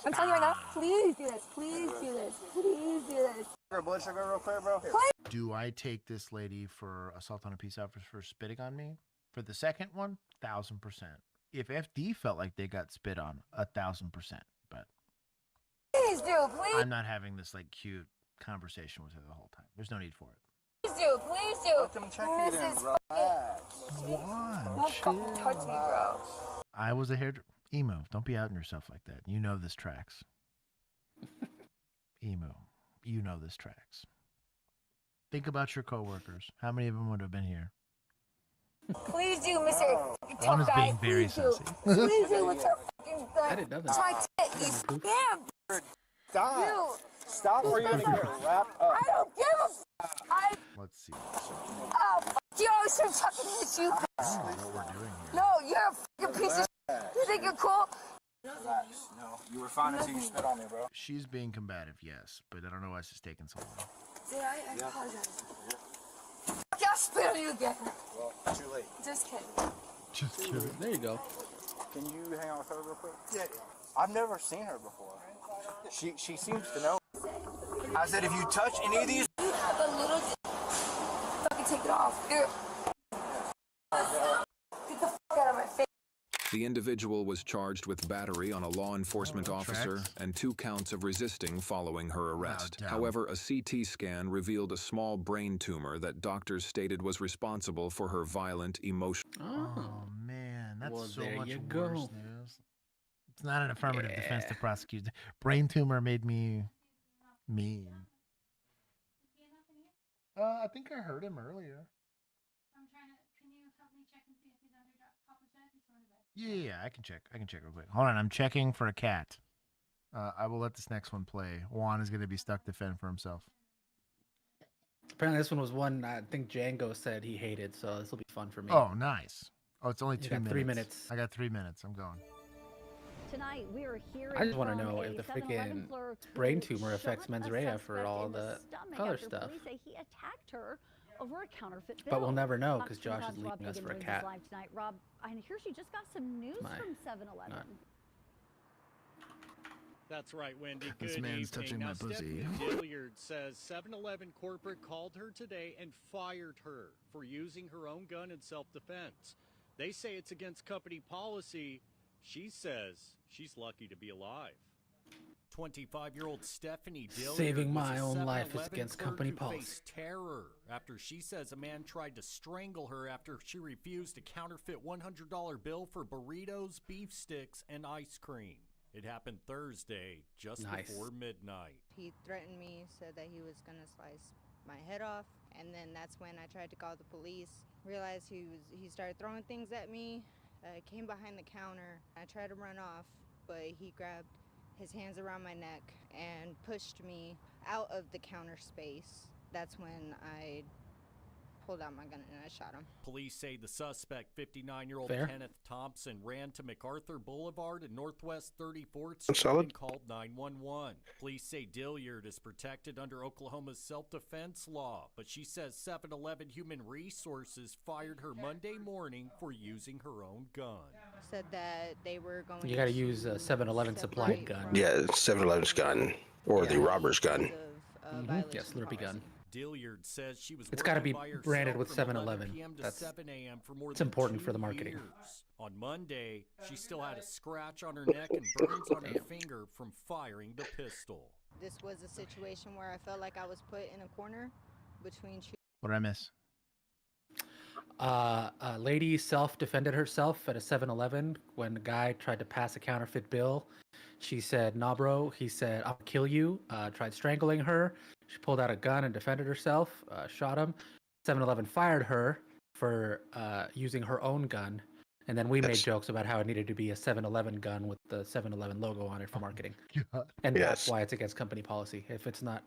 I'm telling you right now, please do this. Please do this. Please do this. Your blood sugar real quick, bro. Here. Please. Do I take this lady for assault on a peace officer for spitting on me? For the second one, 1,000%. If FD felt like they got spit on, 1,000%. But Please do. Please. I'm not having this like cute conversation with her the whole time. There's no need for it. Please do. Please do. Let them check you This then, is bro. Don't fucking touch me, bro. I was a emo. Don't be outing yourself like that. You know this tracks. Emo. You know this tracks. Think about your coworkers. How many of them would have been here? Please do, Mr. One is Tough Guy. being very Please do. sassy. Please do with your fucking I didn't know that. my tit, you scam. Stop. You. Stop or you're gonna get wrapped up. I don't give a f. Let's see. Oh, fuck you. I should fucking hit you. I don't know what we're doing here. No, you're a fucking piece of shit. You think you're cool? Relax. No, you were fine until you spit on me, bro. She's being combative, yes, but I don't know why she's taking so long. Did I apologize? Fuck you, I'll spit on you again. Well, too late. Just kidding. Just kidding. There you go. Can you hang on with her real quick? Yeah. I've never seen her before. She seems to know. I said if you touch any of these. You have a little. Fucking take it off. Get the fuck out of my face. The individual was charged with battery on a law enforcement officer and 2 counts of resisting following her arrest. However, a CT scan revealed a small brain tumor that doctors stated was responsible for her violent emotion. Oh man, that's Well, so there much you worse go. news. It's not an affirmative defense to prosecute. Brain tumor made me mean. I think I heard him earlier. Yeah, I can check. I can check real quick. Hold on, I'm checking for a cat. I will let this next one play. Juan is going to be stuck to fend for himself. Apparently, this one was one I think Django said he hated, so this will be fun for me. Oh, nice. Oh, it's only You 2 got minutes. 3 minutes. I got 3 minutes. I'm going. Tonight we are hearing I just want to from know a if the 7-Eleven freaking clerk brain who tumor affects shot mens a rea for suspect all in the stomach other after stuff. Police say he attacked her over a counterfeit bill. But we'll never know because Fox Josh is 25's Rob leaving us Hagan for a joins cat. us live tonight. Rob, I hear she just got some news My- from 7-Eleven. not- That's right, Wendy. This Good man's evening. touching now, my pussy. Stephanie Dilliard says 7-Eleven corporate called her today and fired her for using her own gun in self-defense. They say it's against company policy. She says she's lucky to be alive. 25-year-old Stephanie Dilliard Saving was my a own life is 7-Eleven against clerk company who policy. faced terror after she says a man tried to strangle her after she refused a counterfeit $100 bill for burritos, beef sticks, and ice cream. It happened Thursday, just before midnight. He threatened me, said that he was going to slice my head off, and then that's when I tried to call the police. Realized he started throwing things at me, came behind the counter. I tried to run off, but he grabbed his hands around my neck and pushed me out of the counter space. That's when I pulled out my gun and I shot him. Police say the suspect, 59-year-old Fair. Kenneth Thompson, ran to MacArthur Boulevard and Northwest 34th That's Street solid. and called 911. Police say Dilliard is protected under Oklahoma's self-defense law, but she says 7-Eleven Human Resources fired her Monday morning for using her own gun. Said that they were going You got to use a 7-Eleven supplied gun. Yeah, 7-Eleven's gun or the robber's gun. Yeah, Slurpee gun. Dilliard says she was It's got to be working by branded with herself from 11 7-Eleven. p.m. to That's 7 a.m. for more it's than important 2 for the marketing. years. On Monday, she still had a scratch on her neck and burns on her finger from firing the pistol. This was a situation where I felt like I was put in a corner between two. What did I miss? A lady self-defended herself at a 7-Eleven when a guy tried to pass a counterfeit bill. She said, "Nah, bro." He said, "I'll kill you." Tried strangling her. She pulled out a gun and defended herself. Shot him. 7-Eleven fired her for using her own gun. And then we made jokes about how it needed to be a 7-Eleven gun with the 7-Eleven logo on it for marketing. And that's why it's against company policy. If it's not,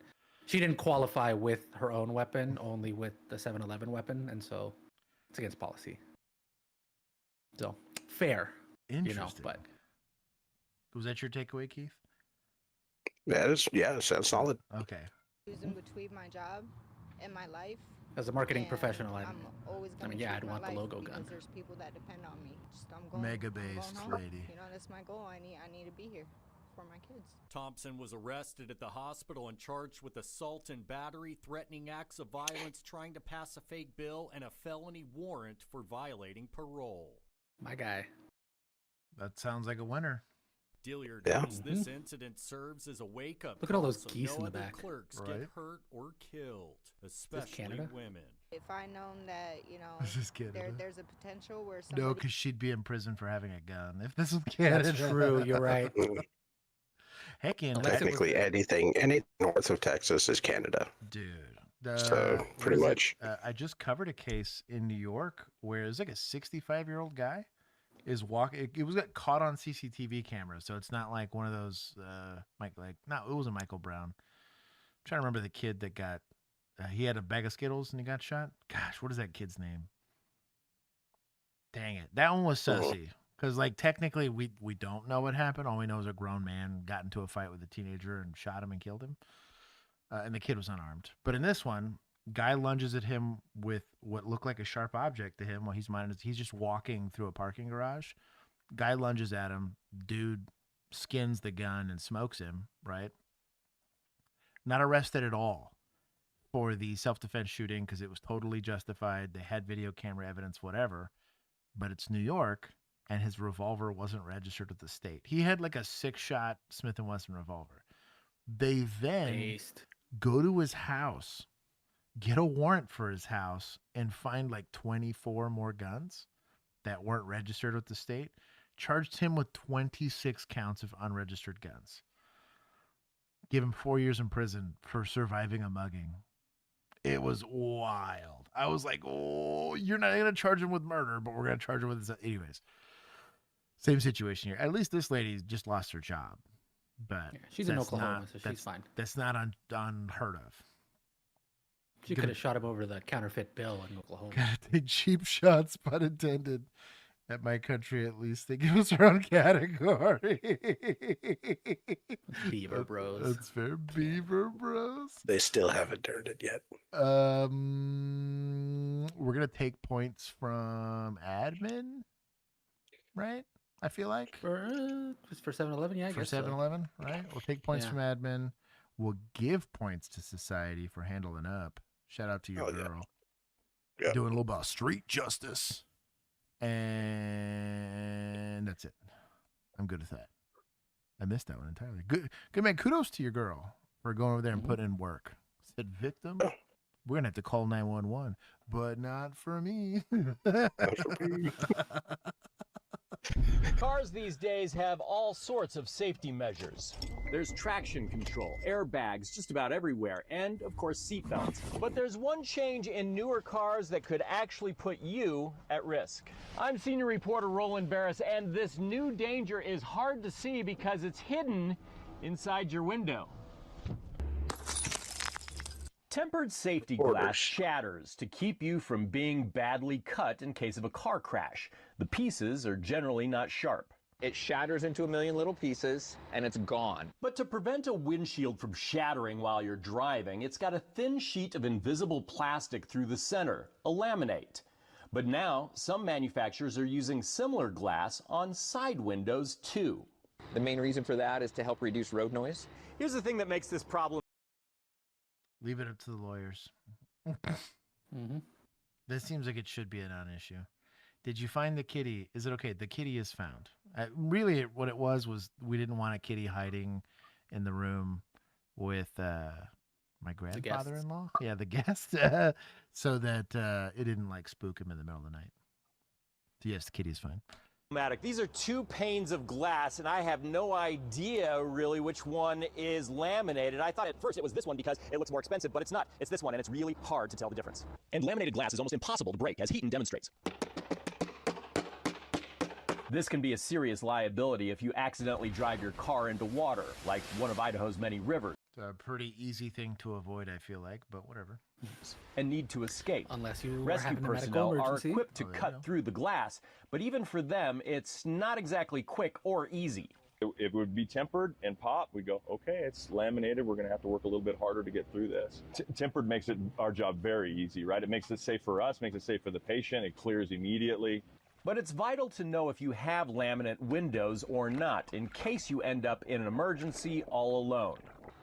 she didn't qualify with her own weapon, only with the 7-Eleven weapon, and so it's against policy. So fair, Interesting. But was that your takeaway, Keith? That sounds solid. Okay. Choosing between my job and my life. as a marketing professional, I'm always I gonna mean, yeah, choose I'd my want the life logo because gun. there's people that depend on me. I'm Mega-based going home. lady. You know, that's my goal. I need to be here for my kids. Thompson was arrested at the hospital and charged with assault and battery, threatening acts of violence, trying to pass a fake bill, and a felony warrant for violating parole. My guy. That sounds like a winner. Dilliard Yeah. hopes this incident serves as a wake-up Look at all call those so geese no in the other back. clerks Right. get hurt or killed, especially Canada? women. If I known that, you know, This is Canada. there's a potential where somebody. No, because she'd be in prison for having a gun. If this was Canada. That's true. You're right. Heck, in Technically, anything north of Texas is Canada. Dude. So, pretty what is much. it? I just covered a case in New York where it was like a 65-year-old guy is walking. It was got caught on CCTV camera, so it's not like one of those it wasn't Michael Brown. I'm trying to remember the kid that got. He had a bag of Skittles and he got shot. Gosh, what is that kid's name? Dang it, that one was sussy. Because like technically we don't know what happened. All we know is a grown man got into a fight with a teenager and shot him and killed him. And the kid was unarmed. But in this one, guy lunges at him with what looked like a sharp object to him while he's just walking through a parking garage. Guy lunges at him. Dude skins the gun and smokes him, right? Not arrested at all for the self-defense shooting because it was totally justified. They had video camera evidence, whatever. But it's New York, and his revolver wasn't registered with the state. He had like a 6-shot Smith & Wesson revolver. They then go to his house, get a warrant for his house, and find like 24 more guns that weren't registered with the state. Charged him with 26 counts of unregistered guns. Give him 4 years in prison for surviving a mugging. It was wild. I was like, oh, you're not going to charge him with murder, but we're going to charge him with this. Anyways, same situation here. At least this lady just lost her job. But she's in that's Oklahoma, so she's that's- fine. That's not unheard of. She could have shot him over the counterfeit bill in Oklahoma. Gotta take cheap shots, pun intended. At my country, at least, they give us our own category. Beaver Bros. That's fair. Beaver Bros. They still haven't turned it yet. We're gonna take points from admin, right? I feel like Just for 7-Eleven, yeah, I for guess so. 7-Eleven, right? We'll take points Yeah. from admin. We'll give points to society for handling up. Shout out to your girl. Yeah. Doing a little bit of street justice. And that's it. I'm good with that. I missed that one entirely. Good man. Kudos to your girl for going over there and putting in work. Said victim. We're gonna have to call 911, but not for me. Cars these days have all sorts of safety measures. There's traction control, airbags just about everywhere, and of course seatbelts. But there's one change in newer cars that could actually put you at risk. I'm senior reporter Roland Barris, and this new danger is hard to see because it's hidden inside your window. Tempered safety glass shatters to keep you from being badly cut in case of a car crash. The pieces are generally not sharp. It shatters into a million little pieces and it's gone. But to prevent a windshield from shattering while you're driving, it's got a thin sheet of invisible plastic through the center, a laminate. But now, some manufacturers are using similar glass on side windows too. The main reason for that is to help reduce road noise. Here's the thing that makes this problem. Leave it up to the lawyers. This seems like it should be a non-issue. Did you find the kitty? Is it okay? The kitty is found. Really, what it was we didn't want a kitty hiding in the room with my grandfather-in-law. Yeah, the guest. So that it didn't like spook him in the middle of the night. So yes, the kitty is fine. These are two panes of glass, and I have no idea really which one is laminated. I thought at first it was this one because it looks more expensive, but it's not. It's this one, and it's really hard to tell the difference. And laminated glass is almost impossible to break, as Heaton demonstrates. This can be a serious liability if you accidentally drive your car into water, like one of Idaho's many rivers. It's a pretty easy thing to avoid, I feel like, but whatever. And need to escape. Unless you Rescue are personnel are equipped to cut through the glass, but even for them, it's not exactly quick or easy. If it would be tempered and pop, we go, okay, it's laminated. We're going to have to work a little bit harder to get through this. Tempered makes our job very easy, right? It makes it safe for us, makes it safe for the patient. It clears immediately. But it's vital to know if you have laminate windows or not, in case you end up in an emergency all alone.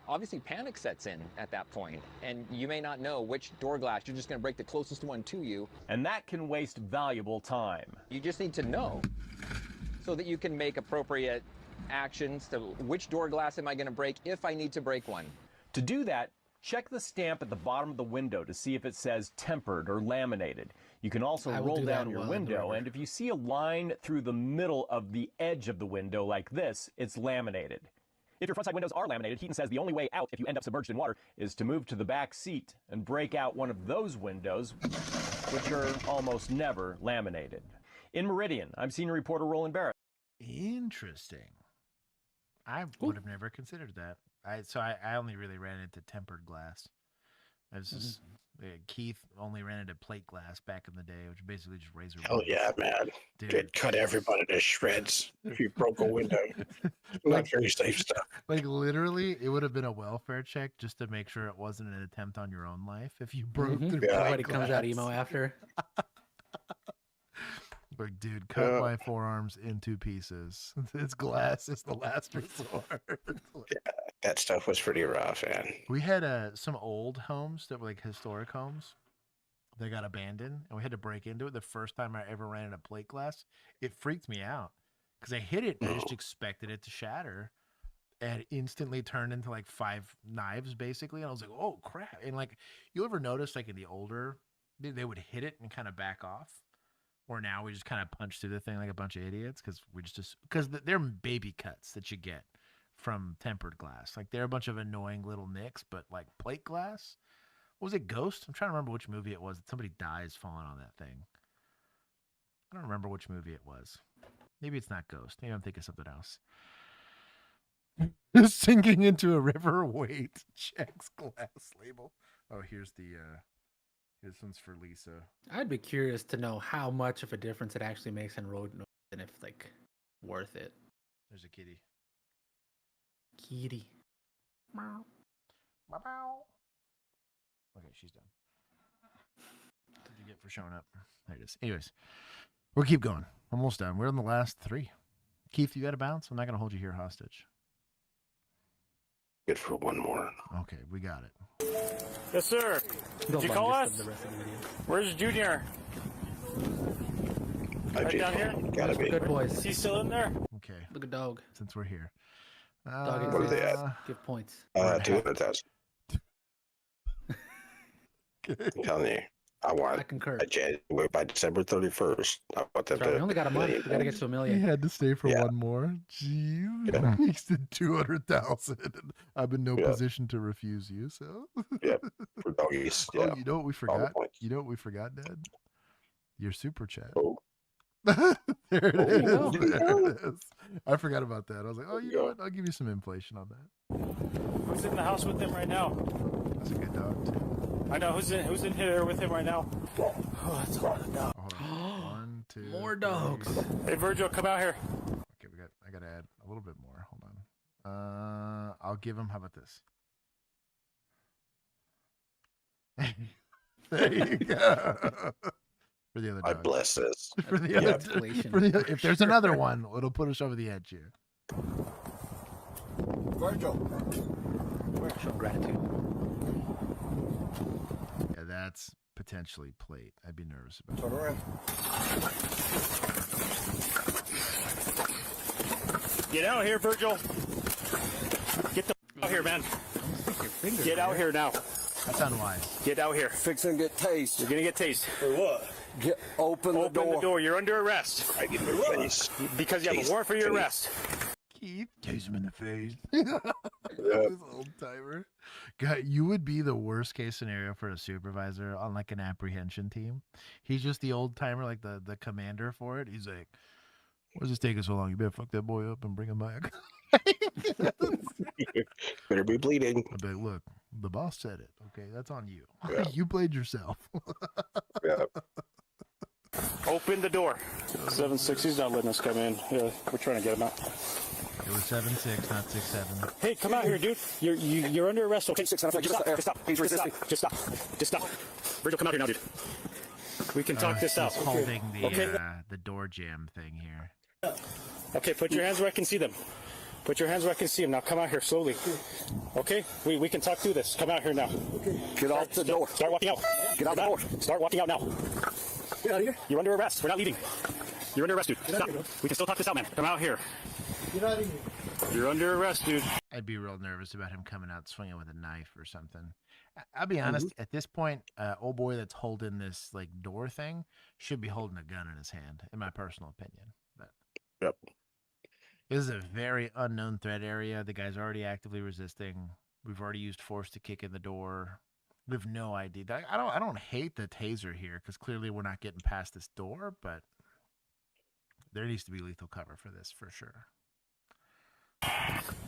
Obviously, panic sets in at that point, and you may not know which door glass you're just going to break the closest one to you. And that can waste valuable time. You just need to know so that you can make appropriate actions to which door glass am I going to break if I need to break one. To do that, check the stamp at the bottom of the window to see if it says tempered or laminated. You can also roll down your window, and if you see a line through the middle of the edge of the window like this, it's laminated. If your front side windows are laminated, Heaton says the only way out if you end up submerged in water is to move to the back seat and break out one of those windows, which are almost never laminated. In Meridian, I'm senior reporter Roland Barrett. Interesting. I would have never considered that. I only really ran into tempered glass. I was just, Keith only ran into plate glass back in the day, which basically just razor. Oh yeah, man! Dude. It cut everybody to shreds if you broke a window. Not very safe stuff. Like literally, it would have been a welfare check just to make sure it wasn't an attempt on your own life if you broke through plate Everybody glass. comes out emo after. Like, dude, cut my forearms into pieces. This glass is the last resort. Yeah, that stuff was pretty rough, man. We had some old homes that were like historic homes. They got abandoned, and we had to break into it. The first time I ever ran into plate glass, it freaked me out because I hit it and I just expected it to shatter, and it instantly turned into like 5 knives, basically. And I was like, "Oh crap!" And like, you ever notice, like in the older, they would hit it and kind of back off. Or now we just kind of punch through the thing like a bunch of idiots because they're baby cuts that you get from tempered glass. Like they're a bunch of annoying little nicks, but like plate glass. What was it, Ghost? I'm trying to remember which movie it was that somebody dies falling on that thing. I don't remember which movie it was. Maybe it's not Ghost. Maybe I'm thinking something else. Sinking into a river. Wait, checks glass label. Oh, here's the. This one's for Lisa. I'd be curious to know how much of a difference it actually makes in road noise and if like worth it. There's a kitty. Kitty. Meow. Meow. Okay, she's done. What did you get for showing up? There it is. Anyways, we'll keep going. Almost done. We're on the last 3. Keith, you got to bounce? I'm not going to hold you here hostage. Good for one more. Okay, we got it. Yes, sir. Did you call us? Where's Junior? Right down here? Gotta be. Good boys. Is he still in there? Okay. Look at dog. Since we're here. Dog What are they at? give points. 200,000. I'm telling you, I concur. By December 31st, I want them Sorry, to. we only got a month. We gotta get to $1 He million. had to stay for one more. Jeez. He said 200,000. I'm in no position to refuse you. So. Yep. For doggies. Yeah. Oh, you know what we forgot? You know what we forgot, Dad? Your super chat. Oh. There it is. Oh. There it is. I forgot about that. I was like, oh, you know what? I'll give you some inflation on that. Who's in the house with him right now? That's a good dog, too. I know. Who's in here with him right now? Oh, that's a lot of dogs. One, two. More dogs. Hey, Virgil, come out here. Okay, I got to add a little bit more. Hold on. I'll give him, how about this? There you go. For the other I dog. bless this. For the other, if there's another one, it'll put us over the edge here. Virgil. Show gratitude. Yeah, that's potentially plate. I'd be nervous about Turn around. Get out here, Virgil. Get the out here, man. Get out here now. That's unwise. Get out here. Fixing to get tased. You're gonna get tased. For what? Open the door. Open the door. You're under arrest. I get in your face. Because you have a warrant for your arrest. Keith, tase him in the face. This old timer. God, you would be the worst case scenario for a supervisor on like an apprehension team. He's just the old timer, like the commander for it. He's like, "What's this taking so long? You better fuck that boy up and bring him back." Better be bleeding. I'd be like, "Look, the boss said it. Okay, that's on you. Yeah. You played yourself." Yeah. Open the door. 7-6. He's not letting us come in. Yeah, we're trying to get him out. It was 7-6, not 6-7. Hey, come out here, dude. You're under arrest. Okay, just stop. Just stop. Virgil, come out here now, dude. We can talk this out. He's holding the door jam thing here. Okay, put your hands where I can see them. Put your hands where I can see them. Now come out here slowly. Okay? We can talk through this. Come out here now. Get out the door. Start walking out. Get out the door. Start walking out now. Get out of here. You're under arrest. We're not leaving. You're under arrest, dude. Stop. We can still talk this out, man. Come out here. Get out of here. You're under arrest, dude. I'd be real nervous about him coming out swinging with a knife or something. I'll be honest, at this point, old boy that's holding this like door thing should be holding a gun in his hand, in my personal opinion. But Yep. this is a very unknown threat area. The guy's already actively resisting. We've already used force to kick in the door. We have no idea. I don't hate the taser here because clearly we're not getting past this door, but there needs to be lethal cover for this for sure.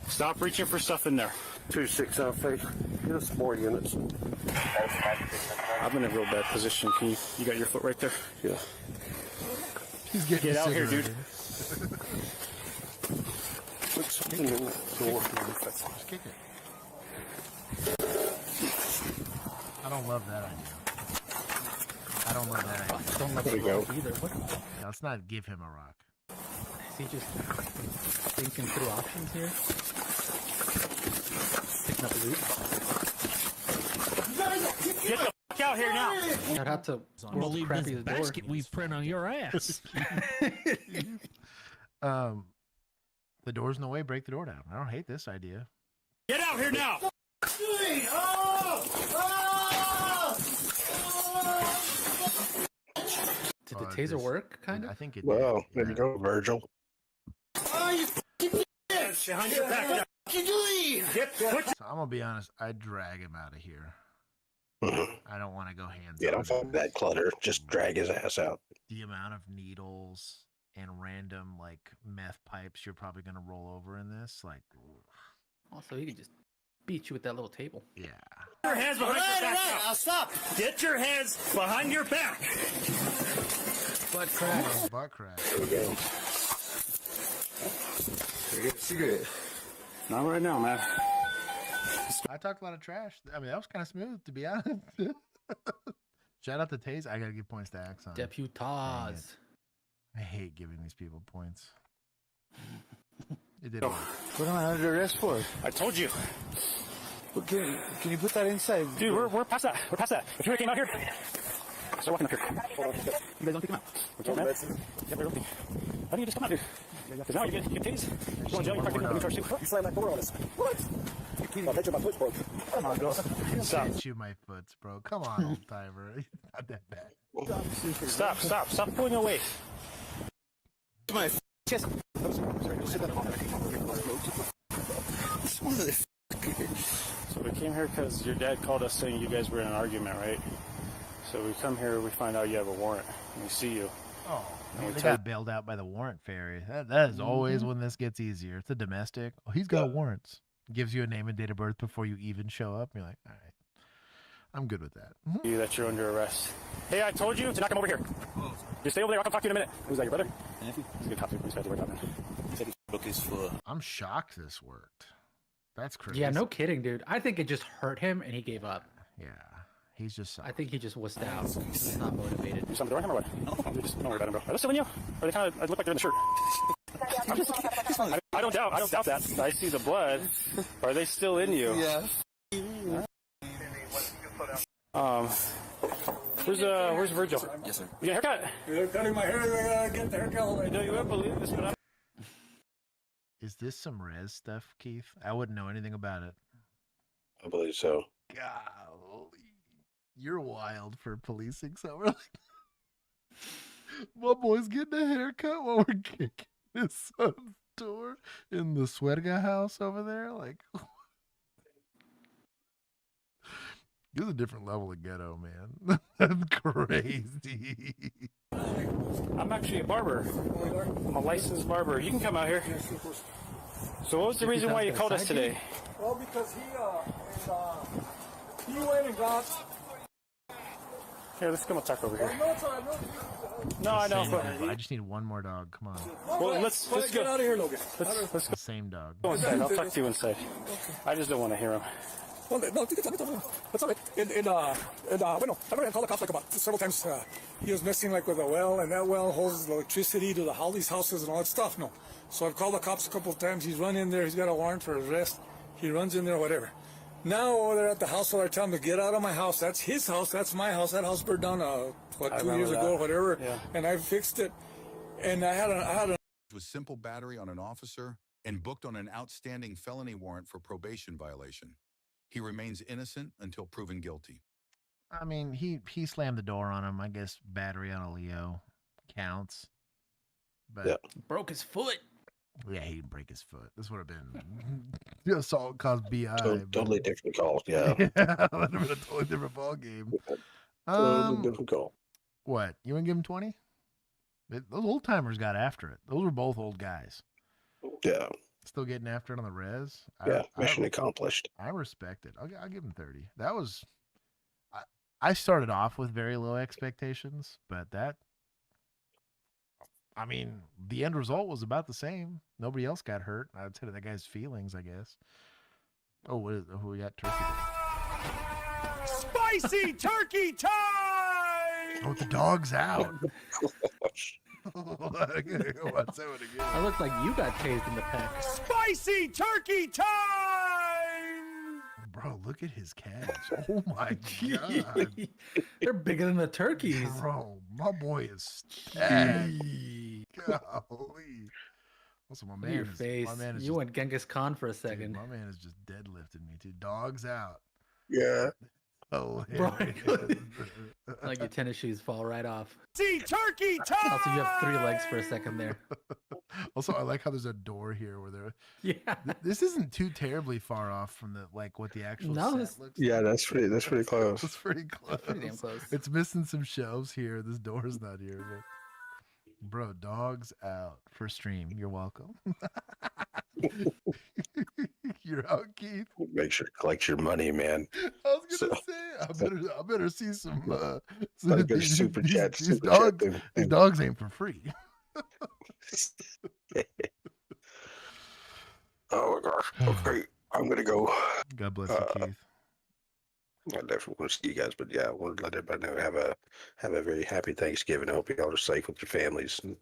Stop reaching for stuff in there. 2-6 out face. Get us more units. I'm in a real bad position. You got your foot right there? Yeah. He's getting Get out here, dude. Put something in the door. Just kick it. I don't love that idea. I don't love that idea. Don't let There it you go. go either. What? Now, let's not give him a rock. Is he just thinking through options here? Picking up loot? Get the fuck out here now. Shout out to world's crappiest door. we print on your ass. The door's in the way. Break the door down. I don't hate this idea. Get out here now. Did the taser work, kind of? I think it Well, there you go, Virgil. Behind your back. So I'm gonna be honest. I'd drag him out of here. I don't want to go hands. Yeah, don't fuck that clutter. Just drag his ass out. The amount of needles and random like meth pipes you're probably gonna roll over in this, like. Also, he could just beat you with that little table. Yeah. Get your hands behind your back. I'll stop. Get your hands behind your back. Butt crack. Butt crack. There we go. Cigarette. Not right now, man. I talked a lot of trash. I mean, that was kind of smooth, to be honest. Shout out to Taze. I gotta give points to Axon. Deputaz. I hate giving these people points. It did work. What am I under arrest for? I told you. Can you put that inside? Dude, we're past that. We're past that. If you came out here, Start walking up here. Hold on. You guys don't take him out. Okay, man? Yeah, we're okay. Why don't you just come out here? Because now you get tased. You go in jail, you probably get charged too. You slammed that door on us. What? I bet you my foot's broke. Come on, girl. Stop. Hit you my foots, bro. Come on, old timer. Not that bad. Stop pulling away. My chest. So we came here because your dad called us saying you guys were in an argument, right? So we come here, we find out you have a warrant, and we see you. Oh, And they got bailed out by the warrant fairy. That is always when this gets easier. It's a domestic. Oh, he's got warrants. Gives you a name and date of birth before you even show up. You're like, all right, I'm good with that. You that you're under arrest. Hey, I told you to not come over here. Just stay over there. I'll come talk to you in a minute. Who's that, your brother? Nephew. He's a good cop. He's got to work out, man. He said he broke his foot. I'm shocked this worked. That's crazy. Yeah, no kidding, dude. I think it just hurt him and he gave up. Yeah, he's just. I think he just wussed out. He's not motivated. You saw the door hammer or what? No, just don't worry about him, bro. Are they still in you? Or they kind of look like they're in the shirt? I don't doubt that. I see the blood. Are they still in you? Yeah. Where's Virgil? Yes, sir. You get a haircut? They're cutting my hair. They gotta get the haircut. I know you won't believe this, but I'm... Is this some res stuff, Keith? I wouldn't know anything about it. I believe so. Golly, you're wild for policing somewhere. My boy's getting a haircut while we're kicking his son's door in the Sweatga house over there. Like, it was a different level of ghetto, man. That's crazy. I'm actually a barber. I'm a licensed barber. You can come out here. So what was the reason why you called us today? Well, because he went and got. Here, let's come and talk over here. No, it's all right. No, I know. I just need one more dog. Come on. Well, let's get go. out of here, Logan. Let's go. Same dog. Go inside. I'll talk to you inside. I just don't want to hear him. Well, no, that's all right. Well, I've already called the cops like about several times. He was messing like with a well, and that well holds electricity to all these houses and all that stuff. No, so I've called the cops a couple of times. He's run in there. He's got a warrant for arrest. He runs in there, whatever. Now over there at the house, so I tell him to get out of my house. That's his house. That's my house. That house burned down 2 years ago, whatever. Yeah. And I fixed it. And I had a with simple battery on an officer and booked on an outstanding felony warrant for probation violation. He remains innocent until proven guilty. I mean, he slammed the door on him. I guess battery on a Leo counts. But yeah. Broke his foot. Yeah, he didn't break his foot. This would have been assault caused BI. Totally different call. Yeah. Yeah, that would have been a totally different ball game. Totally different call. What? You want to give him 20? Those old timers got after it. Those were both old guys. Yeah. Still getting after it on the res. Yeah, mission accomplished. I respect it. I'll give him 30. That was. I started off with very low expectations, but that. I mean, the end result was about the same. Nobody else got hurt. I'd say to that guy's feelings, I guess. Oh, what is? Oh, we got turkey. Spicy turkey time! Oh, the dog's out. I look like you got tased in the pec. Spicy turkey time! Bro, look at his calves. Oh my god. They're bigger than the turkeys. Bro, my boy is steady. Golly. Also, my man Your is, face. My man is You went Genghis Khan for a second. Dude, my man is just deadlifting me too. Dog's out. Yeah. Oh, Bro, like your tennis shoes fall right off. See turkey time! Also, you have 3 legs for a second there. Also, I like how there's a door here where there. Yeah. This isn't too terribly far off from the what the actual No, set looks. Yeah, that's pretty close. It's pretty close. Pretty damn close. It's missing some shelves here. This door's not here. But... Bro, dog's out for stream. You're welcome. You're out, Keith. Make sure to collect your money, man. I was gonna say, I better see some. Good super chat. These dogs ain't for free. Oh my gosh. Okay, I'm gonna go. God bless you, Keith. I definitely want to see you guys, but yeah, I want to let everybody know have a very happy Thanksgiving. I hope you all are safe with your families and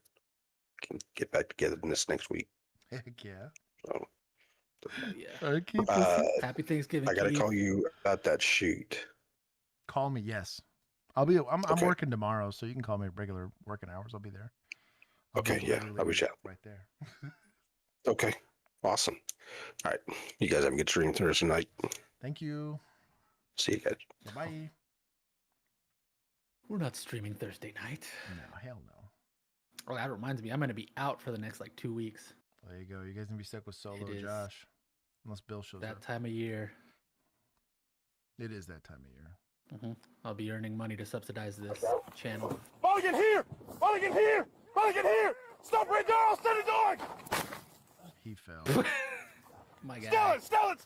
can get back together this next week. Heck yeah. So, yeah. All right, Keith. Happy Thanksgiving. I got to Keith. call you about that shoot. Call me, yes. I'm working tomorrow, so you can call me regular working hours. I'll be there. Okay, yeah, I'll reach out. Right there. Okay, awesome. All right, you guys have a good stream Thursday night. Thank you. See you guys. Bye. We're not streaming Thursday night. No, hell no. Oh, that reminds me. I'm going to be out for the next 2 weeks. There you go. You guys gonna be stuck with solo It is Josh, unless Bill shows that up. time of year. It is that time of year. I'll be earning money to subsidize this channel. Mulligan here! Mulligan here! Mulligan here! Stop right there! I'll send a dog! He fell. My God. Steal it!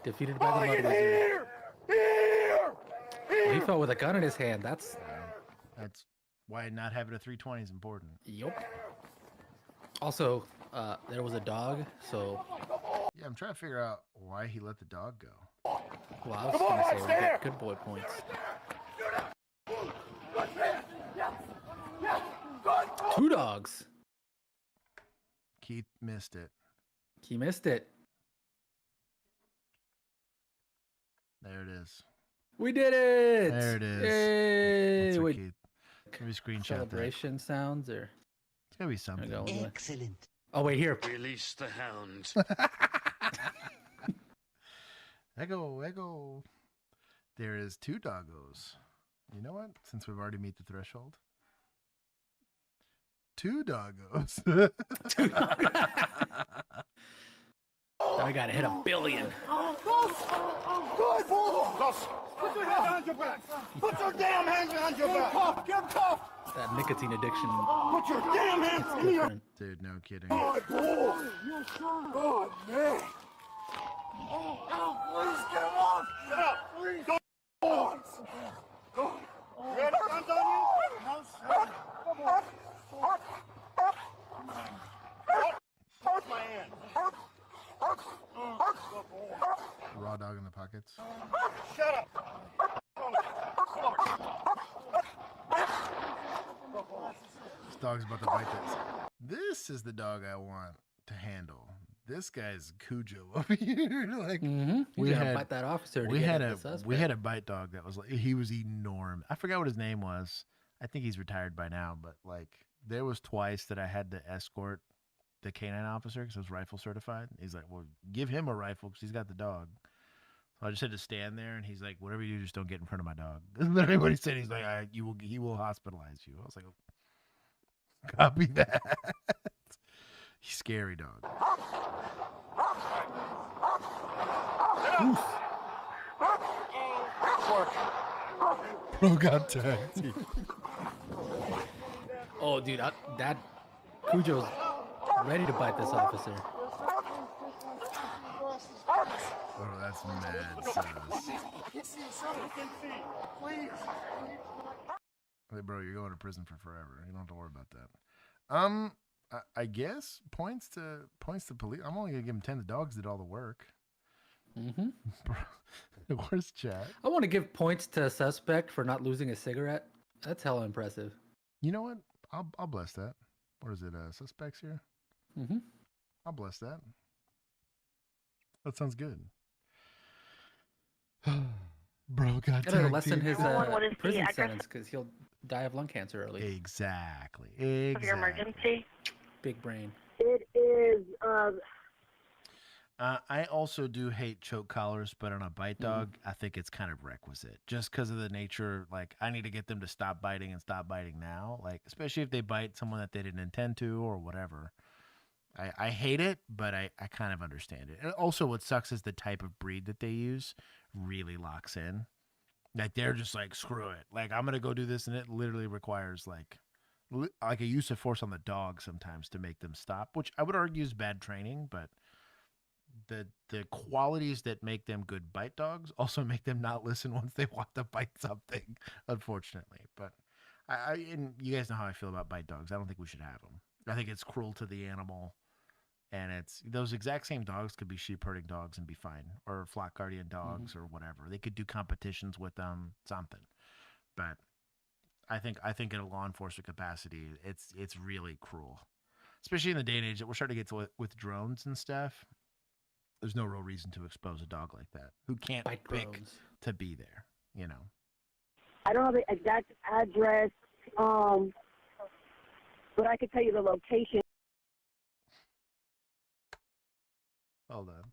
Defeated by the Mulligan Mud Wizard. here! Well, he fell with a gun in his hand. That's why not having a 320 is important. Yup. Also, there was a dog, so... Yeah, I'm trying to figure out why he let the dog go. Well, I was going to say we get good boy points. 2 dogs. Keith missed it. He missed it. There it is. We did it! There it is. Yay! That's Wait, Keith. Let me screenshot celebration sounds, or... It's gotta be something. Excellent. Oh, wait, here. Release the hound. Ego. There is 2 doggos. You know what? Since we've already meet the threshold. 2 doggos. I gotta hit 1 billion. Put your hands on your back! Put your damn hands on your back! Get tough! That nicotine addiction. Put your damn hands in your... Dude, no kidding. God, boy! God, man! Please get him off! Get up! Please! Go on! Go! You got guns on you? No, sir. Hold my hand. Raw dog in the pockets. Shut up! This dog's about to bite this. This is the dog I want to handle. This guy's Cujo over here. Like We had bite that officer. we had a bite dog that was like, he was enormous. I forgot what his name was. I think he's retired by now, but like there was twice that I had to escort the canine officer because I was rifle certified. He's like, well, give him a rifle because he's got the dog. So I just had to stand there, and he's like, whatever you do, just don't get in front of my dog. That's literally what he said. He's like, he will hospitalize you. I was like, copy that. He's scary dog. Bro got tagged. Oh, dude, that Cujo's ready to bite this officer. Oh, that's mad sus. Hey, bro, you're going to prison for forever. You don't have to worry about that. I guess points to police. I'm only gonna give him 10. The dogs did all the work. Where's chat? I want to give points to a suspect for not losing a cigarette. That's hella impressive. You know what? I'll bless that. What is it? Suspects here. I'll bless that. That sounds good. Bro got tagged. It'll lessen his prison sentence because he'll die of lung cancer early. Exactly. Of your emergency. Big brain. It is. I also do hate choke collars, but on a bite dog, I think it's kind of requisite just because of the nature. Like, I need to get them to stop biting and stop biting now. Like, especially if they bite someone that they didn't intend to or whatever. I hate it, but I kind of understand it. And also, what sucks is the type of breed that they use really locks in. Like, they're just like, screw it. Like, I'm going to go do this, and it literally requires, like a use of force on the dog sometimes to make them stop, which I would argue is bad training, but the qualities that make them good bite dogs also make them not listen once they want to bite something, unfortunately. But and you guys know how I feel about bite dogs. I don't think we should have them. I think it's cruel to the animal. And it's those exact same dogs could be sheep herding dogs and be fine, or flock guardian dogs or whatever. They could do competitions with them, something. But I think in a law enforcement capacity, it's really cruel, especially in the day and age that we're starting to get to with drones and stuff. There's no real reason to expose a dog like that who can't pick to be there, you know. I don't know the exact address, but I could tell you the location. Hold on.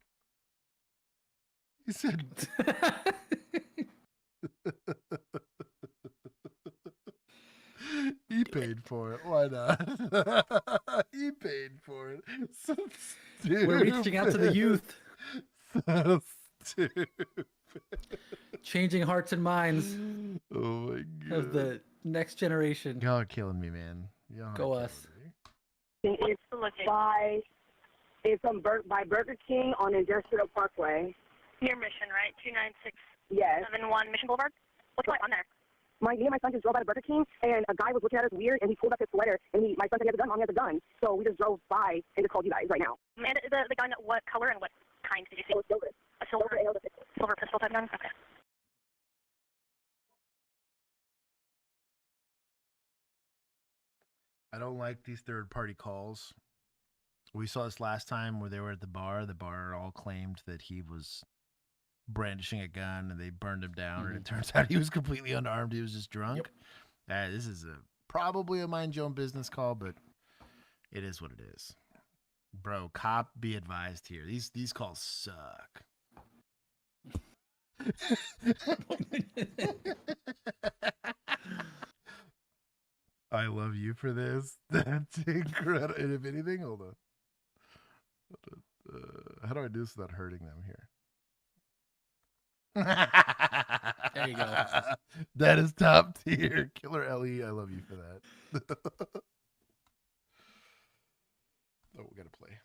He said. He paid for it. Why not? He paid for it. So stupid. We're reaching out to the youth. So stupid. Changing hearts and minds. Oh my god. Of the next generation. Y'all are killing me, man. Go us. It's by by Burger King on Industrial Parkway. Near Mission, right? 29671 Mission Boulevard? What's going on there? Me and my son just drove by the Burger King, and a guy was looking at us weird, and he pulled up his sweater, and my son said he has a gun. Mom, he has a gun. So we just drove by and just called you guys right now. And the gun, what color and what kind did you see? It was silver. A silver pistol type gun? Okay. I don't like these third-party calls. We saw this last time where they were at the bar. The bar all claimed that he was brandishing a gun, and they burned him down. And it turns out he was completely unarmed. He was just drunk. This is probably a mind your own business call, but it is what it is. Bro, cop, be advised here. These calls suck. I love you for this. That's incredible. And if anything, hold on. How do I do this without hurting them here? There you go. That is top tier. Killer Ellie, I love you for that. Oh, we gotta play.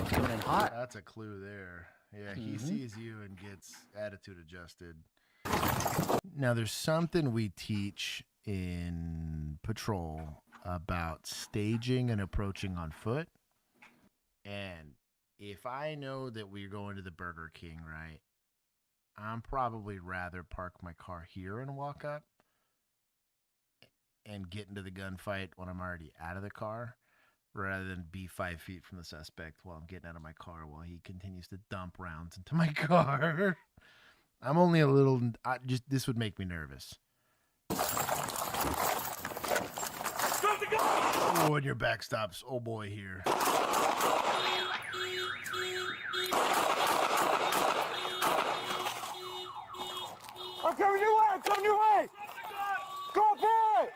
Coming in hot. That's a clue there. Yeah, he sees you and gets attitude adjusted. Now, there's something we teach in patrol about staging and approaching on foot. And if I know that we're going to the Burger King, right, I'm probably rather park my car here and walk up and get into the gunfight when I'm already out of the car, rather than be 5 feet from the suspect while I'm getting out of my car while he continues to dump rounds into my car. I'm only a little, this would make me nervous. Oh, and your back stops. Oh boy, here. I'm coming your way! I'm coming your way! Go for it!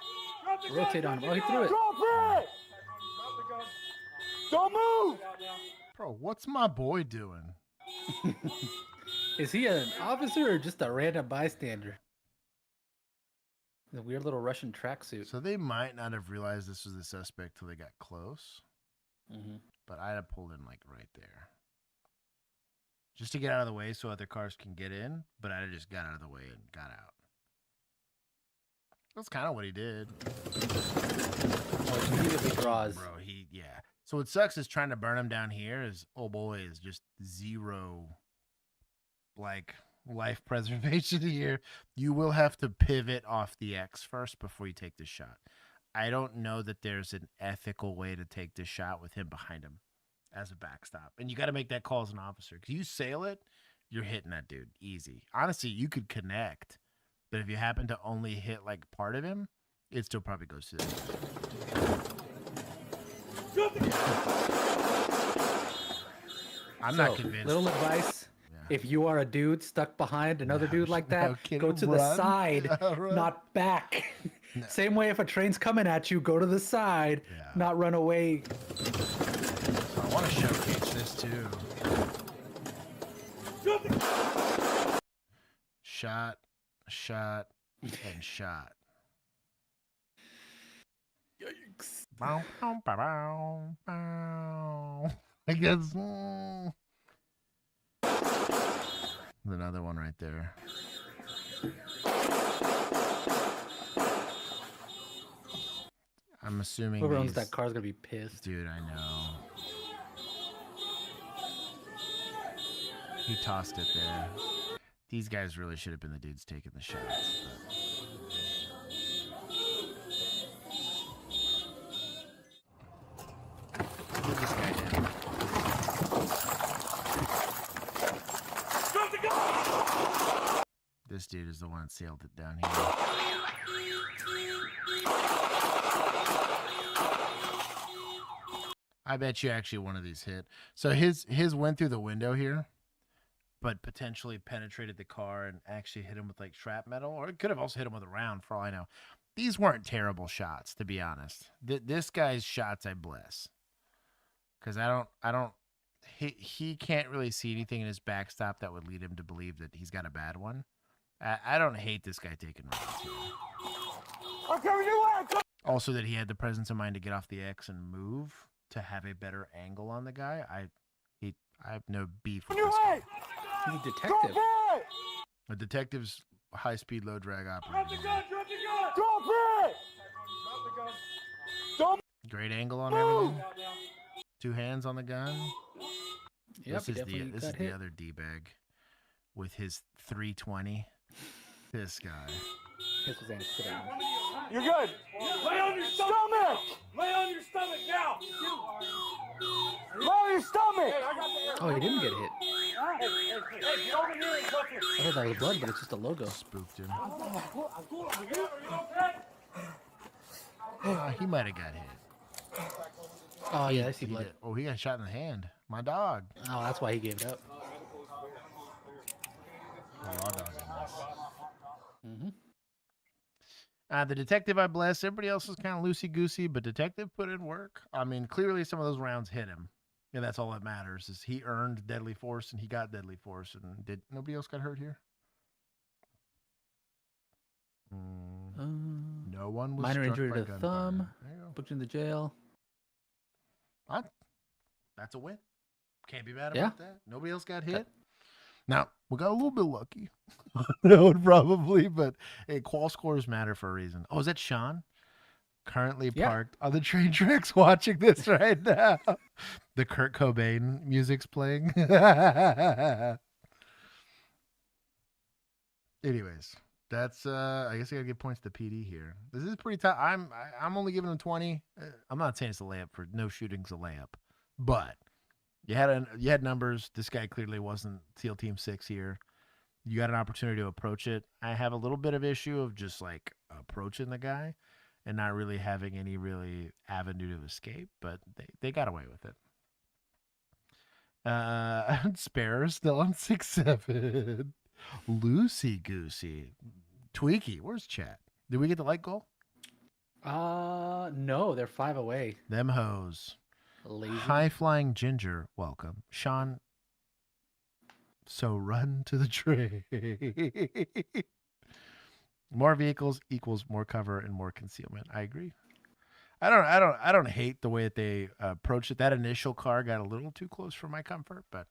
Rotate on him. Oh, he threw it. Go for it! Don't move! Bro, what's my boy doing? Is he an officer or just a random bystander? The weird little Russian tracksuit. So they might not have realized this was the suspect till they got close. But I'd have pulled in like right there. Just to get out of the way so other cars can get in. But I'd have just got out of the way and got out. That's kind of what he did. Oh, immediately draws. Bro, yeah. So what sucks is trying to burn him down here is, oh boy, is just zero, like, life preservation here. You will have to pivot off the X first before you take the shot. I don't know that there's an ethical way to take this shot with him behind him as a backstop. And you got to make that call as an officer. Because you sail it, you're hitting that dude easy. Honestly, you could connect. But if you happen to only hit, like, part of him, it still probably goes to this. I'm not convinced. Little advice. If you are a dude stuck behind another dude like that, go to the side, not back. Same way if a train's coming at you, go to the side, not run away. So I want to showcase this too. Shot, and shot. Yikes. Bow, bow, bow, bow, bow. I guess. There's another one right there. I'm assuming whoever owns that car's gonna be pissed. Dude, I know. He tossed it there. These guys really should have been the dudes taking the shots. Give this guy down. This dude is the one that sailed it down here. I bet you actually one of these hit. So his went through the window here, but potentially penetrated the car and actually hit him with like shrapnel, or it could have also hit him with a round for all I know. These weren't terrible shots, to be honest. This guy's shots I bless, because he can't really see anything in his backstop that would lead him to believe that he's got a bad one. I don't hate this guy taking rounds here. Also, that he had the presence of mind to get off the X and move to have a better angle on the guy. I have no beef with this guy. He's a detective. A detective's high-speed, low-drag operator. Great angle on everything. 2 hands on the gun. Yep, This is the other D-bag with his 320. This guy. You're good. Lay on your stomach. Lay on your stomach now. Lay on your stomach. Oh, he didn't get hit. Hey, get over here and cuff him. I thought that was blood, but it's just a logo. Spooked him. He might have got hit. Oh, yeah, I see blood. Oh, he got shot in the hand. My dog. Oh, that's why he gave it up. Raw dog in this. The detective I bless. Everybody else is kind of loosey-goosey, but detective put in work. I mean, clearly some of those rounds hit him. And that's all that matters, is he earned deadly force, and he got deadly force. And nobody else got hurt here? No one was minor struck injury by to the gunfire. thumb. There you go. Booked in the jail. That's a win. Can't be mad Yeah. about that. Nobody else got hit. Now, we got a little bit lucky. That would probably, but hey, qual scores matter for a reason. Oh, is that Sean? Currently parked on the train tracks watching this right now. The Kurt Cobain music's playing. Anyways, that's I guess I gotta give points to PD here. This is pretty tough. I'm only giving him 20. I'm not saying it's a layup for no shooting's a layup, but you had numbers. This guy clearly wasn't SEAL Team 6 here. You got an opportunity to approach it. I have a little bit of issue of just like approaching the guy and not really having any really avenue to escape, but they got away with it. Sparrow still on 6-7. Loosey goosey. Tweaky, where's chat? Did we get the light goal? No, they're 5 away. Them hoes. Lazy. High flying ginger, welcome. Sean, so run to the train. More vehicles equals more cover and more concealment. I agree. I don't hate the way that they approached it. That initial car got a little too close for my comfort, but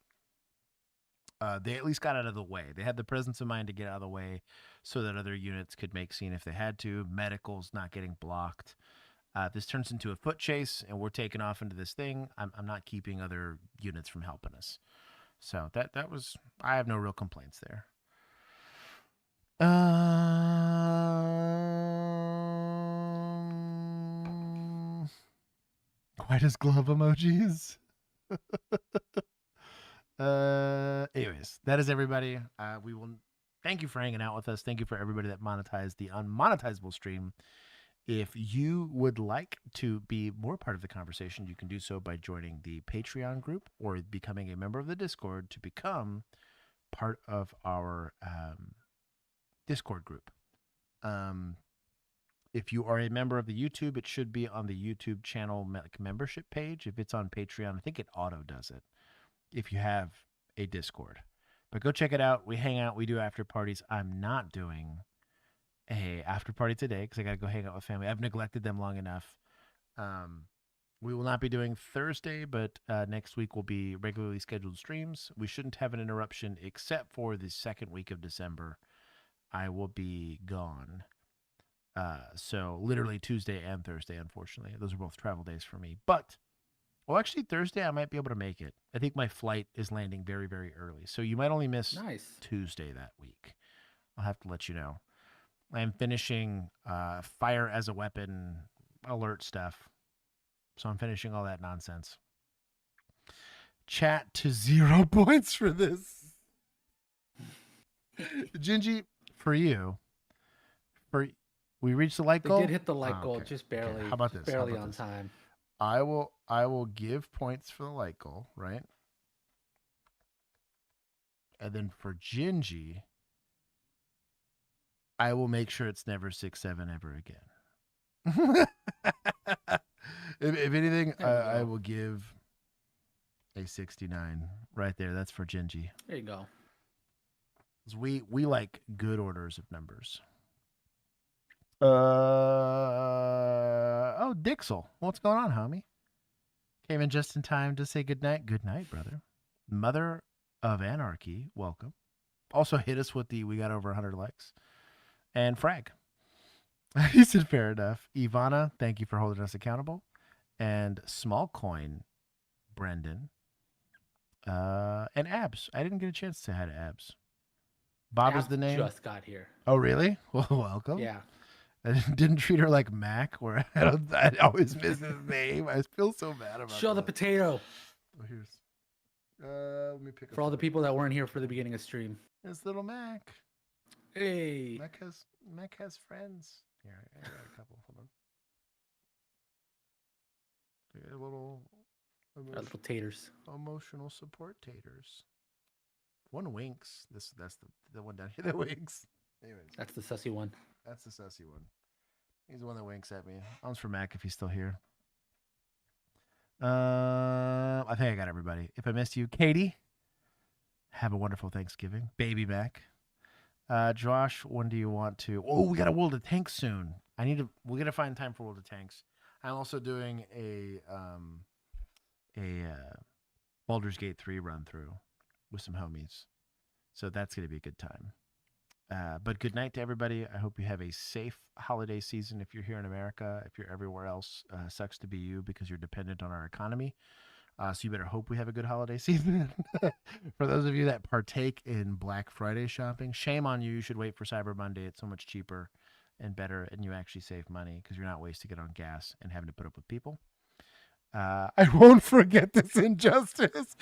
they at least got out of the way. They had the presence of mind to get out of the way so that other units could make scene if they had to. Medicals not getting blocked. This turns into a foot chase, and we're taking off into this thing. I'm not keeping other units from helping us. So that was, I have no real complaints there. White as glove emojis. Anyways, that is everybody. We will thank you for hanging out with us. Thank you for everybody that monetized the unmonetizable stream. If you would like to be more part of the conversation, you can do so by joining the Patreon group or becoming a member of the Discord to become part of our Discord group. If you are a member of the YouTube, it should be on the YouTube channel membership page. If it's on Patreon, I think it auto does it if you have a Discord. But go check it out. We hang out. We do after parties. I'm not doing a after party today because I got to go hang out with family. I've neglected them long enough. We will not be doing Thursday, but next week will be regularly scheduled streams. We shouldn't have an interruption except for the second week of December. I will be gone. So literally Tuesday and Thursday, unfortunately. Those are both travel days for me. But Well, actually, Thursday I might be able to make it. I think my flight is landing very, very early. So you might only miss Tuesday that week. I'll have to let you know. I'm finishing fire as a weapon alert stuff. So I'm finishing all that nonsense. Chat to 0 points for this. Gingy, for you, we reached the like goal. They did hit the like goal, just barely. Okay. How about this? Barely on time. I will give points for the like goal, right? And then for Gingy, I will make sure it's never 6-7 ever again. if anything, I will give a 69 right there. That's for Gingy. There you go. We like good orders of numbers. Dixel, what's going on, homie? Came in just in time to say good night. Good night, brother. Mother of Anarchy, welcome. Also hit us with we got over 100 likes. And Frag. He said fair enough. Ivana, thank you for holding us accountable. And Small Coin, Brendan. And Abs. I didn't get a chance to say hi to Abs. Bob is the name. Just got here. Oh, really? Well, welcome. Yeah. I didn't treat her like Mac, where I always miss his name. I feel so bad about Show the potato. Oh, here's. Let me pick for all the people that weren't here for the beginning of stream. It's little Mac. Hey. Mac has friends. Here, I got a couple. Hold on. I got little taters. Emotional support taters. One winks. That's the one down here that winks. Anyways, that's the sussy one. That's the sussy one. He's the one that winks at me. One's for Mac if he's still here. I think I got everybody. If I missed you, Katie, have a wonderful Thanksgiving. Baby Mac. Josh, when do you want to? Oh, we got a World of Tanks soon. We're gonna find time for World of Tanks. I'm also doing a Baldur's Gate 3 run through with some homies. So that's gonna be a good time. But good night to everybody. I hope you have a safe holiday season if you're here in America. If you're everywhere else, sucks to be you because you're dependent on our economy. So you better hope we have a good holiday season. For those of you that partake in Black Friday shopping, shame on you. You should wait for Cyber Monday. It's so much cheaper and better, and you actually save money because you're not wasting it on gas and having to put up with people. I won't forget this injustice.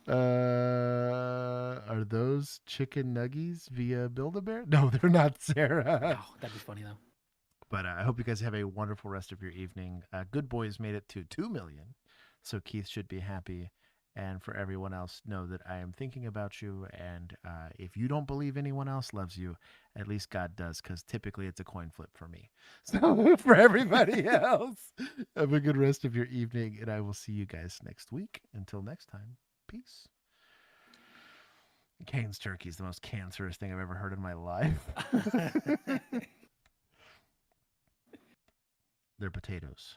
Are those chicken nuggies via Build-A-Bear? No, they're not, Sarah. Oh, that'd be funny though. But I hope you guys have a wonderful rest of your evening. Good Boys made it to 2 million, so Keith should be happy. And for everyone else, know that I am thinking about you. And if you don't believe anyone else loves you, at least God does, because typically it's a coin flip for me. So for everybody else, have a good rest of your evening, and I will see you guys next week. Until next time, peace. Cane's turkey is the most cancerous thing I've ever heard in my life. They're potatoes.